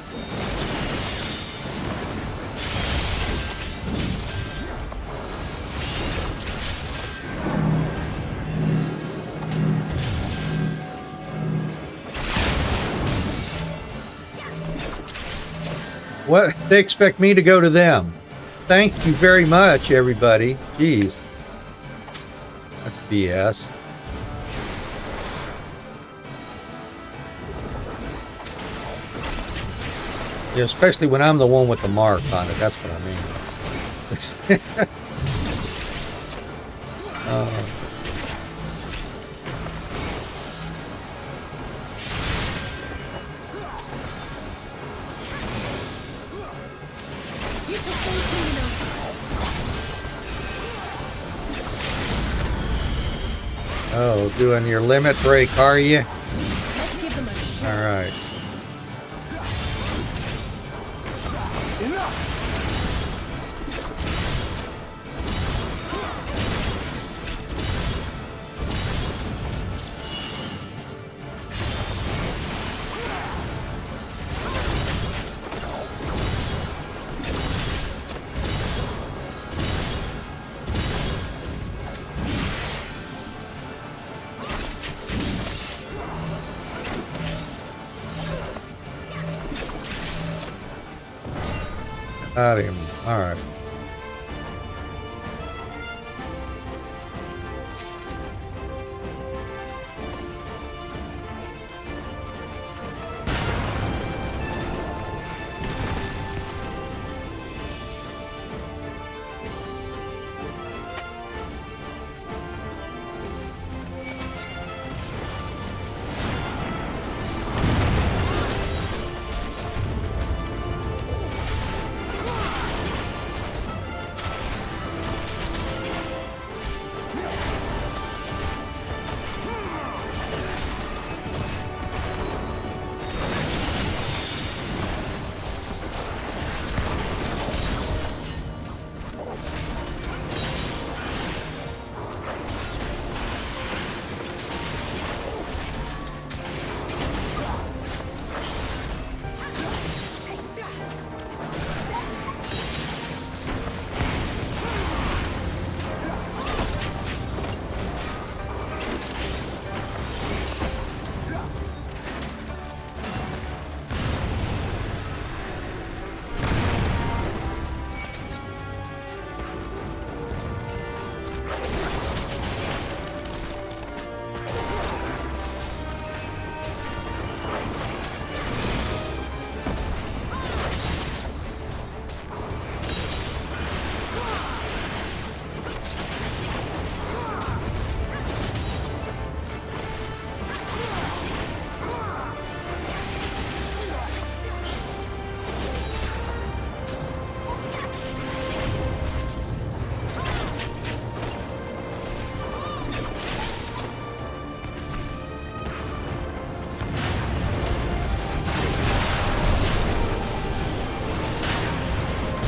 What? They expect me to go to them. Thank you very much, everybody. Jeez. That's BS. Yeah, especially when I'm the one with the mark on it. That's what I mean. You shall fall soon enough. Oh, doing your limit break, are you? Let's give them a shot. All right. Got him. All right.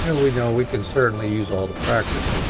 And we know we can certainly use all the practice.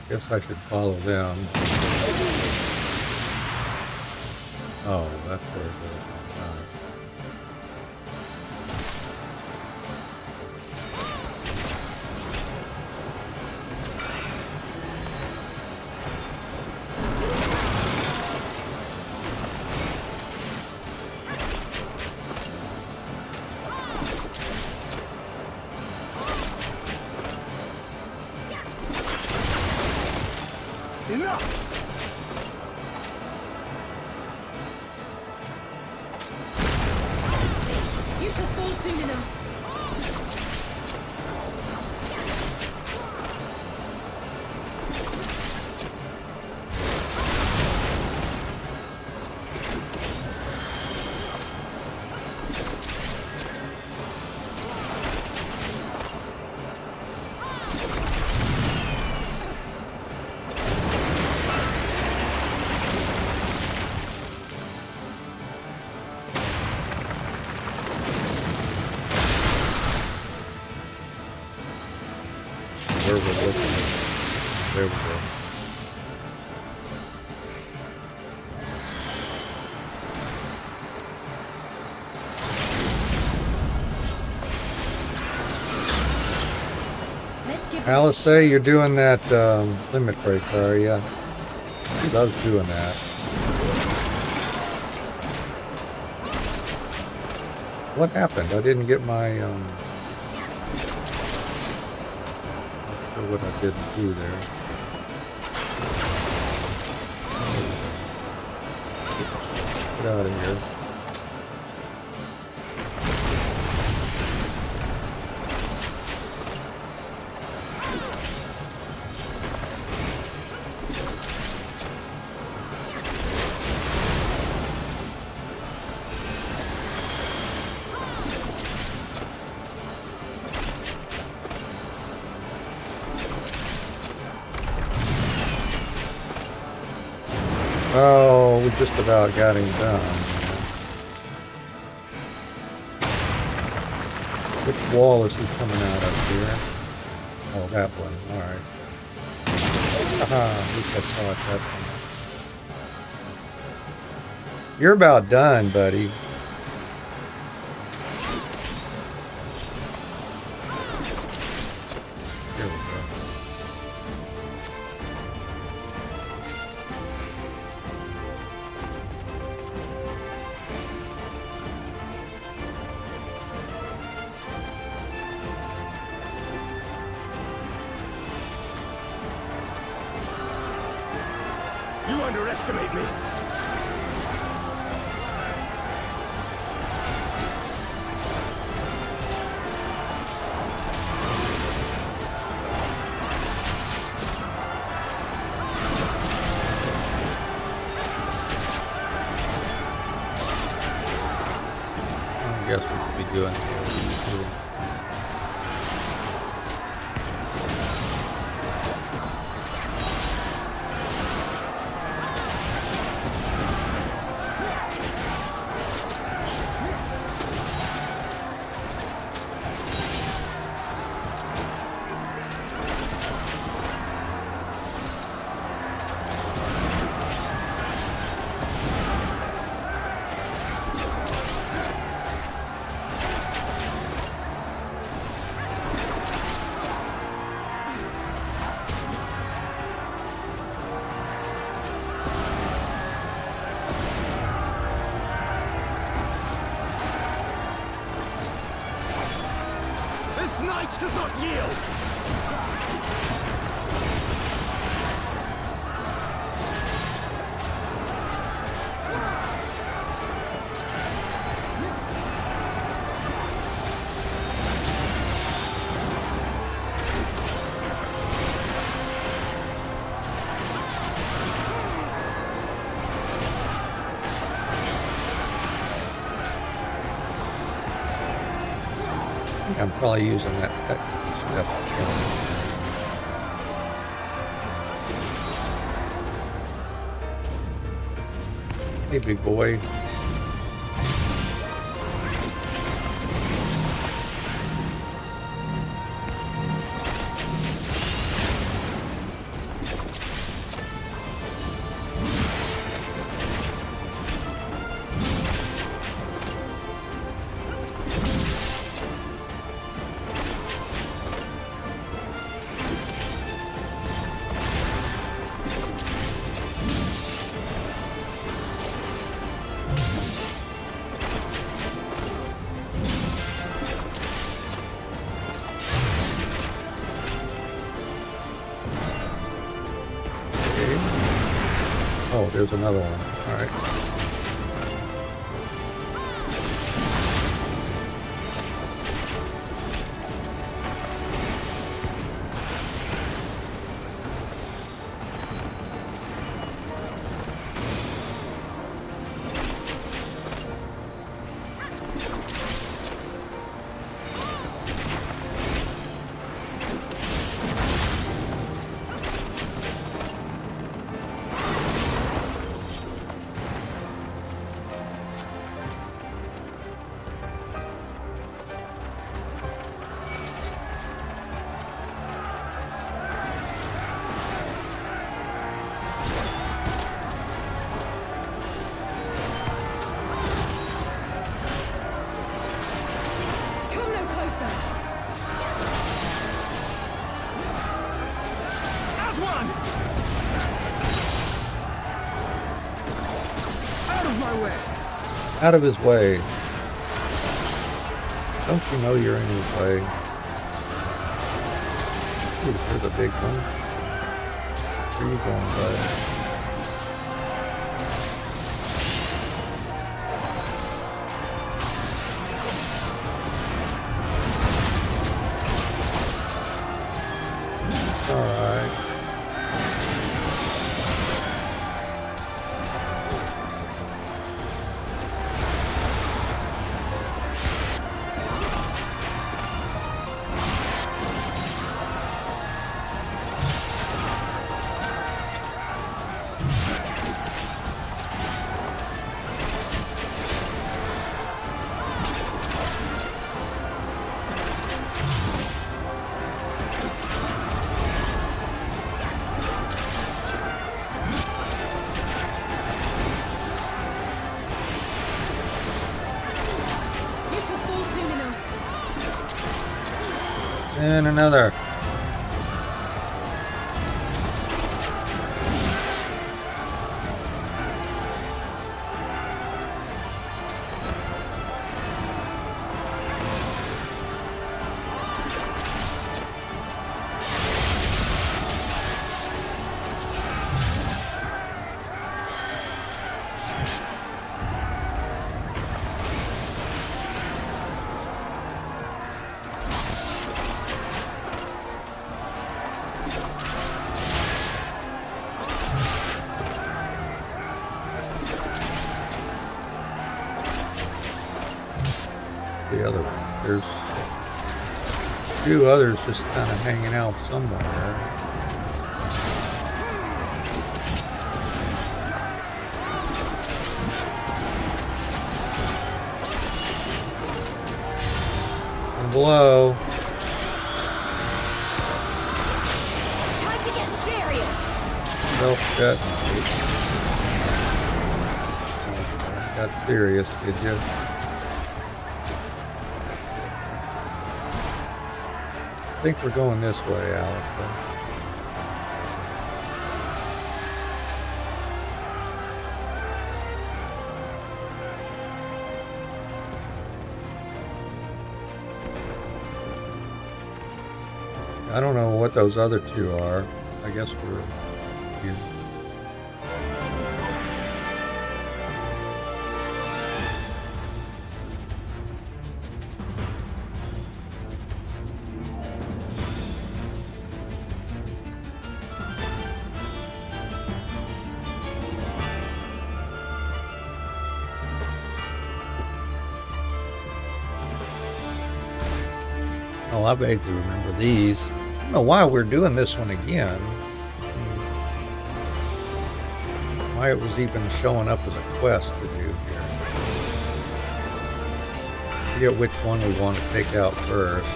Guess I should follow them. Oh, that's where it goes. You shall fall soon enough. Where we're looking. There we go. Let's give Alice, say you're doing that limit break, are you? She loves doing that. What happened? I didn't get my not sure what I didn't do there. Get out of here. Oh, we just about got him done. Which wall is he coming out of here? Oh, that one. Alright. Haha, at least I saw it that time. You're about done, buddy. Here we go. You underestimate me. I guess we could be doing too. This knight does not yield! I'm probably using that stuff. Hey, big boy. Oh, there's another one. All right. Come no closer. As one! Out of my way! Out of his way. Don't you know you're in his way? Ooh, there's a big one. Where are you going, bud? Alright. You shall fall soon enough. And another. The other one. There's two others just kind of hanging out somewhere. And below. Time to get serious. Nope, got serious, did you? I think we're going this way, Alice. I don't know what those other two are. I guess we're here. Oh, I vaguely remember these. I don't know why we're doing this one again. Why it was even showing up as a quest to do here. Forget which one we want to take out first.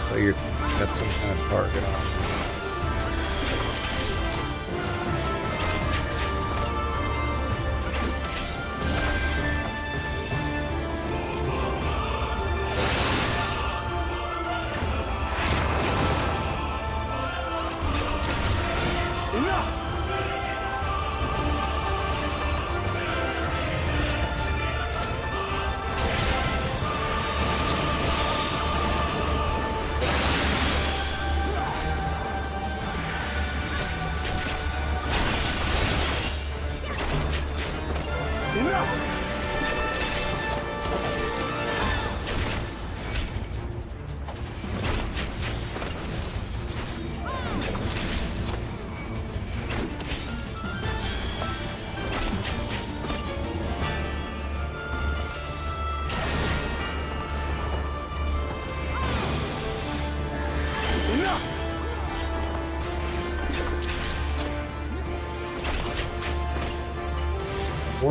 So you've got some kind of target on.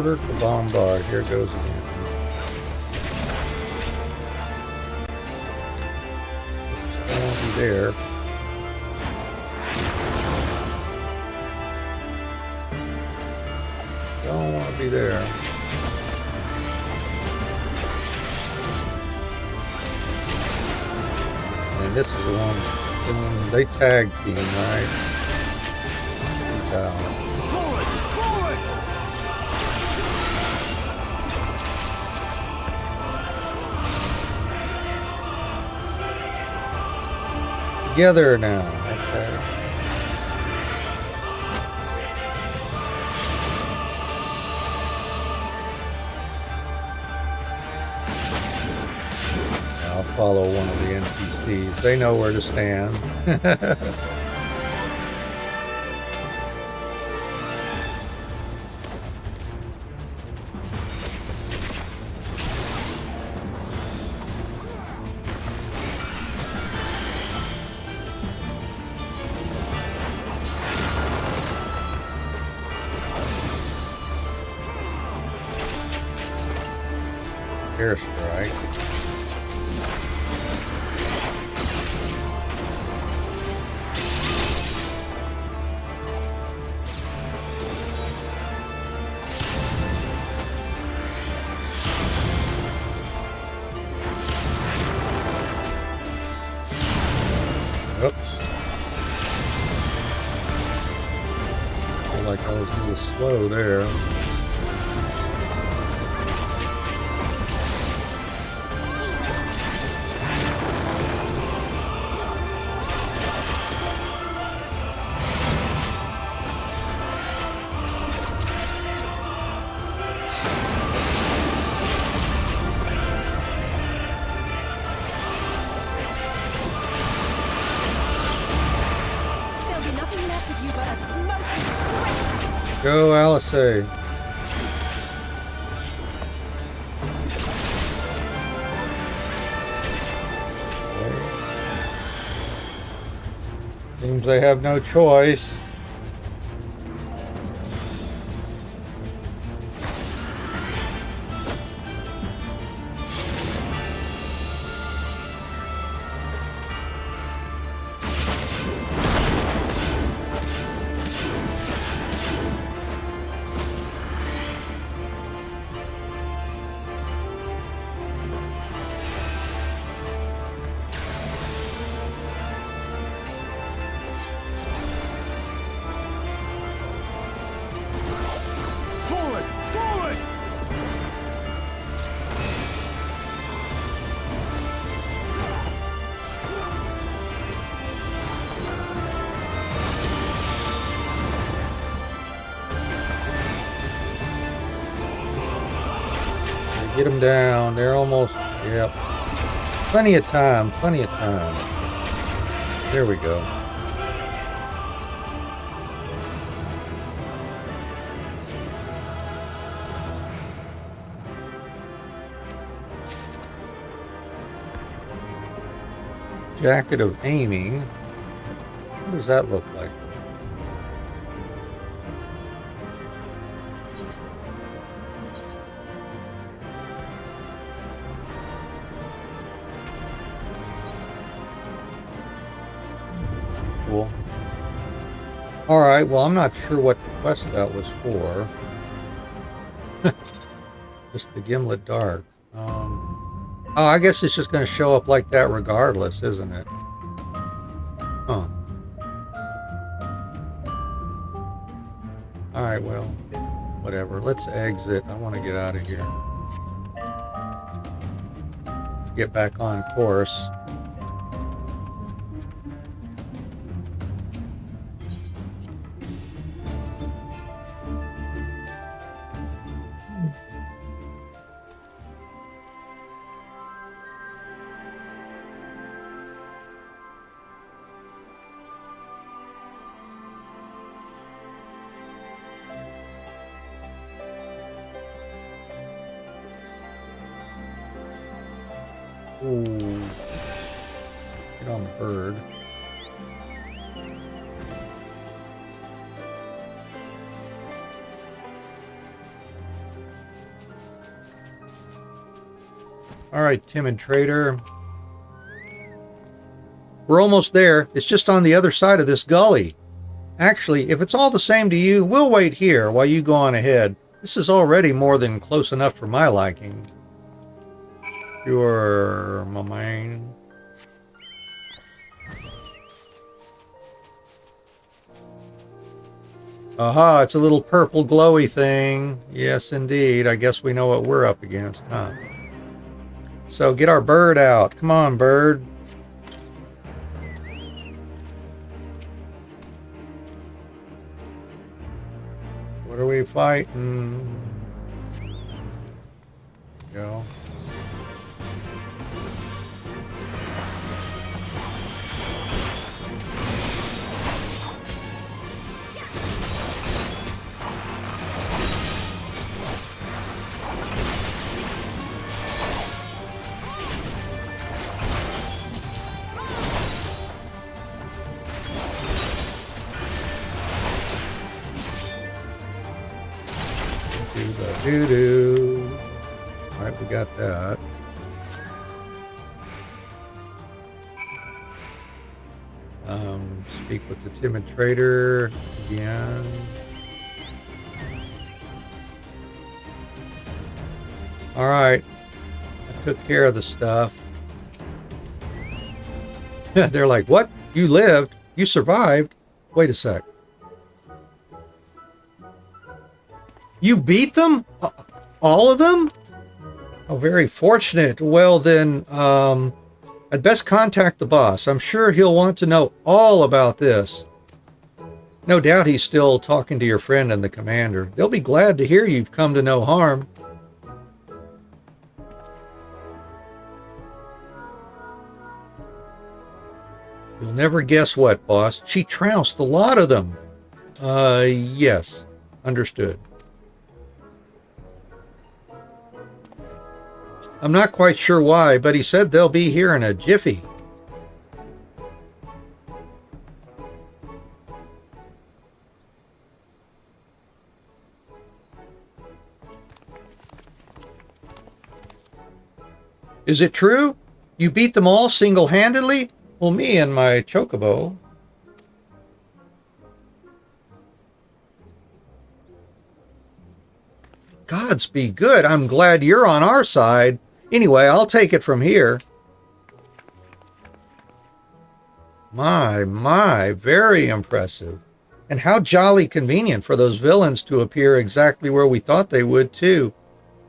Order to bombard. Here goes again. Don't want to be there. Don't want to be there. And this is the one they tag team, right? Forward! Forward! Together now. Okay. I'll follow one of the NPCs. They know where to stand. Airstrike. Oops. Feel like I was a little slow there. There'll be nothing left of you but a smoking crater. Go, Alice. Seems they have no choice. Forward! Forward! Get them down. They're almost, yep. Plenty of time, plenty of time. There we go. Jacket of aiming. What does that look like? Cool. Alright, well, I'm not sure what quest that was for. Just the Gimlet Dark. Oh, I guess it's just going to show up like that regardless, isn't it? Huh. Alright, well, whatever. Let's exit. I want to get out of here. Get back on course. Ooh. Get on the bird. All right, timid trader. We're almost there. It's just on the other side of this gully. Actually, if it's all the same to you, we'll wait here while you go on ahead. This is already more than close enough for my liking. Sure, my man. Aha, it's a little purple glowy thing. Yes, indeed. I guess we know what we're up against, huh? So get our bird out. Come on, bird. What are we fighting? Go. Doo-doo. All right, we got that. Speak with the timid trader again. All right, I took care of the stuff. They're like, what? You lived? You survived? Wait a sec. You beat them? All of them? Oh, very fortunate. Well, then, I'd best contact the boss. I'm sure he'll want to know all about this. No doubt he's still talking to your friend and the commander. They'll be glad to hear you've come to no harm. You'll never guess what, boss. She trounced a lot of them. Yes. Understood. I'm not quite sure why, but he said they'll be here in a jiffy. Is it true? You beat them all single-handedly? Well, me and my chocobo. Gods be good. I'm glad you're on our side. Anyway, I'll take it from here. My, very impressive. And how jolly convenient for those villains to appear exactly where we thought they would, too.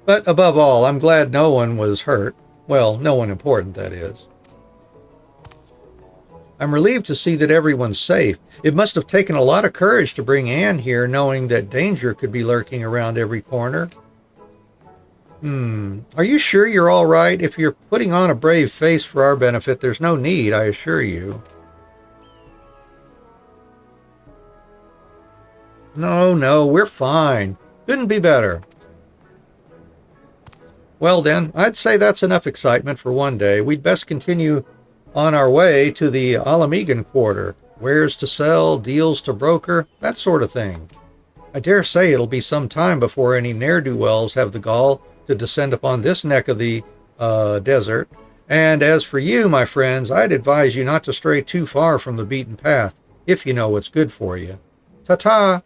But above all, I'm glad no one was hurt. Well, no one important, that is. I'm relieved to see that everyone's safe. It must have taken a lot of courage to bring Anne here, knowing that danger could be lurking around every corner. Are you sure you're all right? If you're putting on a brave face for our benefit, there's no need, I assure you. No, we're fine. Couldn't be better. Well then, I'd say that's enough excitement for one day. We'd best continue on our way to the Alamegan quarter. Wares to sell, deals to broker, that sort of thing. I dare say it'll be some time before any ne'er-do-wells have the gall to descend upon this neck of the desert. And as for you, my friends, I'd advise you not to stray too far from the beaten path, if you know what's good for you. Ta-ta!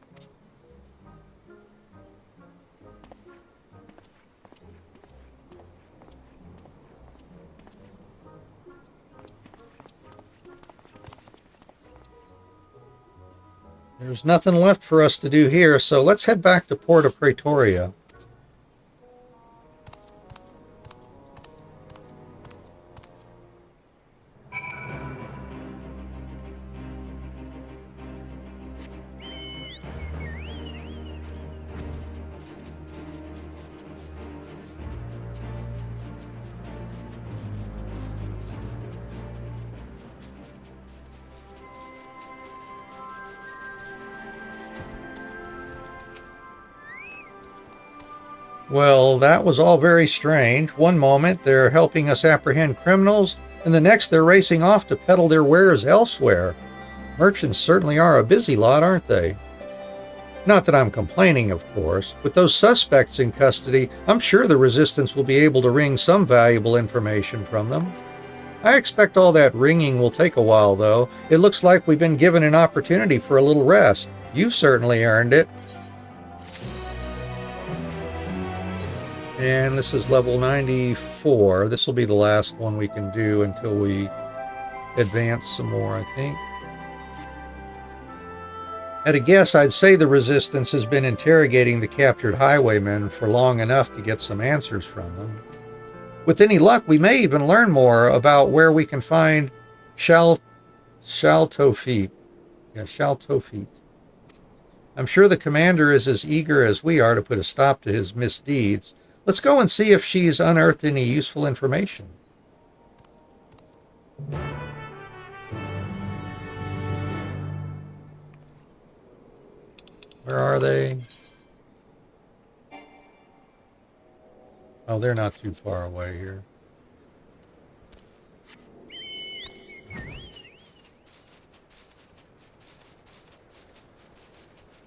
There's nothing left for us to do here, so let's head back to Porta Praetoria. Well, that was all very strange. One moment they're helping us apprehend criminals, and the next they're racing off to peddle their wares elsewhere. Merchants certainly are a busy lot, aren't they? Not that I'm complaining, of course. With those suspects in custody, I'm sure the Resistance will be able to wring some valuable information from them. I expect all that wringing will take a while, though. It looks like we've been given an opportunity for a little rest. You've certainly earned it. And this is level 94. This will be the last one we can do until we advance some more, I think. At a guess, I'd say the Resistance has been interrogating the captured highwaymen for long enough to get some answers from them. With any luck, we may even learn more about where we can find Shaltofit. Yeah, Shaltofit. I'm sure the commander is as eager as we are to put a stop to his misdeeds. Let's go and see if she's unearthed any useful information. Where are they? Oh, they're not too far away here.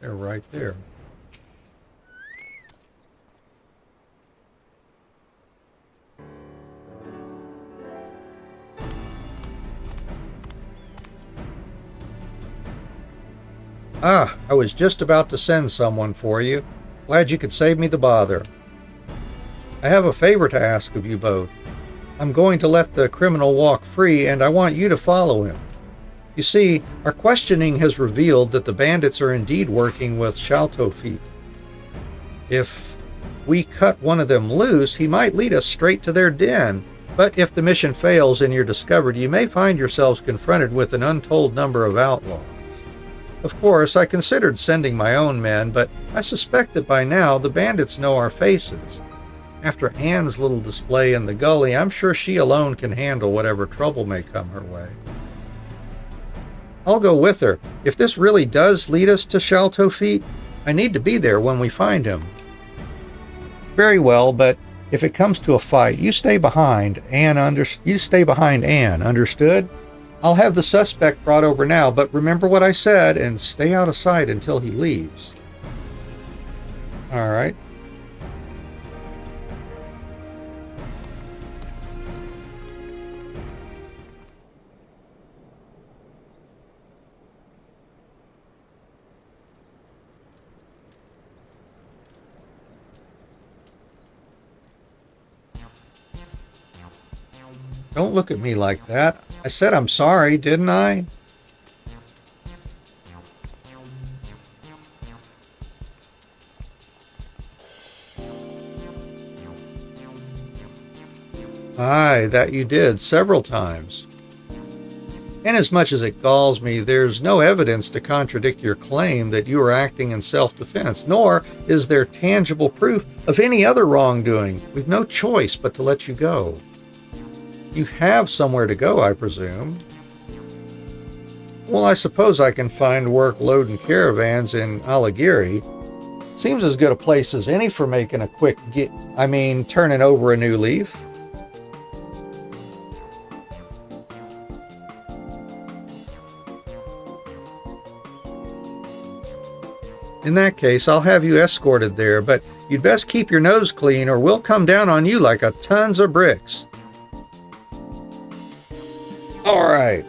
They're right there. Ah, I was just about to send someone for you. Glad you could save me the bother. I have a favor to ask of you both. I'm going to let the criminal walk free, and I want you to follow him. You see, our questioning has revealed that the bandits are indeed working with Shaltofit. If we cut one of them loose, he might lead us straight to their den. But if the mission fails and you're discovered, you may find yourselves confronted with an untold number of outlaws. Of course, I considered sending my own men, but I suspect that by now the bandits know our faces. After Anne's little display in the gully, I'm sure she alone can handle whatever trouble may come her way. I'll go with her. If this really does lead us to Shaltofit, I need to be there when we find him. Very well, but if it comes to a fight, you stay behind Anne, understood? I'll have the suspect brought over now, but remember what I said and stay out of sight until he leaves. All right. Don't look at me like that. I said I'm sorry, didn't I? Aye, that you did, several times. Inasmuch as it galls me, there's no evidence to contradict your claim that you are acting in self-defense, nor is there tangible proof of any other wrongdoing. We've no choice but to let you go. You have somewhere to go, I presume. Well, I suppose I can find work loading caravans in Alagiri. Seems as good a place as any for making a quick turning over a new leaf. In that case, I'll have you escorted there, but you'd best keep your nose clean or we'll come down on you like a tons of bricks. All right.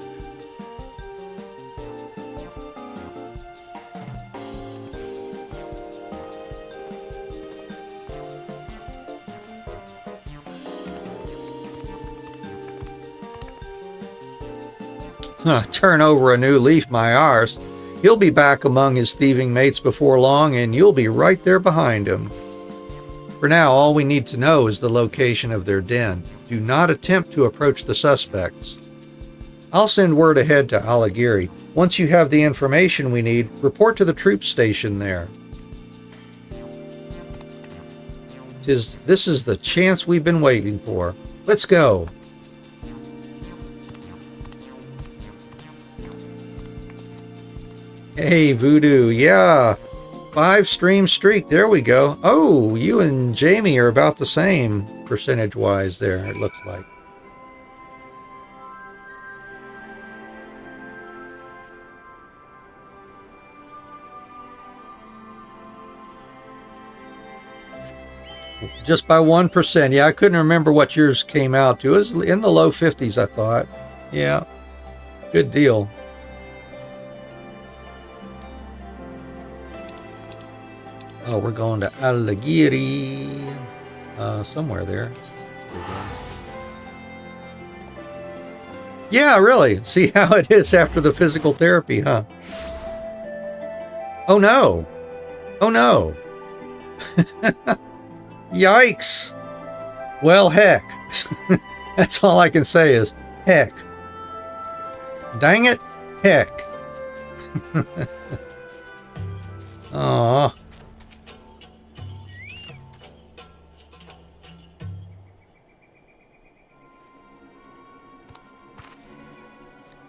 Turn over a new leaf, my arse. He'll be back among his thieving mates before long, and you'll be right there behind him. For now, all we need to know is the location of their den. Do not attempt to approach the suspects. I'll send word ahead to Alagiri. Once you have the information we need, report to the troop station there. This is the chance we've been waiting for. Let's go. Hey, Voodoo, yeah. 5-stream streak, there we go. Oh, you and Jamie are about the same percentage-wise there, it looks like. Just by 1%. Yeah, I couldn't remember what yours came out to. It was in the low 50s, I thought. Yeah, good deal. Oh, we're going to Alighieri. Somewhere there. Yeah, really. See how it is after the physical therapy, huh? Oh no. Oh no. Yikes. Well, heck. That's all I can say is heck. Dang it. Heck. Aww.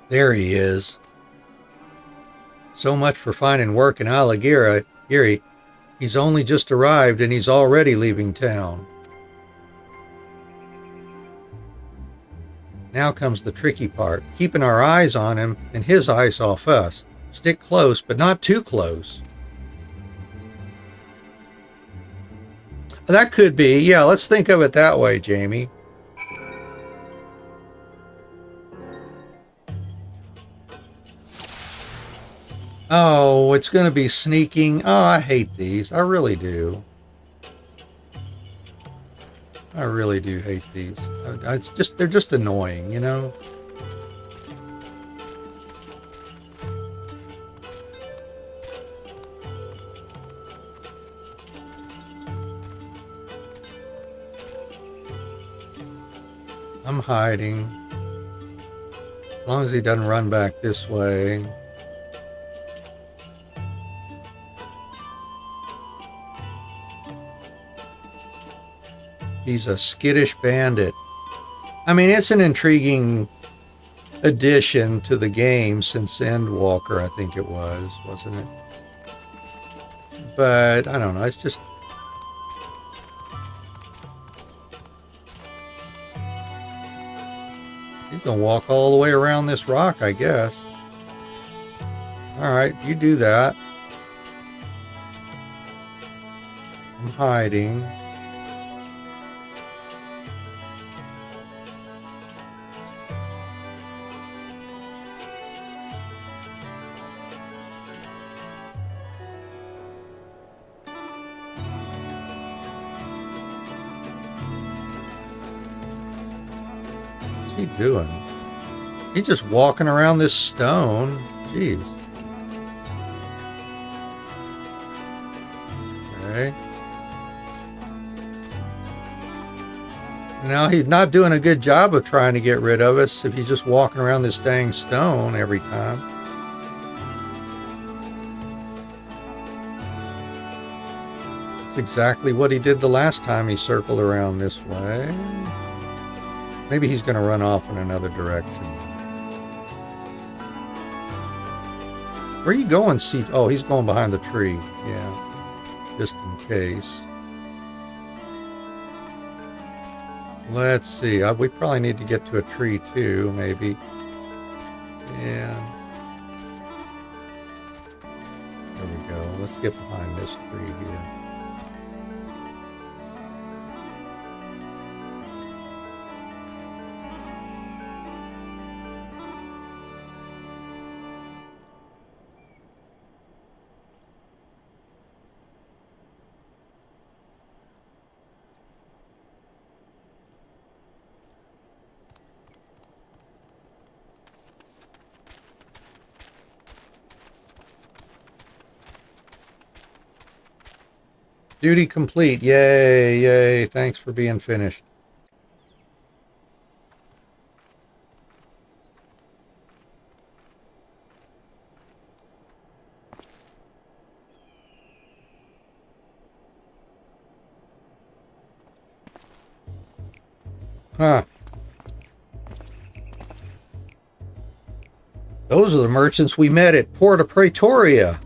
There he is. So much for finding work in Alighieri. He's only just arrived and he's already leaving town. Now comes the tricky part, keeping our eyes on him and his eyes off us. Stick close, but not too close. That could be, yeah, let's think of it that way, Jamie. Oh, it's going to be sneaking. Oh, I hate these. I really do. I really do hate these. They're just annoying, you know? I'm hiding. As long as he doesn't run back this way. He's a skittish bandit. I mean, it's an intriguing addition to the game since Endwalker, I think it was, wasn't it? But, I don't know, it's just... He's gonna walk all the way around this rock, I guess. Alright, you do that. I'm hiding. What's he doing? He's just walking around this stone. Jeez. Okay. Now he's not doing a good job of trying to get rid of us if he's just walking around this dang stone every time. That's exactly what he did the last time he circled around this way. Maybe he's going to run off in another direction. Where are you going, C? Oh, he's going behind the tree. Yeah. Just in case. Let's see. We probably need to get to a tree too, maybe. Yeah. There we go. Let's get behind this tree here. Duty complete. Yay, yay. Thanks for being finished. Huh. Those are the merchants we met at Porta Praetoria.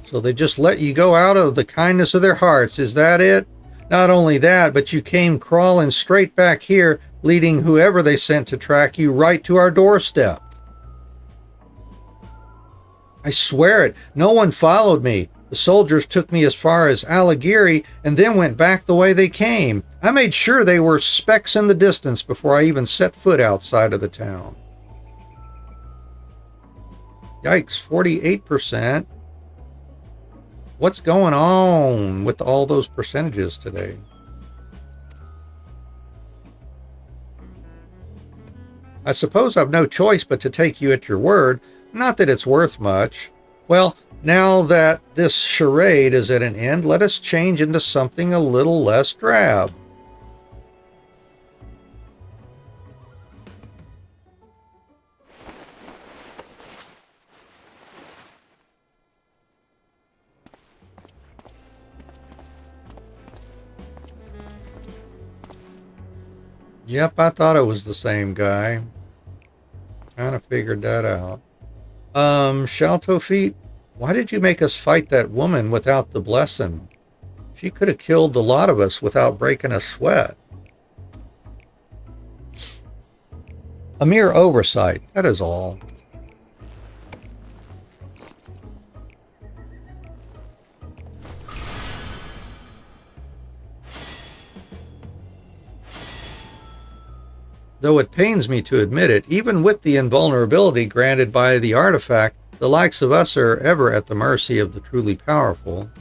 So they just let you go out of the kindness of their hearts. Is that it? Not only that, but you came crawling straight back here, leading whoever they sent to track you right to our doorstep. I swear it, no one followed me. The soldiers took me as far as Alighieri and then went back the way they came. I made sure they were specks in the distance before I even set foot outside of the town. Yikes, 48%. What's going on with all those percentages today? I suppose I've no choice but to take you at your word. Not that it's worth much. Well, now that this charade is at an end, let us change into something a little less drab. Yep, I thought it was the same guy. Kind of figured that out. Shalto Feet, why did you make us fight that woman without the blessing? She could have killed a lot of us without breaking a sweat. A mere oversight, that is all. Though it pains me to admit it, even with the invulnerability granted by the artifact, the likes of us are ever at the mercy of the truly powerful.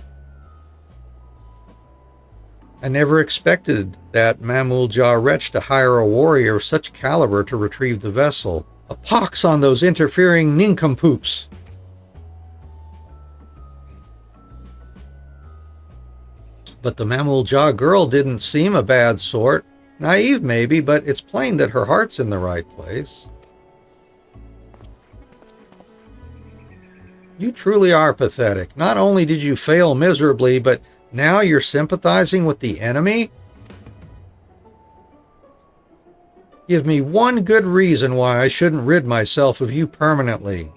I never expected that Mamul Jah wretch to hire a warrior of such caliber to retrieve the vessel. A pox on those interfering nincompoops! But the Mamul Jah girl didn't seem a bad sort. Naive, maybe, but it's plain that her heart's in the right place. You truly are pathetic. Not only did you fail miserably, but now you're sympathizing with the enemy? Give me one good reason why I shouldn't rid myself of you permanently.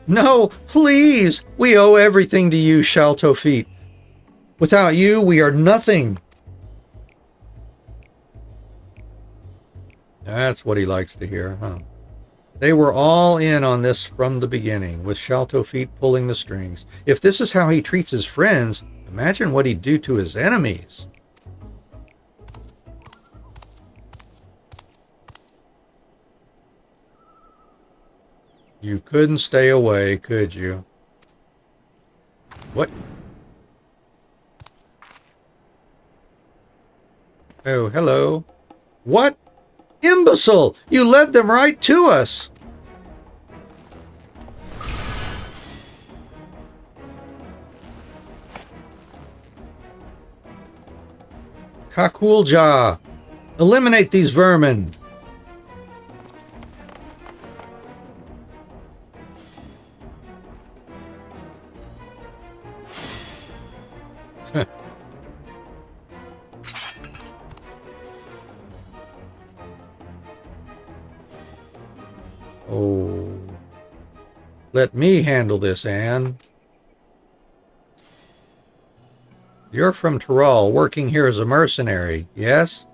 No, please! We owe everything to you, Shalto Feet. Without you, we are nothing. That's what he likes to hear, huh? They were all in on this from the beginning, with Shalto Feet pulling the strings. If this is how he treats his friends, imagine what he'd do to his enemies. You couldn't stay away, could you? What? Oh, hello. What? Imbecile! You led them right to us! Kakulja! Eliminate these vermin! Oh, let me handle this, Anne. You're from Tyrol, working here as a mercenary, yes?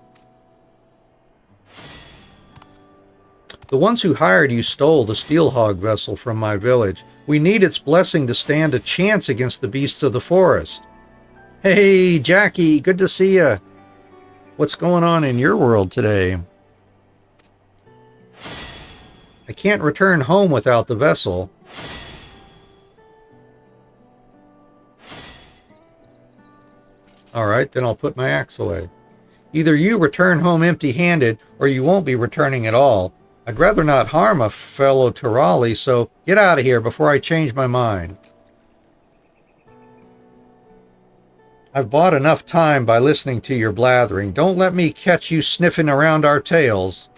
The ones who hired you stole the Steelhog vessel from my village. We need its blessing to stand a chance against the beasts of the forest. Hey, Jackie, good to see you. What's going on in your world today? I can't return home without the vessel. Alright, then I'll put my axe away. Either you return home empty-handed, or you won't be returning at all. I'd rather not harm a fellow Tyrali, so get out of here before I change my mind. I've bought enough time by listening to your blathering. Don't let me catch you sniffing around our tails.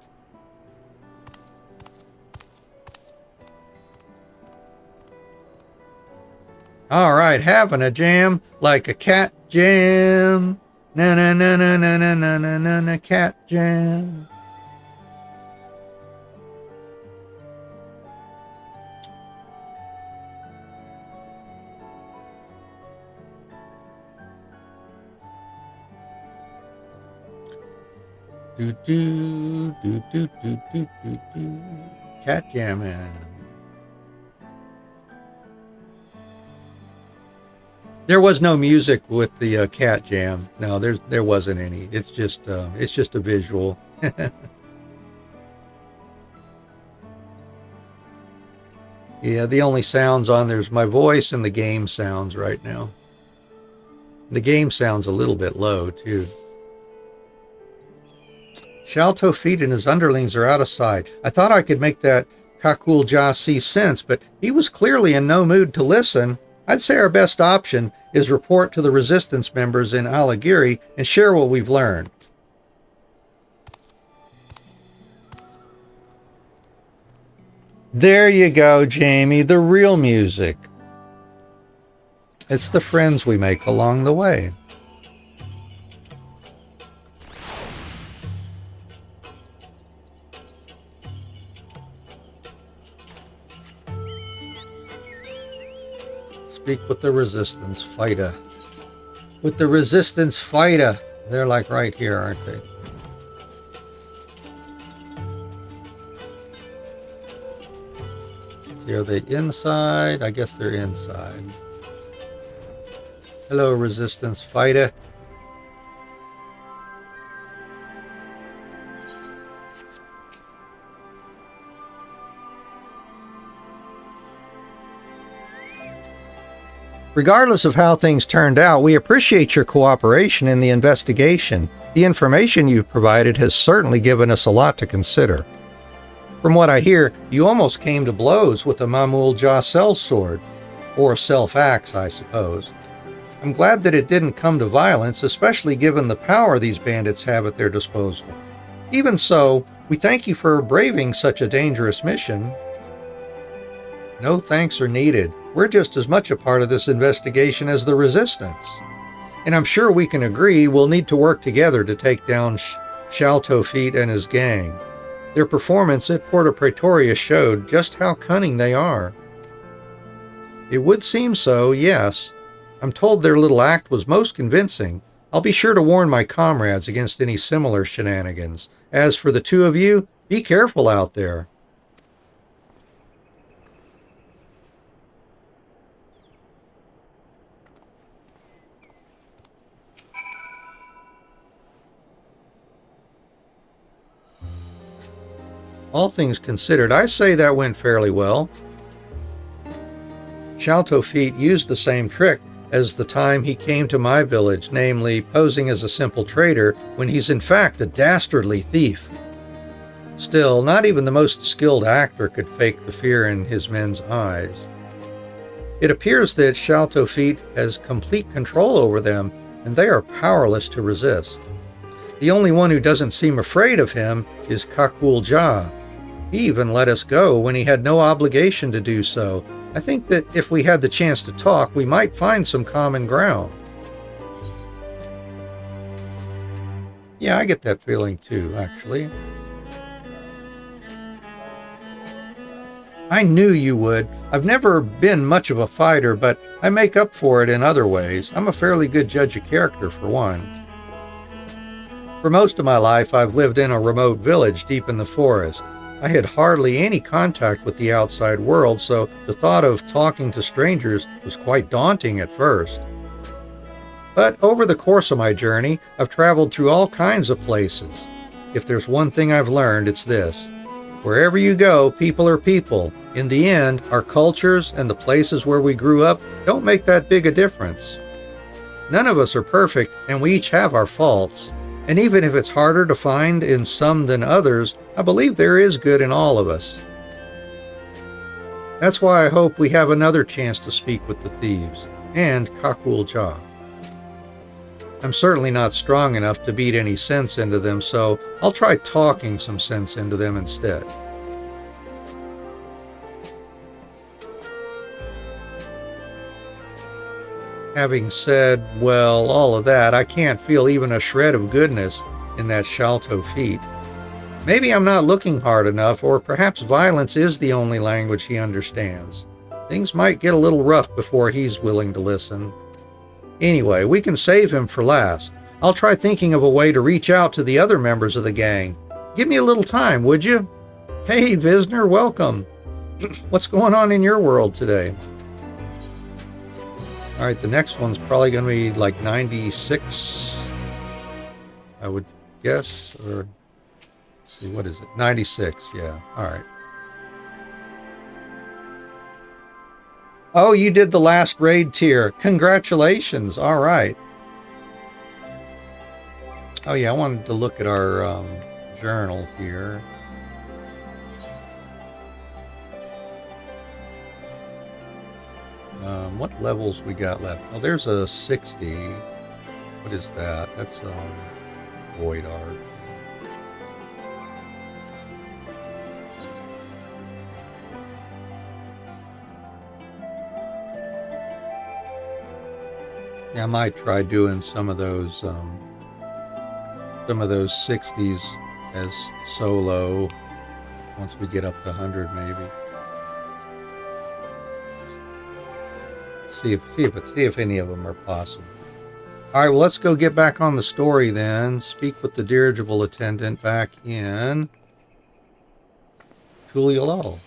All right, having a jam like a cat jam. Na na na na na na na na na na cat jam. Do do do do do do do do. Cat jamming. There was no music with the cat jam. No, there wasn't any. It's just a visual. Yeah, the only sounds on there's my voice and the game sounds right now. The game sounds a little bit low too. Shalto Feet and his underlings are out of sight. I thought I could make that Kakul Ja see sense, but he was clearly in no mood to listen. I'd say our best option is report to the resistance members in Alagiri and share what we've learned. There you go, Jamie, the real music. It's the friends we make along the way. Speak with the resistance fighter. With the resistance fighter. They're like right here, aren't they? See, are they inside? I guess they're inside. Hello, resistance fighter. Regardless of how things turned out, we appreciate your cooperation in the investigation. The information you've provided has certainly given us a lot to consider. From what I hear, you almost came to blows with the Mamul Ja sellsword, or self-axe, I suppose. I'm glad that it didn't come to violence, especially given the power these bandits have at their disposal. Even so, we thank you for braving such a dangerous mission. No thanks are needed. We're just as much a part of this investigation as the Resistance. And I'm sure we can agree we'll need to work together to take down Shalto Feet and his gang. Their performance at Porta Praetoria showed just how cunning they are. It would seem so, yes. I'm told their little act was most convincing. I'll be sure to warn my comrades against any similar shenanigans. As for the two of you, be careful out there. All things considered, I say that went fairly well. Shalto Feet used the same trick as the time he came to my village, namely posing as a simple trader when he's in fact a dastardly thief. Still, not even the most skilled actor could fake the fear in his men's eyes. It appears that Shalto Feet has complete control over them, and they are powerless to resist. The only one who doesn't seem afraid of him is Kakul Ja. He even let us go when he had no obligation to do so. I think that if we had the chance to talk, we might find some common ground. Yeah, I get that feeling too, actually. I knew you would. I've never been much of a fighter, but I make up for it in other ways. I'm a fairly good judge of character, for one. For most of my life, I've lived in a remote village deep in the forest. I had hardly any contact with the outside world, so the thought of talking to strangers was quite daunting at first. But over the course of my journey, I've traveled through all kinds of places. If there's one thing I've learned, it's this. Wherever you go, people are people. In the end, our cultures and the places where we grew up don't make that big a difference. None of us are perfect, and we each have our faults. And even if it's harder to find in some than others, I believe there is good in all of us. That's why I hope we have another chance to speak with the thieves, and Kakul Ja. I'm certainly not strong enough to beat any sense into them, so I'll try talking some sense into them instead. Having said, well, all of that, I can't feel even a shred of goodness in that Shalto Feet. Maybe I'm not looking hard enough, or perhaps violence is the only language he understands. Things might get a little rough before he's willing to listen. Anyway, we can save him for last. I'll try thinking of a way to reach out to the other members of the gang. Give me a little time, would you? Hey, Visner, welcome. What's going on in your world today? Alright, the next one's probably going to be like 96, I would guess. Or, let's see, what is it? 96, yeah. Alright. Oh, you did the last raid tier. Congratulations. Alright. Oh yeah, I wanted to look at our journal here. What levels we got left? Oh, there's a 60. What is that? That's Void Art. Yeah, I might try doing some of those 60s as solo once we get up to 100, maybe. See if any of them are possible. All right, well, let's go get back on the story then. Speak with the dirigible attendant back in Tulialo.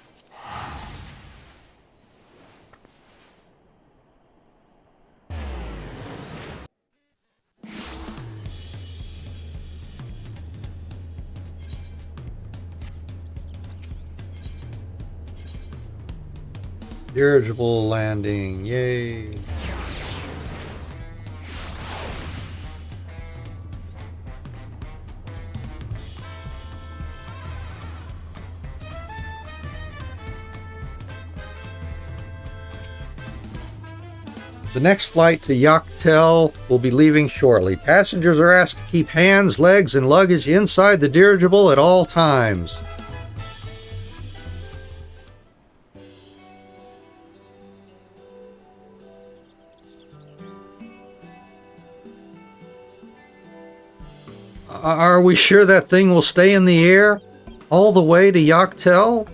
Dirigible landing, yay! The next flight to Yaktel will be leaving shortly. Passengers are asked to keep hands, legs, and luggage inside the dirigible at all times. Are we sure that thing will stay in the air all the way to Yaktel?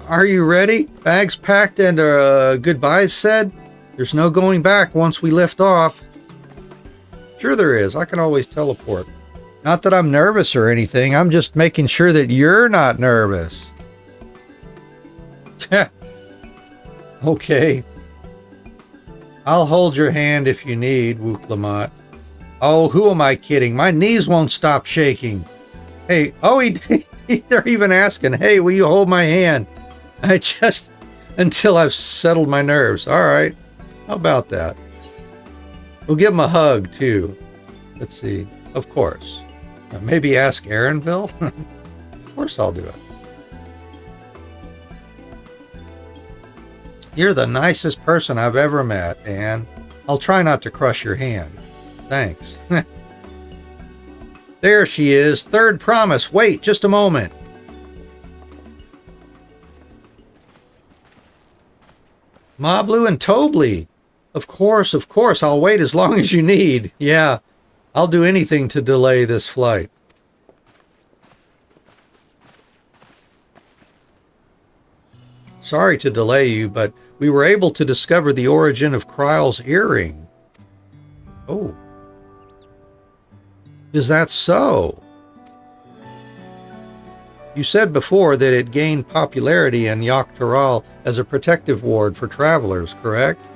Are you ready? Bags packed and goodbyes said? There's no going back once we lift off. Sure there is. I can always teleport. Not that I'm nervous or anything. I'm just making sure that you're not nervous. Okay. I'll hold your hand if you need, Wook Lamont. Oh, who am I kidding? My knees won't stop shaking. Hey, oh, they're even asking, hey, will you hold my hand? Until I've settled my nerves. All right. How about that? We'll give him a hug, too. Let's see. Of course. Maybe ask Aaronville? Of course I'll do it. You're the nicest person I've ever met, Anne. I'll try not to crush your hand. Thanks. There she is. Third promise. Wait just a moment. Mablu and Tobly. Of course. I'll wait as long as you need. Yeah. I'll do anything to delay this flight. Sorry to delay you, but we were able to discover the origin of Kryle's earring. Oh. Is that so? You said before that it gained popularity in Yaktaral as a protective ward for travelers, correct?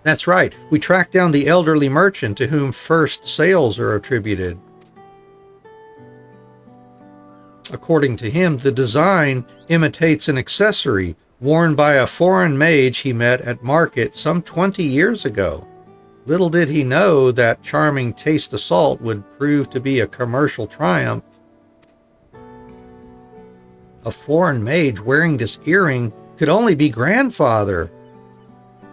That's right. We tracked down the elderly merchant to whom first sales are attributed. According to him, the design imitates an accessory worn by a foreign mage he met at market some 20 years ago. Little did he know that charming taste assault would prove to be a commercial triumph. A foreign mage wearing this earring could only be grandfather.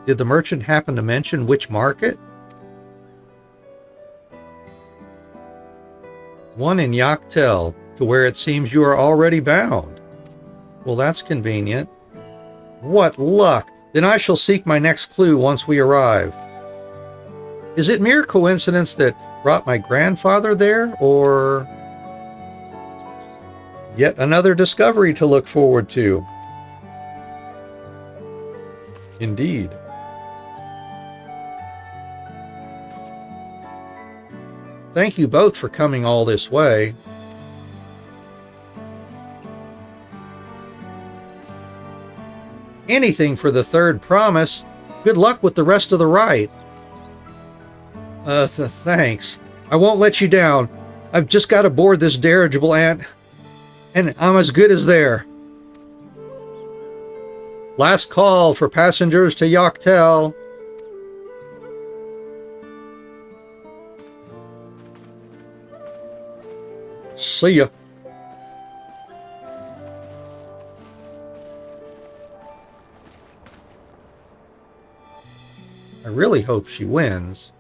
Did the merchant happen to mention which market? One in Yaktel, to where it seems you are already bound. Well, that's convenient. What luck! Then I shall seek my next clue once we arrive. Is it mere coincidence that brought my grandfather there, or yet another discovery to look forward to? Indeed. Thank you both for coming all this way. Anything for the third promise. Good luck with the rest of the rite. Thanks. I won't let you down. I've just got to board this dirigible, and I'm as good as there. Last call for passengers to Dawntrail. See ya. I really hope she wins.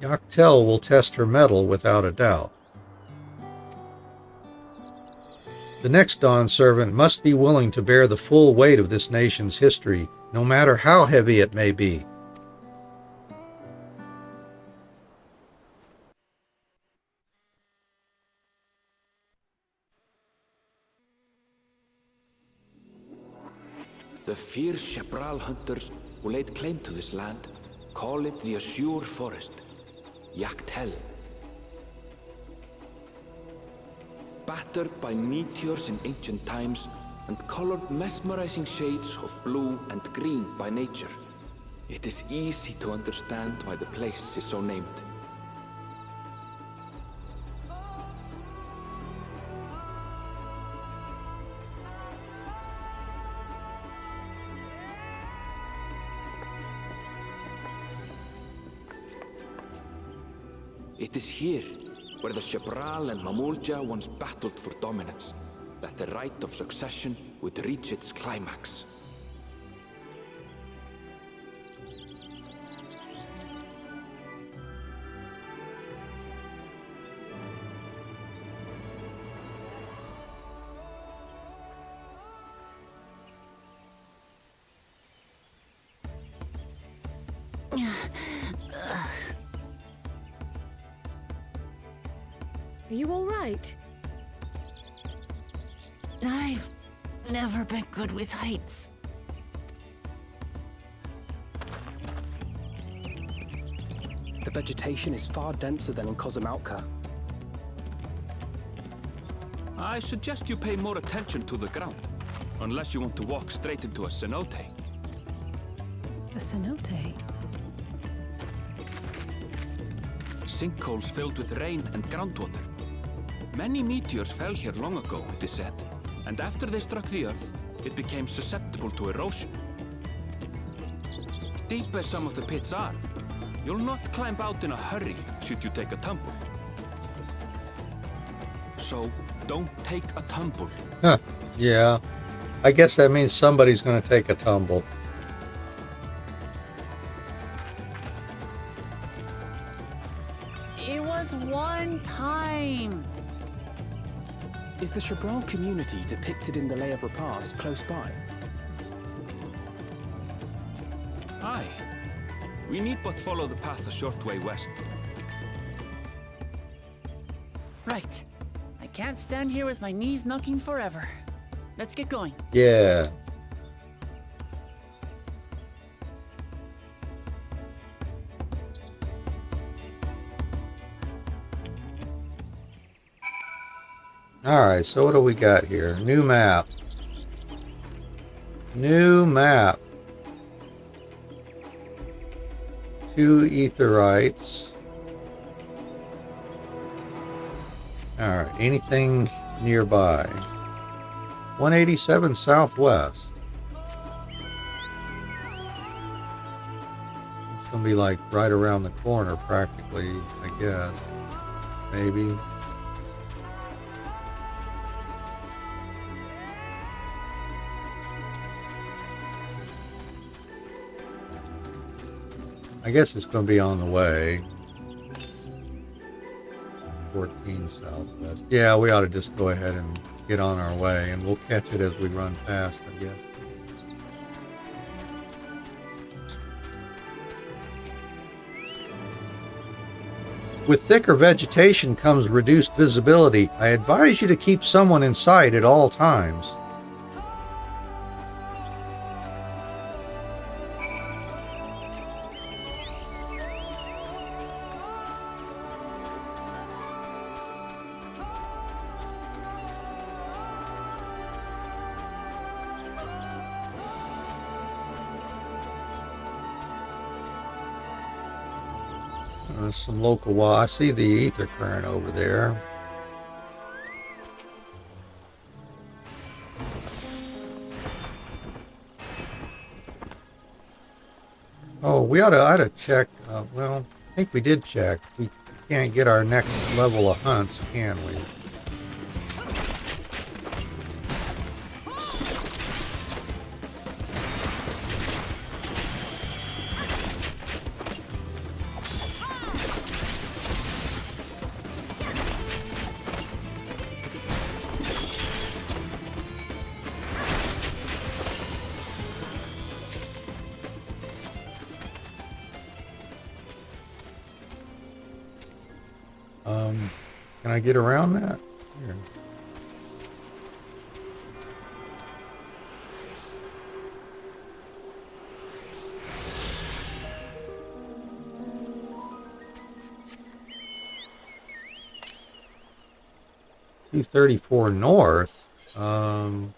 Dawntrail will test her mettle without a doubt. The next Dawn servant must be willing to bear the full weight of this nation's history, no matter how heavy it may be. The fierce Chapral hunters who laid claim to this land call it the Azure Forest, Dawntrail. Battered by meteors in ancient times and colored mesmerizing shades of blue and green by nature, it is easy to understand why the place is so named. It is here, where the Chapral and Mamulja once battled for dominance, that the right of succession would reach its climax. Are you all right? I've never been good with heights. The vegetation is far denser than in Kozamautka. I suggest you pay more attention to the ground, unless you want to walk straight into a cenote. A cenote? Sinkholes filled with rain and groundwater. Many meteors fell here long ago, it is said, and after they struck the Earth, it became susceptible to erosion. Deep as some of the pits are, you'll not climb out in a hurry should you take a tumble. So, don't take a tumble. Huh, yeah. I guess that means somebody's going to take a tumble. It was one time. Is the Chapral community depicted in the Lay of Repast close by? Aye. We need but follow the path a short way west. Right. I can't stand here with my knees knocking forever. Let's get going. Yeah. Alright, so what do we got here? New map. New map. 2 Aetherites. Alright, anything nearby? 187 Southwest. It's gonna be like right around the corner practically, I guess. Maybe. I guess it's going to be on the way. 14 Southwest. Yeah, we ought to just go ahead and get on our way, and we'll catch it as we run past, I guess. With thicker vegetation comes reduced visibility. I advise you to keep someone in sight at all times. Some local wall. I see the ether current over there. Oh, we ought to check. Well, I think we did check. We can't get our next level of hunts, can we? Can I get around that? Here. $234 north. Oh,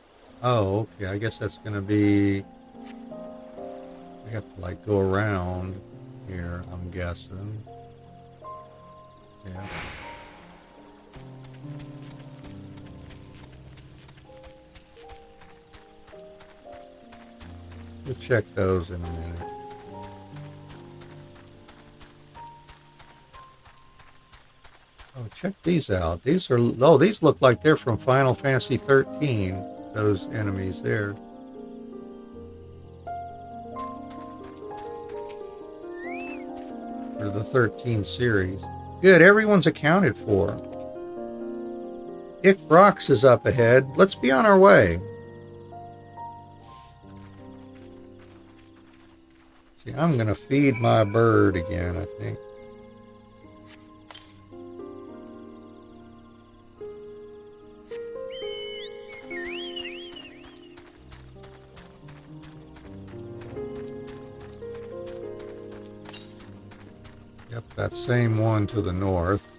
okay. I guess that's gonna be. We have to like go around here. I'm guessing. Yeah. We'll check those in a minute. Oh, check these out. These are, oh, these look like they're from Final Fantasy 13. Those enemies there. Or the 13 series. Good, everyone's accounted for. Brox is up ahead. Let's be on our way. See, I'm gonna feed my bird again, I think. Yep, that same one to the north.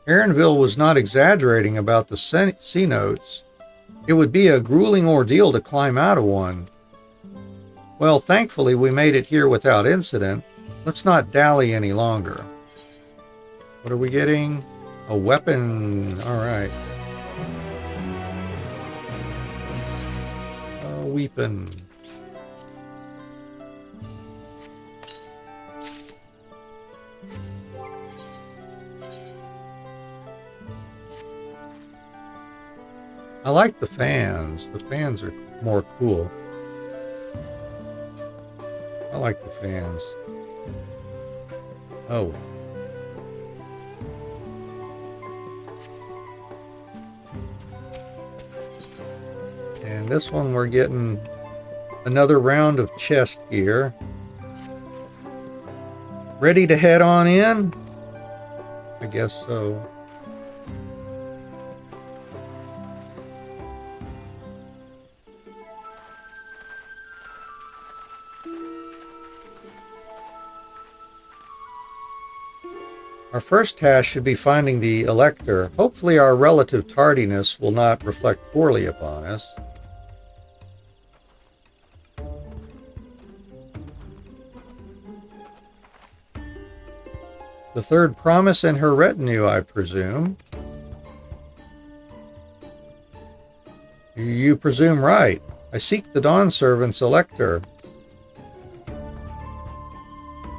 Aaronville was not exaggerating about the sea notes. It would be a grueling ordeal to climb out of one. Well, thankfully we made it here without incident. Let's not dally any longer. What are we getting? A weapon. All right. A weapon. I like the fans. The fans are more cool. I like the fans. Oh. And this one we're getting another round of chest gear. Ready to head on in? I guess so. Our first task should be finding the Elector. Hopefully our relative tardiness will not reflect poorly upon us. The third promise and her retinue, I presume. You presume right. I seek the Dawn Servant's Elector.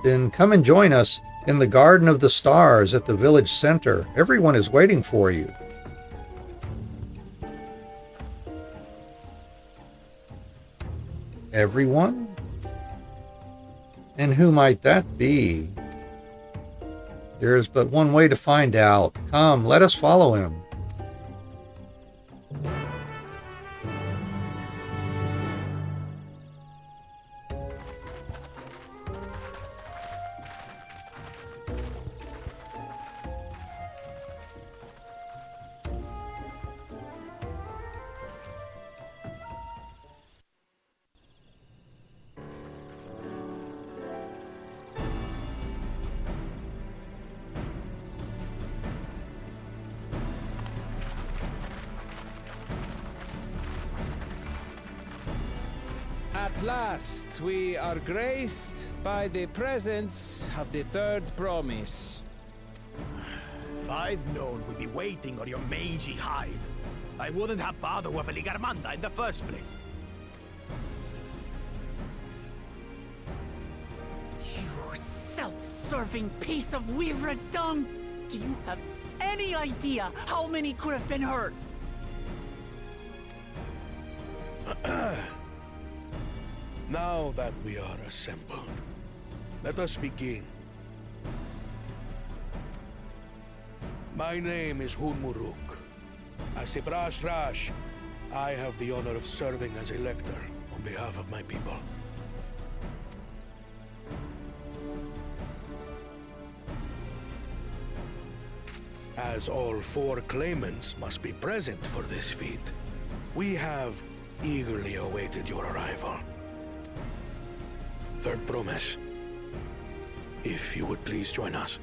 Then come and join us in the Garden of the Stars at the village center. Everyone is waiting for you. Everyone? And who might that be? There is but one way to find out. Come, let us follow him. At last, we are graced by the presence of the third promise. If I'd known we'd be waiting on your mangy hide, I wouldn't have bothered with Ligarmanda in the first place. You self-serving piece of weaver dung! Do you have any idea how many could have been hurt? Now that we are assembled, let us begin. My name is Hunmuruk. As a Brash Rash, I have the honor of serving as a lector on behalf of my people. As all 4 claimants must be present for this feat, we have eagerly awaited your arrival. Third promise, if you would please join us.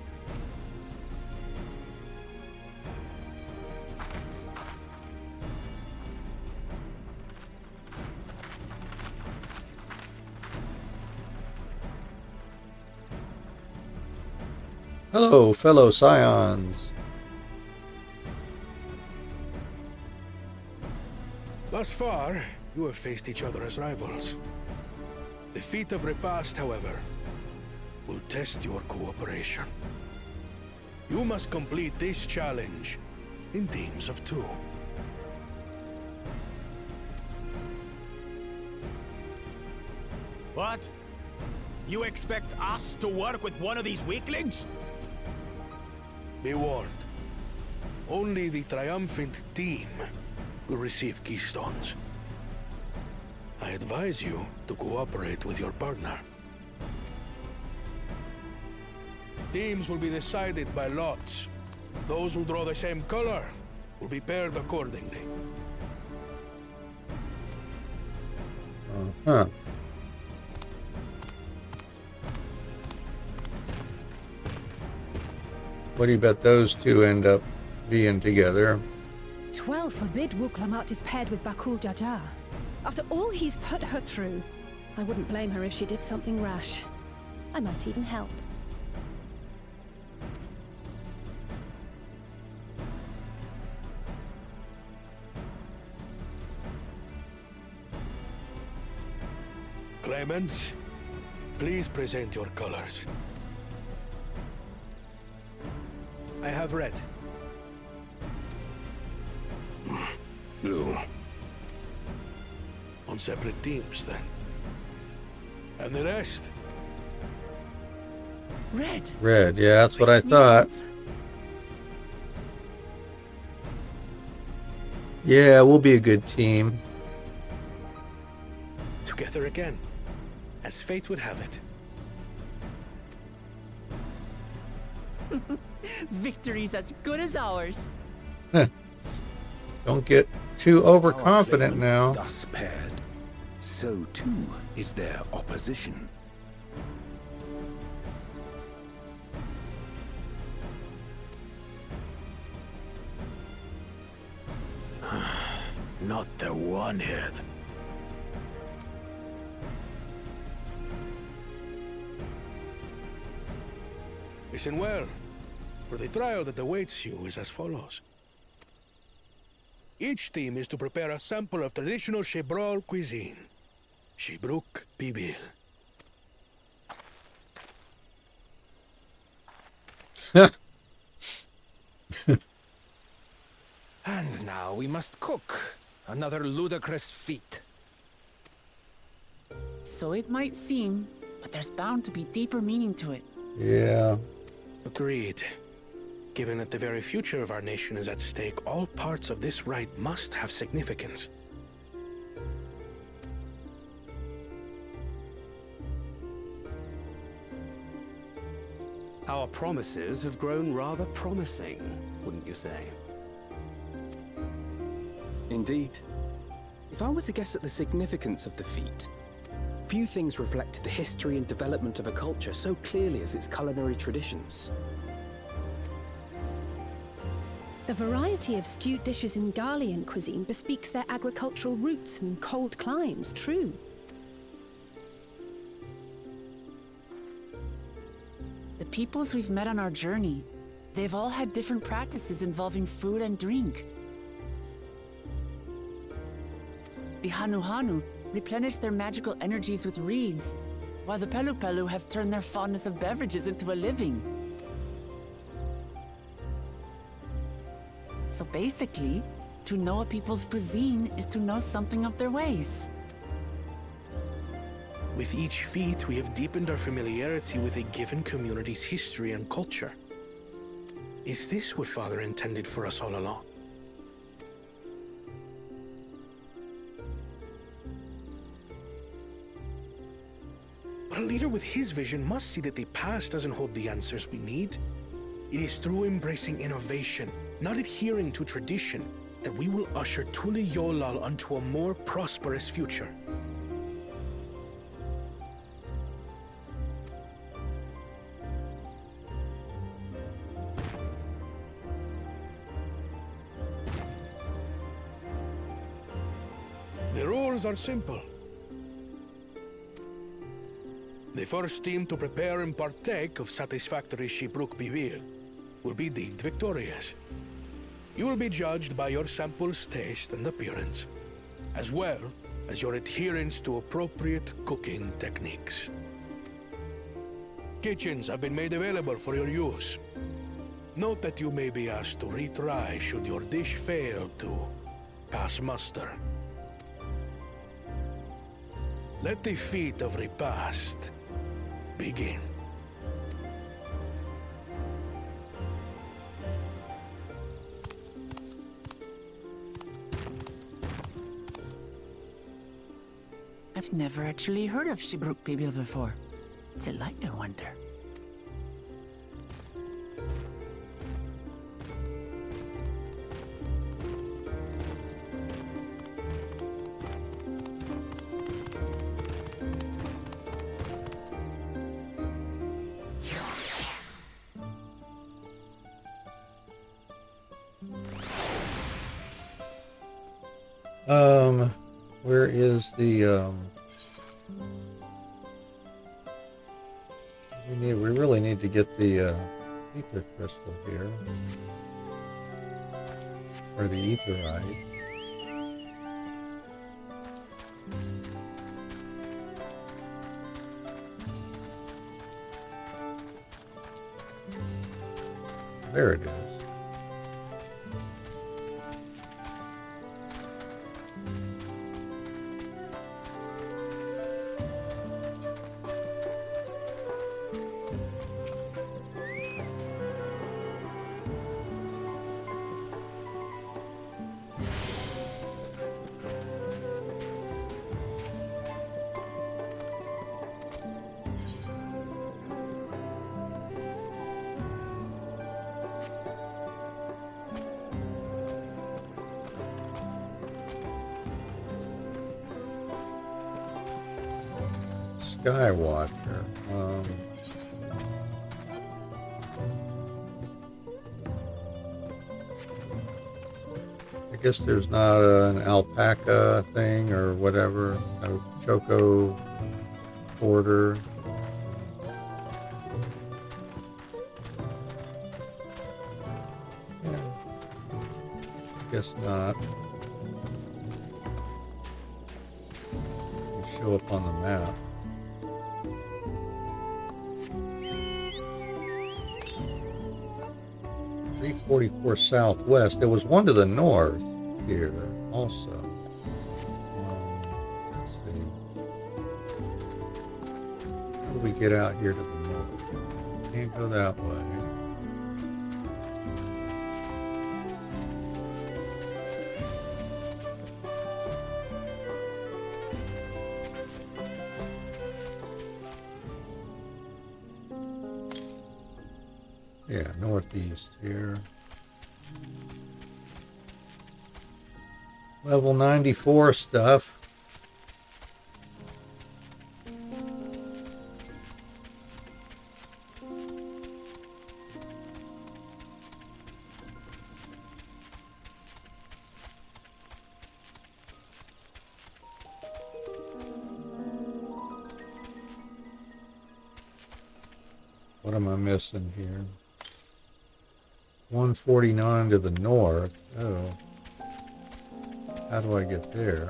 Hello, fellow Scions. Thus far, you have faced each other as rivals. The feat of repast, however, will test your cooperation. You must complete this challenge in teams of 2. What? You expect us to work with one of these weaklings? Be warned. Only the triumphant team will receive keystones. I advise you to cooperate with your partner. Teams will be decided by lots. Those who draw the same color will be paired accordingly. Huh. What do you bet those 2 end up being together? 12 forbid Wuklamat is paired with Bakul Jaja. After all he's put her through, I wouldn't blame her if she did something rash. I might even help. Claimants, please present your colors. I have red. Blue. On separate teams, then. And the rest? Red. Red, yeah, that's what I thought. Yeah, we'll be a good team. Together again, as fate would have it. Victory's as good as ours. Don't get too overconfident now. Thus paired, so too is their opposition. Not the one-hit. Listen well, for the trial that awaits you is as follows. Each team is to prepare a sample of traditional Shebrol cuisine. Shibruk Pibil. And now we must cook. Another ludicrous feat. So it might seem, but there's bound to be deeper meaning to it. Yeah. Agreed. Given that the very future of our nation is at stake, all parts of this rite must have significance. Our promises have grown rather promising, wouldn't you say? Indeed. If I were to guess at the significance of the feat, few things reflect the history and development of a culture so clearly as its culinary traditions. The variety of stewed dishes in Garlean cuisine bespeaks their agricultural roots and cold climes, true. peoples we've met on our journey, they've all had different practices involving food and drink. The Hanu replenish their magical energies with reeds, while the Pelu have turned their fondness of beverages into a living. So basically, to know a people's cuisine is to know something of their ways. With each feat, we have deepened our familiarity with a given community's history and culture. Is this what Father intended for us all along? But a leader with his vision must see that the past doesn't hold the answers we need. It is through embracing innovation, not adhering to tradition, that we will usher Tuli Yolal onto a more prosperous future. The rules are simple. The first team to prepare and partake of satisfactory Shibruk Bivir will be deemed victorious. You will be judged by your sample's taste and appearance, as well as your adherence to appropriate cooking techniques. Kitchens have been made available for your use. Note that you may be asked to retry should your dish fail to pass muster. Let the feat of repast begin. I've never actually heard of Shibruk Bibil before. What's it like, I wonder? Where is the, we really need to get the, ether crystal here. Or the etherite. There it is. Skywatcher. I guess there's not an alpaca thing or whatever. No choco border. Yeah. Guess not. It'll show up on the map. 344 southwest. There was one to the north here also. Let's see. How do we get out here to the north? Can't go that way. Yeah, northeast here. Level 94 stuff. What What am I missing here? 149 to the north. Oh. How do I get there?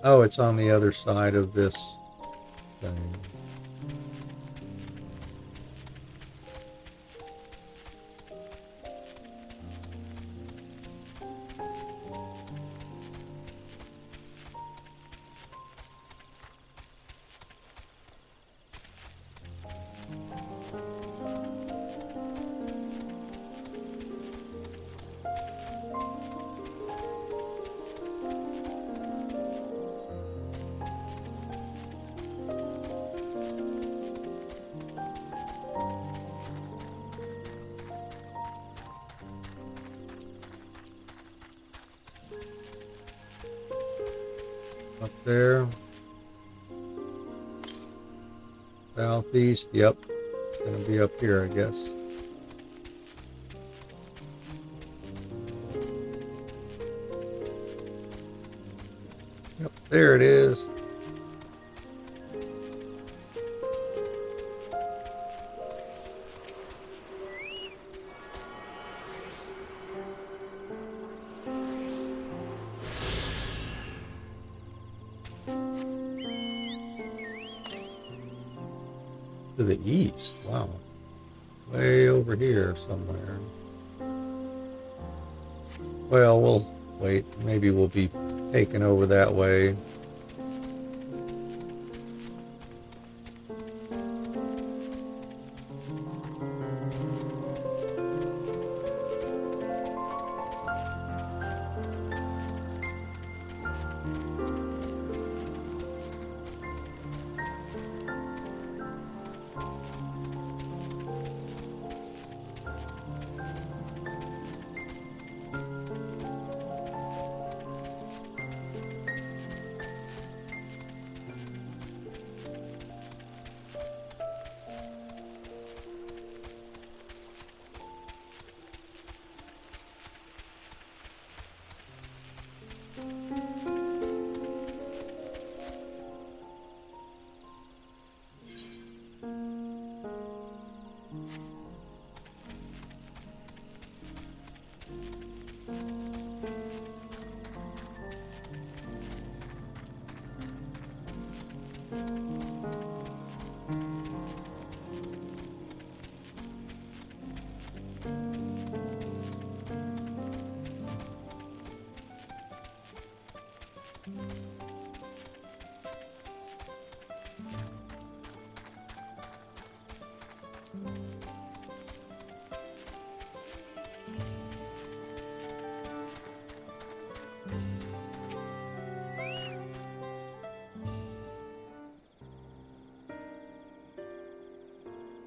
Oh, it's on the other side of this thing. Up there. Southeast, yep. It's gonna be up here, I guess. Yep, there it is. To the east, wow. Way over here somewhere. Well, we'll wait. Maybe we'll be taken over that way.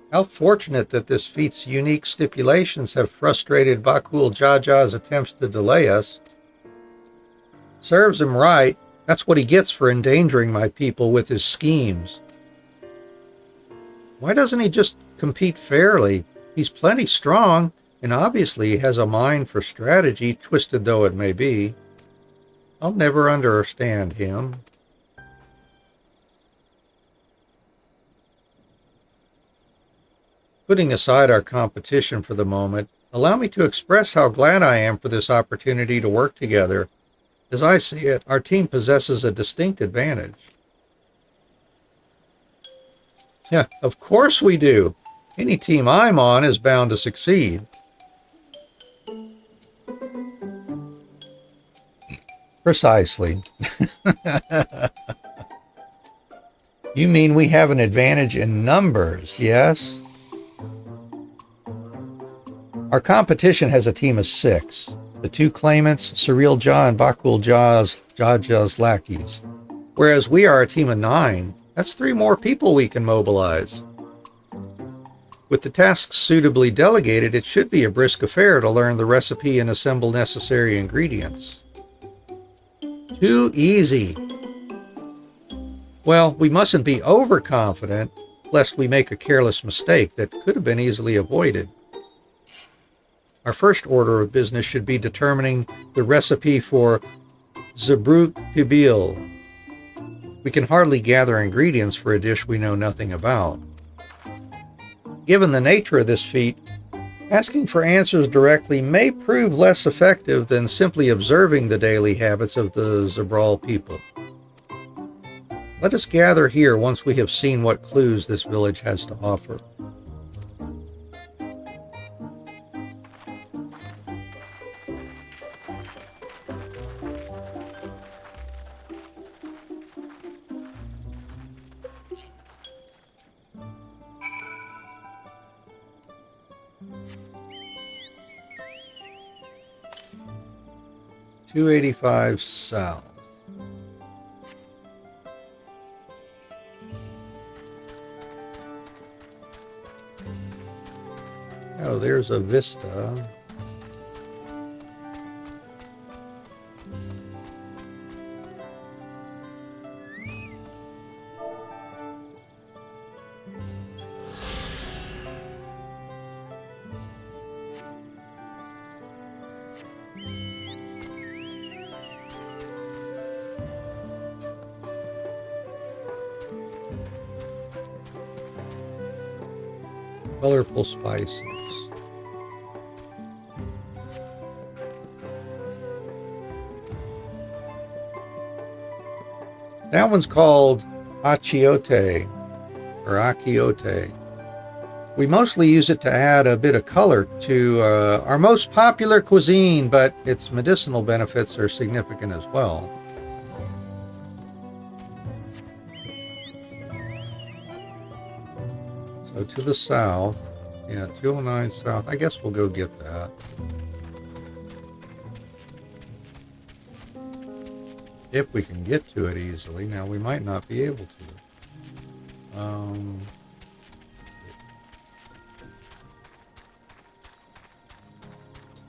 How fortunate that this feat's unique stipulations have frustrated Bakul Jaja's attempts to delay us. Serves him right. That's what he gets for endangering my people with his schemes. Why doesn't he just compete fairly? He's plenty strong, and obviously he has a mind for strategy, twisted though it may be. I'll never understand him. Putting aside our competition for the moment, allow me to express how glad I am for this opportunity to work together. As I see it, our team possesses a distinct advantage. Yeah, of course we do. Any team I'm on is bound to succeed. Precisely. You mean we have an advantage in numbers, yes? Our competition has a team of 6. The 2 claimants, Surreal Jah and Bakul Jaja's lackeys. Whereas we are a team of 9. That's 3 more people we can mobilize. With the tasks suitably delegated, it should be a brisk affair to learn the recipe and assemble necessary ingredients. Too easy. Well, we mustn't be overconfident, lest we make a careless mistake that could have been easily avoided. Our first order of business should be determining the recipe for Zabruk Pibil. we can hardly gather ingredients for a dish we know nothing about. Given the nature of this feat, asking for answers directly may prove less effective than simply observing the daily habits of the Zabral people. Let us gather here once we have seen what clues this village has to offer. .285 south. Oh, there's a vista. Colorful spices. That one's called achiote or achiote. We mostly use it to add a bit of color to our most popular cuisine, but its medicinal benefits are significant as well. So to the south, yeah, 209 south. I guess we'll go get that. If we can get to it easily. Now, we might not be able to.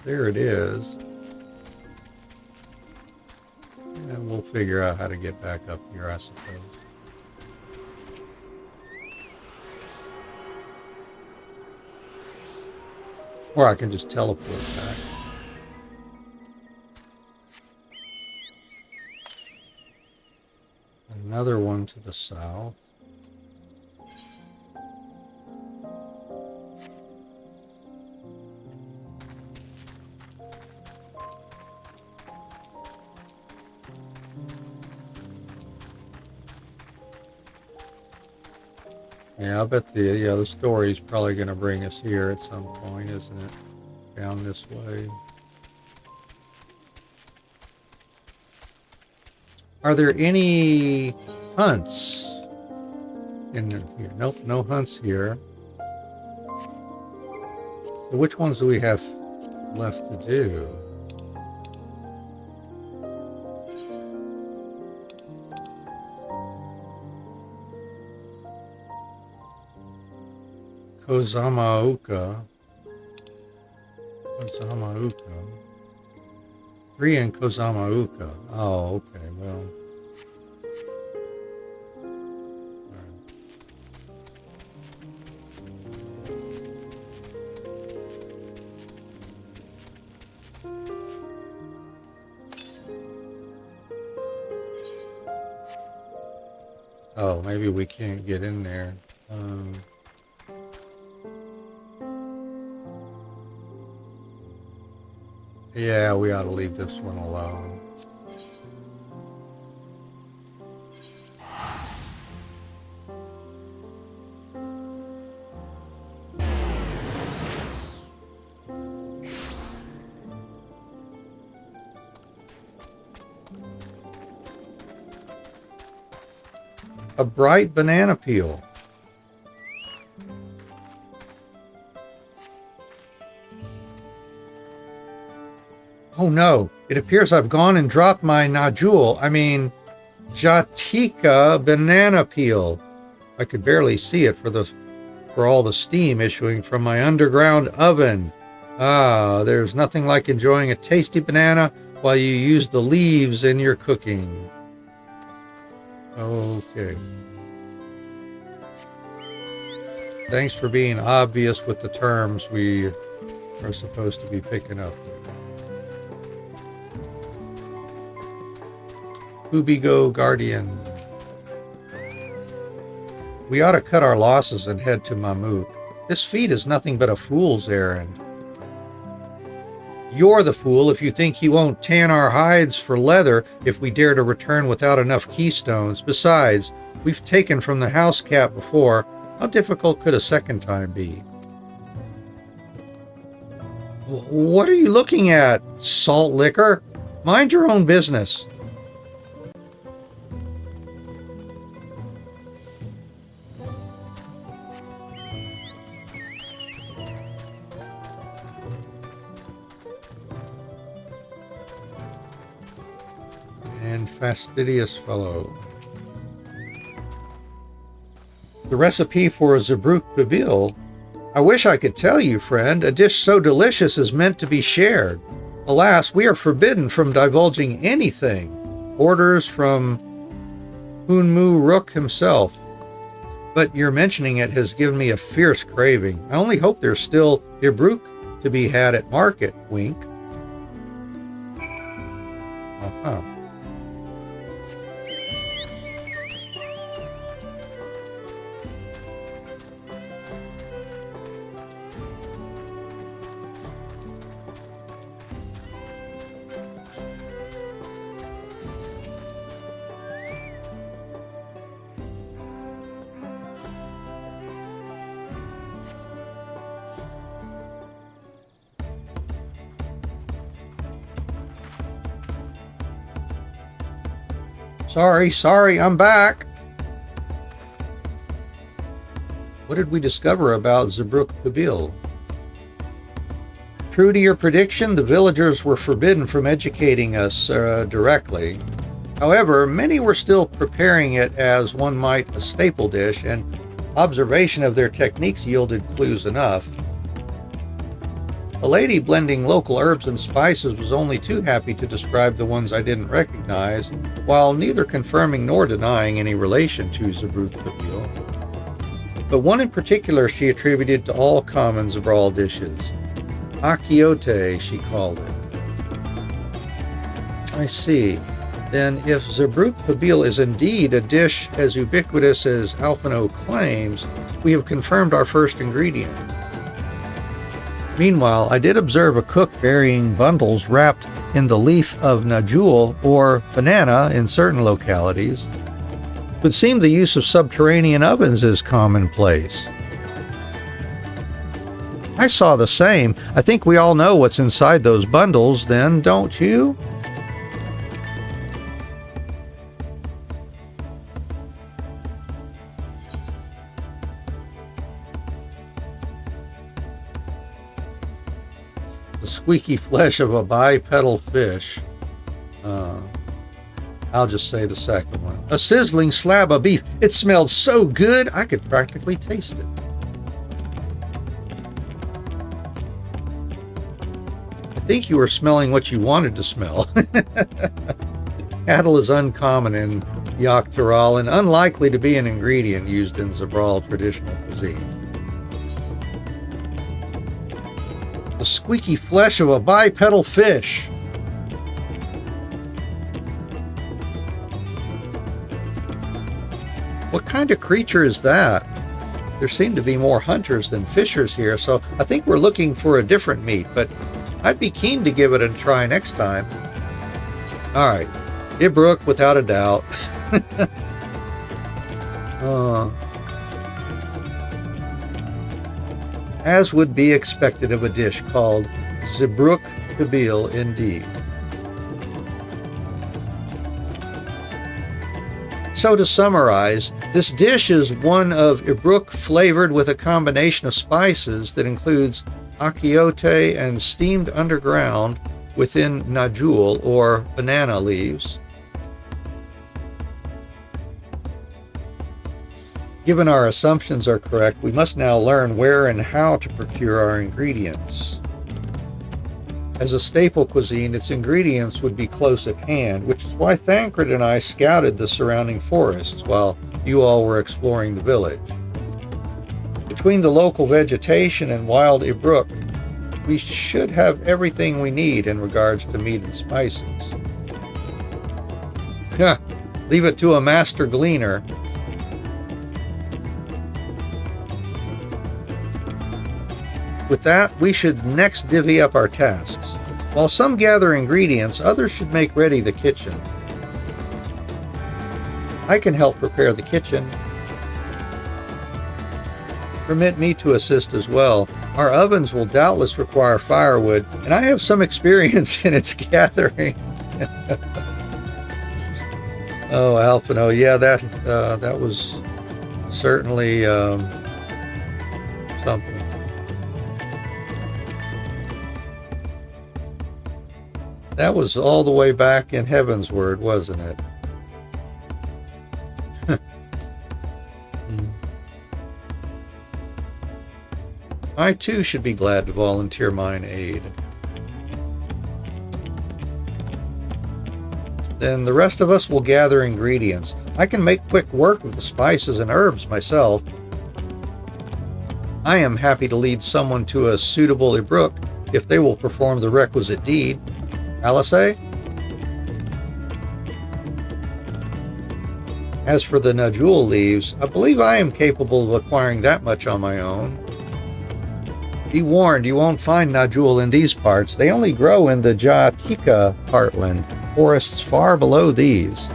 There it is. And we'll figure out how to get back up here, I suppose. Or I can just teleport back. Another one to the south. Yeah, I bet the story's probably going to bring us here at some point, isn't it? Down this way. Are there any hunts in here? Nope, no hunts here. So which ones do we have left to do? Kozamauka. 3 in Kozamauka. Oh, okay, well. Oh, maybe we can't get in there. Yeah, we ought to leave this one alone. A bright banana peel. Oh no, it appears I've gone and dropped my Jatika banana peel. I could barely see it for all the steam issuing from my underground oven. Ah, there's nothing like enjoying a tasty banana while you use the leaves in your cooking. Okay. Thanks for being obvious with the terms we are supposed to be picking up. Hubigo Guardian. We ought to cut our losses and head to Mamuk. This feat is nothing but a fool's errand. You're the fool if you think you won't tan our hides for leather if we dare to return without enough keystones. Besides, we've taken from the house cat before. How difficult could a second time be? What are you looking at, salt liquor? Mind your own business. And fastidious fellow. The recipe for Zabruk Babil. I wish I could tell you, friend. A dish so delicious is meant to be shared. Alas, we are forbidden from divulging anything. Orders from Hunmu Rook himself. But your mentioning it has given me a fierce craving. I only hope there's still Ibruk to be had at market. Wink. Uh-huh. Sorry, I'm back. What did we discover about Zabruk Babil? True to your prediction, the villagers were forbidden from educating us directly. However, many were still preparing it as one might a staple dish, and observation of their techniques yielded clues enough. A lady blending local herbs and spices was only too happy to describe the ones I didn't recognize, while neither confirming nor denying any relation to Zabruk Babil. But one in particular she attributed to all common Zabral dishes. Akiote, she called it. I see. Then if Zabruk Babil is indeed a dish as ubiquitous as Alphino claims, we have confirmed our first ingredient. Meanwhile, I did observe a cook burying bundles wrapped in the leaf of najul or banana in certain localities. It would seem the use of subterranean ovens is commonplace. I saw the same. I think we all know what's inside those bundles then, don't you? Squeaky flesh of a bipedal fish. I'll just say the second one. A sizzling slab of beef. It smelled so good I could practically taste it. I think you were smelling what you wanted to smell. Cattle is uncommon in Yaktaral and unlikely to be an ingredient used in Zabral traditional cuisine. The squeaky flesh of a bipedal fish. What kind of creature is that? There seem to be more hunters than fishers here, so I think we're looking for a different meat, but I'd be keen to give it a try next time. Alright, Ibruk without a doubt. As would be expected of a dish called Zabruk Babil indeed. So to summarize, this dish is one of Ibruk flavored with a combination of spices that includes akiote and steamed underground within najul or banana leaves. Given our assumptions are correct, we must now learn where and how to procure our ingredients. As a staple cuisine, its ingredients would be close at hand, which is why Thancred and I scouted the surrounding forests while you all were exploring the village. Between the local vegetation and wild Ibruk, we should have everything we need in regards to meat and spices. Leave it to a master gleaner. With that, we should next divvy up our tasks. While some gather ingredients, others should make ready the kitchen. I can help prepare the kitchen. Permit me to assist as well. Our ovens will doubtless require firewood, and I have some experience in its gathering. Oh, Alphino, yeah, that was certainly something. That was all the way back in Heaven's Word, wasn't it? I too should be glad to volunteer mine aid. Then the rest of us will gather ingredients. I can make quick work of the spices and herbs myself. I am happy to lead someone to a suitable Ibruk if they will perform the requisite deed. Alice? As for the Najul leaves, I believe I am capable of acquiring that much on my own. Be warned, you won't find Najul in these parts. They only grow in the Jatika heartland, forests far below these.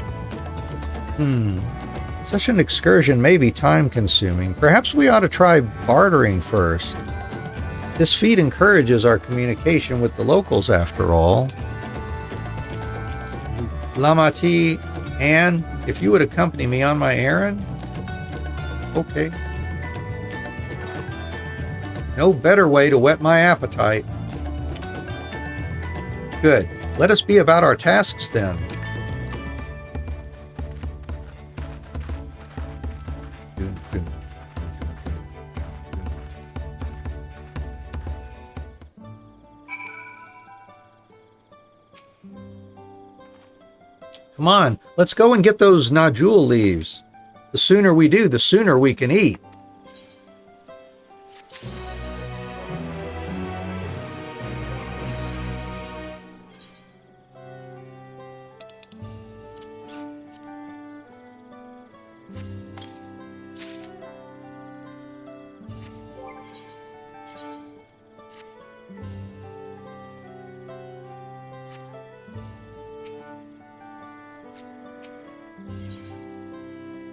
Such an excursion may be time-consuming. Perhaps we ought to try bartering first. This feat encourages our communication with the locals, after all. Lamati, Anne, if you would accompany me on my errand? Okay. No better way to whet my appetite. Good. Let us be about our tasks then. Come on, let's go and get those Najul leaves. The sooner we do, the sooner we can eat.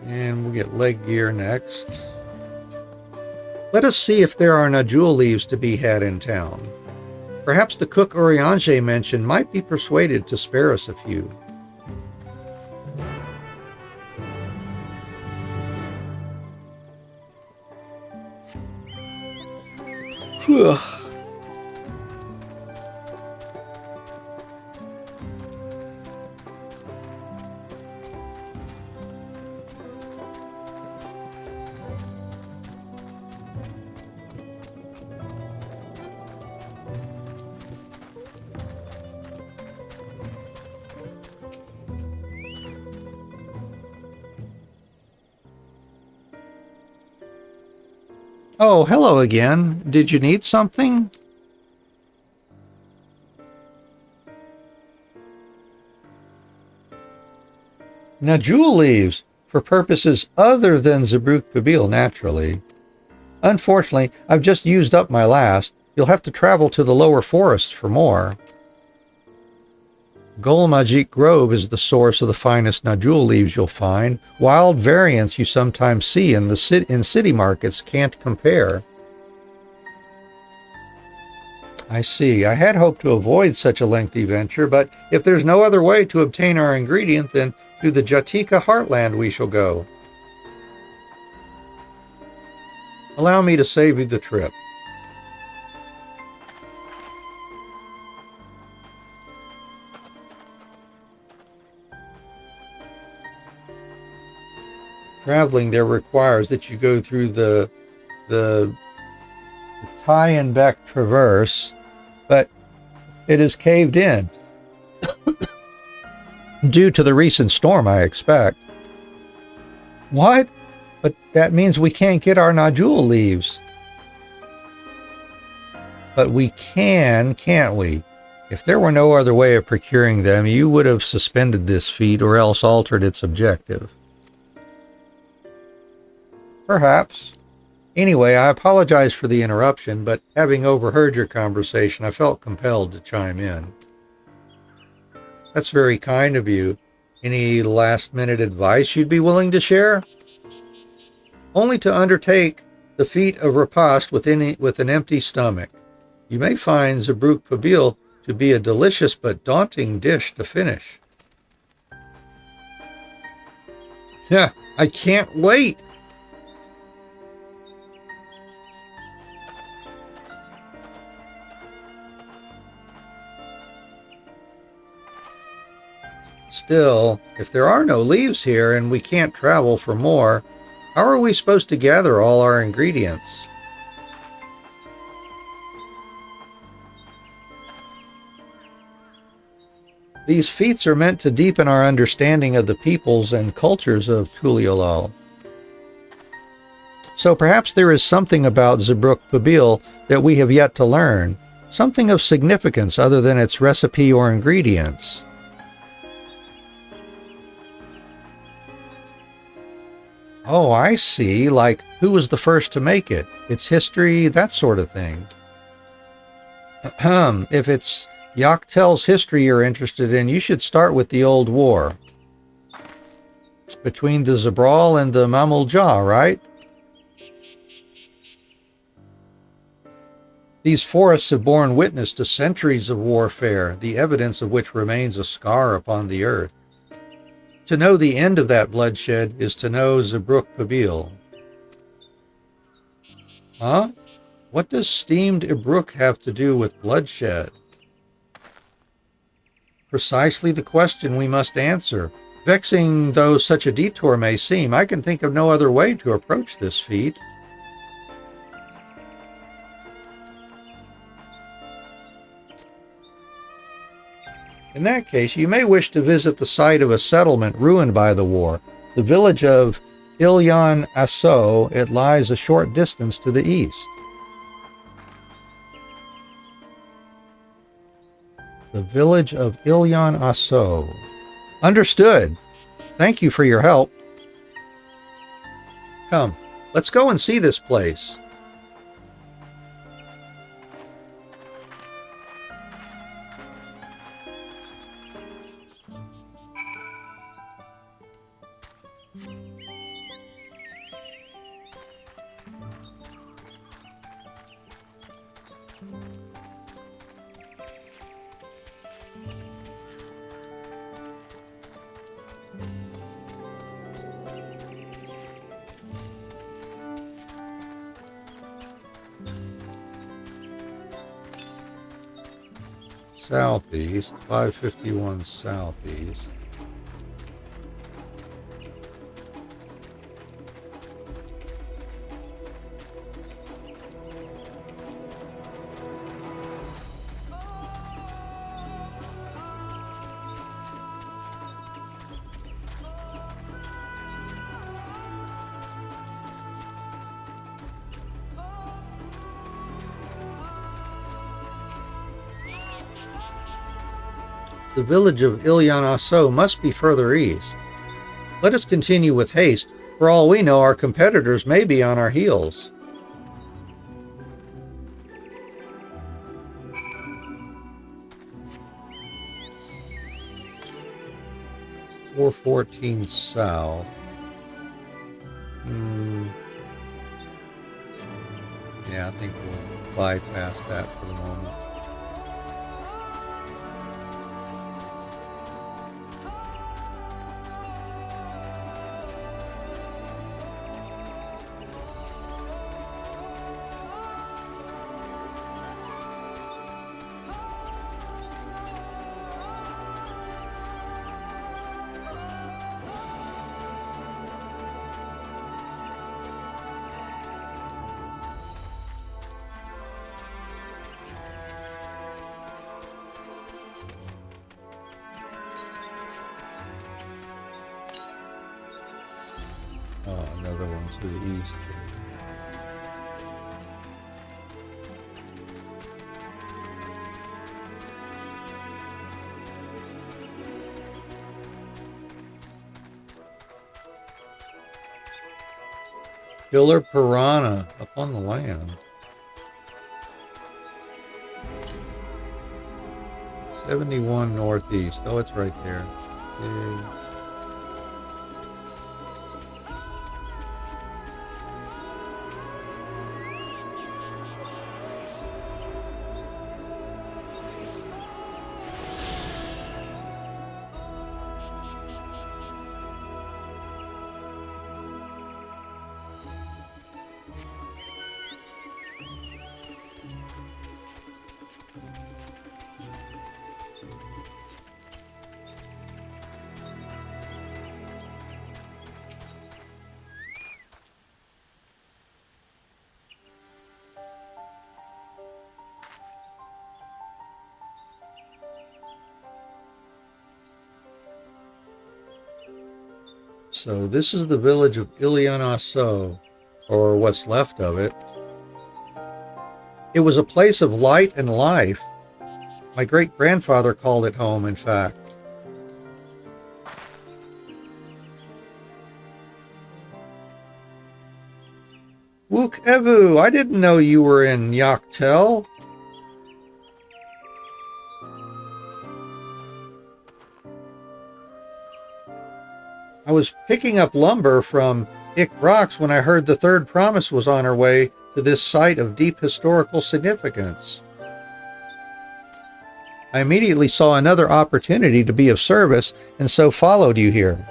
And we'll get leg gear next. Let us see if there are Najul leaves to be had in town. Perhaps the cook Urianger mentioned might be persuaded to spare us a few. Phew. Oh, hello again. Did you need something? Najul leaves, for purposes other than Zabruk Pabil, naturally. Unfortunately, I've just used up my last. You'll have to travel to the lower forests for more. Golmajik Grove is the source of the finest Najul leaves you'll find. Wild variants you sometimes see in city markets can't compare. I see. I had hoped to avoid such a lengthy venture, but if there's no other way to obtain our ingredient, then to the Jatika heartland we shall go. Allow me to save you the trip. Traveling there requires that you go through the Tyenbeck Traverse, but it is caved in. Due to the recent storm, I expect. What? But that means we can't get our Najul leaves. But we can, can't we? If there were no other way of procuring them, you would have suspended this feat or else altered its objective. Perhaps. Anyway, I apologize for the interruption, but having overheard your conversation, I felt compelled to chime in. That's very kind of you. Any last-minute advice you'd be willing to share? Only to undertake the feat of repast with an empty stomach. You may find Zabruk Pabil to be a delicious but daunting dish to finish. Yeah, I can't wait! Still, if there are no leaves here and we can't travel for more, how are we supposed to gather all our ingredients? These feats are meant to deepen our understanding of the peoples and cultures of Tuliolal. So perhaps there is something about Zabruk Pabil that we have yet to learn, something of significance other than its recipe or ingredients. Oh, I see. Like, who was the first to make it? Its history, that sort of thing. If it's Yaktel's history you're interested in, you should start with the Old War. It's between the Zabral and the Mamul Jah, right? These forests have borne witness to centuries of warfare, the evidence of which remains a scar upon the earth. To know the end of that bloodshed is to know Zabruk Pabil. Huh? What does steamed Ibruk have to do with bloodshed? Precisely the question we must answer. Vexing though such a detour may seem, I can think of no other way to approach this feat. In that case, you may wish to visit the site of a settlement ruined by the war, the village of Ilyan Asso. It lies a short distance to the east. The village of Ilyan Asso. Understood. Thank you for your help. Come, let's go and see this place. Southeast, 551 southeast. The village of Ilyan Asso must be further east. Let us continue with haste. For all we know, our competitors may be on our heels. .414 south. Yeah, I think we'll bypass that for the moment. Another one to the east. Killer piranha up on the land. 71 northeast. Oh, it's right there. Okay. So this is the village of Ilianaso, or what's left of it. It was a place of light and life. My great-grandfather called it home, in fact. Wook Evu, I didn't know you were in Yaktel. I was picking up lumber from Ick Rocks when I heard the third promise was on her way to this site of deep historical significance. I immediately saw another opportunity to be of service, and so followed you here.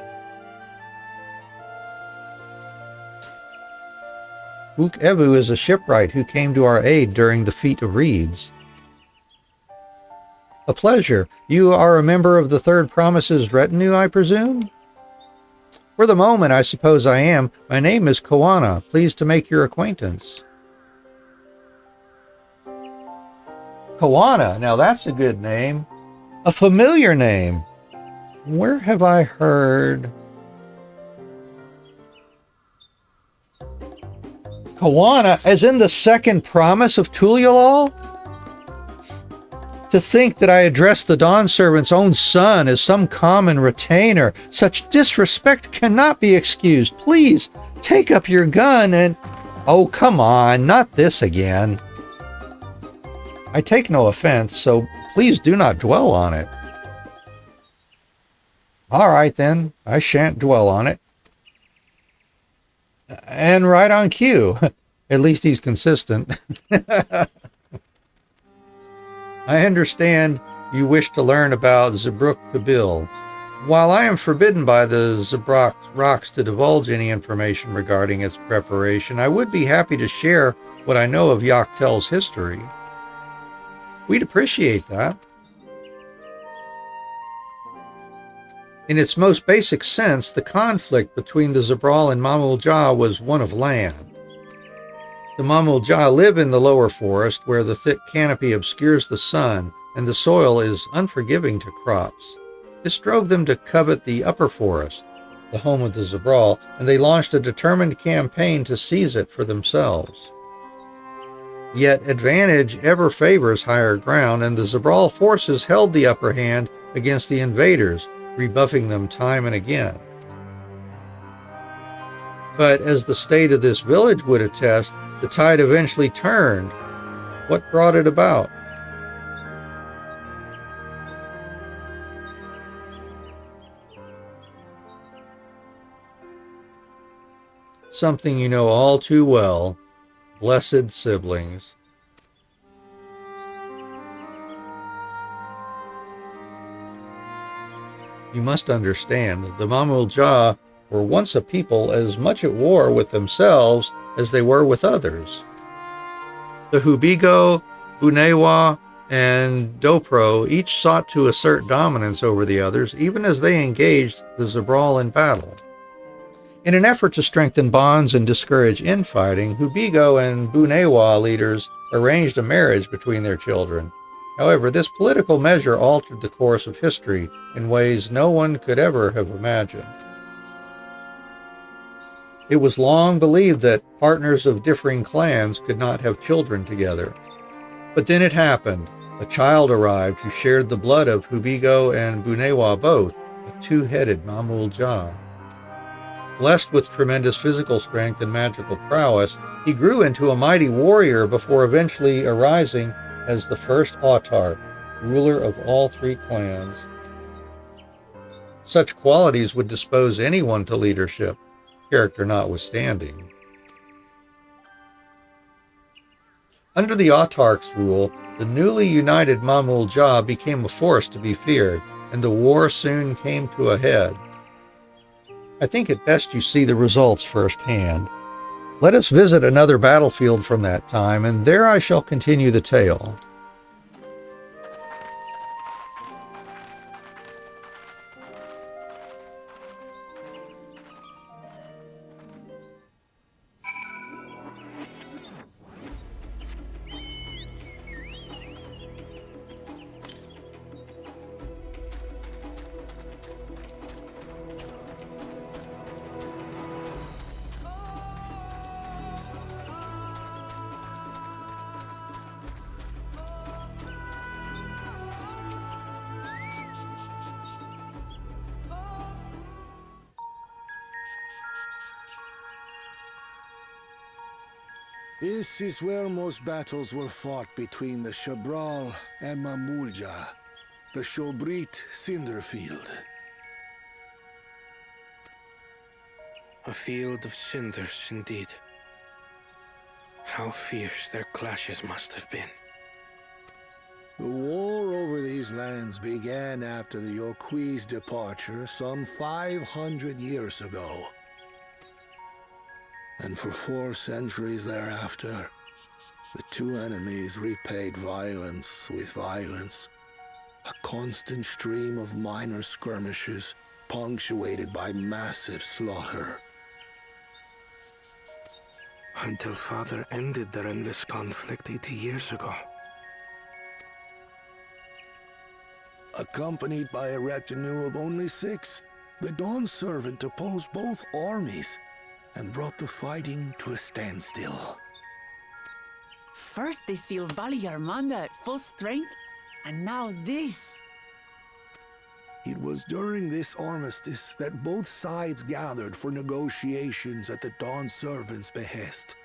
Wook Evu is a shipwright who came to our aid during the Feat of Reeds. A pleasure. You are a member of the Third Promise's retinue, I presume? For the moment, I suppose I am. My name is Koana. Pleased to make your acquaintance. Koana, now that's a good name. A familiar name. Where have I heard? Koana, as in the second promise of Tulialal? To think that I addressed the Dawn Servant's own son as some common retainer, such disrespect cannot be excused. Please, take up your gun and... Oh, come on, not this again. I take no offense, so please do not dwell on it. All right, then, I shan't dwell on it. And right on cue. At least he's consistent. I understand you wish to learn about Zabruk Kabil. While I am forbidden by the Zabrok rocks to divulge any information regarding its preparation, I would be happy to share what I know of Yaktel's history. We'd appreciate that. In its most basic sense, the conflict between the Zabral and Mamul Jah was one of land. The Mamul Jah live in the lower forest, where the thick canopy obscures the sun and the soil is unforgiving to crops. This drove them to covet the upper forest, the home of the Zabral, and they launched a determined campaign to seize it for themselves. Yet advantage ever favors higher ground, and the Zabral forces held the upper hand against the invaders, rebuffing them time and again. But as the state of this village would attest, the tide eventually turned. What brought it about? Something you know all too well. Blessed siblings. You must understand, the Mamul Jah were once a people as much at war with themselves as they were with others. The Hubigo, Bunewa, and Dopro each sought to assert dominance over the others, even as they engaged the Zabral in battle. In an effort to strengthen bonds and discourage infighting, Hubigo and Bunewa leaders arranged a marriage between their children. However, this political measure altered the course of history in ways no one could ever have imagined. It was long believed that partners of differing clans could not have children together. But then it happened. A child arrived who shared the blood of Hubigo and Bunewa both, a two-headed Mamul Jah. Blessed with tremendous physical strength and magical prowess, he grew into a mighty warrior before eventually arising as the first autarch, ruler of all 3 clans. Such qualities would dispose anyone to leadership, character notwithstanding. Under the autarch's rule, the newly united Mamul Jah became a force to be feared, and the war soon came to a head. I think it best you see the results firsthand. Let us visit another battlefield from that time, and there I shall continue the tale. This is where most battles were fought between the Shabral and Mamulja, the Shobrit Cinderfield. A field of cinders, indeed. How fierce their clashes must have been. The war over these lands began after the Yoqui's departure some 500 years ago. And for 4 centuries thereafter, the 2 enemies repaid violence with violence. A constant stream of minor skirmishes, punctuated by massive slaughter. Until Father ended their endless conflict 80 years ago. Accompanied by a retinue of only 6, the Dawn Servant opposed both armies and brought the fighting to a standstill. First they sealed Valley Armanda at full strength, and now this. It was during this armistice that both sides gathered for negotiations at the Dawn Servant's behest.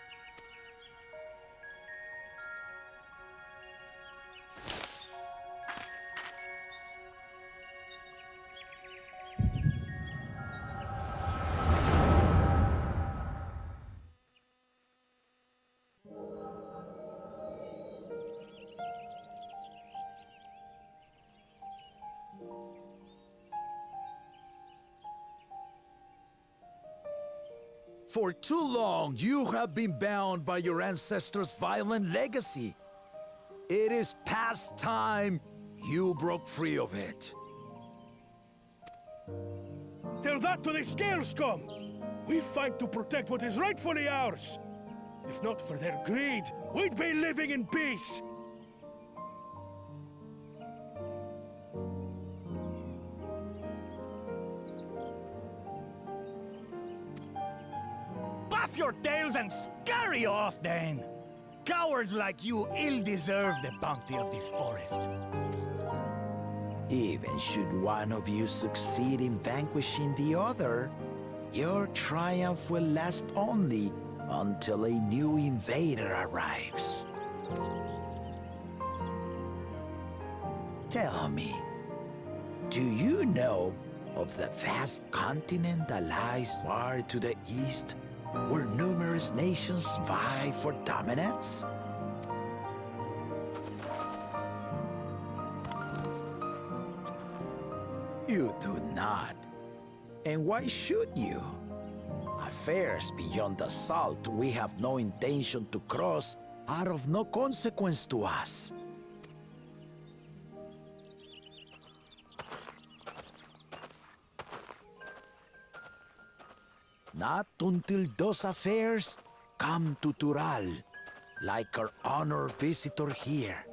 For too long, you have been bound by your ancestors' violent legacy. It is past time you broke free of it. Tell that to the Scale Scum! We fight to protect what is rightfully ours. If not for their greed, we'd be living in peace. Buff your tails and scurry off, then! Cowards like you ill-deserve the bounty of this forest. Even should one of you succeed in vanquishing the other, your triumph will last only until a new invader arrives. Tell me, do you know of the vast continent that lies far to the east, where numerous nations vie for dominance? You do not. And why should you? Affairs beyond the salt we have no intention to cross are of no consequence to us. Not until those affairs come to Tural, like our honored visitor here.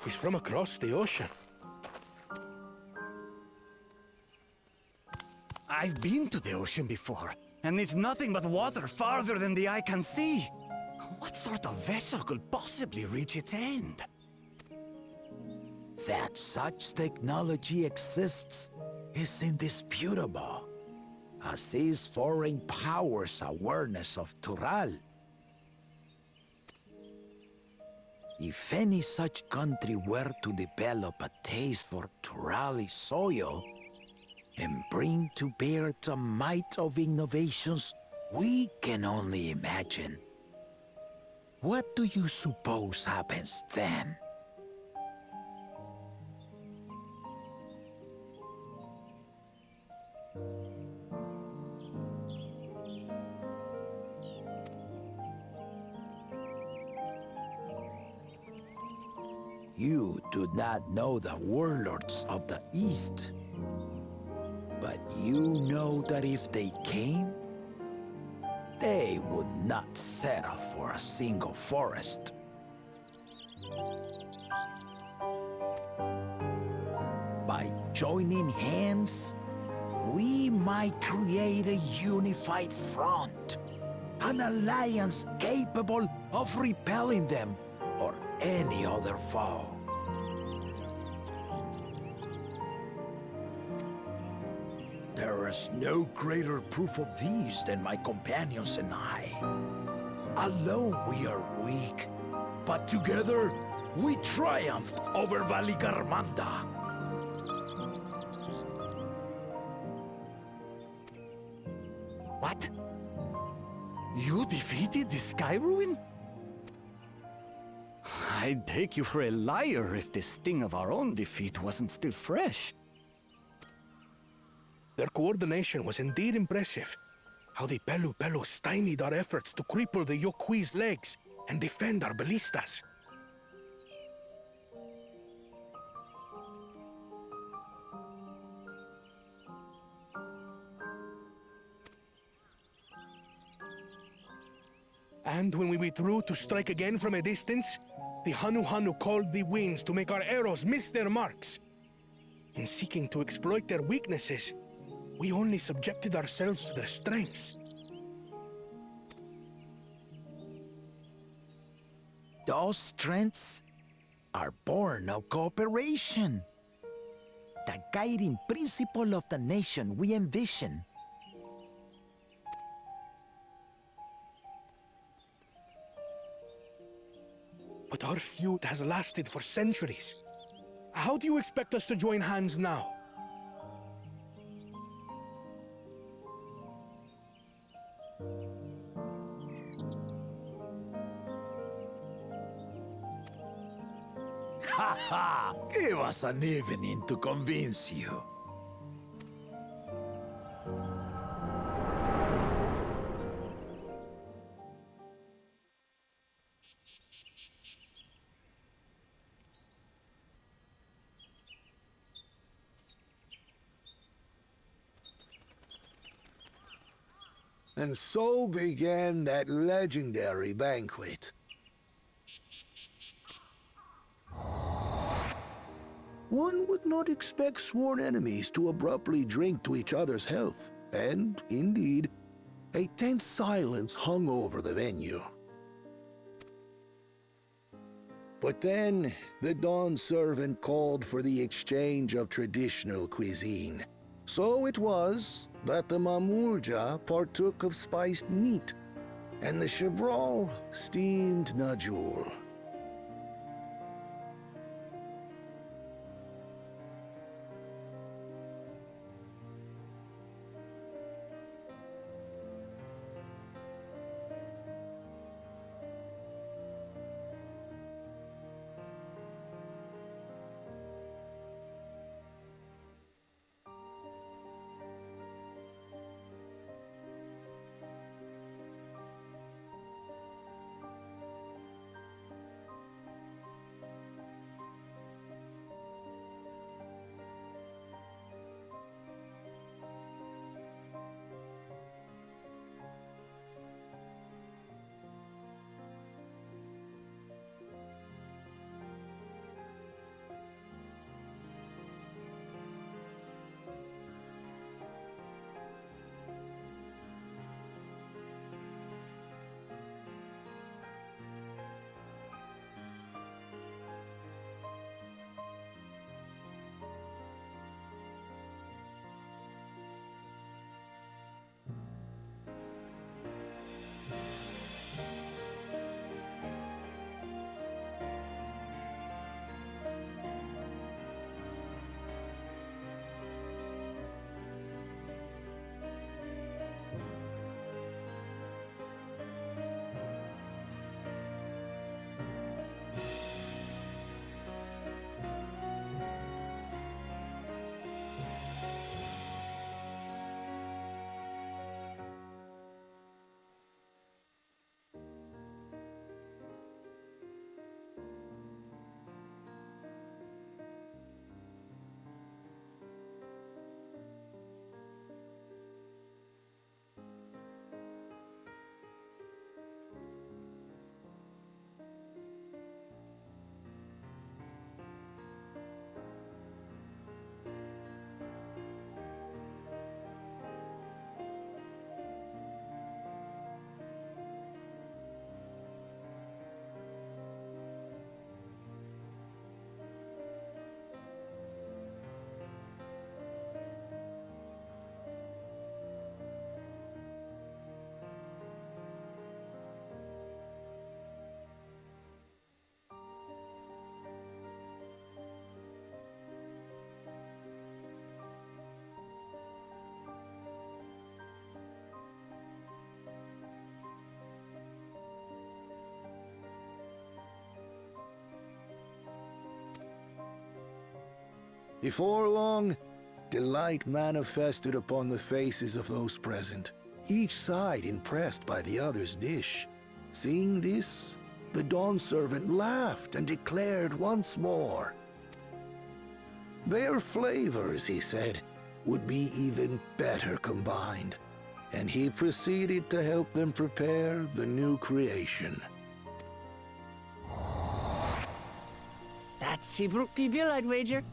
He's from across the ocean. I've been to the ocean before, and it's nothing but water farther than the eye can see. What sort of vessel could possibly reach its end? That such technology exists is indisputable, as is foreign powers' awareness of Tural. If any such country were to develop a taste for Turali soil and bring to bear the might of innovations we can only imagine, what do you suppose happens then? You do not know the warlords of the East, but you know that if they came, they would not settle for a single forest. By joining hands, we might create a unified front, an alliance capable of repelling them or any other foe. There is no greater proof of these than my companions and I. Alone we are weak, but together we triumphed over Valigarmanda. What? You defeated the Sky Ruin? I'd take you for a liar if the sting of our own defeat wasn't still fresh. Their coordination was indeed impressive. How the Pelu stymied our efforts to cripple the Yokui's legs and defend our ballistas. And when we withdrew to strike again from a distance, the Hanu called the winds to make our arrows miss their marks. In seeking to exploit their weaknesses, we only subjected ourselves to their strengths. Those strengths are born of cooperation. The guiding principle of the nation we envision. But our feud has lasted for centuries. How do you expect us to join hands now? Ha ha! Give us an evening to convince you. And so began that legendary banquet. One would not expect sworn enemies to abruptly drink to each other's health, and, indeed, a tense silence hung over the venue. But then, the Dawn servant called for the exchange of traditional cuisine. So it was that the Mamulja partook of spiced meat, and the Chibral steamed najul. Before long, delight manifested upon the faces of those present, each side impressed by the other's dish. Seeing this, the Dawn servant laughed and declared once more. Their flavors, he said, would be even better combined, and he proceeded to help them prepare the new creation. That's Shebruk Pibil, I'd wager.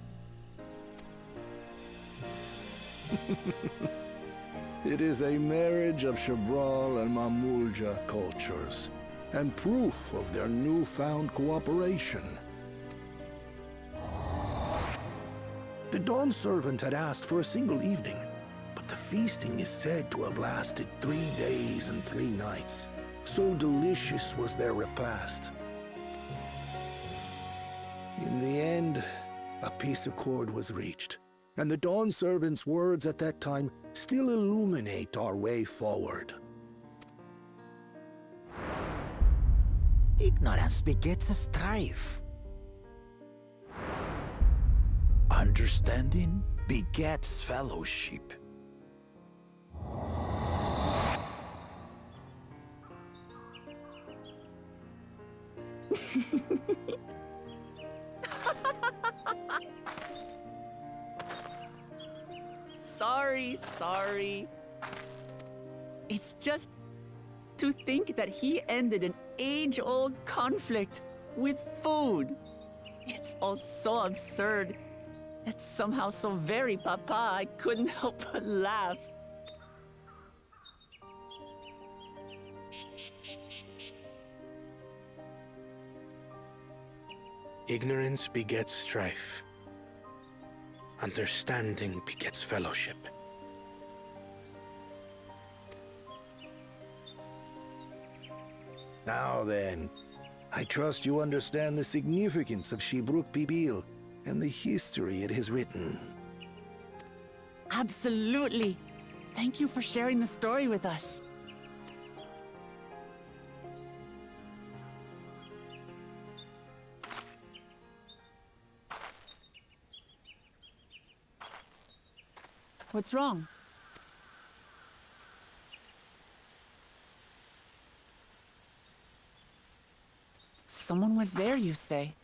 It is a marriage of Shabral and Mamulja cultures, and proof of their newfound cooperation. The Dawn servant had asked for a single evening, but the feasting is said to have lasted 3 days and 3 nights. So delicious was their repast. In the end, a peace accord was reached, and the Dawn servant's words at that time still illuminate our way forward. Ignorance begets a strife. Understanding begets fellowship. Sorry. It's just to think that he ended an age-old conflict with food. It's all so absurd. It's somehow so very papa, I couldn't help but laugh. Ignorance begets strife. Understanding begets fellowship. Now then, I trust you understand the significance of Shebruk Pibil and the history it has written. Absolutely. Thank you for sharing the story with us. What's wrong? Someone was there, you say?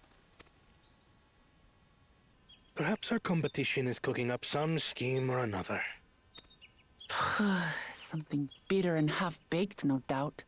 Perhaps our competition is cooking up some scheme or another. Something bitter and half-baked, no doubt.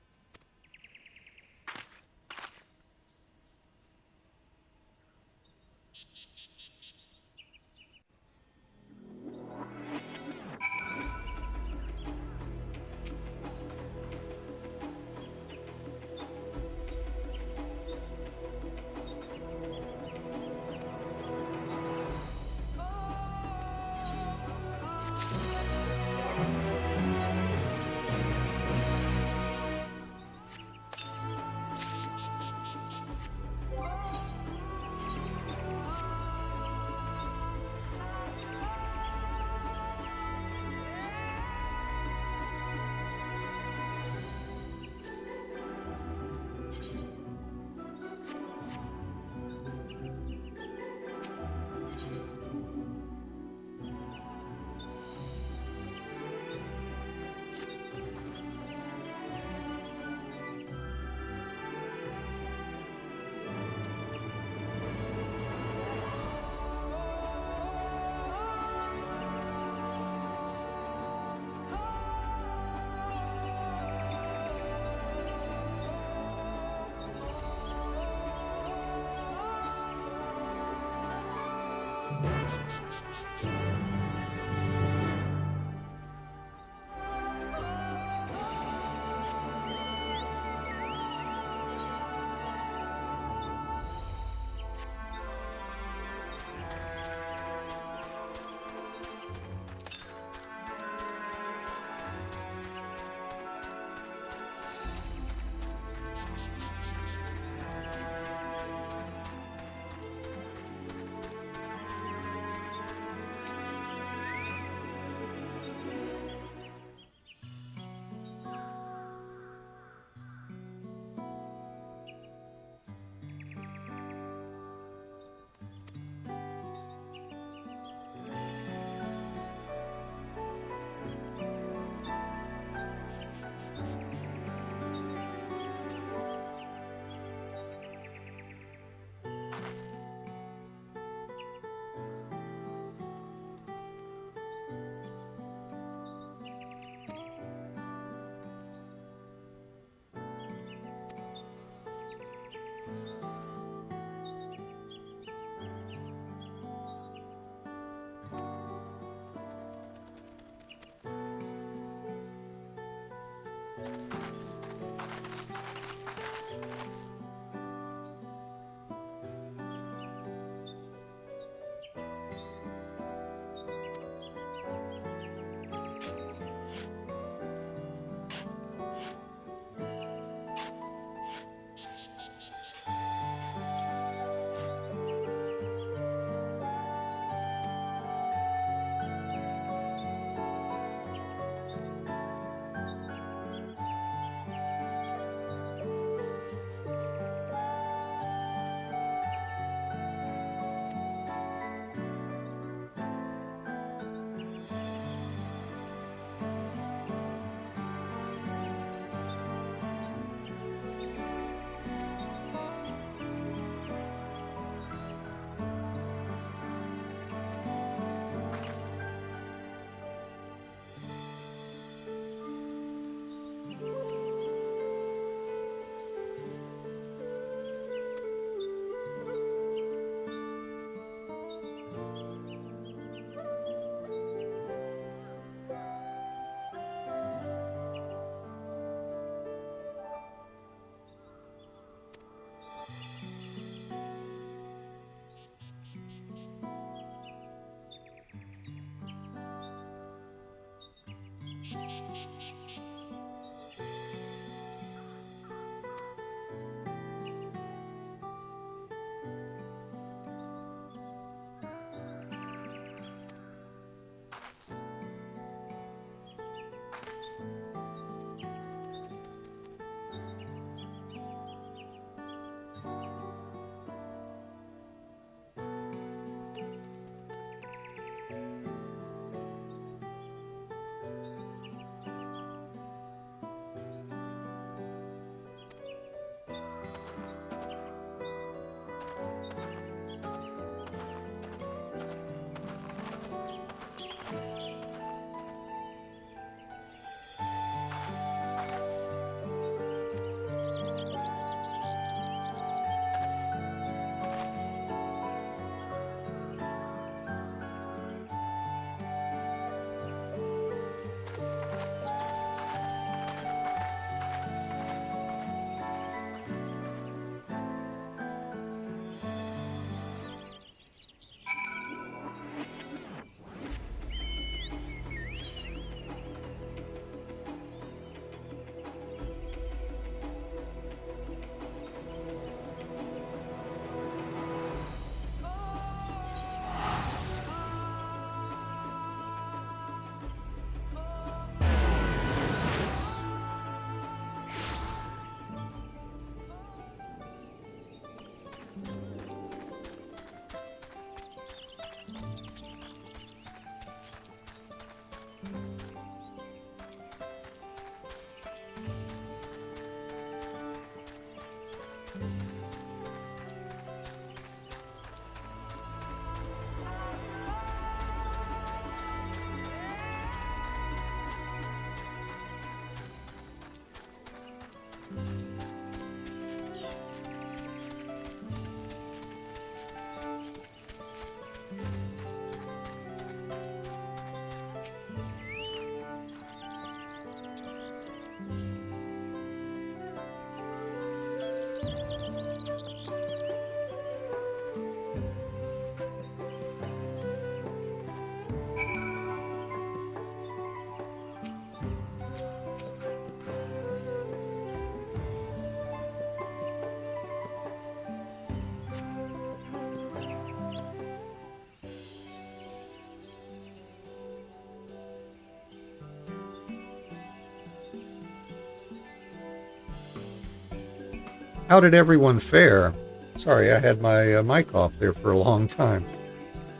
How did everyone fare? Sorry, I had my mic off there for a long time.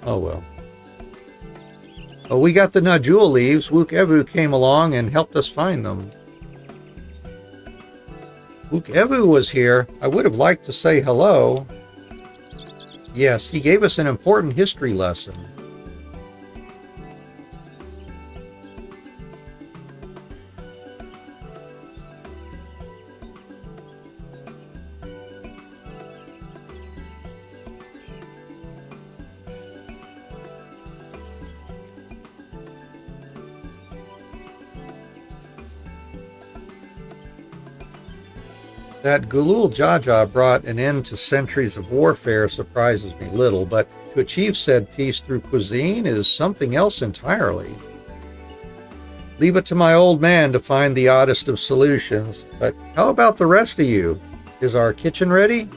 Oh well. Oh, we got the Najul leaves. Wook Evu came along and helped us find them. Wook Evu was here. I would have liked to say hello. Yes, he gave us an important history lesson. That Gulul Jaja brought an end to centuries of warfare surprises me little, but to achieve said peace through cuisine is something else entirely. Leave it to my old man to find the oddest of solutions, but how about the rest of you? Is our kitchen ready?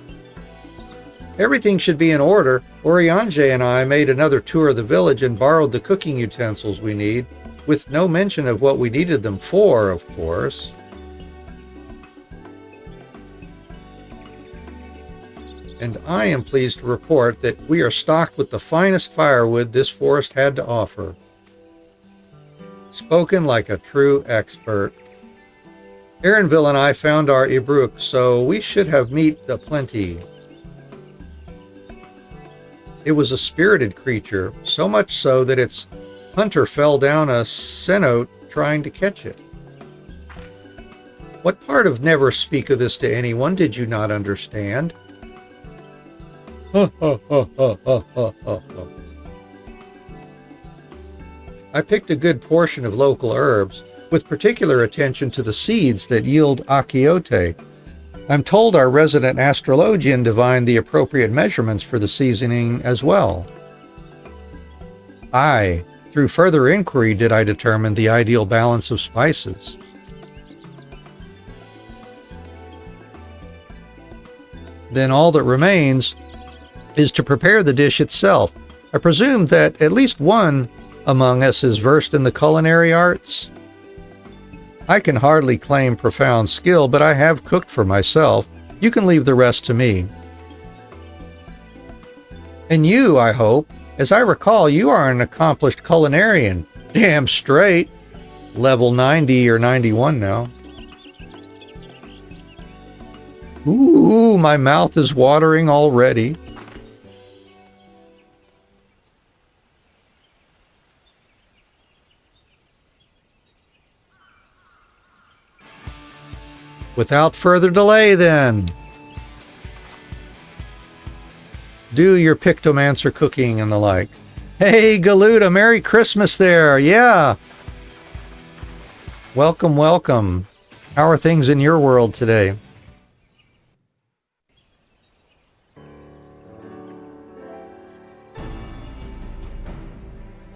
Everything should be in order. Oriange and I made another tour of the village and borrowed the cooking utensils we need, with no mention of what we needed them for, of course. And I am pleased to report that we are stocked with the finest firewood this forest had to offer. Spoken like a true expert. Aaronville and I found our Ibruk, so we should have meat aplenty. It was a spirited creature, so much so that its hunter fell down a cenote trying to catch it. What part of never speak of this to anyone did you not understand? I picked a good portion of local herbs, with particular attention to the seeds that yield achiote. I'm told our resident astrologian divined the appropriate measurements for the seasoning as well. Through further inquiry, did I determine the ideal balance of spices. Then all that remains is to prepare the dish itself. I presume that at least one among us is versed in the culinary arts. I can hardly claim profound skill, but I have cooked for myself. You can leave the rest to me. And you, I hope. As I recall, you are an accomplished culinarian. Damn straight. Level 90 or 91 now. Ooh, my mouth is watering already. Without further delay, then. Do your pictomancer cooking and the like. Hey, Galuda, Merry Christmas there. Yeah. Welcome, welcome. How are things in your world today?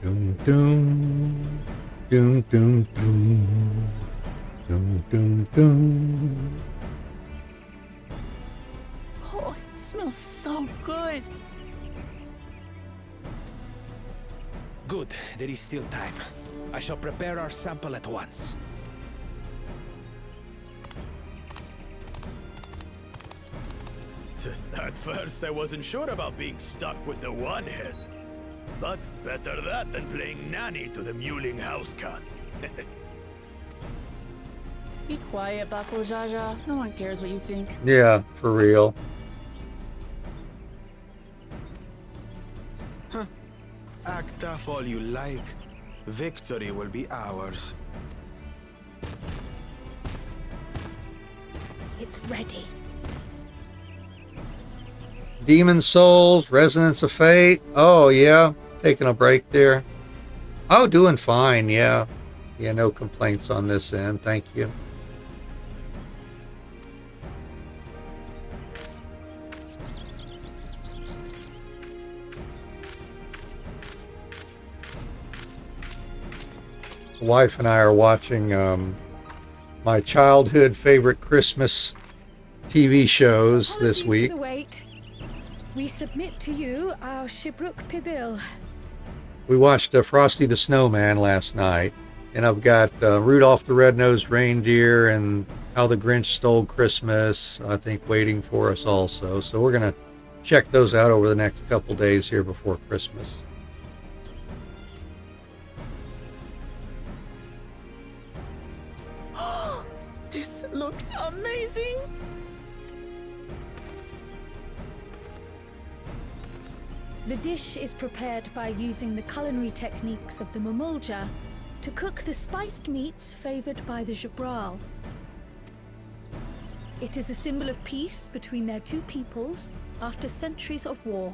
Doom, doom, doom, doom, doom. Dum, dum, dum. Oh, it smells so good. Good, there is still time. I shall prepare our sample at once. At first, I wasn't sure about being stuck with the one head. But better that than playing nanny to the mewling house cat. Be quiet, Bakul Jaja. No one cares what you think. Yeah, for real. Huh. Act tough all you like. Victory will be ours. It's ready. Demon Souls, Resonance of Fate. Oh, yeah. Taking a break there. Oh, doing fine, yeah. Yeah, no complaints on this end. Thank you. Wife and I are watching my childhood favorite Christmas TV shows this week. For the wait. We submit to you our Shibruk Pibil. We watched Frosty the Snowman last night, and I've got Rudolph the Red-Nosed Reindeer and How the Grinch Stole Christmas, I think, waiting for us also. So we're going to check those out over the next couple days here before Christmas. This looks amazing! The dish is prepared by using the culinary techniques of the Mamulja to cook the spiced meats favored by the Jabral. It is a symbol of peace between their two peoples after centuries of war.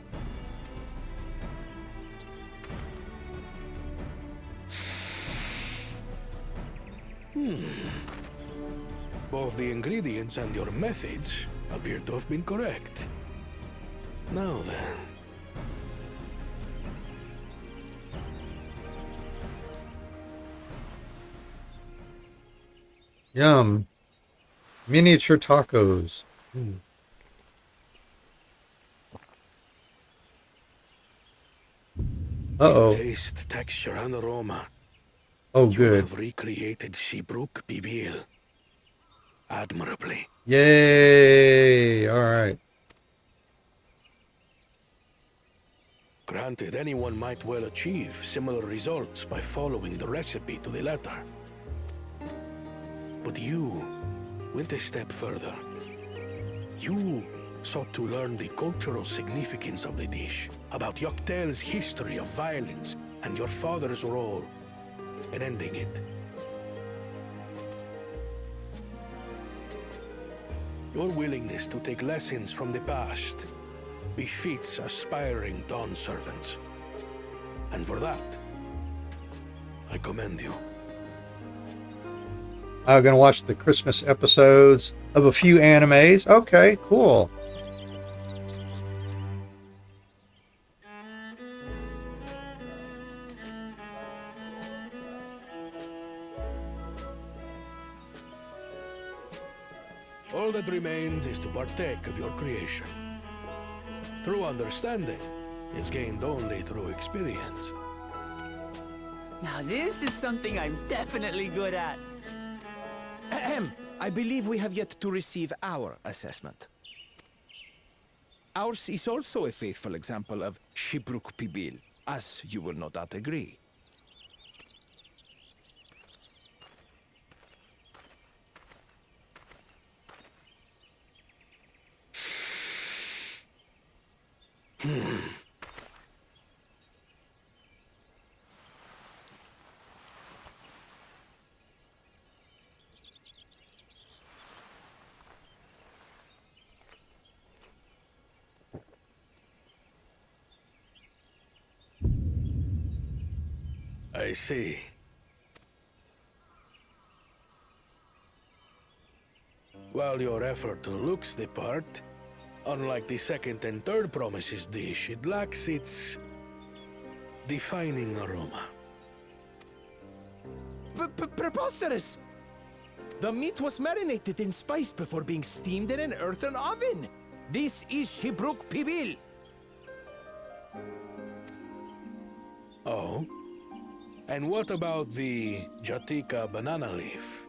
Both the ingredients and your methods appear to have been correct. Now then. Yum. Miniature tacos. Uh-oh. Taste, texture, and aroma. Oh, You good. have recreated Shibruk Bibil admirably. Yay! All right. Granted, anyone might well achieve similar results by following the recipe to the letter. But you went a step further. You sought to learn the cultural significance of the dish, about Yoctel's history of violence and your father's role in ending it. Your willingness to take lessons from the past befits aspiring Dawn servants. And for that, I commend you. I'm going to watch the Christmas episodes of a few animes. Okay, cool. All that remains is to partake of your creation. True understanding is gained only through experience. Now this is something I'm definitely good at. Ahem. I believe we have yet to receive our assessment. Ours is also a faithful example of Shibruk Pibil, as you will no doubt agree. I see. While your effort looks the part, unlike the second and third promises dish, it lacks its defining aroma. Preposterous! The meat was marinated and spiced before being steamed in an earthen oven. This is Shibruk Pibil. Oh? And what about the Jatika banana leaf?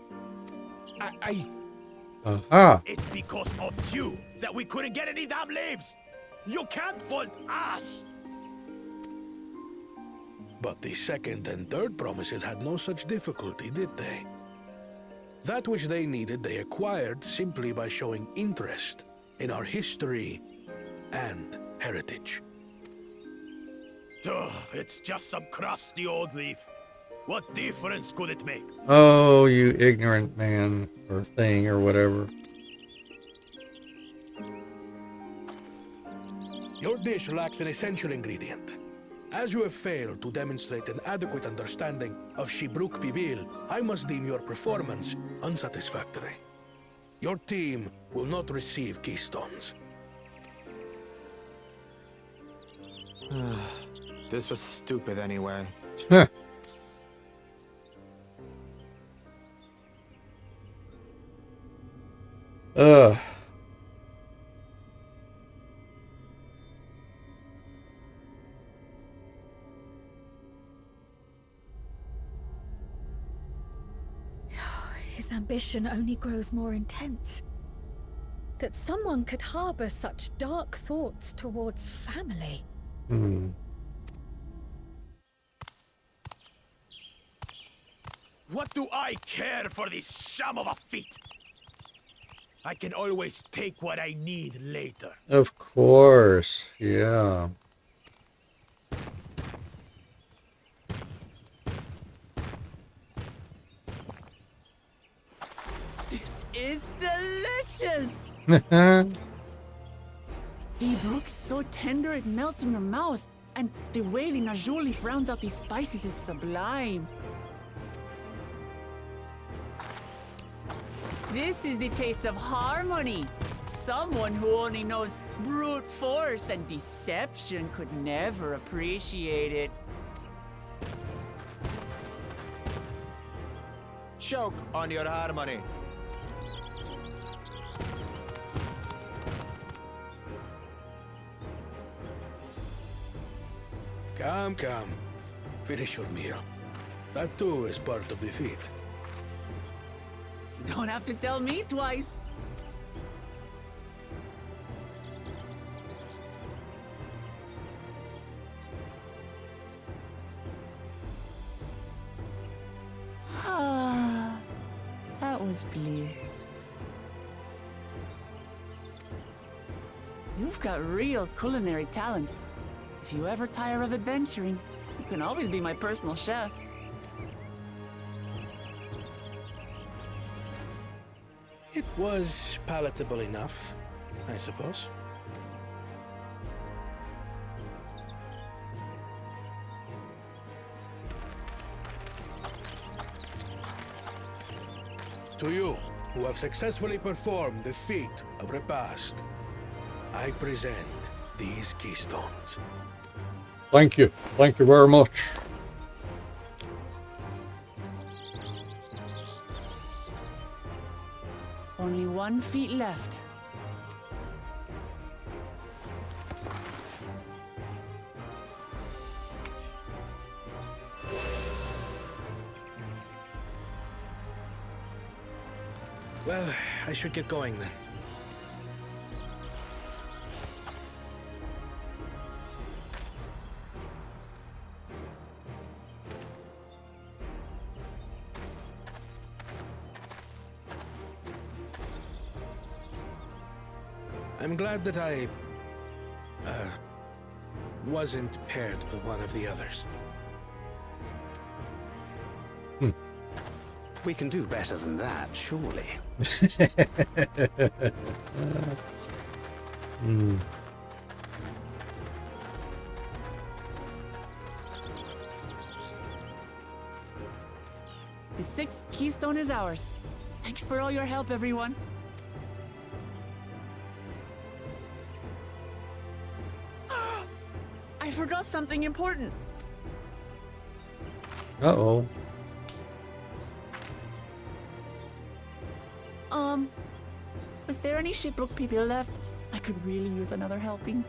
Aha. It's because of you that we couldn't get any damn leaves! You can't fault us! But the second and third promises had no such difficulty, did they? That which they needed, they acquired simply by showing interest in our history and heritage. Ugh, it's just some crusty old leaf. What difference could it make? Oh, you ignorant man or thing or whatever. Your dish lacks an essential ingredient. As you have failed to demonstrate an adequate understanding of Shibruk Pibil, I must deem your performance unsatisfactory. Your team will not receive keystones. This was stupid anyway. Huh. Ugh. this ambition only grows more intense. That someone could harbor such dark thoughts towards family. What do I care for this sham of a feat? I can always take what I need later. Of course, yeah. This is delicious! The brook's so tender it melts in your mouth, and the way the najou leaf rounds out these spices is sublime. This is the taste of harmony. Someone who only knows brute force and deception could never appreciate it. Choke on your harmony. Come. Finish your meal. That too is part of the feat. Don't have to tell me twice. Ah, that was bliss. You've got real culinary talent. If you ever tire of adventuring, you can always be my personal chef. It was palatable enough, I suppose. To you, who have successfully performed the feat of repast, I present these keystones. Thank you. Thank you very much. Only 1 feet left. Well, I should get going then. I'm glad that I wasn't paired with one of the others. We can do better than that, surely. The 6th keystone is ours. Thanks for all your help, everyone. I forgot something important. Uh-oh. Was there any Shipbrook people left? I could really use another helping.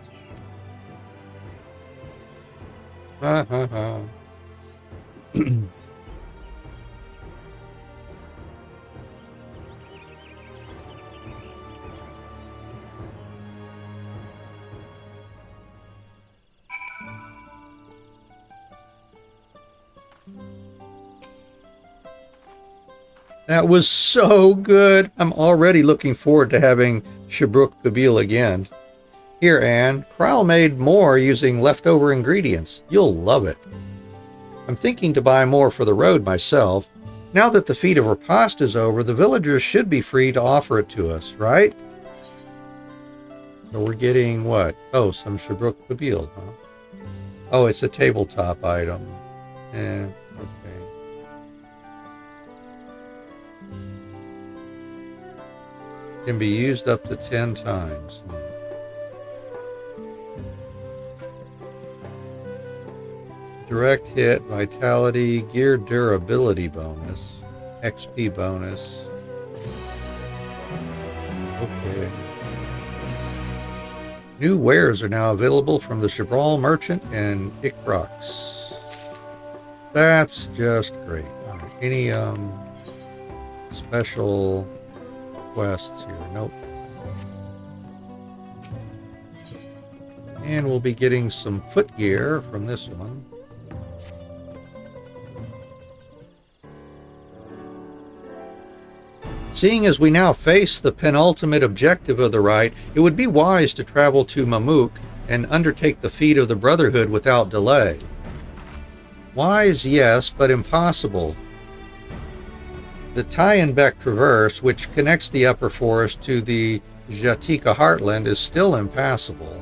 That was so good. I'm already looking forward to having Shibrook Babil again. Here, Anne, Kryle made more using leftover ingredients. You'll love it. I'm thinking to buy more for the road myself. Now that the feat of repast is over, the villagers should be free to offer it to us, right? So we're getting what? Oh, some Shibrook Babil, huh? Oh, it's a tabletop item. Okay. Can be used up to 10 times. Direct hit, vitality, gear durability bonus, XP bonus. Okay. New wares are now available from the Chibral Merchant and Ikrox. That's just great. Any special quests here. Nope. And we'll be getting some footgear from this one. Seeing as we now face the penultimate objective of the rite, it would be wise to travel to Mamuk and undertake the feat of the Brotherhood without delay. Wise, yes, but impossible. The Tyenbeck Traverse, which connects the upper forest to the Jatika Heartland, is still impassable.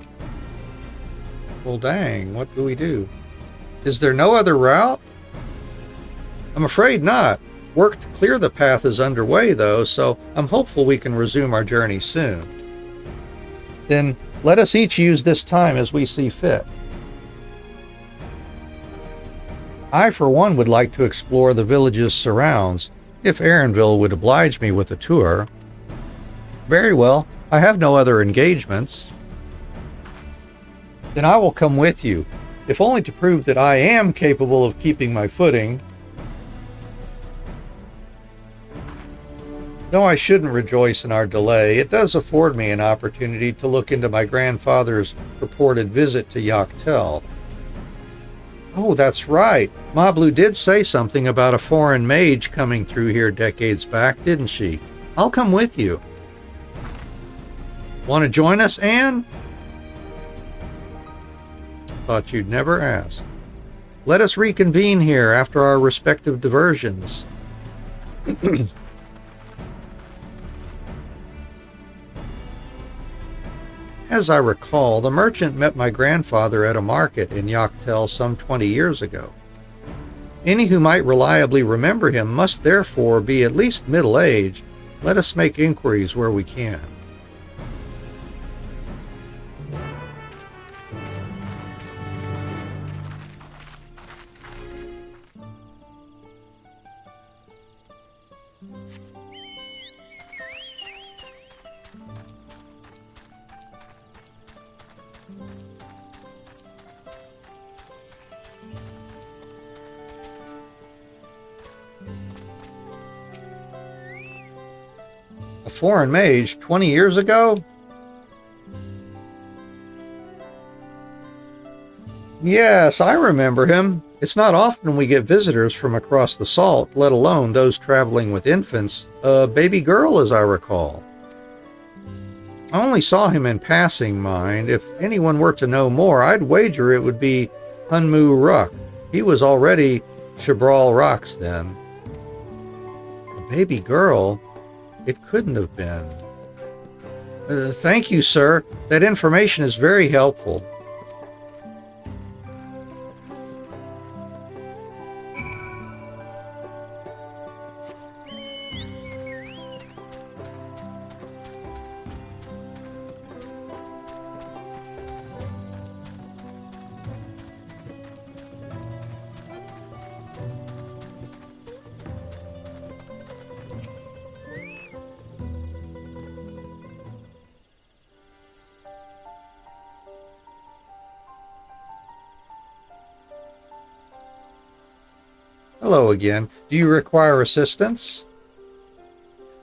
Well, dang, what do we do? Is there no other route? I'm afraid not. Work to clear the path is underway, though, so I'm hopeful we can resume our journey soon. Then let us each use this time as we see fit. I, for one, would like to explore the village's surrounds, if Aaronville would oblige me with a tour. Very well, I have no other engagements. Then I will come with you, if only to prove that I am capable of keeping my footing. Though I shouldn't rejoice in our delay, it does afford me an opportunity to look into my grandfather's purported visit to Yaktel. Oh, that's right. Mablu did say something about a foreign mage coming through here decades back, didn't she? I'll come with you. Want to join us, Anne? Thought you'd never ask. Let us reconvene here after our respective diversions. As I recall, the merchant met my grandfather at a market in Yaktel some 20 years ago. Any who might reliably remember him must therefore be at least middle-aged. Let us make inquiries where we can. A foreign mage 20 years ago? Yes, I remember him. It's not often we get visitors from across the salt, let alone those traveling with infants. A baby girl, as I recall. I only saw him in passing, mind. If anyone were to know more, I'd wager it would be Hunmu Ruck. He was already Shabral Rocks then. A baby girl? It couldn't have been. Thank you, sir. That information is very helpful. Hello again. Do you require assistance?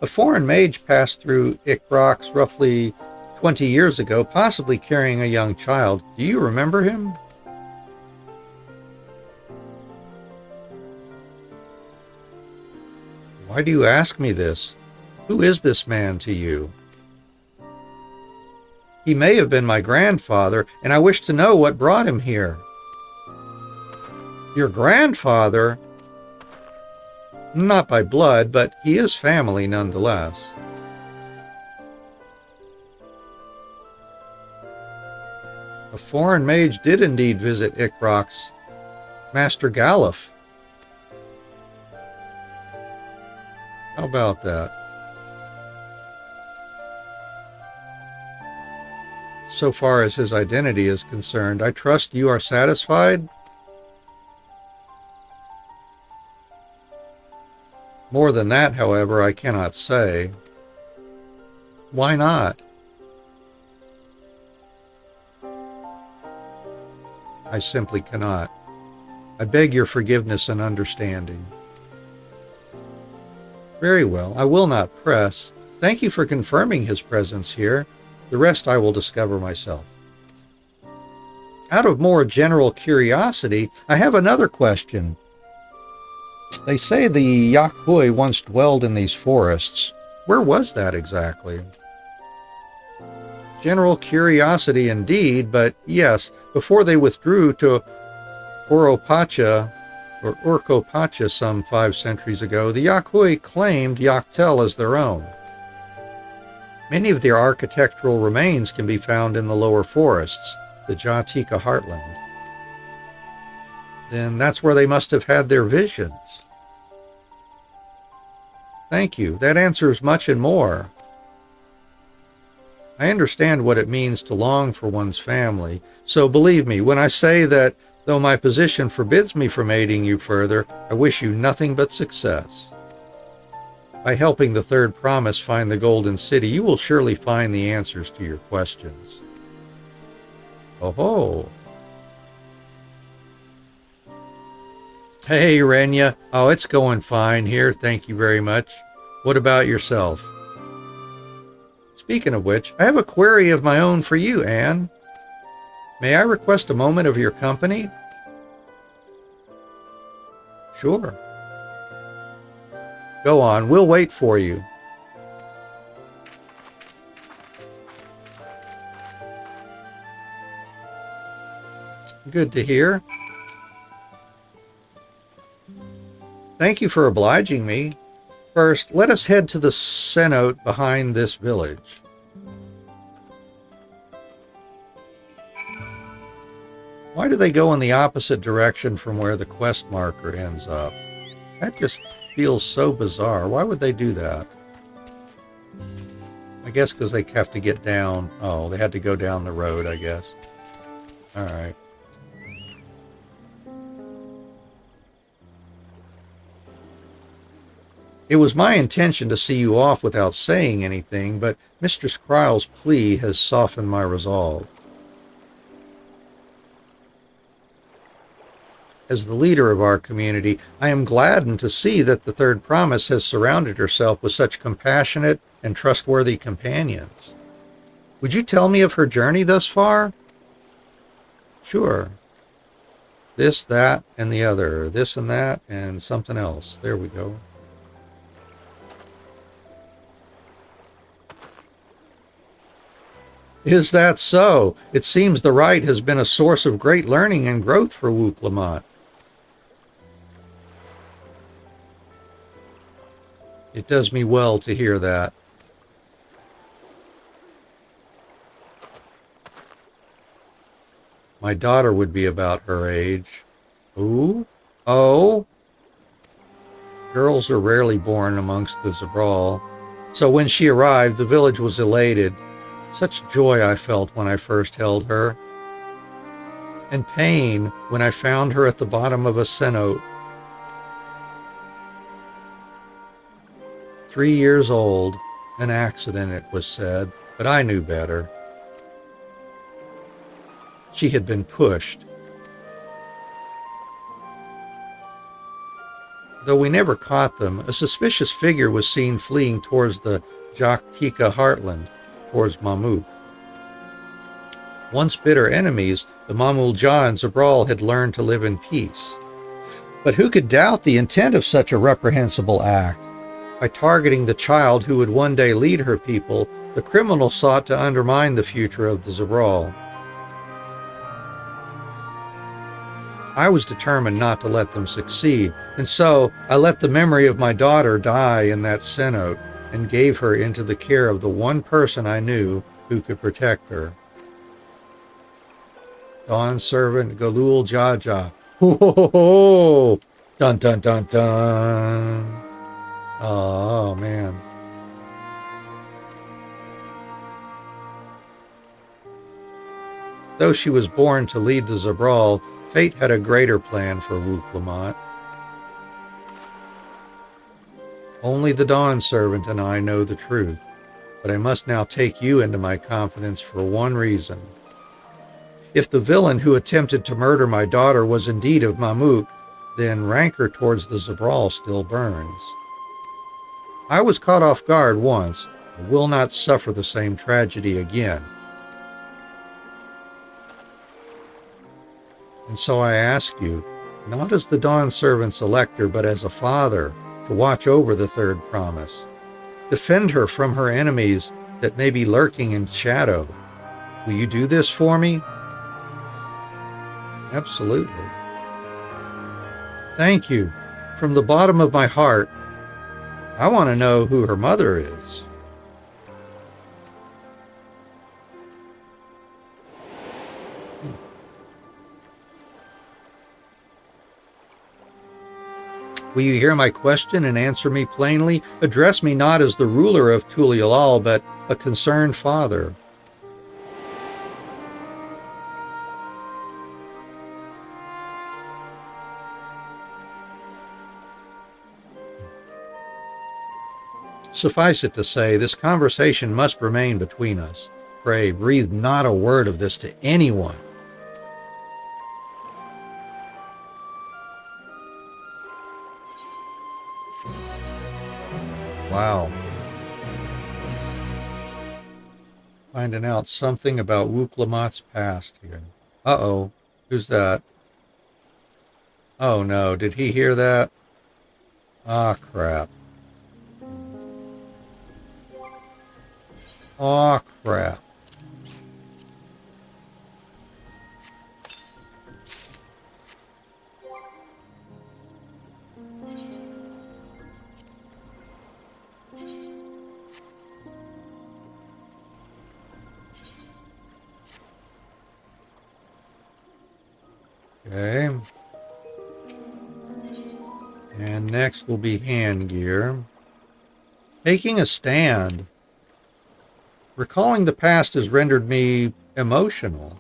A foreign mage passed through Ikrox roughly 20 years ago, possibly carrying a young child. Do you remember him? Why do you ask me this? Who is this man to you? He may have been my grandfather, and I wish to know what brought him here. Your grandfather? Not by blood, but he is family nonetheless. A foreign mage did indeed visit Ikrox. Master Galuf. How about that? So far as his identity is concerned, I trust you are satisfied? More than that, however, I cannot say. Why not? I simply cannot. I beg your forgiveness and understanding. Very well. I will not press. Thank you for confirming his presence here. The rest I will discover myself. Out of more general curiosity, I have another question. They say the Yakhui once dwelled in these forests. Where was that exactly? General curiosity indeed, but yes, before they withdrew to Oropacha or Urkopacha some 5 centuries ago, the Yakhui claimed Yaktel as their own. Many of their architectural remains can be found in the lower forests, the Jatika heartland. Then that's where they must have had their visions. Thank you. That answers much and more. I understand what it means to long for one's family, so believe me when I say that though my position forbids me from aiding you further, I wish you nothing but success. By helping the Third Promise find the Golden City, you will surely find the answers to your questions. Oh ho! Hey, Renya. Oh, it's going fine here, thank you very much. What about yourself? Speaking of which, I have a query of my own for you, Anne. May I request a moment of your company? Sure. Go on, we'll wait for you. Good to hear. Thank you for obliging me. First, let us head to the cenote behind this village. Why do they go in the opposite direction from where the quest marker ends up? That just feels so bizarre. Why would they do that? I guess because they have to get down. Oh, they had to go down the road, I guess. All right. It was my intention to see you off without saying anything, but Mistress Kryle's plea has softened my resolve. As the leader of our community, I am gladdened to see that the Third Promise has surrounded herself with such compassionate and trustworthy companions. Would you tell me of her journey thus far? Sure. This, that, and the other. This and that, and something else. There we go. Is that so? It seems the rite has been a source of great learning and growth for Wook Lamont. It does me well to hear that. My daughter would be about her age. Ooh? Oh? Girls are rarely born amongst the Zabral, so when she arrived, the village was elated. Such joy I felt when I first held her, and pain when I found her at the bottom of a cenote. 3 years old, an accident it was said, but I knew better. She had been pushed. Though we never caught them, a suspicious figure was seen fleeing towards the Jatika heartland, towards Mamuk. Once bitter enemies, the Mamulja and Zabral had learned to live in peace. But who could doubt the intent of such a reprehensible act? By targeting the child who would one day lead her people, the criminal sought to undermine the future of the Zabral. I was determined not to let them succeed, and so I let the memory of my daughter die in that cenote and gave her into the care of the one person I knew who could protect her. Dawn servant Galul Jaja. Ho ho ho ho! Dun dun dun dun! Oh man. Though she was born to lead the Zabral, fate had a greater plan for Wook Lamont. Only the Dawn servant and I know the truth, but I must now take you into my confidence for one reason. If the villain who attempted to murder my daughter was indeed of Mamuk, then rancor towards the Zabral still burns. I was caught off guard once. I will not suffer the same tragedy again. And so I ask you, not as the Dawn Servant's elector, but as a father, to watch over the third promise. Defend her from her enemies that may be lurking in shadow. Will you do this for me? Absolutely. Thank you. From the bottom of my heart, I want to know who her mother is. Will you hear my question and answer me plainly? Address me not as the ruler of Tulialal, but a concerned father. Suffice it to say, this conversation must remain between us. Pray, breathe not a word of this to anyone. Wow. Finding out something about Wuklamat's past here. Uh-oh. Who's that? Oh no, did he hear that? Ah, crap. Oh, crap. Okay. And next will be hand gear. Taking a stand. Recalling the past has rendered me emotional.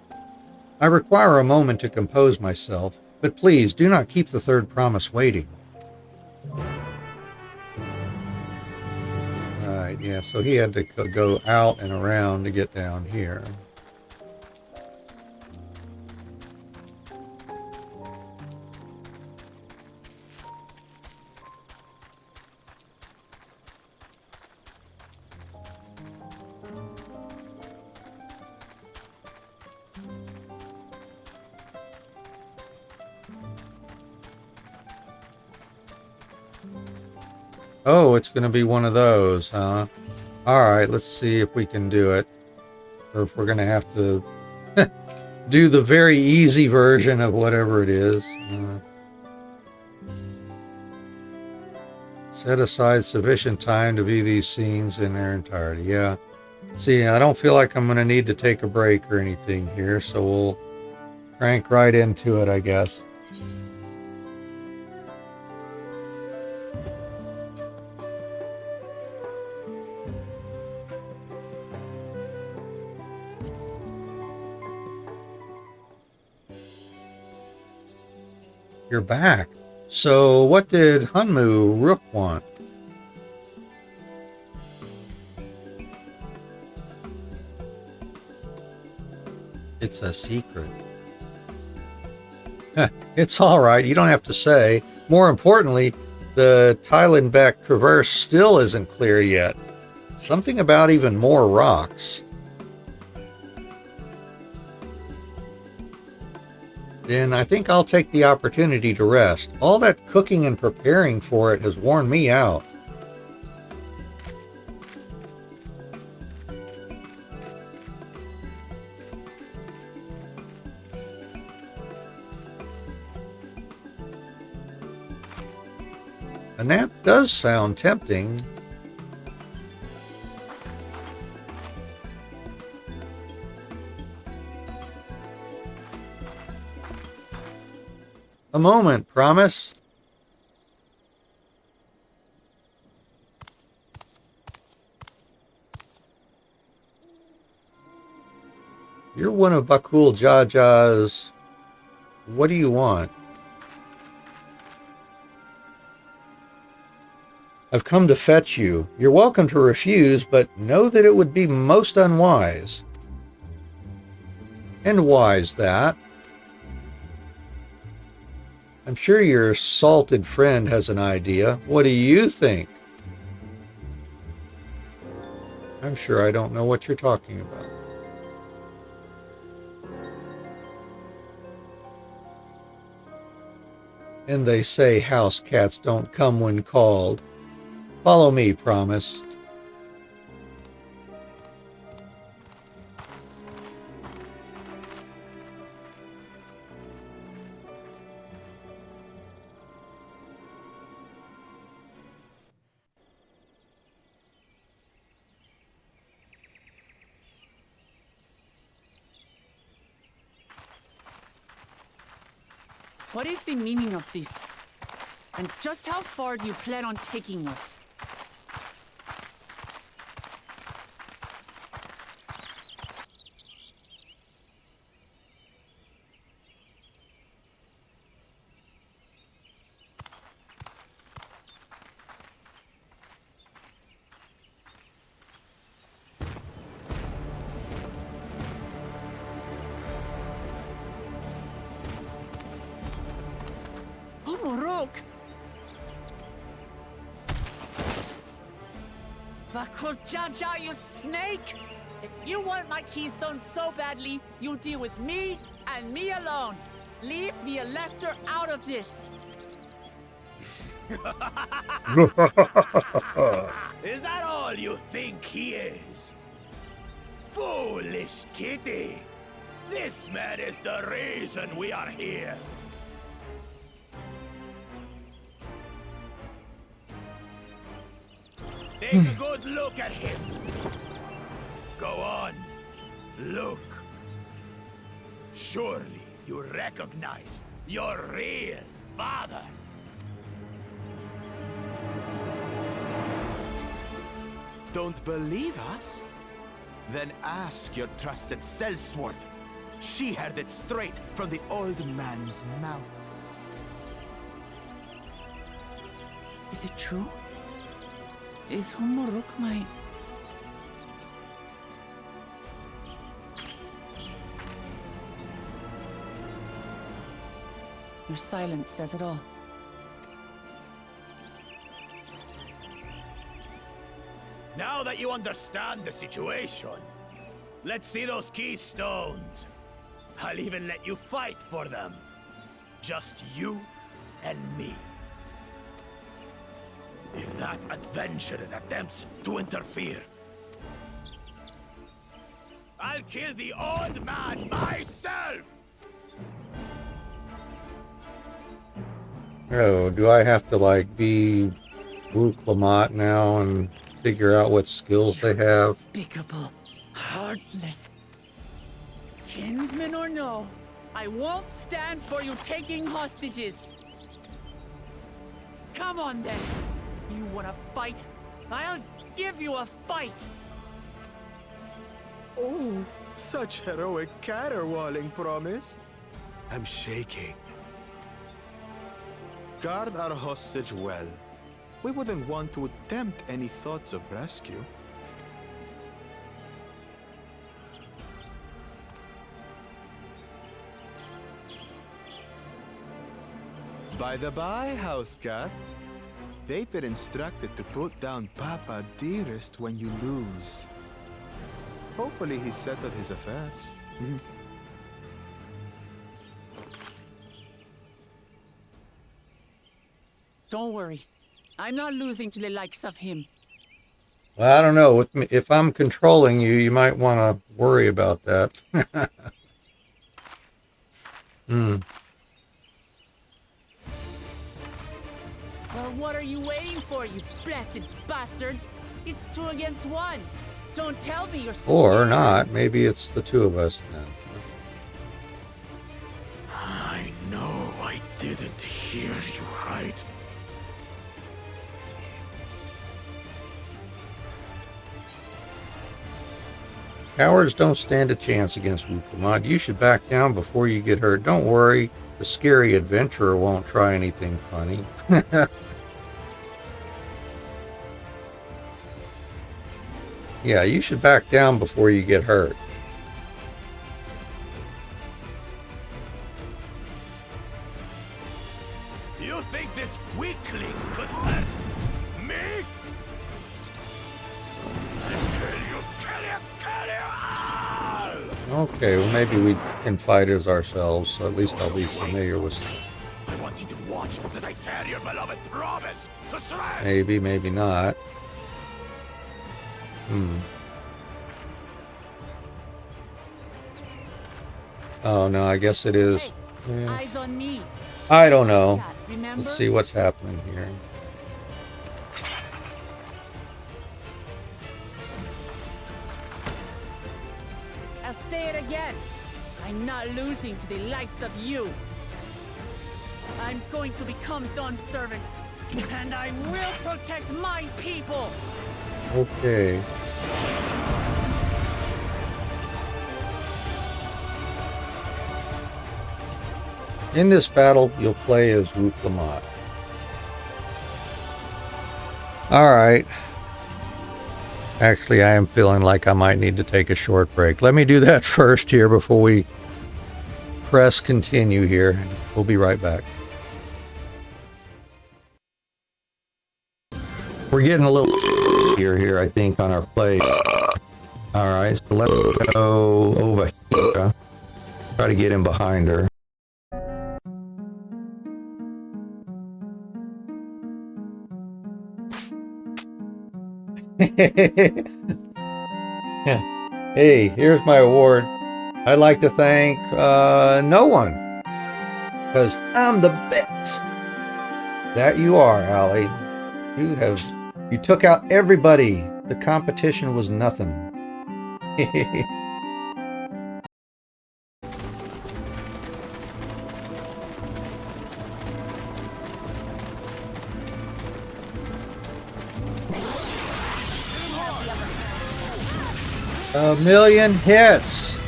I require a moment to compose myself, but please do not keep the third promise waiting. Right, yeah, so he had to go out and around to get down here. Oh, it's going to be one of those, huh? Alright, let's see if we can do it. Or if we're going to have to do the very easy version of whatever it is. Set aside sufficient time to view these scenes in their entirety. Yeah. See, I don't feel like I'm going to need to take a break or anything here, so we'll crank right into it, I guess. You're back. So what did Hunmu Rook want? It's a secret. It's all right. You don't have to say. More importantly, the Thailand-back traverse still isn't clear yet. Something about even more rocks. Then I think I'll take the opportunity to rest. All that cooking and preparing for it has worn me out. A nap does sound tempting. A moment, promise. You're one of Bakul Jaja's. What do you want? I've come to fetch you. You're welcome to refuse, but know that it would be most unwise. And why's that? I'm sure your salted friend has an idea. What do you think? I'm sure I don't know what you're talking about. And they say house cats don't come when called. Follow me, promise. What is the meaning of this? And just how far do you plan on taking us? Jaja, you snake! If you want my keystone so badly, you deal with me and me alone. Leave the Elector out of this. Is that all you think he is? Foolish kitty! This man is the reason we are here. Take a good look at him. Go on. Look. Surely you recognize your real father. Don't believe us? Then ask your trusted sellsword. She heard it straight from the old man's mouth. Is it true? Is Humuruk my... Your silence says it all. Now that you understand the situation, let's see those keystones. I'll even let you fight for them. Just you and me. If that adventurer attempts to interfere, I'll kill the old man myself! Oh, do I have to, like, be Wu Klamat now and figure out what skills they have? Despicable, heartless... Kinsman or no, I won't stand for you taking hostages. Come on, then. You want to fight? I'll give you a fight! Oh, such heroic caterwauling promise. I'm shaking. Guard our hostage well. We wouldn't want to attempt any thoughts of rescue. By the by, house cat. They've been instructed to put down Papa Dearest when you lose. Hopefully he settled his affairs. Don't worry. I'm not losing to the likes of him. Well, I don't know. With me, if I'm controlling you, you might want to worry about that. Well, what are you waiting for, you blessed bastards? It's 2 against 1. Don't tell me you're scared. Or not. Maybe it's the two of us then. I know I didn't hear you right. Cowards don't stand a chance against Wu Klamat. You should back down before you get hurt. Don't worry. The scary adventurer won't try anything funny. Yeah, you should back down before you get hurt. You think this weakling could hurt me? I'll kill you Okay, well maybe we can fight as ourselves, so at least I'll be familiar with stuff. I want you to watch as I tear your beloved promise to shreds. Maybe, maybe not. Oh no, I guess it is. Yeah. Eyes on me. I don't know. Remember? Let's see what's happening here. I'll say it again. I'm not losing to the likes of you. I'm going to become Dawn's servant, and I will protect my people. Okay. In this battle, you'll play as Wuk Lamat. Alright. Actually, I am feeling like I might need to take a short break. Let me do that first here before we press continue here. We'll be right back. We're getting a little here, I think, on our play. Alright, so let's go over here. Try to get in behind her. Hey, here's my award. I'd like to thank no one, because I'm the best. That you are, Allie. You took out everybody. The competition was nothing. A million hits.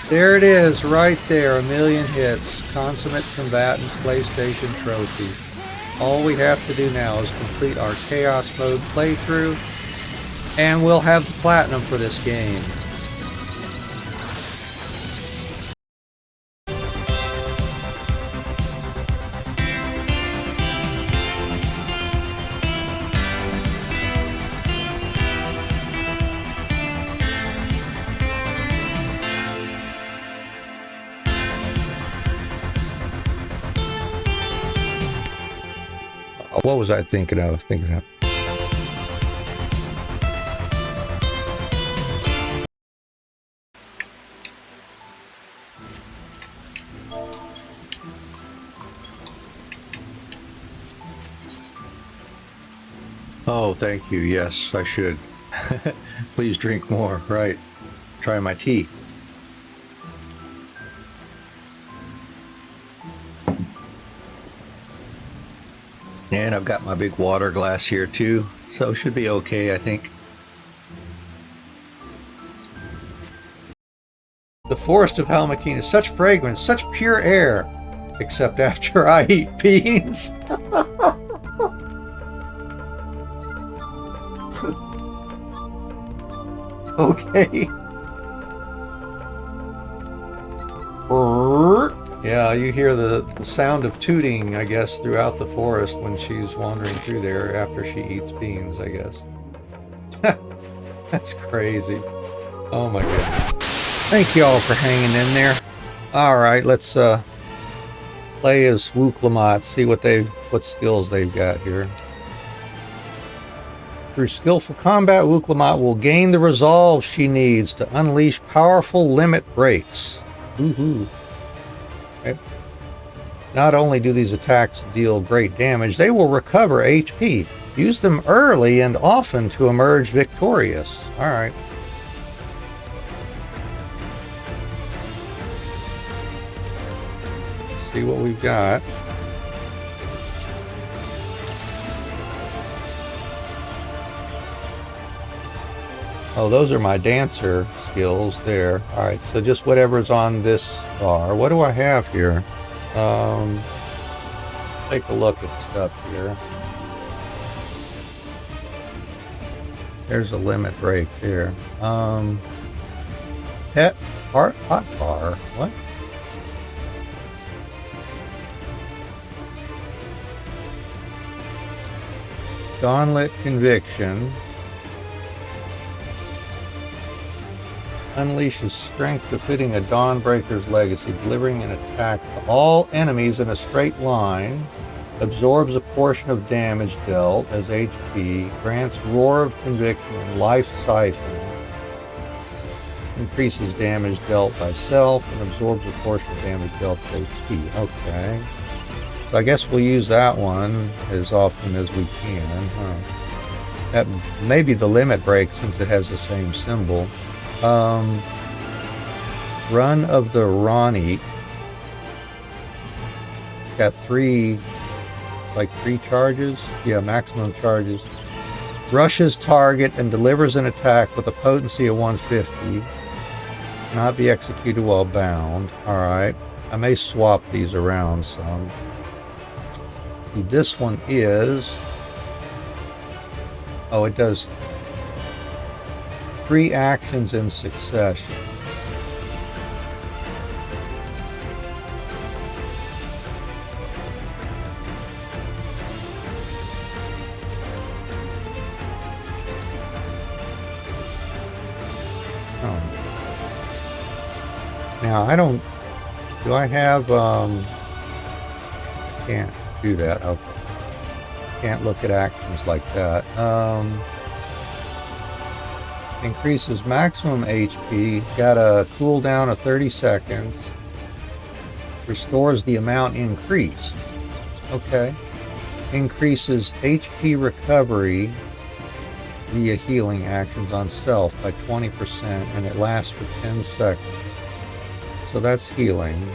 There it is, right there. A million hits. Consummate Combatant PlayStation Trophy. All we have to do now is complete our Chaos Mode playthrough, and we'll have the Platinum for this game. What was I thinking of? Oh, thank you. Yes, I should. Please drink more. Right. Try my tea. And I've got my big water glass here too, so should be okay, I think. The forest of Halmakeen is such fragrance, such pure air, except after I eat beans. Okay. Yeah, you hear the sound of tooting, I guess, throughout the forest when she's wandering through there after she eats beans, I guess. That's crazy. Oh my goodness. Thank you all for hanging in there. Alright, let's play as Wuk Lamat, see what skills they've got here. Through skillful combat, Wuk Lamat will gain the resolve she needs to unleash powerful limit breaks. Woohoo. Okay. Not only do these attacks deal great damage, they will recover HP. Use them early and often to emerge victorious. Alright. See what we've got. Oh, those are my dancer skills there. Alright, so just whatever's on this bar. What do I have here? Take a look at stuff here. There's a limit break there. Pet hot bar. What? Gauntlet Conviction. unleashes strength befitting a Dawnbreaker's legacy, delivering an attack to all enemies in a straight line, absorbs a portion of damage dealt as HP, grants Roar of Conviction and Life Siphon, increases damage dealt by self, and absorbs a portion of damage dealt as HP. Okay. So I guess we'll use that one as often as we can. Huh? That may be the limit break since it has the same symbol. Run of the Ronnie. Got three charges. Yeah, maximum charges. Rushes target and delivers an attack with a potency of 150. Cannot be executed while bound. Alright. I may swap these around some. This one is... Oh, it does 3 actions in succession. Oh. Now, I don't... Do I have... Can't do that. Okay. Can't look at actions like that. Increases maximum HP. Got a cooldown of 30 seconds. Restores the amount increased. Okay. Increases HP recovery via healing actions on self by 20%, and it lasts for 10 seconds. So that's healing.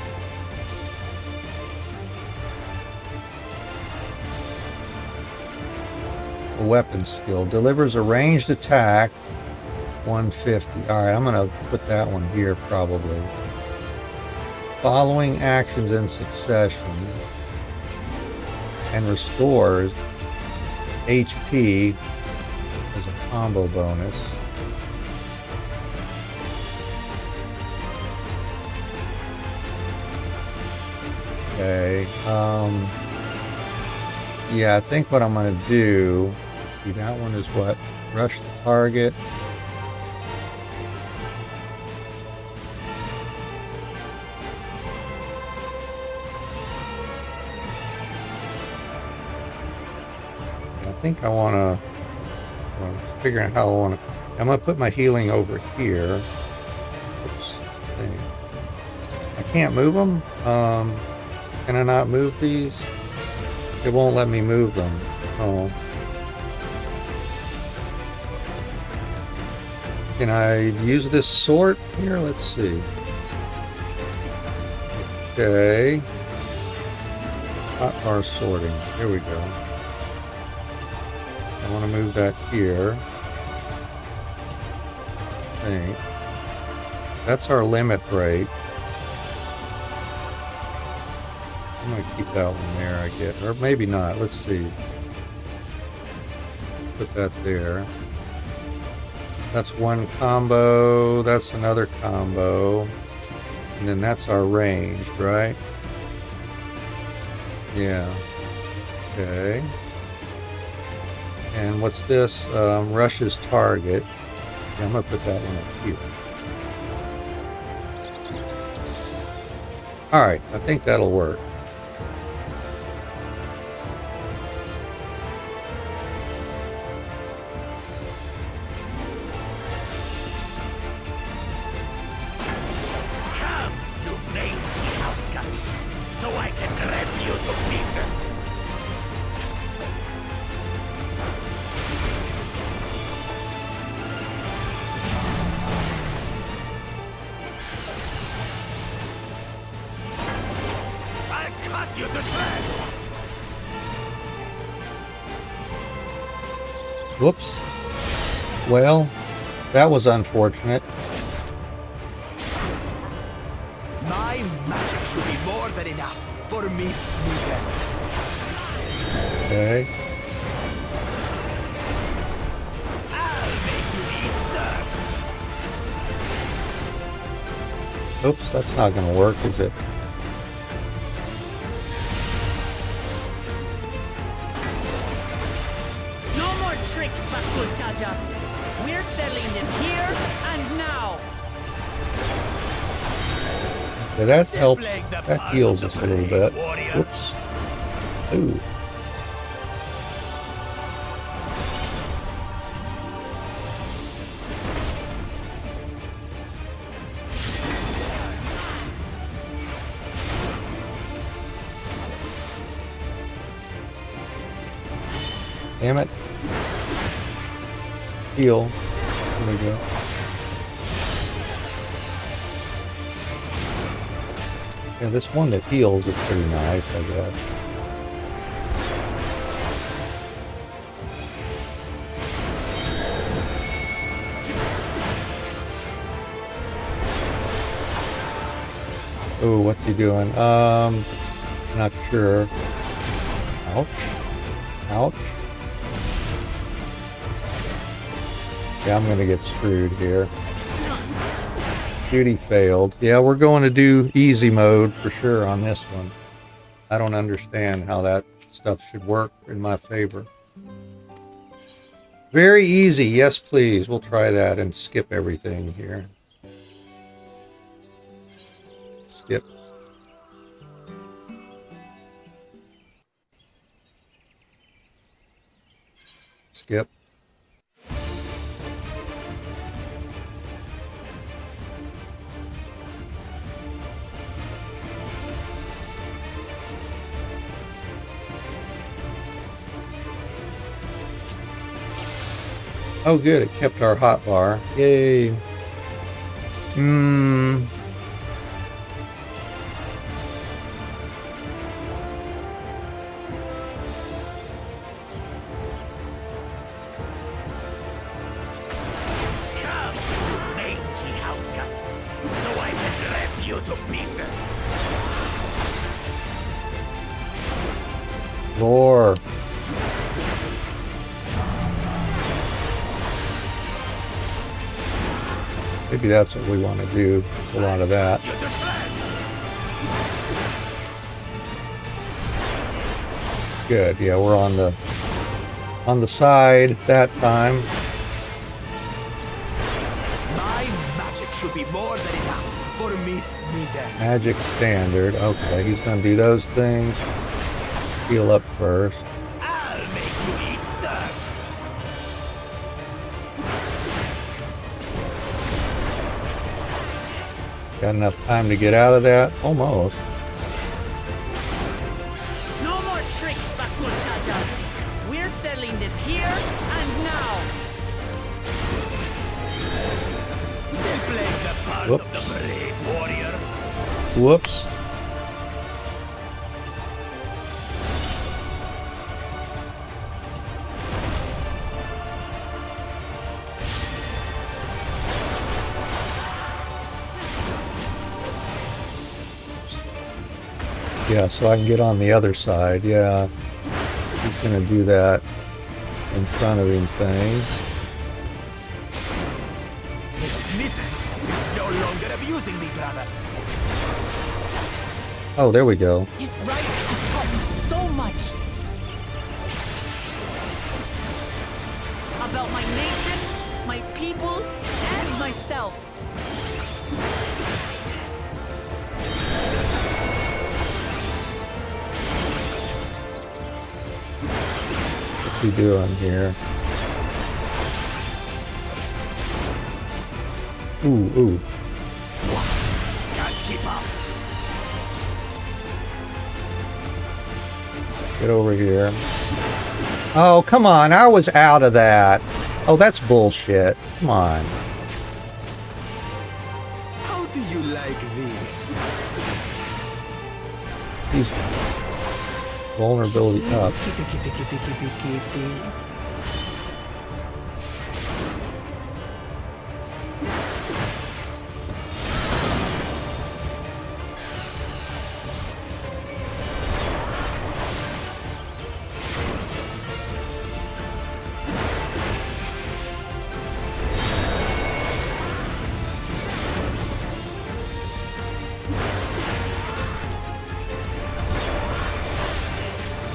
A weapon skill. Delivers a ranged attack, 150. Alright, I'm going to put that one here probably. Following actions in succession. And restores HP as a combo bonus. Okay. Yeah, I think what I'm going to do... See, that one is what? Rush the target. I think I want to... I'm figuring out how I want to... I'm going to put my healing over here. Oops. I can't move them? Can I not move these? It won't let me move them. Oh. Can I use this sort here? Let's see. Okay. Hotbar sorting. Here we go. I want to move that here. I think. That's our limit break. I'm going to keep that one there, I guess. Or maybe not. Let's see. Put that there. That's one combo. That's another combo. And then that's our range, right? Yeah. Okay. And what's this? Rushes target. Yeah, I'm going to put that one up here. Alright, I think that'll work. Whoops. Well, that was unfortunate. My magic should be more than enough for Miss Mutants. Okay. I'll make you eat them. Oops, that's not going to work, is it? We're settling this here and now. Yeah, that helps. That heals us a little bit. Whoops. Ooh. Damn it. Heal. There we go. Yeah, this one that heals is pretty nice, I guess. Oh, what's he doing? Not sure. Ouch. Ouch. Yeah, I'm gonna get screwed here. Duty failed. Yeah, we're going to do easy mode for sure on this one. I don't understand how that stuff should work in my favor. Very easy. Yes, please. We'll try that and skip everything here. Skip. Skip. Oh good, it kept our hotbar. Yay. Mangy housecut, so I can rip you to pieces. Roar. Maybe that's what we want to do. It's a lot of that. Good. Yeah, we're on the side that time. My magic should be more than enough for Miss Midas. Magic standard. Okay, he's going to do those things. Heal up first. I'll make you eat dirt. Got enough time to get out of that? Almost. No more tricks, Bakul Chacha. We're settling this here and now. Simply the part of the brave warrior. Whoops. Yeah, so I can get on the other side. Yeah, he's gonna do that in front of him thing. Miss Midas is no longer abusing me, brother. Oh, there we go. This riot has taught me so much about my nation, my people, and myself. What's he doing here? Ooh. Can't keep up. Get over here. Oh, come on. I was out of that. Oh, that's bullshit. Come on. How do you like this? He's vulnerability up. Kitty.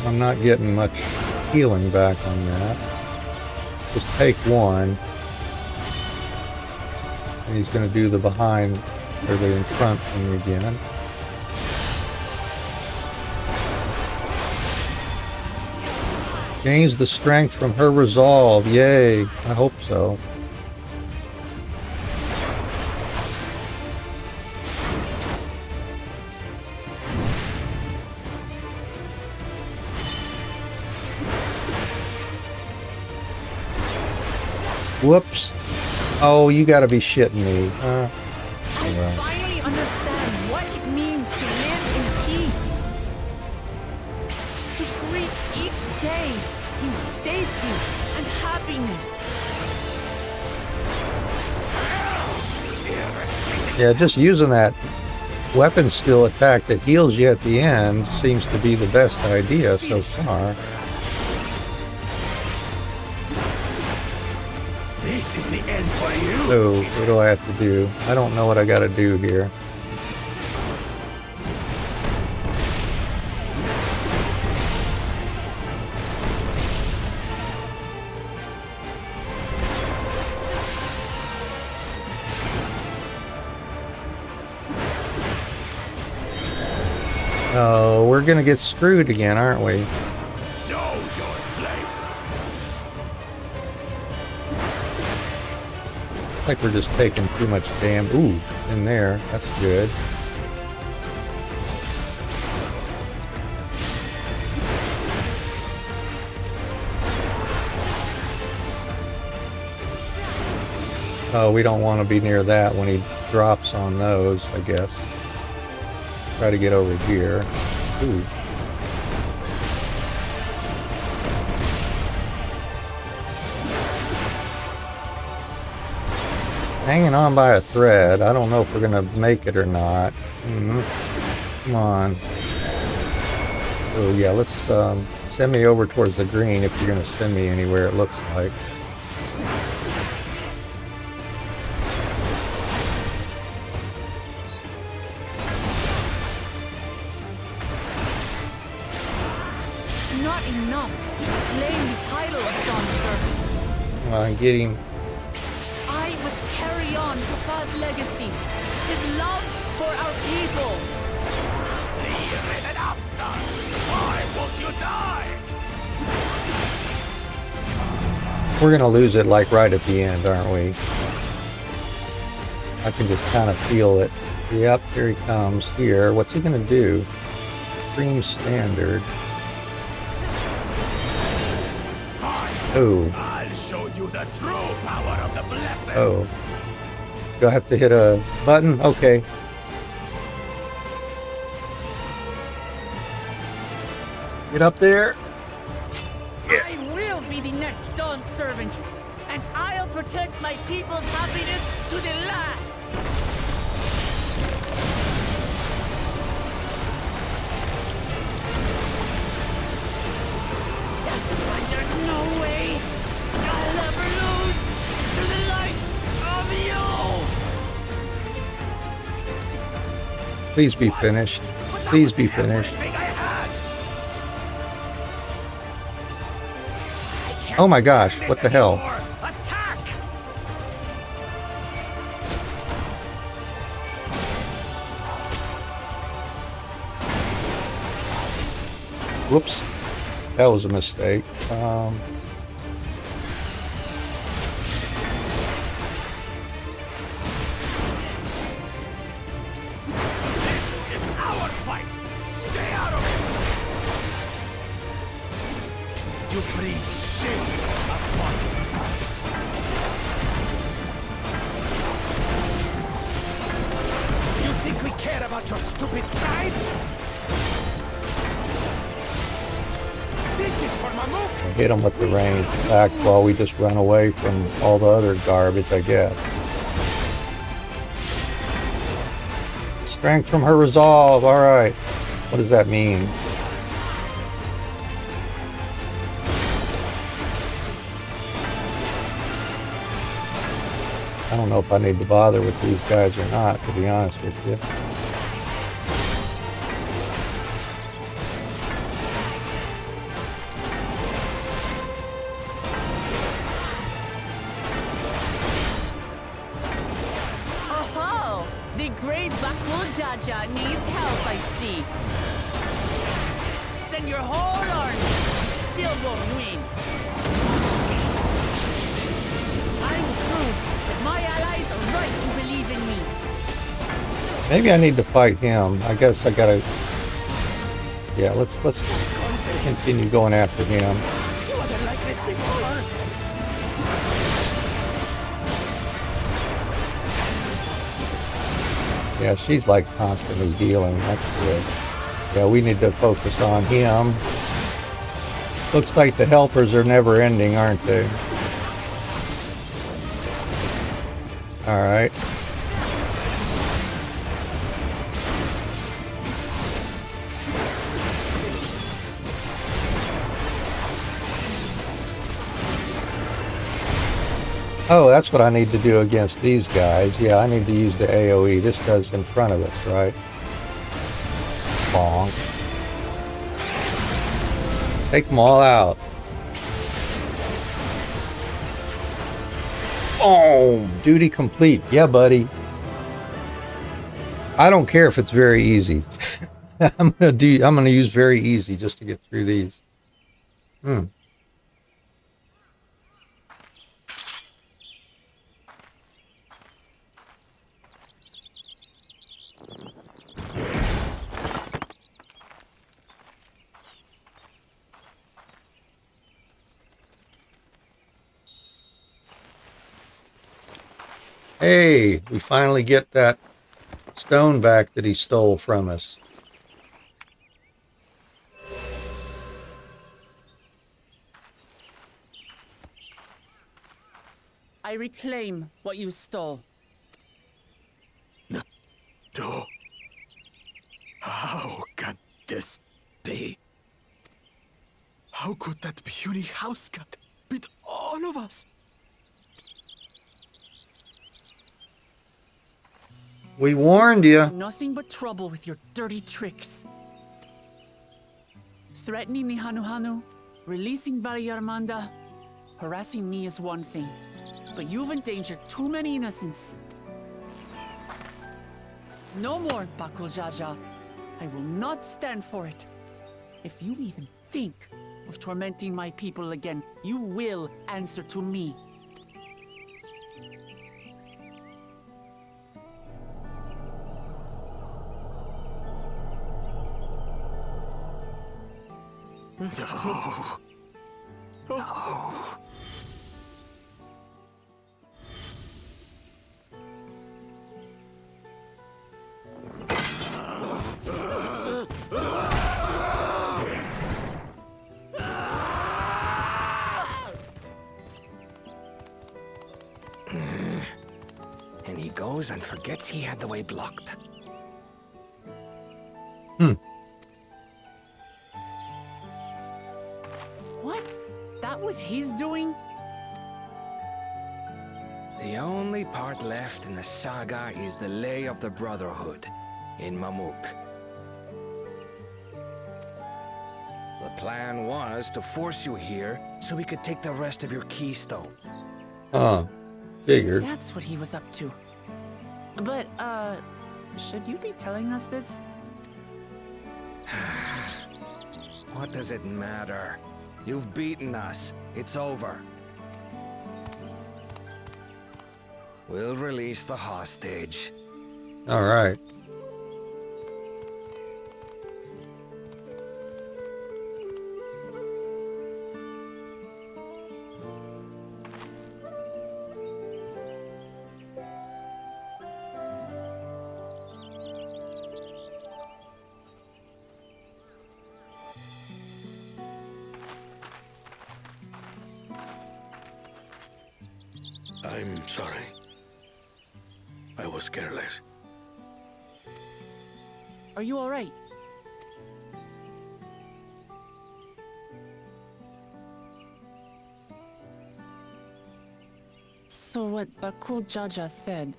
I'm not getting much healing back on that. Just take one. And he's going to do the behind Or they're in front of me again. Gains the strength from her resolve. Yay. I hope so. Whoops. Oh, you gotta be shitting me. I finally understand what it means to live in peace. To greet each day in safety and happiness. Yeah, just using that weapon skill attack that heals you at the end seems to be the best idea so far. This is the end for you. So, what do I have to do? I don't know what I gotta do here. Oh, we're gonna get screwed again, aren't we? Know your place. Like we're just taking too much damn. Ooh, in there. That's good. Oh, we don't want to be near that when he drops on those, I guess. Try to get over here. Ooh. Hanging on by a thread. I don't know if we're gonna make it or not. Come on. Oh yeah, let's send me over towards the green if you're gonna send me anywhere, it looks like. Not enough to claim the title of Dawnservant. Come on, get him. I must carry on Papa's legacy, his love for our people. Leave it up, Star. Why won't you die? We're gonna lose it like right at the end, aren't we? I can just kind of feel it. Yep, here he comes. Here, what's he gonna do? Extreme standard. Oh. I'll show you the true power of the blessed. Oh. Do I have to hit a button? Okay. Get up there. I will be the next Dawnservant, and I'll protect my people's happiness to the last. That's why there's no way I'll ever lose to the light of you. Please be finished. Please be finished. Oh my gosh, what the hell? Whoops. That was a mistake. You bring shame upon us. You think we care about your stupid pride? This is for Mamuk. Hit him with the range attack while we just run away from all the other garbage, I guess. Strength from her resolve. Alright. What does that mean? I don't know if I need to bother with these guys or not, to be honest with you. Oh, the great Jaja needs help, I see. Send your whole army. Still won't win. I will prove that my allies are right to believe in me. Maybe I need to fight him. I guess I gotta... Yeah, let's continue going after him. She wasn't like this before. Yeah, she's like constantly healing. That's good. Yeah, we need to focus on him. Looks like the helpers are never ending, aren't they? Alright. Oh, that's what I need to do against these guys. Yeah, I need to use the AoE. This does in front of us, right? Bonk. Take them all out. Boom! Duty complete. Yeah, buddy. I don't care if it's very easy. I'm gonna use very easy just to get through these. Hey, we finally get that stone back that he stole from us. I reclaim what you stole. No. How can this be? How could that puny house cat beat all of us? We warned you. Nothing but trouble with your dirty tricks. Threatening the Hanuhanu, releasing Valyarmanda, harassing me is one thing, but you've endangered too many innocents. No more, Bakul Jaja. I will not stand for it. If you even think of tormenting my people again, you will answer to me. No. No. And he goes and forgets he had the way blocked. What? That was his doing? The only part left in the saga is the Lay of the Brotherhood in Mamuk. The plan was to force you here so we could take the rest of your keystone. Figured. That's what he was up to. But, should you be telling us this? What does it matter? You've beaten us. It's over. We'll release the hostage. All right. I'm sorry. I was careless. Are you all right? So what Bakul Jaja said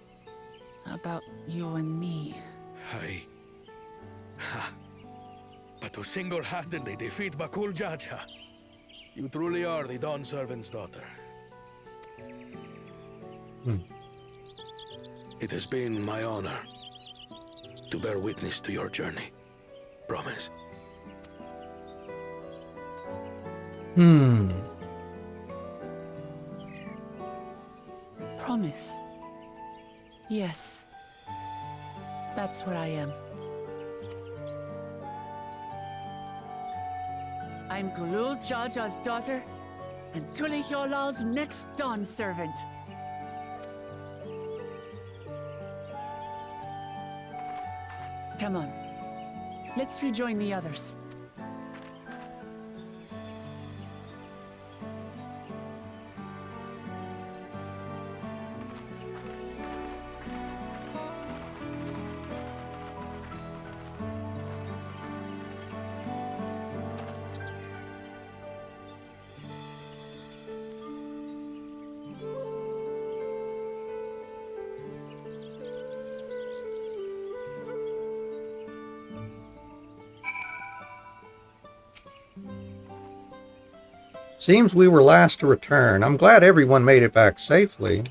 about you and me... But to single-handedly defeat Bakul Jaja, you truly are the Dawn Servant's daughter. It has been my honor. to bear witness to your journey. Promise? Promise. Yes. That's what I am. I'm Gulul Jaja's daughter, and Tulihyolal's next Dawn servant. Come on. Let's rejoin the others. Seems we were last to return. I'm glad everyone made it back safely.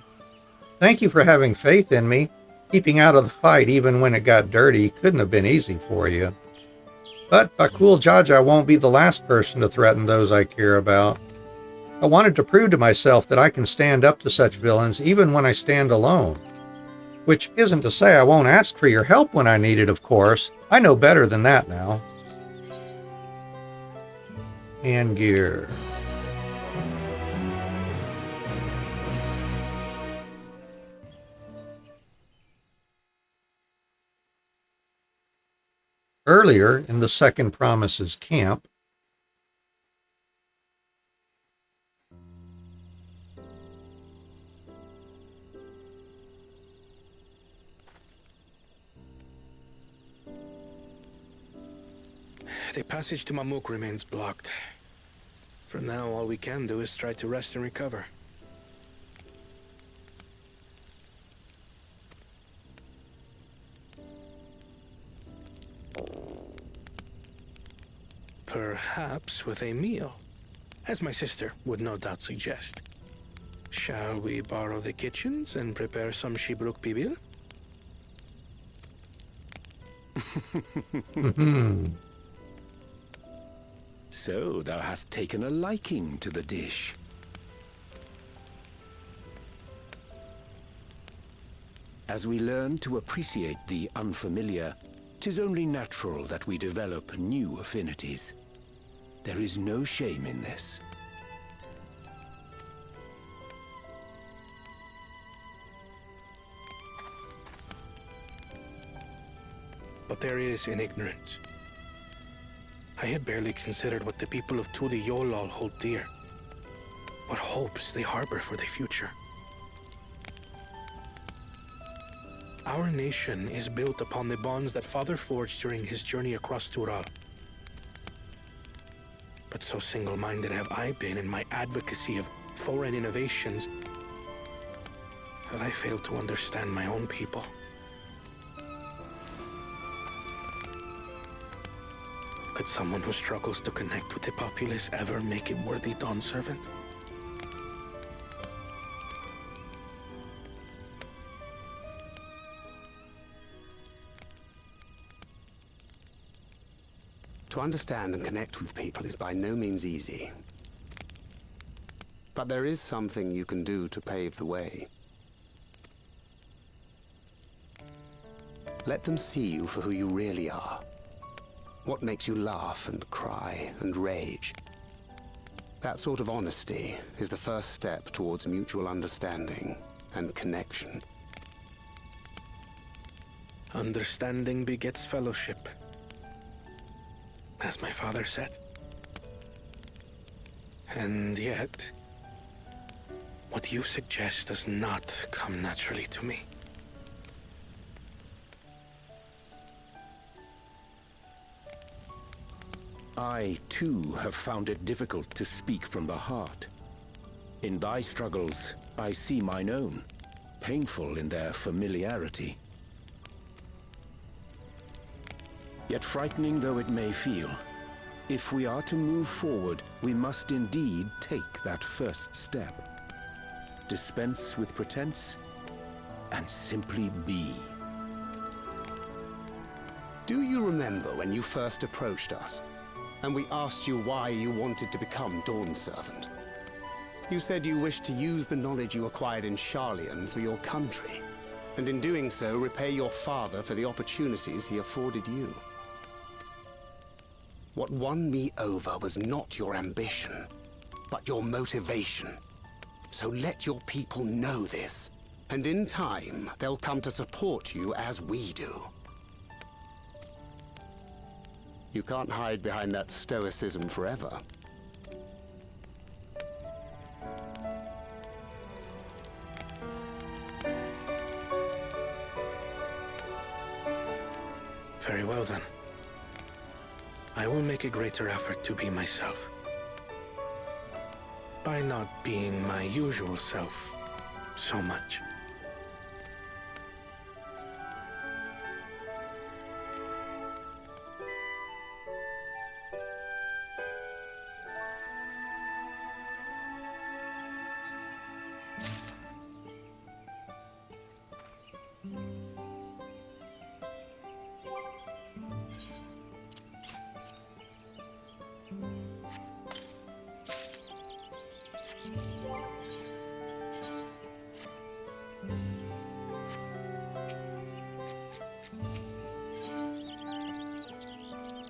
Thank you for having faith in me. Keeping out of the fight even when it got dirty couldn't have been easy for you. But Bakul Jaja won't be the last person to threaten those I care about. I wanted to prove to myself that I can stand up to such villains even when I stand alone. Which isn't to say I won't ask for your help when I need it, of course. I know better than that now. Hand gear. Earlier in the Second Promises camp, the passage to Mamuk remains blocked. For now, all we can do is try to rest and recover. Perhaps with a meal, as my sister would no doubt suggest. Shall we borrow the kitchens and prepare some Shibruk pibil? So thou hast taken a liking to the dish. As we learn to appreciate the unfamiliar, 'tis only natural that we develop new affinities. There is no shame in this. But there is in ignorance. I had barely considered what the people of Tuli Yolal hold dear. What hopes they harbor for the future. Our nation is built upon the bonds that Father forged during his journey across Tural. But so single-minded have I been in my advocacy of foreign innovations that I fail to understand my own people. Could someone who struggles to connect with the populace ever make a worthy Dawn servant? To understand and connect with people is by no means easy. But there is something you can do to pave the way. Let them see you for who you really are. What makes you laugh and cry and rage. That sort of honesty is the first step towards mutual understanding and connection. Understanding begets fellowship, as my father said. And yet, what you suggest does not come naturally to me. I, too, have found it difficult to speak from the heart. In thy struggles, I see mine own, painful in their familiarity. Yet frightening though it may feel, if we are to move forward, we must indeed take that first step. Dispense with pretense, and simply be. Do you remember when you first approached us, and we asked you why you wanted to become Dawn Servant? You said you wished to use the knowledge you acquired in Sharlayan for your country, and in doing so repay your father for the opportunities he afforded you. What won me over was not your ambition, but your motivation. So let your people know this, and in time, they'll come to support you as we do. You can't hide behind that stoicism forever. Very well then. I will make a greater effort to be myself. By not being my usual self so much.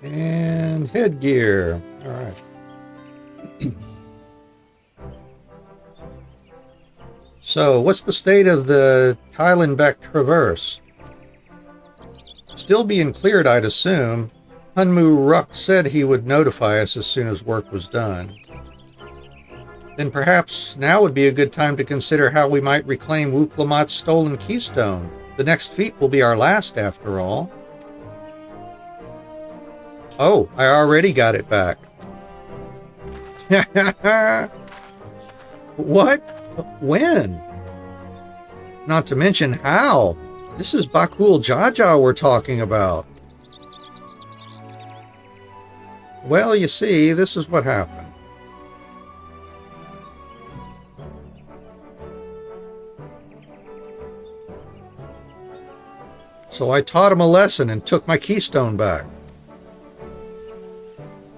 And headgear. All right. So, what's the state of the Thailandbeck Traverse? Still being cleared, I'd assume. Hunmu Ruk said he would notify us as soon as work was done. Then perhaps now would be a good time to consider how we might reclaim Wuklamat's stolen keystone. The next feat will be our last, after all. Oh, I already got it back. What? When? Not to mention how. This is Bakul Jaja we're talking about. Well, you see, this is what happened. So I taught him a lesson and took my keystone back.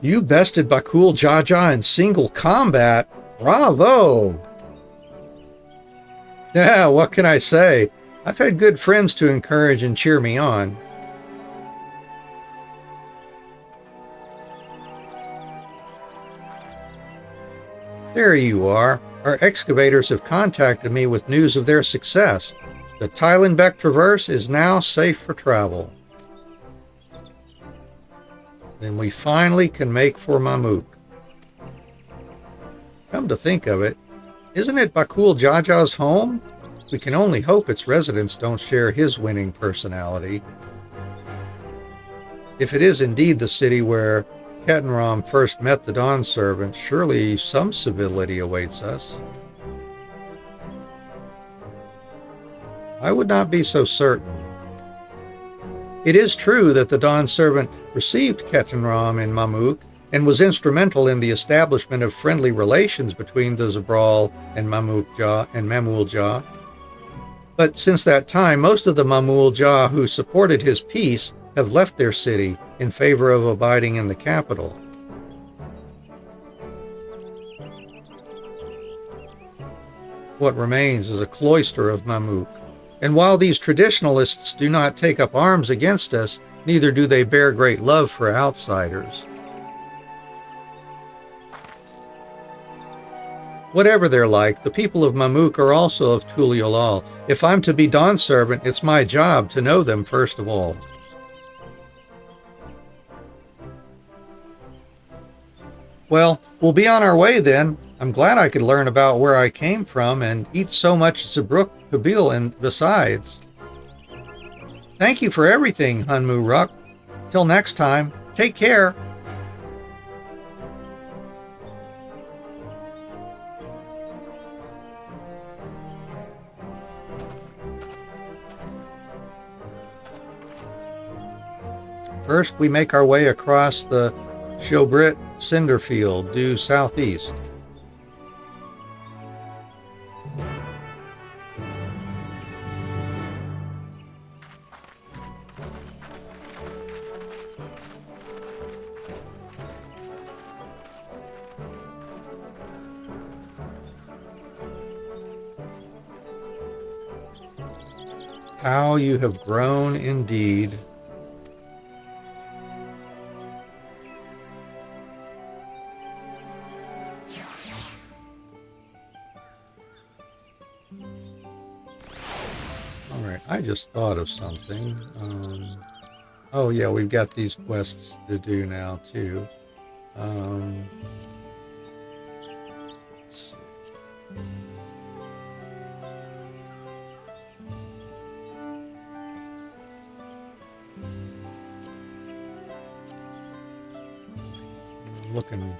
You bested Bakul Jaja in single combat. Bravo! Yeah, what can I say? I've had good friends to encourage and cheer me on. There you are. Our excavators have contacted me with news of their success. The Thailandbeck Traverse is now safe for travel. Then we finally can make for Mamuk. Come to think of it, isn't it Bakul Jaja's home? We can only hope its residents don't share his winning personality. If it is indeed the city where Ketanram first met the Dawn Servant, surely some civility awaits us. I would not be so certain. It is true that the Dawn Servant received Ketanram in Mamuk and was instrumental in the establishment of friendly relations between the Zabral and Mamul Jah. But since that time, most of the Mamul Jah who supported his peace have left their city in favor of abiding in the capital. What remains is a cloister of Mamuk. And while these traditionalists do not take up arms against us, neither do they bear great love for outsiders. Whatever they're like, the people of Mamuk are also of Tuliolal. If I'm to be Dawn Servant, it's my job to know them first of all. Well, we'll be on our way then. I'm glad I could learn about where I came from and eat so much Zabruk Kabil and besides. Thank you for everything, Hunmu Ruk. Till next time, take care. First, we make our way across the Shobrit cinder field due southeast. How you have grown indeed. Alright, I just thought of something. Oh yeah, we've got these quests to do now too. Let's see. I'm looking.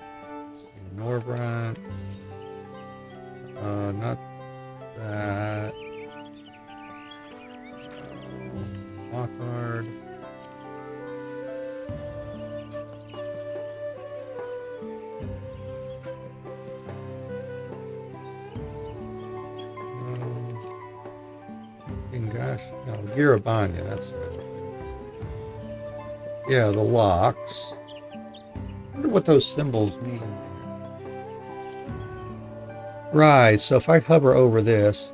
Norbrant. Not that. Lockhart. Gosh, no, Girabanya, that's it. Yeah, the locks. I wonder what those symbols mean. Right, so if I hover over this,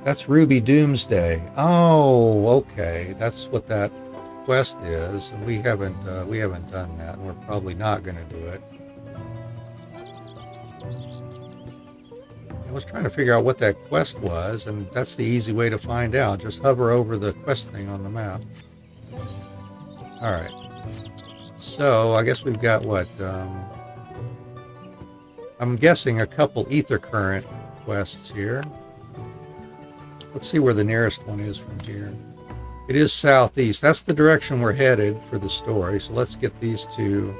that's Ruby Doomsday. Oh, okay, that's what that quest is, and we haven't done that, and we're probably not going to do it. I was trying to figure out what that quest was, and that's the easy way to find out. Just hover over the quest thing on the map. Alright. So, I guess we've got what? I'm guessing a couple ether current quests here. Let's see where the nearest one is from here. It is southeast. That's the direction we're headed for the story. So let's get these two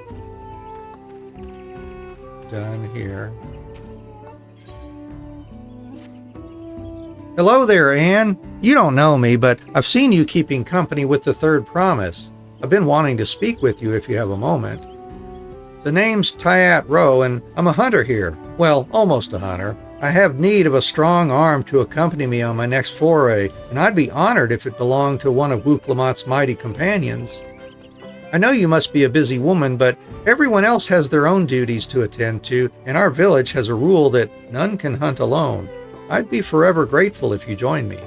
done here. Hello there, Anne. You don't know me, but I've seen you keeping company with the Third Promise. I've been wanting to speak with you if you have a moment. The name's Tyat Rowe, and I'm a hunter here. Well, almost a hunter. I have need of a strong arm to accompany me on my next foray, and I'd be honored if it belonged to one of Wuklamat's mighty companions. I know you must be a busy woman, but everyone else has their own duties to attend to, and our village has a rule that none can hunt alone. I'd be forever grateful if you join me.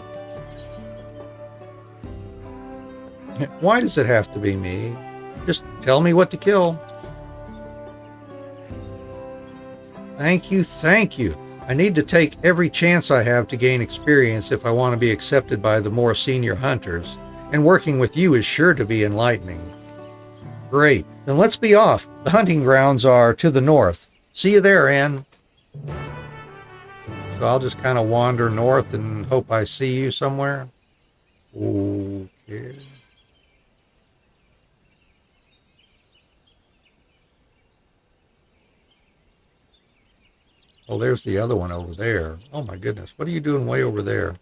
Why does it have to be me? Just tell me what to kill. Thank you, thank you. I need to take every chance I have to gain experience if I want to be accepted by the more senior hunters, and working with you is sure to be enlightening. Great, then let's be off. The hunting grounds are to the north. See you there, Anne. So I'll just kind of wander north and hope I see you somewhere. Okay. Oh, there's the other one over there. Oh my goodness, what are you doing way over there?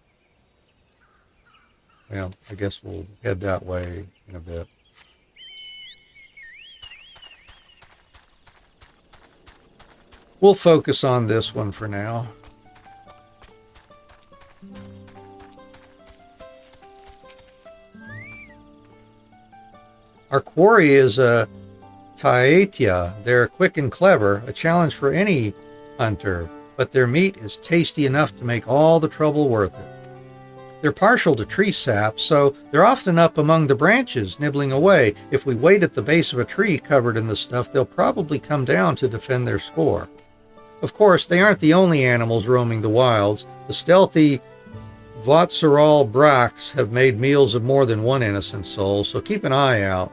Well, I guess we'll head that way in a bit. We'll focus on this one for now. Our quarry is a Taitia. They're quick and clever, a challenge for any hunter, but their meat is tasty enough to make all the trouble worth it. They're partial to tree sap, so they're often up among the branches, nibbling away. If we wait at the base of a tree covered in the stuff, they'll probably come down to defend their score. Of course, they aren't the only animals roaming the wilds. The stealthy Vatsaral Brax have made meals of more than one innocent soul, so keep an eye out.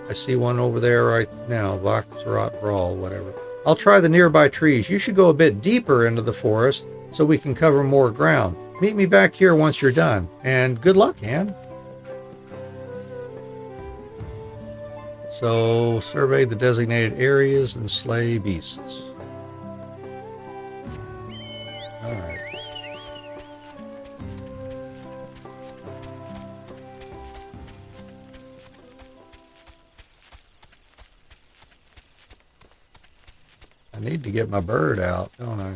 I see one over there right now, Vatsarat Brawl, whatever. I'll try the nearby trees. You should go a bit deeper into the forest so we can cover more ground. Meet me back here once you're done, and good luck, Anne. So, survey the designated areas and slay beasts. Alright. I need to get my bird out, don't I?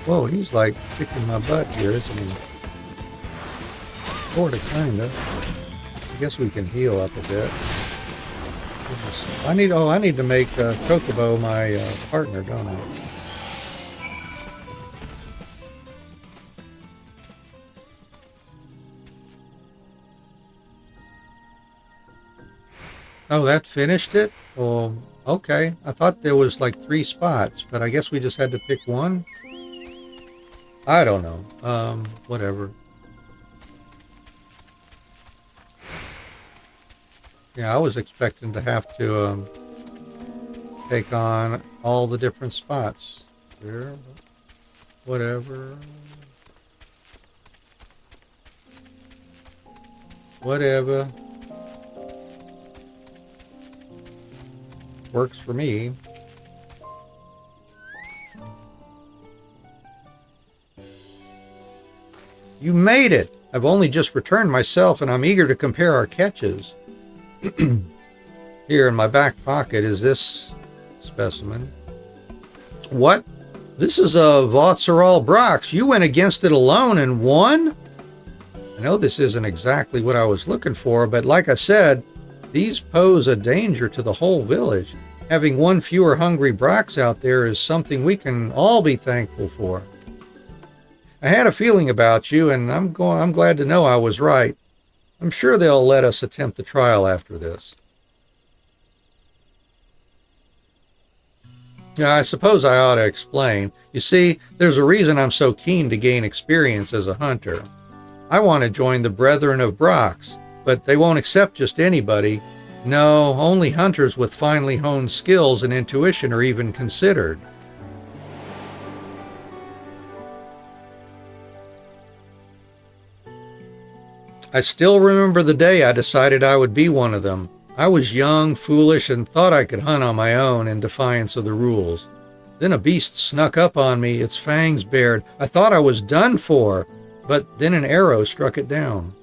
Whoa, he's like kicking my butt here, isn't he? Sorta, kinda. I guess we can heal up a bit. I need to make Chocobo my partner, don't I? Oh, that finished it? Oh, okay. I thought there was like 3 spots, but I guess we just had to pick one? I don't know. Whatever. Yeah, I was expecting to have to take on all the different spots. There, whatever. Whatever. Works for me. You made it! I've only just returned myself and I'm eager to compare our catches. Here in my back pocket is this specimen. What? This is a Votzeral Brox. You went against it alone and won? I know this isn't exactly what I was looking for, but like I said, these pose a danger to the whole village. Having one fewer hungry Brox out there is something we can all be thankful for. I had a feeling about you, and I'm glad to know I was right. I'm sure they'll let us attempt the trial after this. Yeah, I suppose I ought to explain. You see, there's a reason I'm so keen to gain experience as a hunter. I want to join the Brethren of Brox, but they won't accept just anybody. No, only hunters with finely honed skills and intuition are even considered. I still remember the day I decided I would be one of them. I was young, foolish, and thought I could hunt on my own in defiance of the rules. Then a beast snuck up on me, its fangs bared. I thought I was done for, but then an arrow struck it down.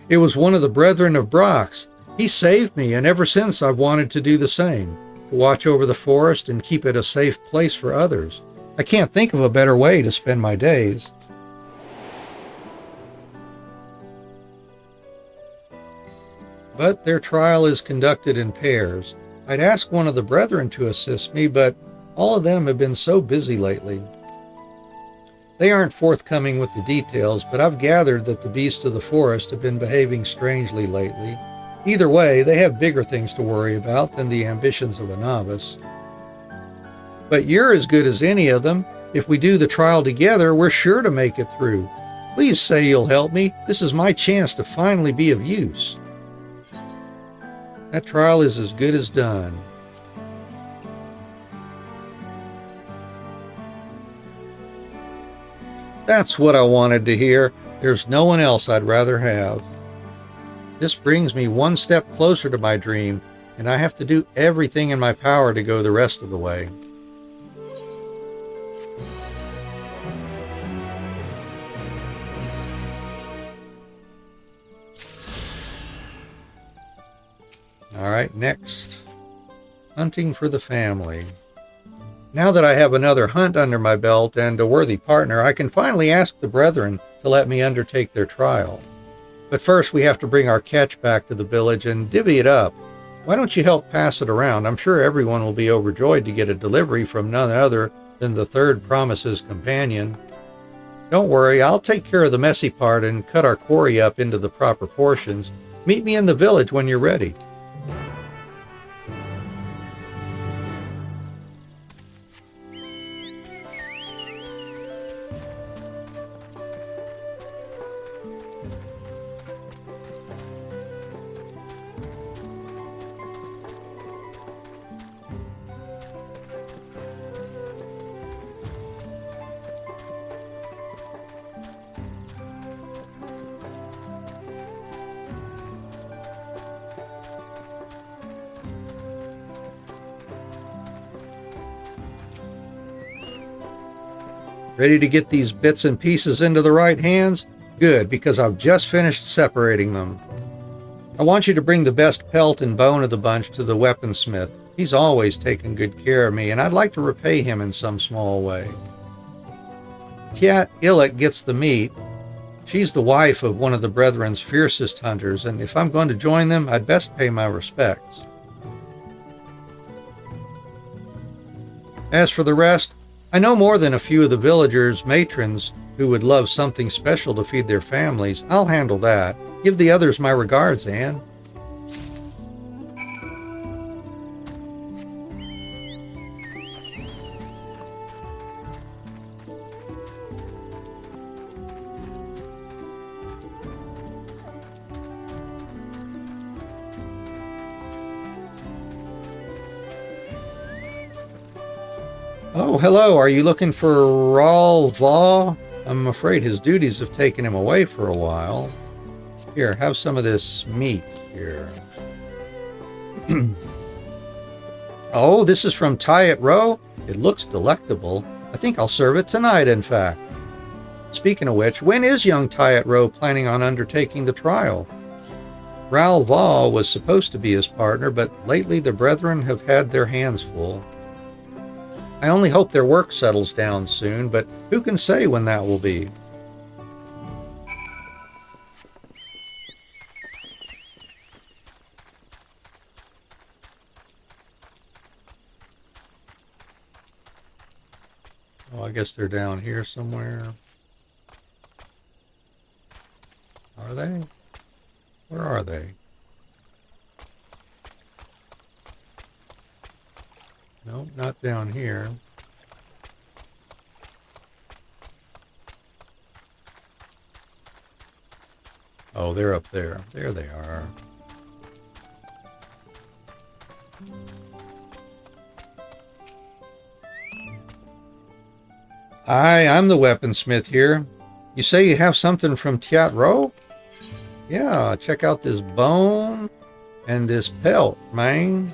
It was one of the Brethren of Brox. He saved me, and ever since I've wanted to do the same, to watch over the forest and keep it a safe place for others. I can't think of a better way to spend my days. But their trial is conducted in pairs. I'd ask one of the brethren to assist me, but all of them have been so busy lately. They aren't forthcoming with the details, but I've gathered that the beasts of the forest have been behaving strangely lately. Either way, they have bigger things to worry about than the ambitions of a novice. But you're as good as any of them. If we do the trial together, we're sure to make it through. Please say you'll help me. This is my chance to finally be of use. That trial is as good as done. That's what I wanted to hear. There's no one else I'd rather have. This brings me one step closer to my dream, and I have to do everything in my power to go the rest of the way. All right, next. Hunting for the family. Now that I have another hunt under my belt and a worthy partner, I can finally ask the brethren to let me undertake their trial. But first we have to bring our catch back to the village and divvy it up. Why don't you help pass it around? I'm sure everyone will be overjoyed to get a delivery from none other than the third Promise's companion. Don't worry, I'll take care of the messy part and cut our quarry up into the proper portions. Meet me in the village when you're ready. Ready to get these bits and pieces into the right hands? Good, because I've just finished separating them. I want you to bring the best pelt and bone of the bunch to the weaponsmith. He's always taken good care of me, and I'd like to repay him in some small way. Tiat Illick gets the meat. She's the wife of one of the Brethren's fiercest hunters, and if I'm going to join them, I'd best pay my respects. As for the rest, I know more than a few of the villagers' matrons who would love something special to feed their families. I'll handle that. Give the others my regards, Anne. Oh, hello. Are you looking for Rawl Vaw? I'm afraid his duties have taken him away for a while. Here, have some of this meat here. Oh, this is from Tyat Row? It looks delectable. I think I'll serve it tonight, in fact. Speaking of which, when is young Tyat Row planning on undertaking the trial? Rawl Vaw was supposed to be his partner, but lately the Brethren have had their hands full. I only hope their work settles down soon, but who can say when that will be? Oh, I guess they're down here somewhere. Are they? Where are they? No, not down here. Oh, they're up there. There they are. Hi, I'm the weaponsmith here. You say you have something from Tiat Row? Yeah, check out this bone and this pelt, man.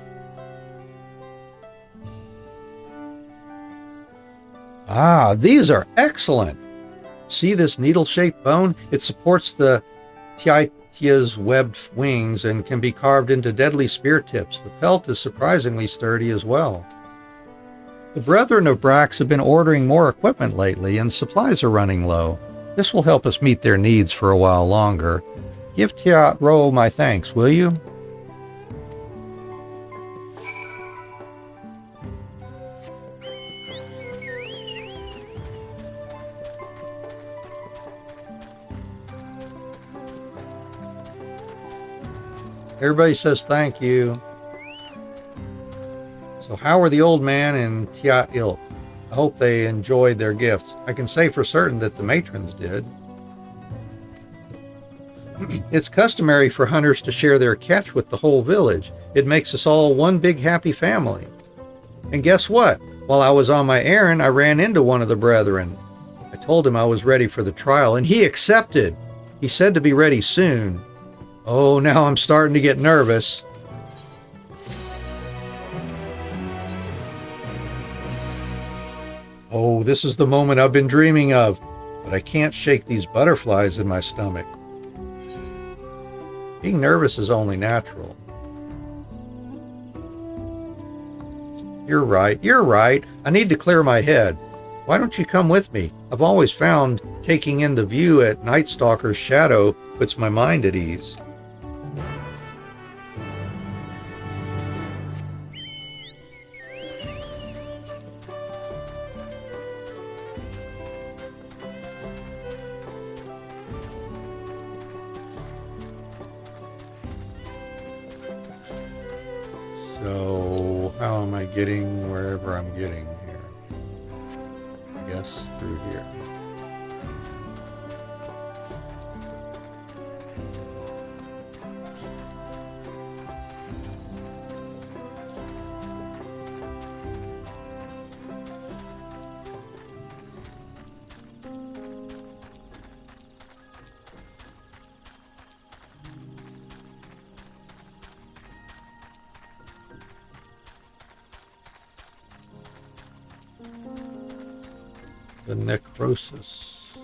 Ah, these are excellent. See this needle-shaped bone? It supports the Tiatia's webbed wings and can be carved into deadly spear tips. The pelt is surprisingly sturdy as well. The Brethren of Brax have been ordering more equipment lately, and supplies are running low. This will help us meet their needs for a while longer. Give Tiat Row my thanks, will you? Everybody says thank you. So how are the old man and Tiat Ilk? I hope they enjoyed their gifts. I can say for certain that the matrons did. It's customary for hunters to share their catch with the whole village. It makes us all one big happy family. And guess what? While I was on my errand, I ran into one of the Brethren. I told him I was ready for the trial, and he accepted. He said to be ready soon. Oh, now I'm starting to get nervous. Oh, this is the moment I've been dreaming of, but I can't shake these butterflies in my stomach. Being nervous is only natural. You're right. I need to clear my head. Why don't you come with me? I've always found taking in the view at Night Stalker's shadow puts my mind at ease. So, how am I getting wherever I'm getting here? I guess through here. The necrosis.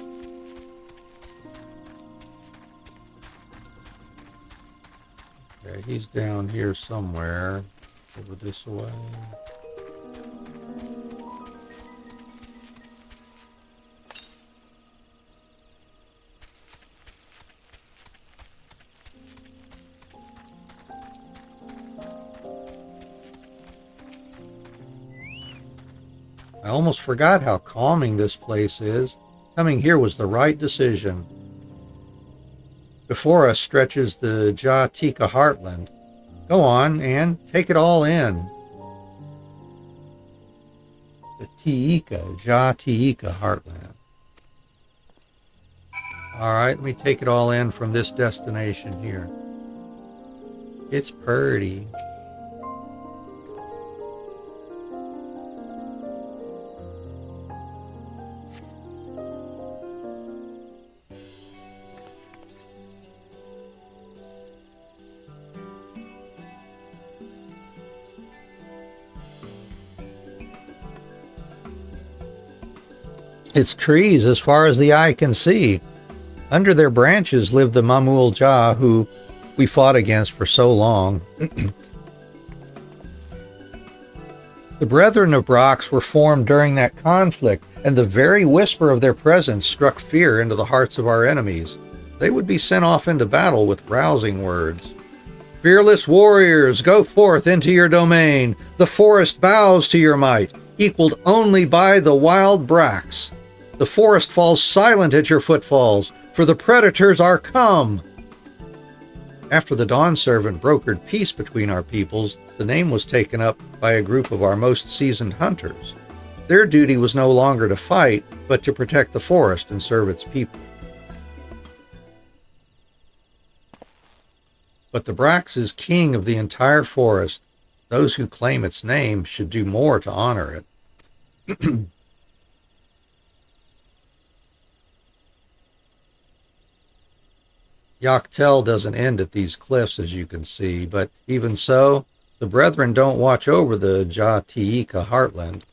Okay, he's down here somewhere. Over this way. I almost forgot how calming this place is. Coming here was the right decision. Before us stretches the Jatika heartland. Go on, Anne, take it all in. The Jatika heartland. Alright, let me take it all in from this destination here. It's pretty. It's trees as far as the eye can see. Under their branches live the Mamul Jah, who we fought against for so long. The Brethren of Brox were formed during that conflict, and the very whisper of their presence struck fear into the hearts of our enemies. They would be sent off into battle with rousing words. Fearless warriors, go forth into your domain. The forest bows to your might, equaled only by the wild Brax. The forest falls silent at your footfalls, for the predators are come. After the Dawn Servant brokered peace between our peoples, the name was taken up by a group of our most seasoned hunters. Their duty was no longer to fight, but to protect the forest and serve its people. But the Brax is king of the entire forest. Those who claim its name should do more to honor it. Yaktel doesn't end at these cliffs, as you can see, but even so, the Brethren don't watch over the Jatika heartland.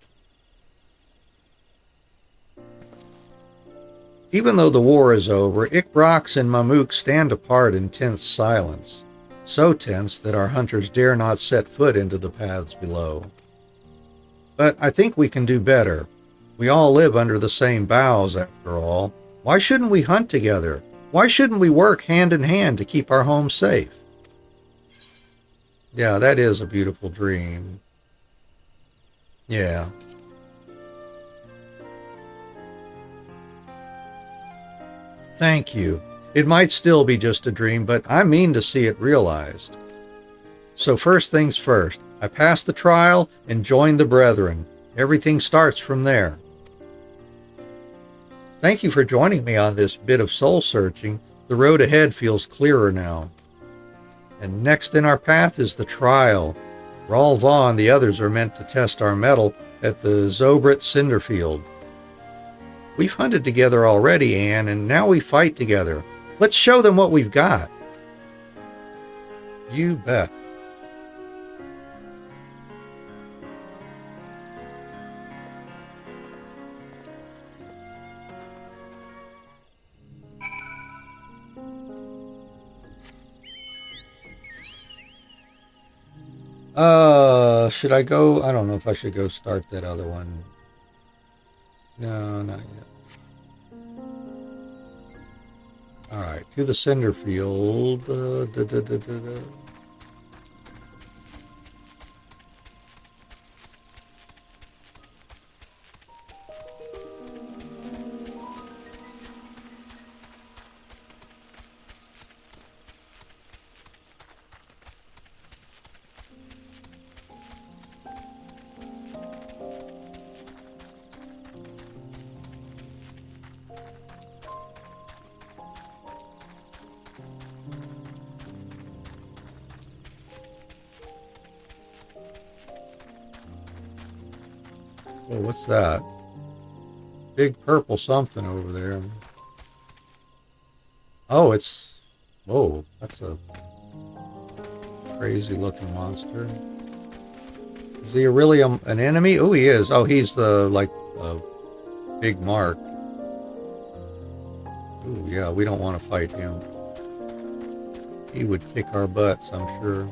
Even though the war is over, Ikbrox and Mamuk stand apart in tense silence, so tense that our hunters dare not set foot into the paths below. But I think we can do better. We all live under the same boughs, after all. Why shouldn't we hunt together? Why shouldn't we work hand in hand to keep our home safe? Yeah, that is a beautiful dream. Yeah. Thank you. It might still be just a dream, but I mean to see it realized. So first things first, I passed the trial and joined the Brethren. Everything starts from there. Thank you for joining me on this bit of soul searching. The road ahead feels clearer now. And next in our path is the trial. Ralva and the others are meant to test our mettle at the Zobrit Cinderfield. We've hunted together already, Anne, and now we fight together. Let's show them what we've got. You bet. Should I go? I don't know if I should go start that other one. No, not yet. Alright, to the cinder field. Oh, what's that? Big purple something over there. Oh, it's... Whoa, that's a crazy looking monster. Is he really an enemy? Oh, he is. Oh, he's the, like, big mark. Ooh, yeah, we don't want to fight him. He would kick our butts, I'm sure.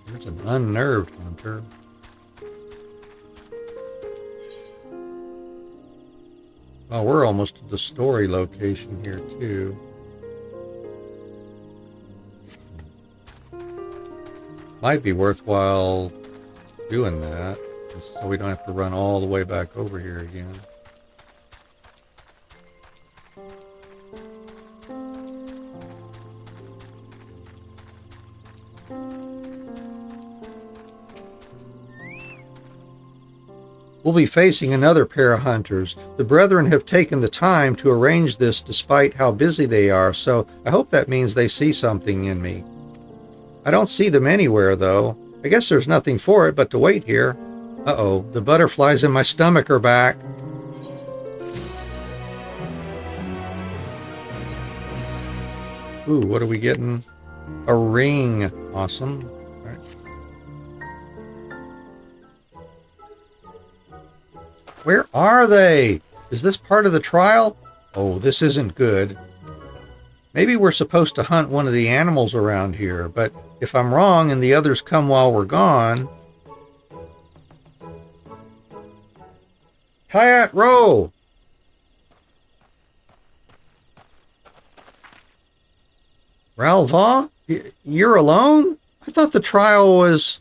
There's an unnerved hunter. Oh, we're almost at the story location here, too. Might be worthwhile doing that, so we don't have to run all the way back over here again. We'll be facing another pair of hunters. The Brethren have taken the time to arrange this despite how busy they are, so I hope that means they see something in me. I don't see them anywhere, though. I guess there's nothing for it but to wait here. Uh-oh, the butterflies in my stomach are back. Ooh, what are we getting? A ring. Awesome. All right. Where are they? Is this part of the trial? Oh, this isn't good. Maybe we're supposed to hunt one of the animals around here, but if I'm wrong and the others come while we're gone... Hayat row! Ralva? You're alone? I thought the trial was...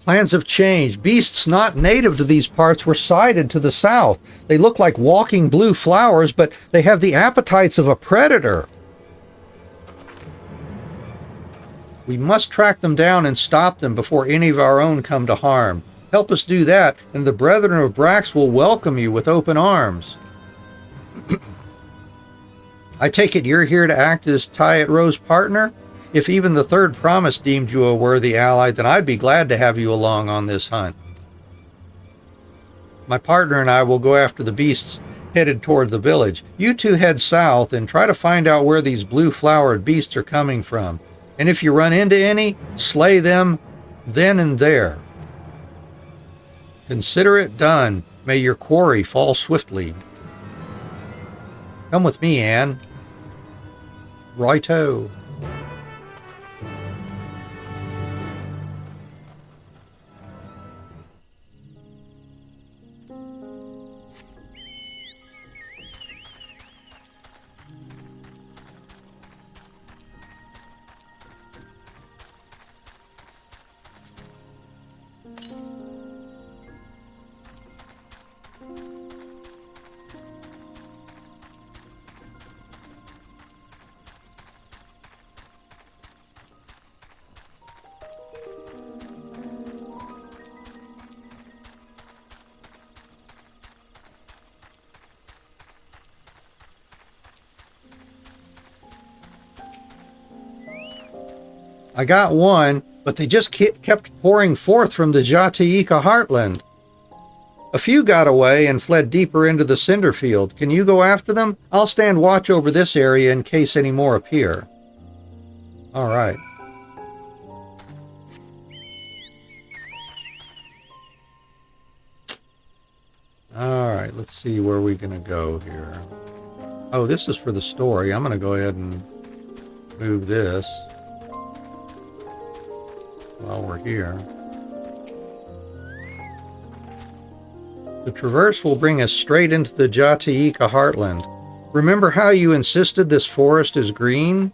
Plans have changed. Beasts not native to these parts were sighted to the south. They look like walking blue flowers, but they have the appetites of a predator. We must track them down and stop them before any of our own come to harm. Help us do that, and the Brethren of Brax will welcome you with open arms. I take it you're here to act as Tyat Ro's partner? If even the Third Promise deemed you a worthy ally, then I'd be glad to have you along on this hunt. My partner and I will go after the beasts headed toward the village. You two head south and try to find out where these blue-flowered beasts are coming from. And if you run into any, slay them then and there. Consider it done. May your quarry fall swiftly. Come with me, Anne. Righto. I got one, but they just kept pouring forth from the Jataika heartland. A few got away and fled deeper into the cinder field. Can you go after them? I'll stand watch over this area in case any more appear. All right. All right, let's see where we're going to go here. Oh, this is for the story. I'm going to go ahead and move this while we're here. The traverse will bring us straight into the Jataika heartland. Remember how you insisted this forest is green?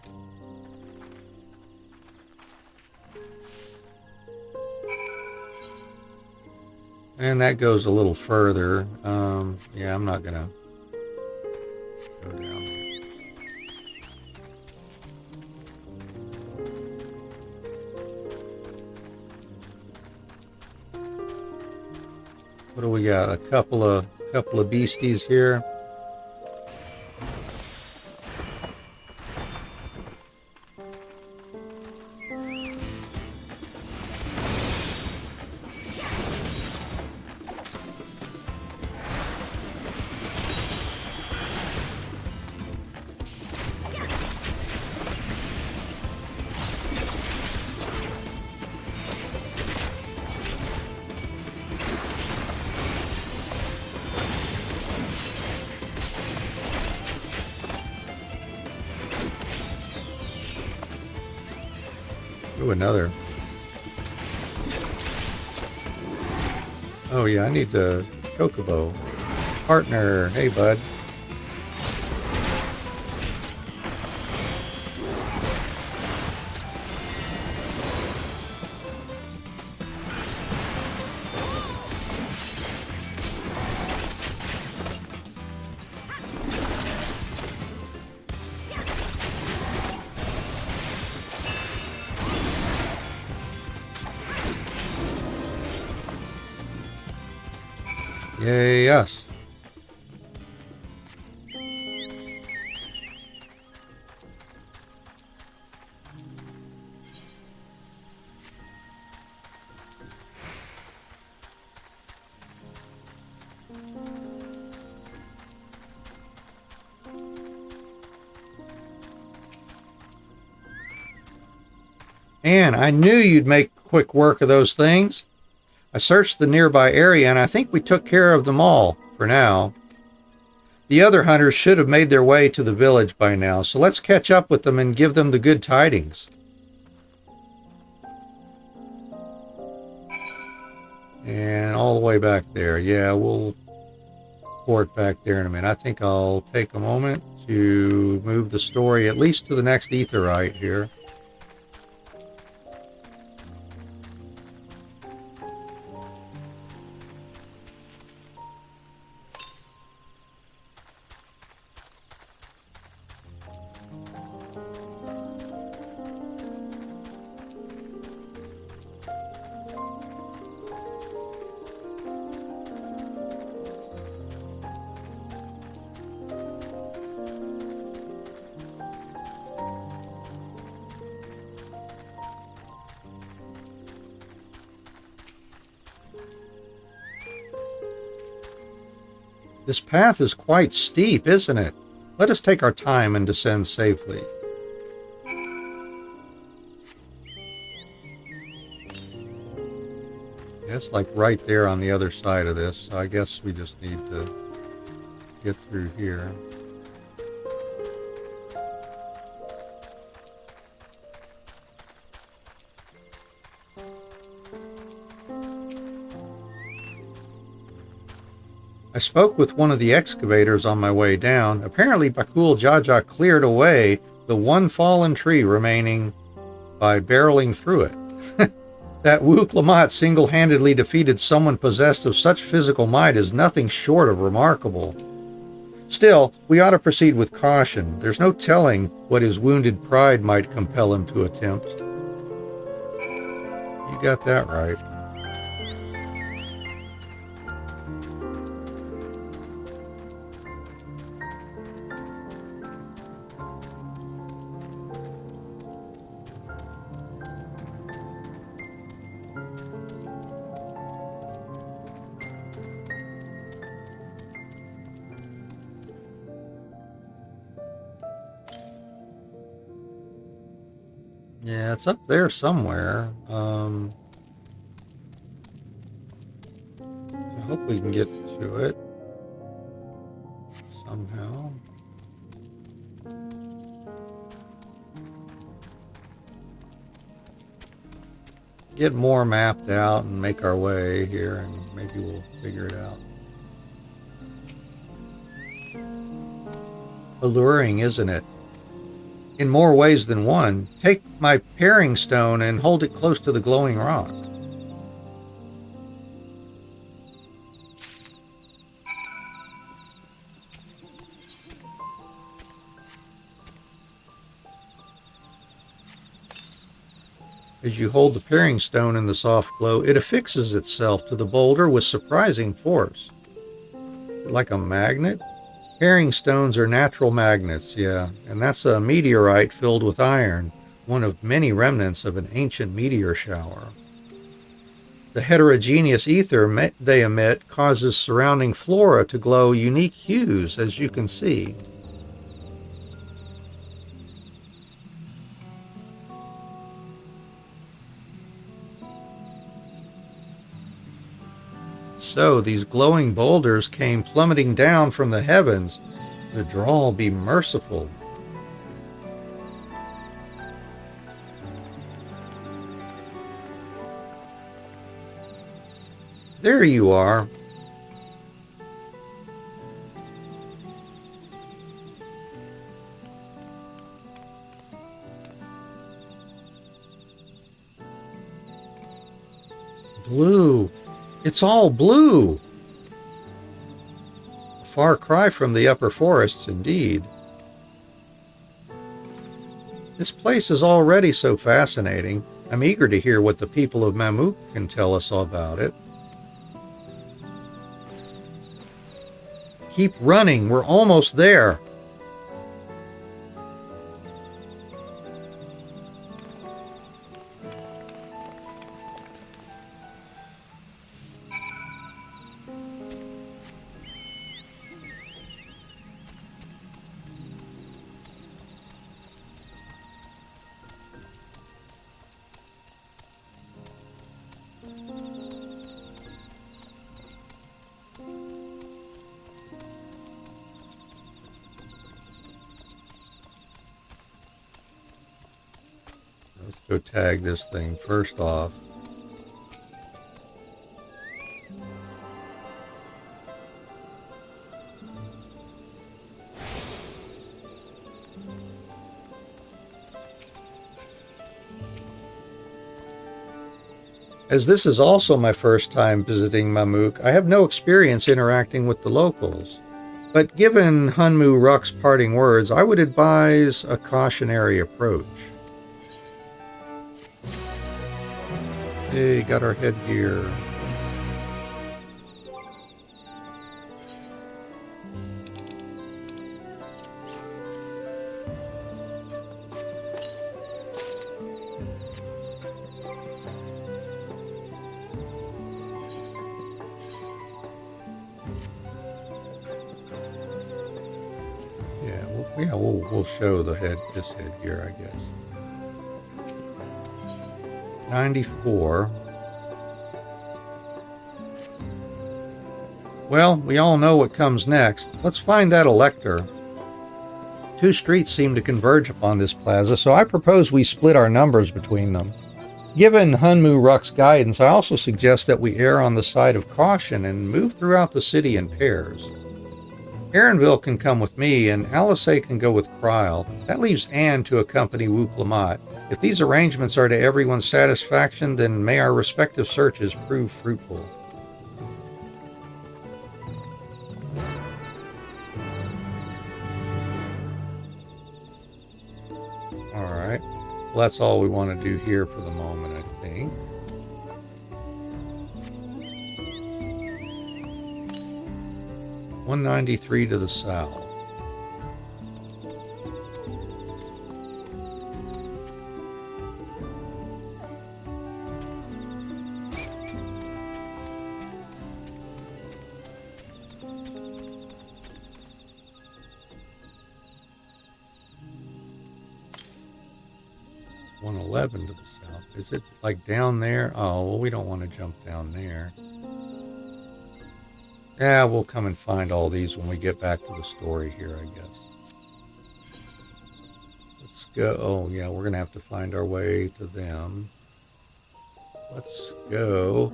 And that goes a little further. Yeah, I'm not gonna go down there. What do we got? A couple of beasties here. Ooh, another. Oh yeah, I need the chocobo. Partner, hey bud. Yay, us. And I knew you'd make quick work of those things. I searched the nearby area, and I think we took care of them all, for now. The other hunters should have made their way to the village by now, so let's catch up with them and give them the good tidings. And all the way back there. Yeah, we'll port back there in a minute. I think I'll take a moment to move the story at least to the next aetheryte here. This path is quite steep, isn't it? Let us take our time and descend safely. It's like right there on the other side of this, so I guess we just need to get through here. I spoke with one of the excavators on my way down. Apparently, Bakul Jaja cleared away the one fallen tree remaining by barreling through it. That Wu Klamat single-handedly defeated someone possessed of such physical might is nothing short of remarkable. Still, we ought to proceed with caution. There's no telling what his wounded pride might compel him to attempt. You got that right. Yeah, it's up there somewhere. I hope we can get to it somehow. Get more mapped out and make our way here, and maybe we'll figure it out. Alluring, isn't it? In more ways than one. Take my paring stone and hold it close to the glowing rock. As you hold the paring stone in the soft glow, it affixes itself to the boulder with surprising force. Like a magnet? Paring stones are natural magnets, yeah, and that's a meteorite filled with iron, one of many remnants of an ancient meteor shower. The heterogeneous ether they emit causes surrounding flora to glow unique hues, as you can see. So these glowing boulders came plummeting down from the heavens. The Drawl be merciful. There you are. Blue. It's all blue. A far cry from the upper forests, indeed. This place is already so fascinating. I'm eager to hear what the people of Mamuk can tell us all about it. Keep running. We're almost there. Let's go tag this thing first off. As this is also my first time visiting Mamuk, I have no experience interacting with the locals. But given Hunmu Ruck's parting words, I would advise a cautionary approach. Hey, got our headgear. We'll show this headgear, I guess. 94. Well, we all know what comes next. Let's find that elector. Two streets seem to converge upon this plaza, so I propose we split our numbers between them. Given Hunmu Ruck's guidance, I also suggest that we err on the side of caution and move throughout the city in pairs. Aaronville can come with me, and Alice can go with Kryle. That leaves Anne to accompany Wook-Lamont. If these arrangements are to everyone's satisfaction, then may our respective searches prove fruitful. Alright. Well, that's all we want to do here for the moment, I think. $193 to the south. $111 to the south. Is it like down there? Oh, well, we don't want to jump down there. Yeah, we'll come and find all these when we get back to the story here, I guess. Let's go. Oh, yeah, we're going to have to find our way to them. Let's go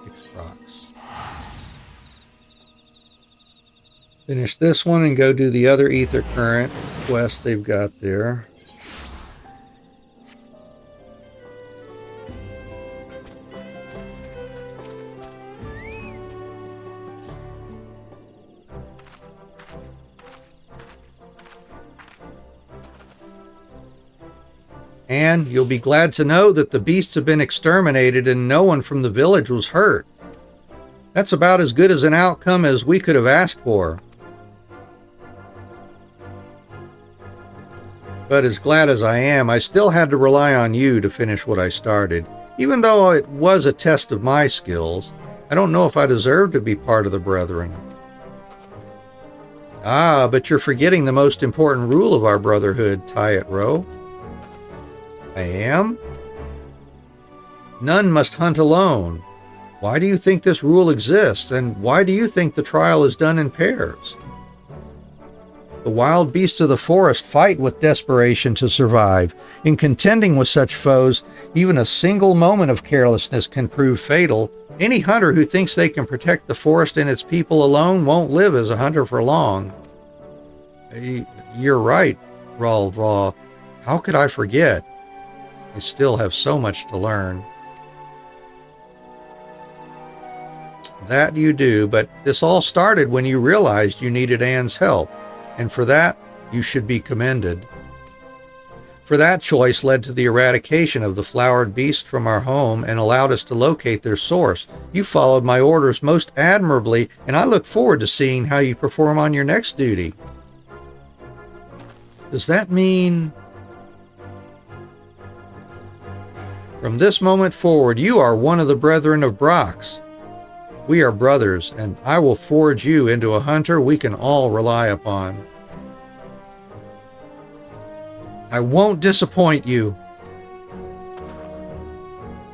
X-Rocks. Finish this one and go do the other Ether Current quest they've got there. And you'll be glad to know that the beasts have been exterminated and no one from the village was hurt. That's about as good as an outcome as we could have asked for. But as glad as I am, I still had to rely on you to finish what I started. Even though it was a test of my skills, I don't know if I deserve to be part of the Brethren. Ah, but you're forgetting the most important rule of our brotherhood, Tyat Row. I am? None must hunt alone. Why do you think this rule exists, and why do you think the trial is done in pairs? The wild beasts of the forest fight with desperation to survive. In contending with such foes, even a single moment of carelessness can prove fatal. Any hunter who thinks they can protect the forest and its people alone won't live as a hunter for long. You're right, Ralvraw. How could I forget? I still have so much to learn. That you do, but this all started when you realized you needed Anne's help, and for that, you should be commended. For that choice led to the eradication of the flowered beast from our home and allowed us to locate their source. You followed my orders most admirably, and I look forward to seeing how you perform on your next duty. Does that mean... From this moment forward, you are one of the brethren of Brox. We are brothers, and I will forge you into a hunter we can all rely upon. I won't disappoint you.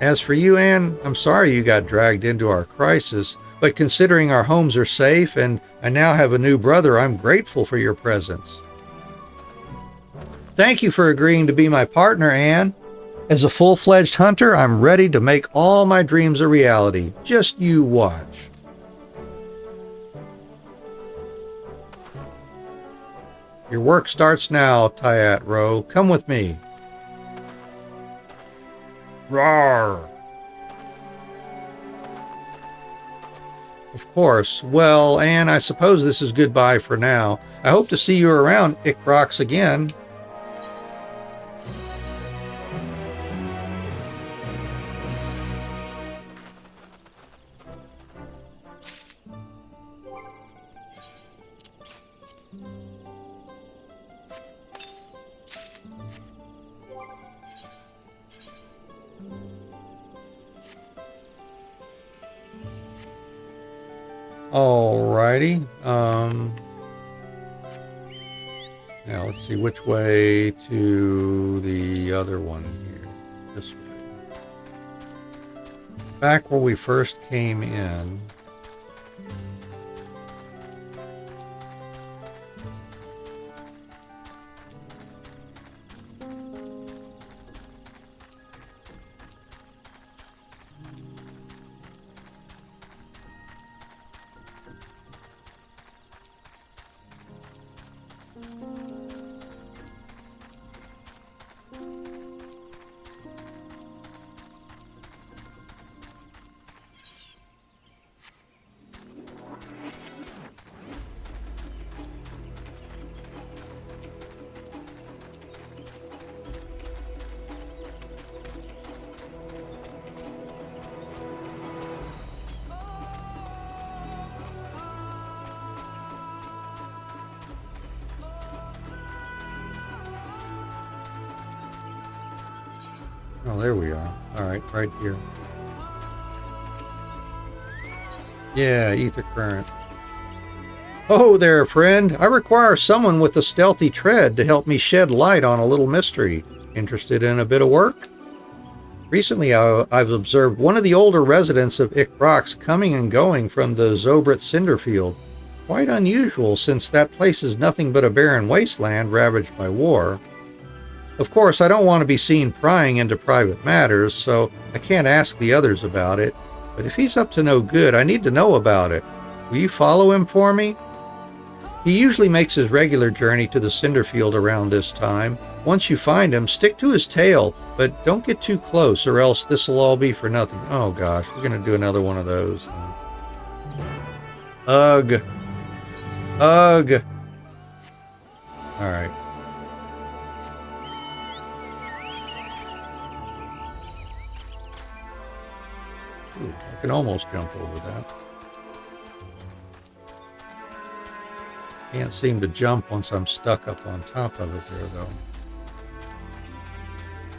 As for you, Anne, I'm sorry you got dragged into our crisis, but considering our homes are safe and I now have a new brother, I'm grateful for your presence. Thank you for agreeing to be my partner, Anne. As a full-fledged hunter, I'm ready to make all my dreams a reality. Just you watch. Your work starts now, Tyat Row. Come with me. Roar! Of course. Well, Anne, I suppose this is goodbye for now. I hope to see you around Brox again. Alrighty. Now let's see which way to the other one here. This way. Back where we first came in. Oh, there we are. All right, right here. Yeah, ether current. Oh there, friend. I require someone with a stealthy tread to help me shed light on a little mystery. Interested in a bit of work? Recently, I've observed one of the older residents of Brox coming and going from the Zobrit Cinderfield. Quite unusual, since that place is nothing but a barren wasteland ravaged by war. Of course, I don't want to be seen prying into private matters, so I can't ask the others about it. But if he's up to no good, I need to know about it. Will you follow him for me? He usually makes his regular journey to the Cinderfield around this time. Once you find him, stick to his tail, but don't get too close or else this'll all be for nothing. Oh gosh, we're gonna do another one of those. Ugh. Ugh. All right. Ooh, I can almost jump over that. Can't seem to jump once I'm stuck up on top of it there, though.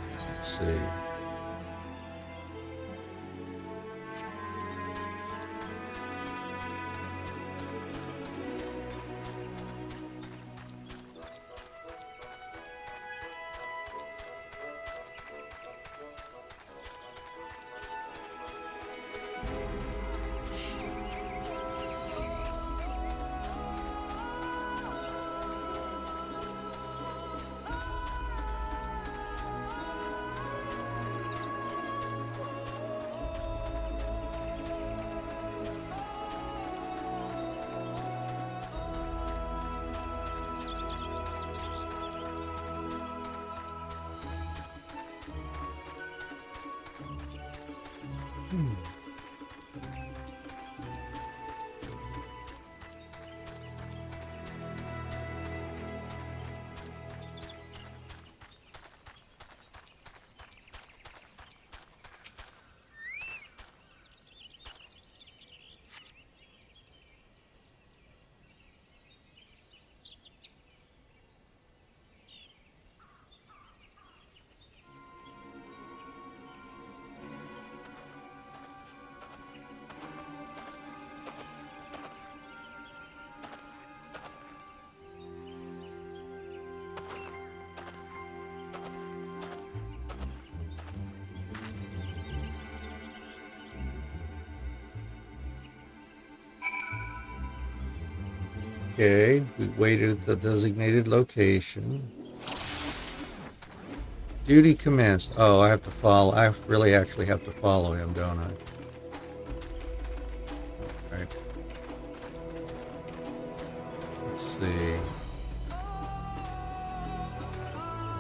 Let's see. Okay, we waited at the designated location. Duty commenced. Oh, I have to follow. I really actually have to follow him, don't I? Right. Let's see.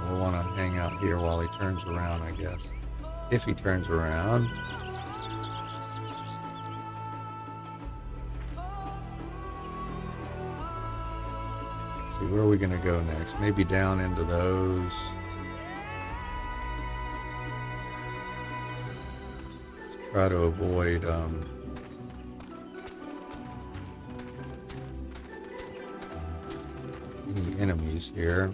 We'll want to hang out here while he turns around, I guess. If he turns around. Let's see, where are we going to go next? Maybe down into those. Let's try to avoid any enemies here.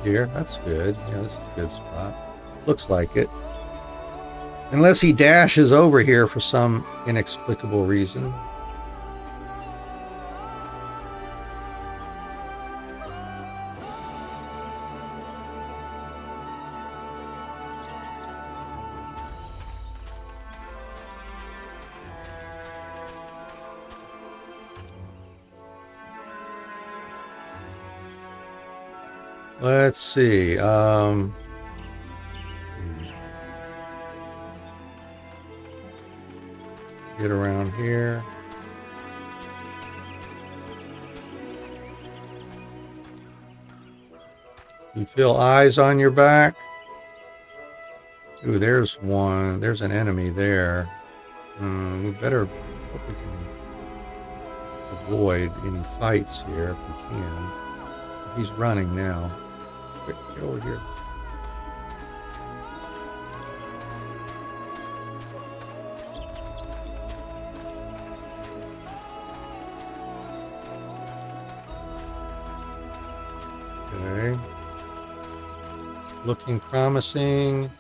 Here, that's good. Yeah, this is a good spot. Looks like it. Unless he dashes over here for some inexplicable reason. Let's see. Get around here. You feel eyes on your back? Ooh, there's one. There's an enemy there. We better hope we can avoid any fights here if we can. He's running now. Quick, get over here. Okay. Looking promising.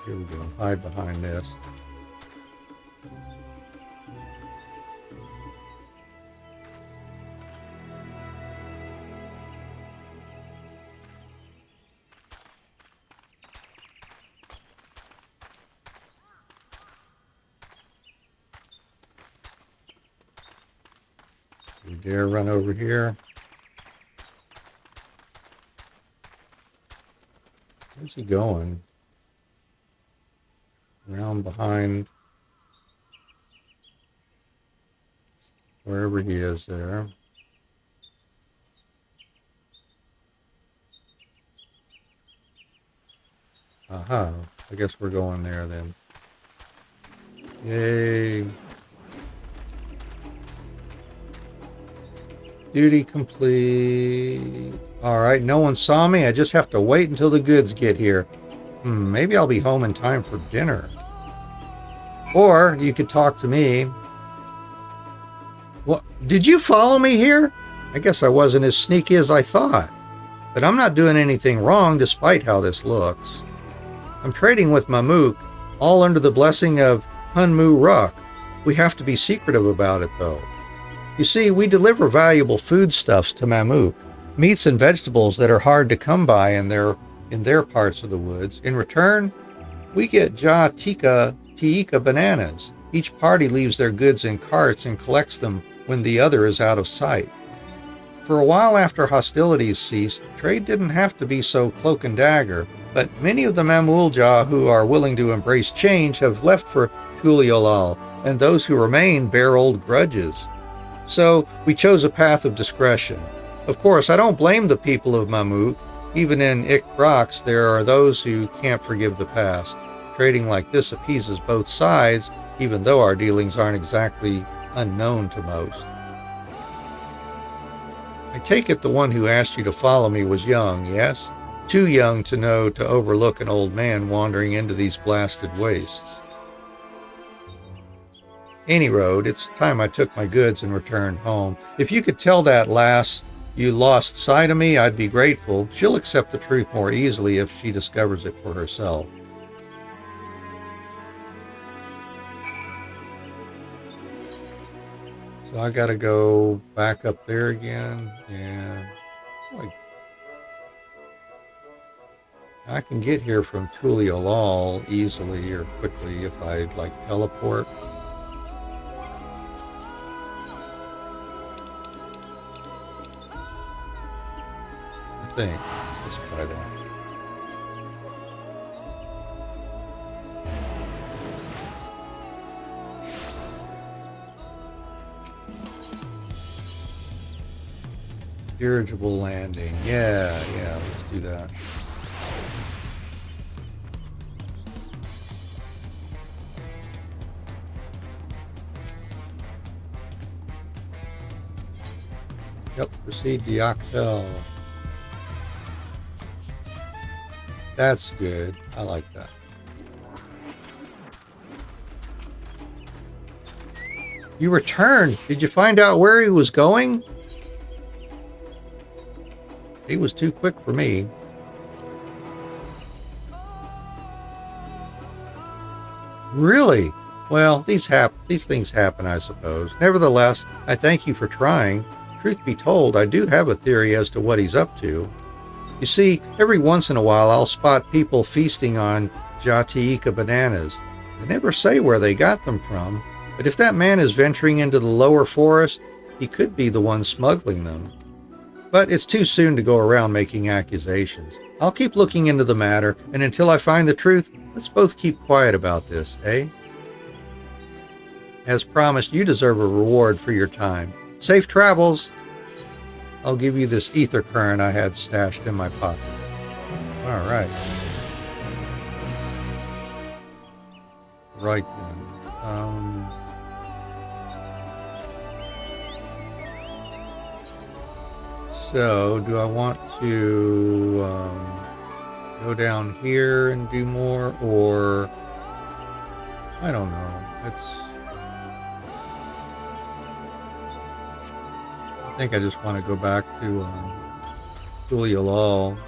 Here we go. Hide behind this. You dare run over here? Where's he going? Around behind wherever he is there. Aha, I guess we're going there then. Yay. Duty complete. Alright, no one saw me. I just have to wait until the goods get here. Maybe I'll be home in time for dinner. Or you could talk to me. What? Did you follow me here? I guess I wasn't as sneaky as I thought. But I'm not doing anything wrong despite how this looks. I'm trading with Mamook, all under the blessing of Hunmu Ruk. We have to be secretive about it though. You see, we deliver valuable foodstuffs to Mamook, meats and vegetables that are hard to come by in their parts of the woods. In return, we get Ja Tiika bananas. Each party leaves their goods in carts and collects them when the other is out of sight. For a while after hostilities ceased, trade didn't have to be so cloak and dagger, but many of the Mamulja who are willing to embrace change have left for Tuliolal, and those who remain bear old grudges. So we chose a path of discretion. Of course, I don't blame the people of Mamook. Even in Ikbrax, there are those who can't forgive the past. Trading like this appeases both sides, even though our dealings aren't exactly unknown to most. I take it the one who asked you to follow me was young, yes? Too young to know to overlook an old man wandering into these blasted wastes. Any road, it's time I took my goods and returned home. If you could tell that lass you lost sight of me, I'd be grateful. She'll accept the truth more easily if she discovers it for herself. So I gotta go back up there again. Yeah. Like, I can get here from Tuliolal easily or quickly if I like teleport. I think. Let's try that. Dirigible landing. Yeah, let's do that. Yep, proceed to Dawntrail. That's good. I like that. You returned. Did you find out where he was going? He was too quick for me. Really? Well, these things happen, I suppose. Nevertheless, I thank you for trying. Truth be told, I do have a theory as to what he's up to. You see, every once in a while I'll spot people feasting on Jatiika bananas. They never say where they got them from, but if that man is venturing into the lower forest, he could be the one smuggling them. But it's too soon to go around making accusations. I'll keep looking into the matter, and until I find the truth, let's both keep quiet about this, eh? As promised, you deserve a reward for your time. Safe travels! I'll give you this ether current I had stashed in my pocket. Alright. Right then. So, do I want to go down here and do more, or I don't know. I think I just want to go back to Tuliolal.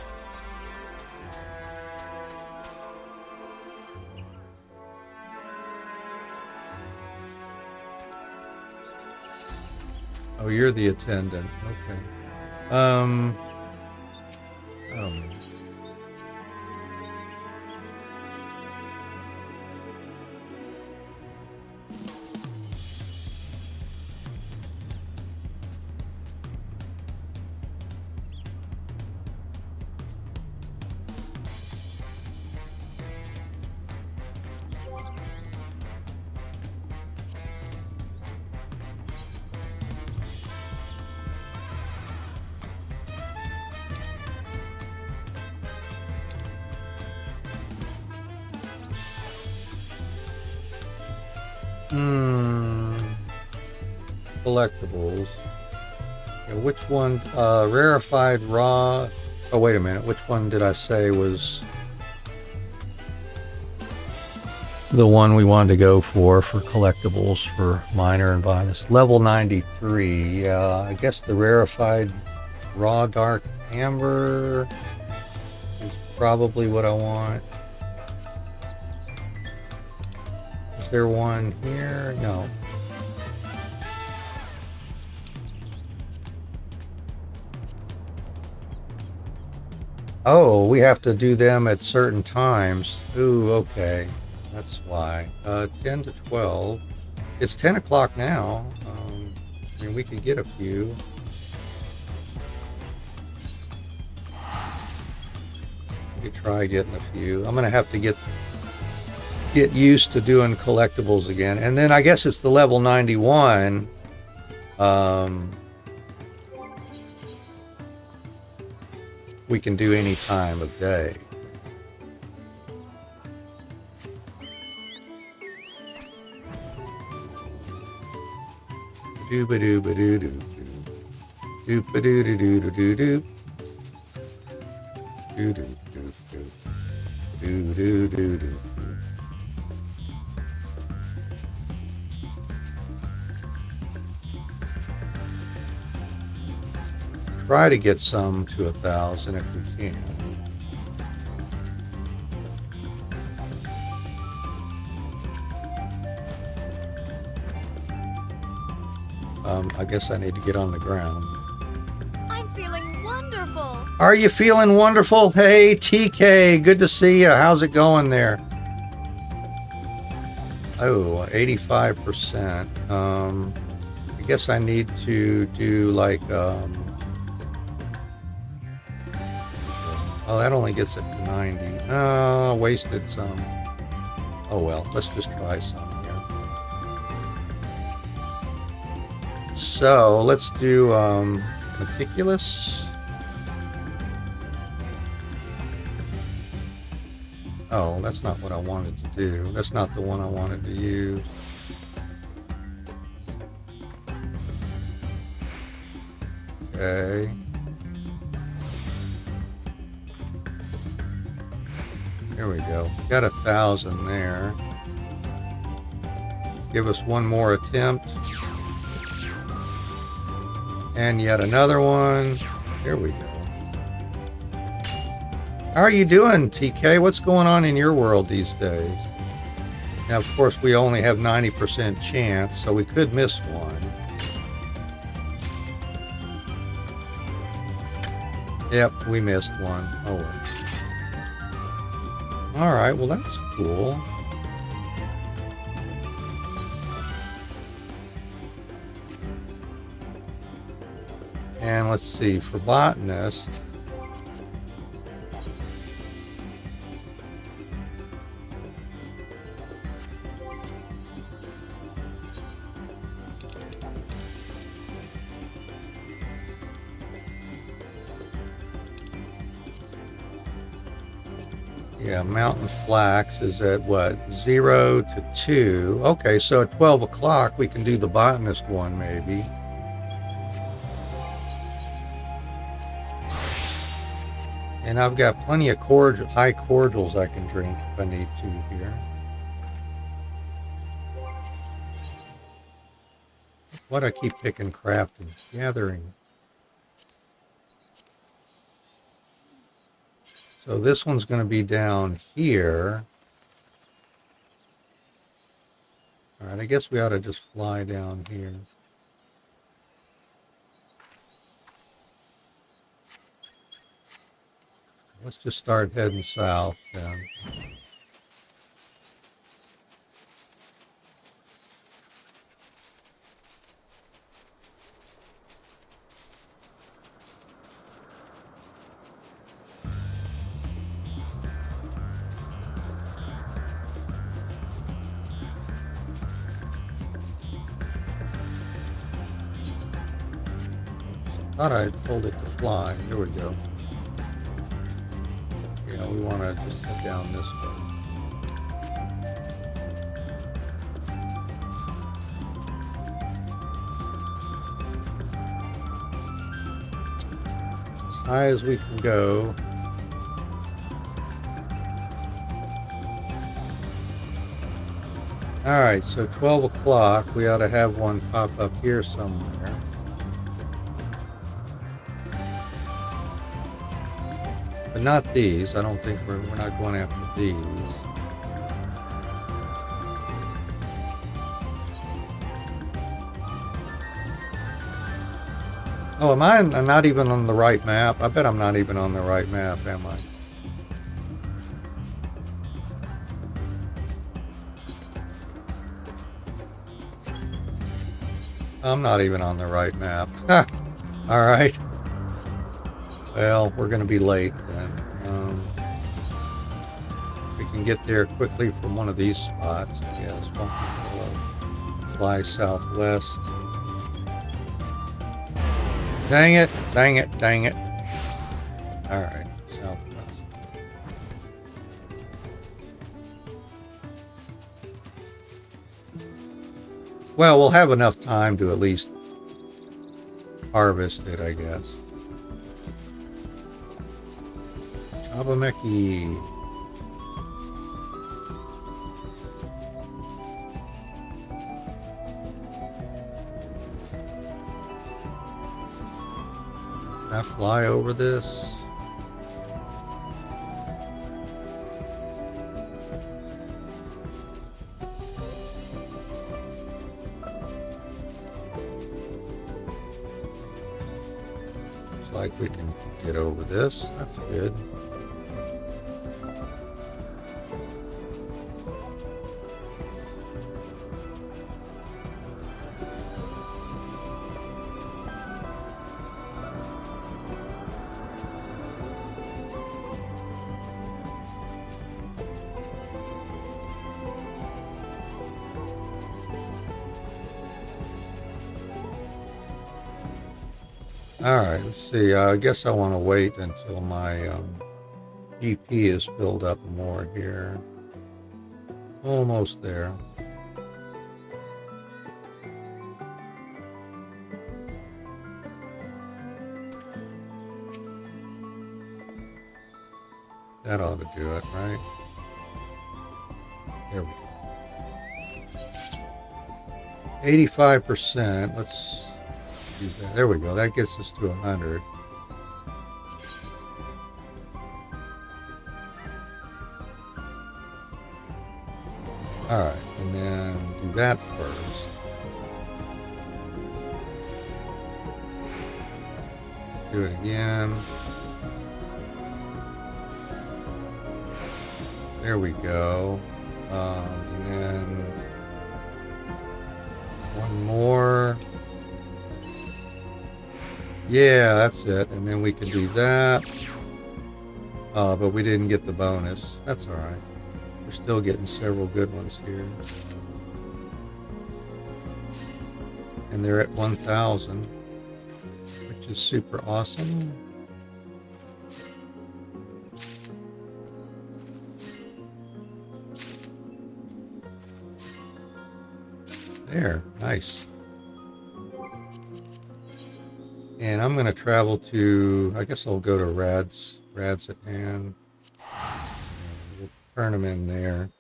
Oh, you're the attendant. Okay. Oh. Collectibles. Yeah, which one? Rarefied raw. Oh, wait a minute. Which one did I say was the one we wanted to go for collectibles for minor and bonus? Level 93. Yeah, I guess the rarefied raw dark amber is probably what I want. Is there one here? No. Oh, we have to do them at certain times. Ooh, okay. That's why. 10 to 12. It's 10 o'clock now. I mean, we could get a few. We could try getting a few. I'm going to have to get used to doing collectibles again. And then I guess it's the level 91. We can do any time of day. Doo-ba-doo-ba-doo-doo-doo. Doo-ba-doo-doo-doo-doo-doo. Doo-doo-doo-doo. Doo-doo-doo-doo. Try to get some to 1,000 if we can. I guess I need to get on the ground. I'm feeling wonderful. Are you feeling wonderful? Hey, TK, good to see you. How's it going there? Oh, 85%. I guess I need to do like, oh, that only gets it to 90. Oh, wasted some. Oh well, let's just try some here. So let's do meticulous. Oh, that's not what I wanted to do. That's not the one I wanted to use. Okay. There we go. Got 1,000 there. Give us one more attempt. And yet another one. There we go. How are you doing, TK? What's going on in your world these days? Now, of course, we only have 90% chance, so we could miss one. Yep, we missed one. Oh, well. All right, well, that's cool. And let's see, for botanist, yeah, mountain flax is at what, 0 to 2. Okay, so at 12 o'clock we can do the botanist one maybe. And I've got plenty of high cordials I can drink if I need to here. Why do I keep picking craft and gathering? So this one's going to be down here. All right, I guess we ought to just fly down here. Let's just start heading south then. Thought I told it to fly. Here we go. Yeah, we want to just head down this way. It's as high as we can go. All right, so 12 o'clock, we ought to have one pop up here somewhere. But not these. I don't think we're not going after these. Oh, am I not even on the right map? I bet I'm not even on the right map, am I? I'm not even on the right map. All right. Well, we're going to be late then. We can get there quickly from one of these spots, I guess. Fly southwest. Dang it, dang it, dang it. All right, southwest. Well, we'll have enough time to at least harvest it, I guess. Abameki. Can I fly over this? like we can get over this. That's good. Alright, let's see. I guess I want to wait until my GP is filled up more here. Almost there. That ought to do it, right? There we go. 85%. Let's do that. There we go. That gets us to 100. Alright, and then do that first. Do it again. There we go. And then one more. Yeah, that's it. And then we can do that. But we didn't get the bonus. That's alright. We're still getting several good ones here. And they're at 1,000, which is super awesome. There, nice. And I'm going to travel to, I guess I'll go to Rad's at hand. We'll turn them in there.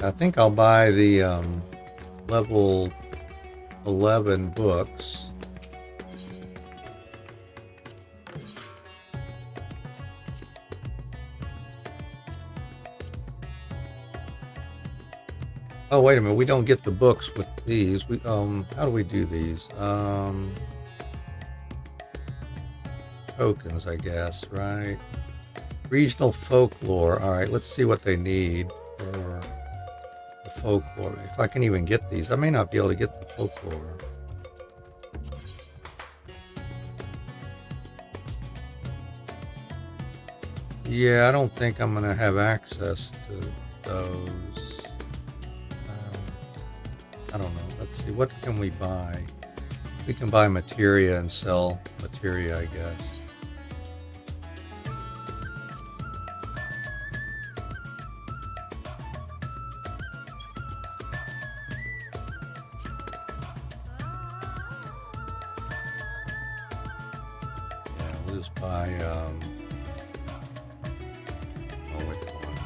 I think I'll buy the level 11 books. Oh, wait a minute. We don't get the books with these. We how do we do these? Tokens, I guess, right? Regional folklore. All right, let's see what they need for the folklore. If I can even get these. I may not be able to get the folklore. Yeah, I don't think I'm going to have access to those. I don't know. Let's see. What can we buy? We can buy materia and sell materia, I guess. Yeah, we'll just buy, which one?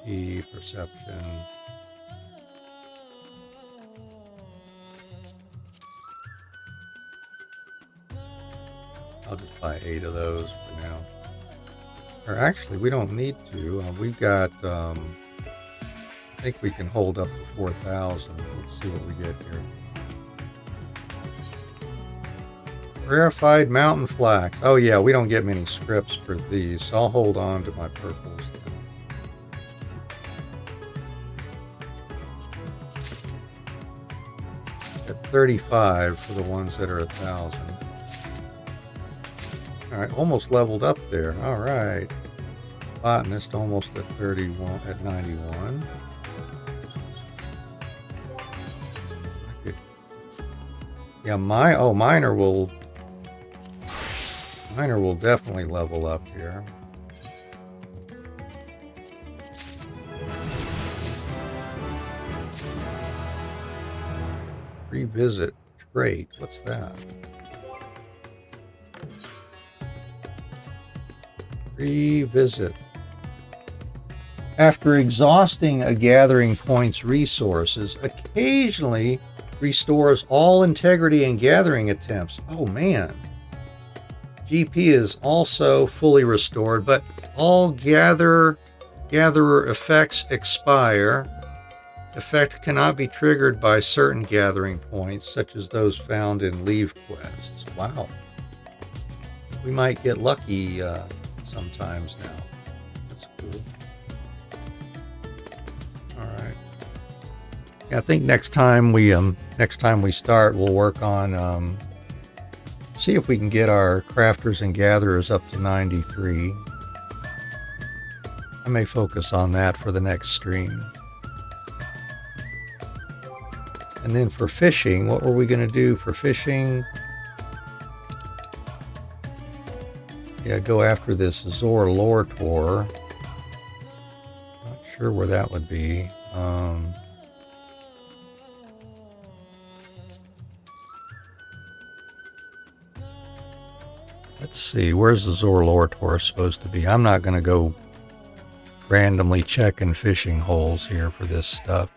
EP, perception. I'll just buy 8 of those for now. Or actually, we don't need to. We've got, I think we can hold up to 4,000. Let's see what we get here. Rarefied mountain flax. Oh yeah, we don't get many scripts for these, so I'll hold on to my purples then. At 35 for the ones that are 1,000. Alright, almost leveled up there. Alright. Botanist almost at 31, at 91. Yeah, miner will definitely level up here. Revisit trait. What's that? Revisit. After exhausting a gathering point's resources, occasionally restores all integrity and gathering attempts. Oh man. GP is also fully restored, but all gatherer effects expire. Effect cannot be triggered by certain gathering points, such as those found in leave quests. Wow. We might get lucky sometimes now. That's cool. Alright. Yeah, I think next time we start, we'll work on see if we can get our crafters and gatherers up to 93. I may focus on that for the next stream. And then for fishing, what were we going to do for fishing? Yeah, go after this Azor Lortor. Not sure where that would be. Let's see, where's the Azor Lortor supposed to be? I'm not going to go randomly checking fishing holes here for this stuff.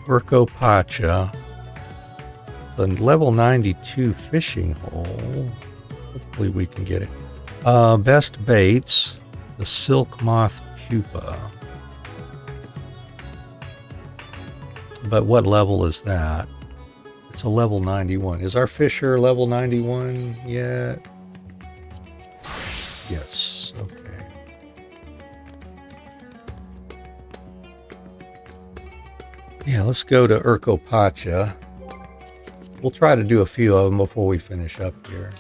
Urkopacha. The level 92 fishing hole. Hopefully we can get it. Best baits. The silk moth pupa. But what level is that? It's a level 91. Is our fisher level 91 yet? Yes. Okay. Yeah, let's go to Urkopacha. We'll try to do a few of them before we finish up here.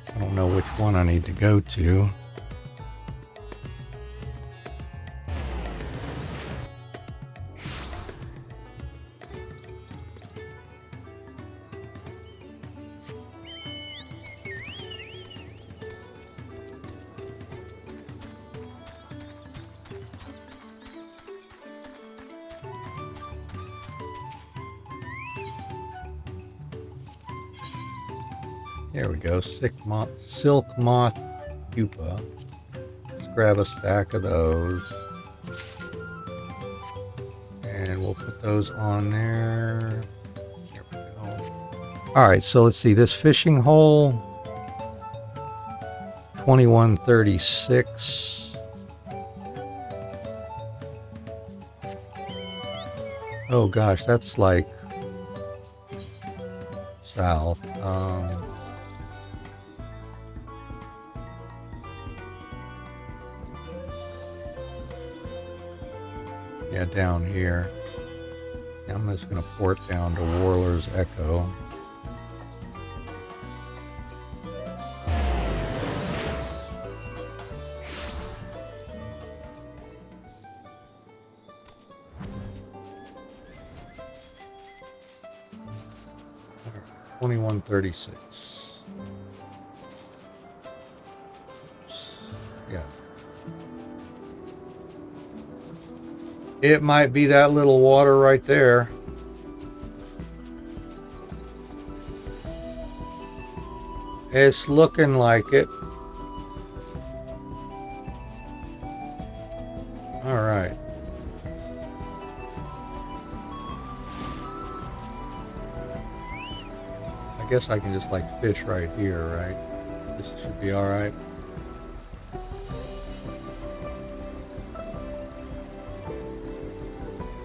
I don't know which one I need to go to. There we go, silk moth pupa. Let's grab a stack of those. And we'll put those on there. There we go. Alright, so let's see, this fishing hole, 2136. Oh gosh, that's like south. Yeah, down here. I'm just going to port down to Warler's Echo. Right, 2136. Yeah. It might be that little water right there. It's looking like it. All right. I guess I can just like fish right here, right? This should be all right.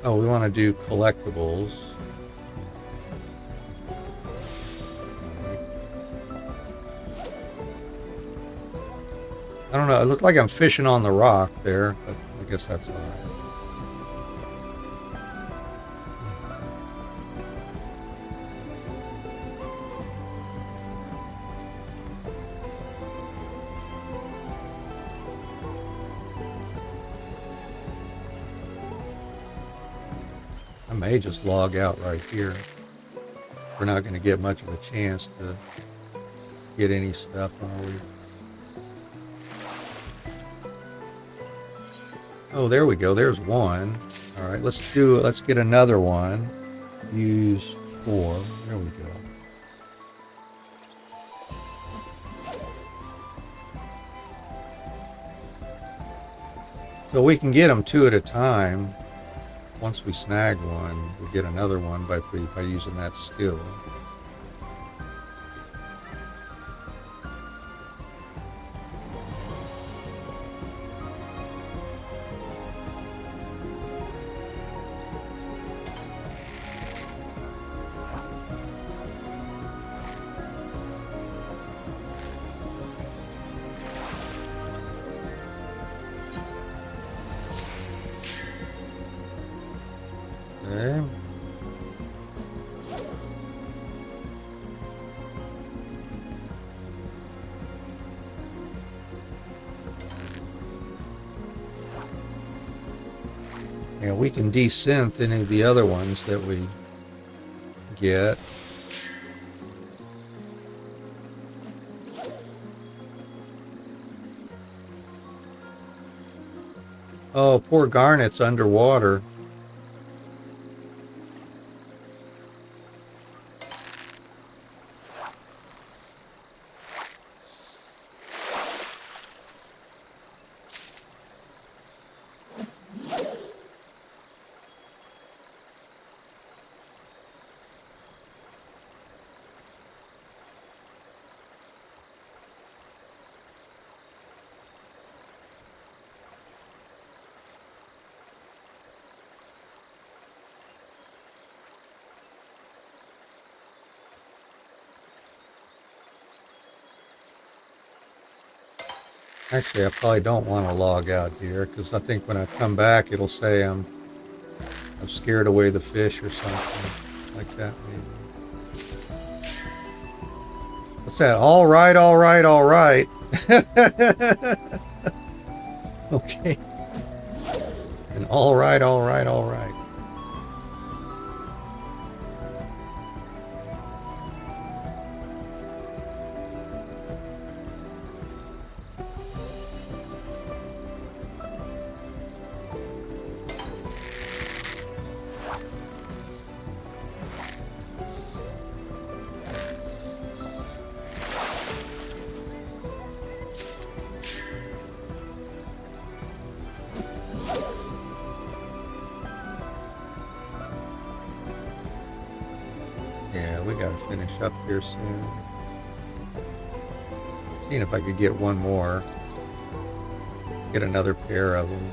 Oh, we want to do collectibles. I don't know. It looked like I'm fishing on the rock there, but I guess that's all right. I may just log out right here. We're not going to get much of a chance to get any stuff, are we? Oh, there we go. There's one. All right, let's get another one. Use 4. There we go. So we can get them 2 at a time. Once we snag one, we get another one by using that skill. Okay. Yeah, we can desynth any of the other ones that we get. Oh, poor Garnet's underwater. Actually, I probably don't want to log out here because I think when I come back, it'll say I've scared away the fish or something like that. Maybe. What's that? All right, all right, all right. Okay. And all right, all right, all right. Yeah, we gotta finish up here soon. Seeing if I could get one more. Get another pair of them.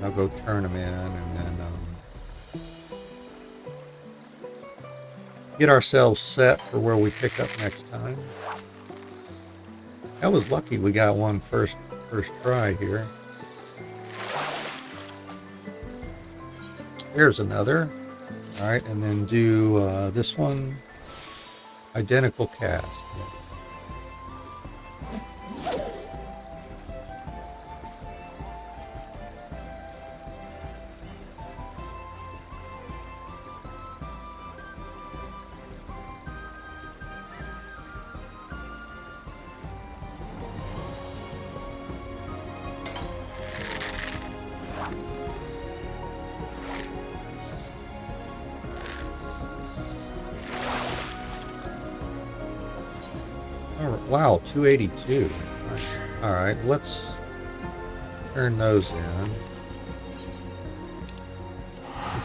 I'll go turn them in and then get ourselves set for where we pick up next time. That was lucky we got one first try here. Here's another. All right, and then do this one, identical cast. Wow, 282. All right, let's turn those in.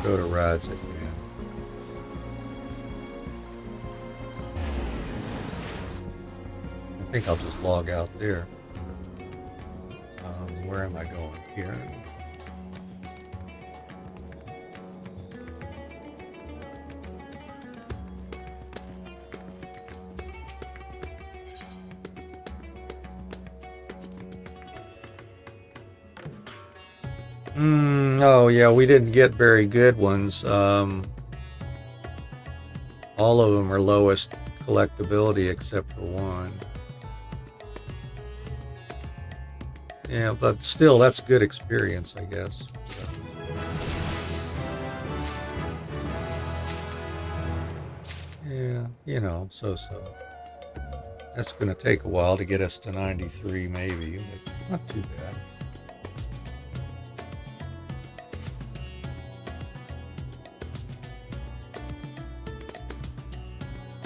Go to rides again. I think I'll just log out there. Where am I going here? Oh yeah, we didn't get very good ones. All of them are lowest collectability except for one. Yeah, but still, that's good experience, I guess. Yeah, you know, so-so. That's going to take a while to get us to 93, maybe, but not too bad.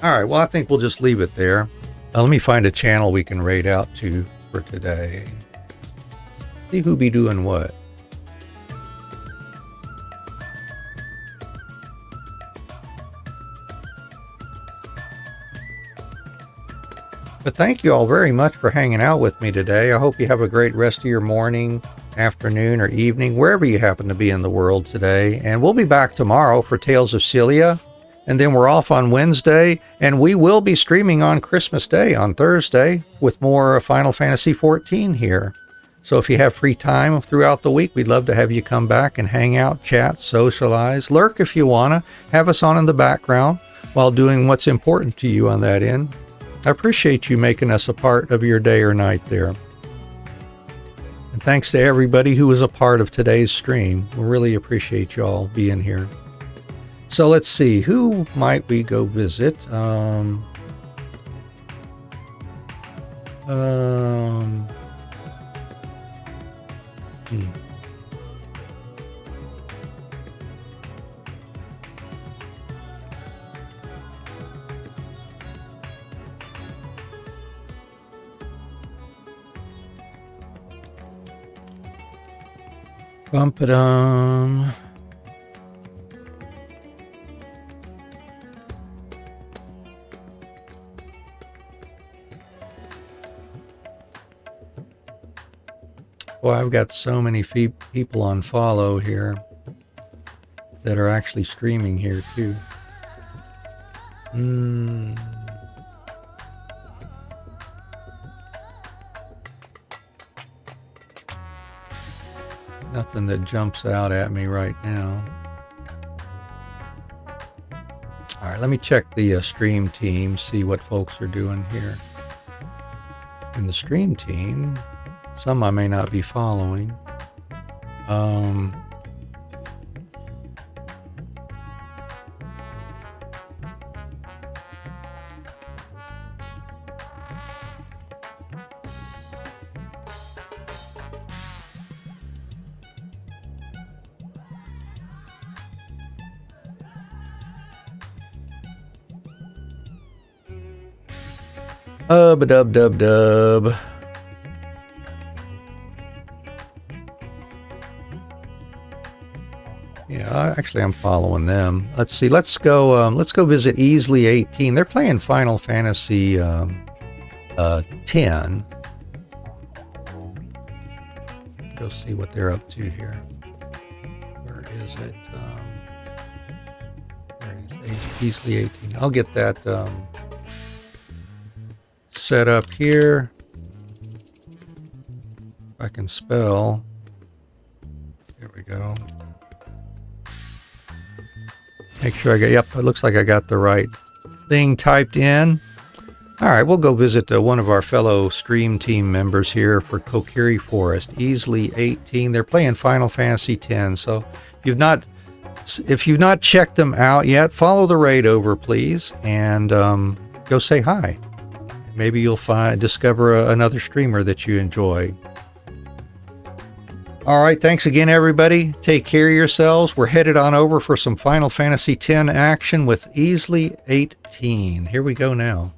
All right, well, I think we'll just leave it there. Let me find a channel we can raid out to for today. See who be doing what. But thank you all very much for hanging out with me today. I hope you have a great rest of your morning, afternoon, or evening, wherever you happen to be in the world today. And we'll be back tomorrow for Tales of Celia. And then we're off on Wednesday. And we will be streaming on Christmas Day on Thursday with more Final Fantasy XIV here. So if you have free time throughout the week, we'd love to have you come back and hang out, chat, socialize, lurk if you want to. Have us on in the background while doing what's important to you on that end. I appreciate you making us a part of your day or night there. And thanks to everybody who was a part of today's stream. We really appreciate you all being here. So let's see, who might we go visit? Bumpadum. Well, I've got so many people on follow here that are actually streaming here too. Nothing that jumps out at me right now. All right, let me check the stream team, see what folks are doing here. In the stream team, some I may not be following. Dub. Yeah, actually, I'm following them. Let's see. Let's go visit Easily 18. They're playing Final Fantasy 10. Go see what they're up to here. Where is it? There it is. Easily 18. I'll get that set up here. If I can spell. There we go. Make sure I got, yep, it looks like I got the right thing typed in. All right, we'll go visit one of our fellow stream team members here for Kokiri Forest, Easily 18. They're playing Final Fantasy X. So if you've not checked them out yet, follow the raid over, please, and go say hi. Maybe you'll discover another streamer that you enjoy. All right, thanks again, everybody. Take care of yourselves. We're headed on over for some Final Fantasy X action with Easily 18. Here we go now.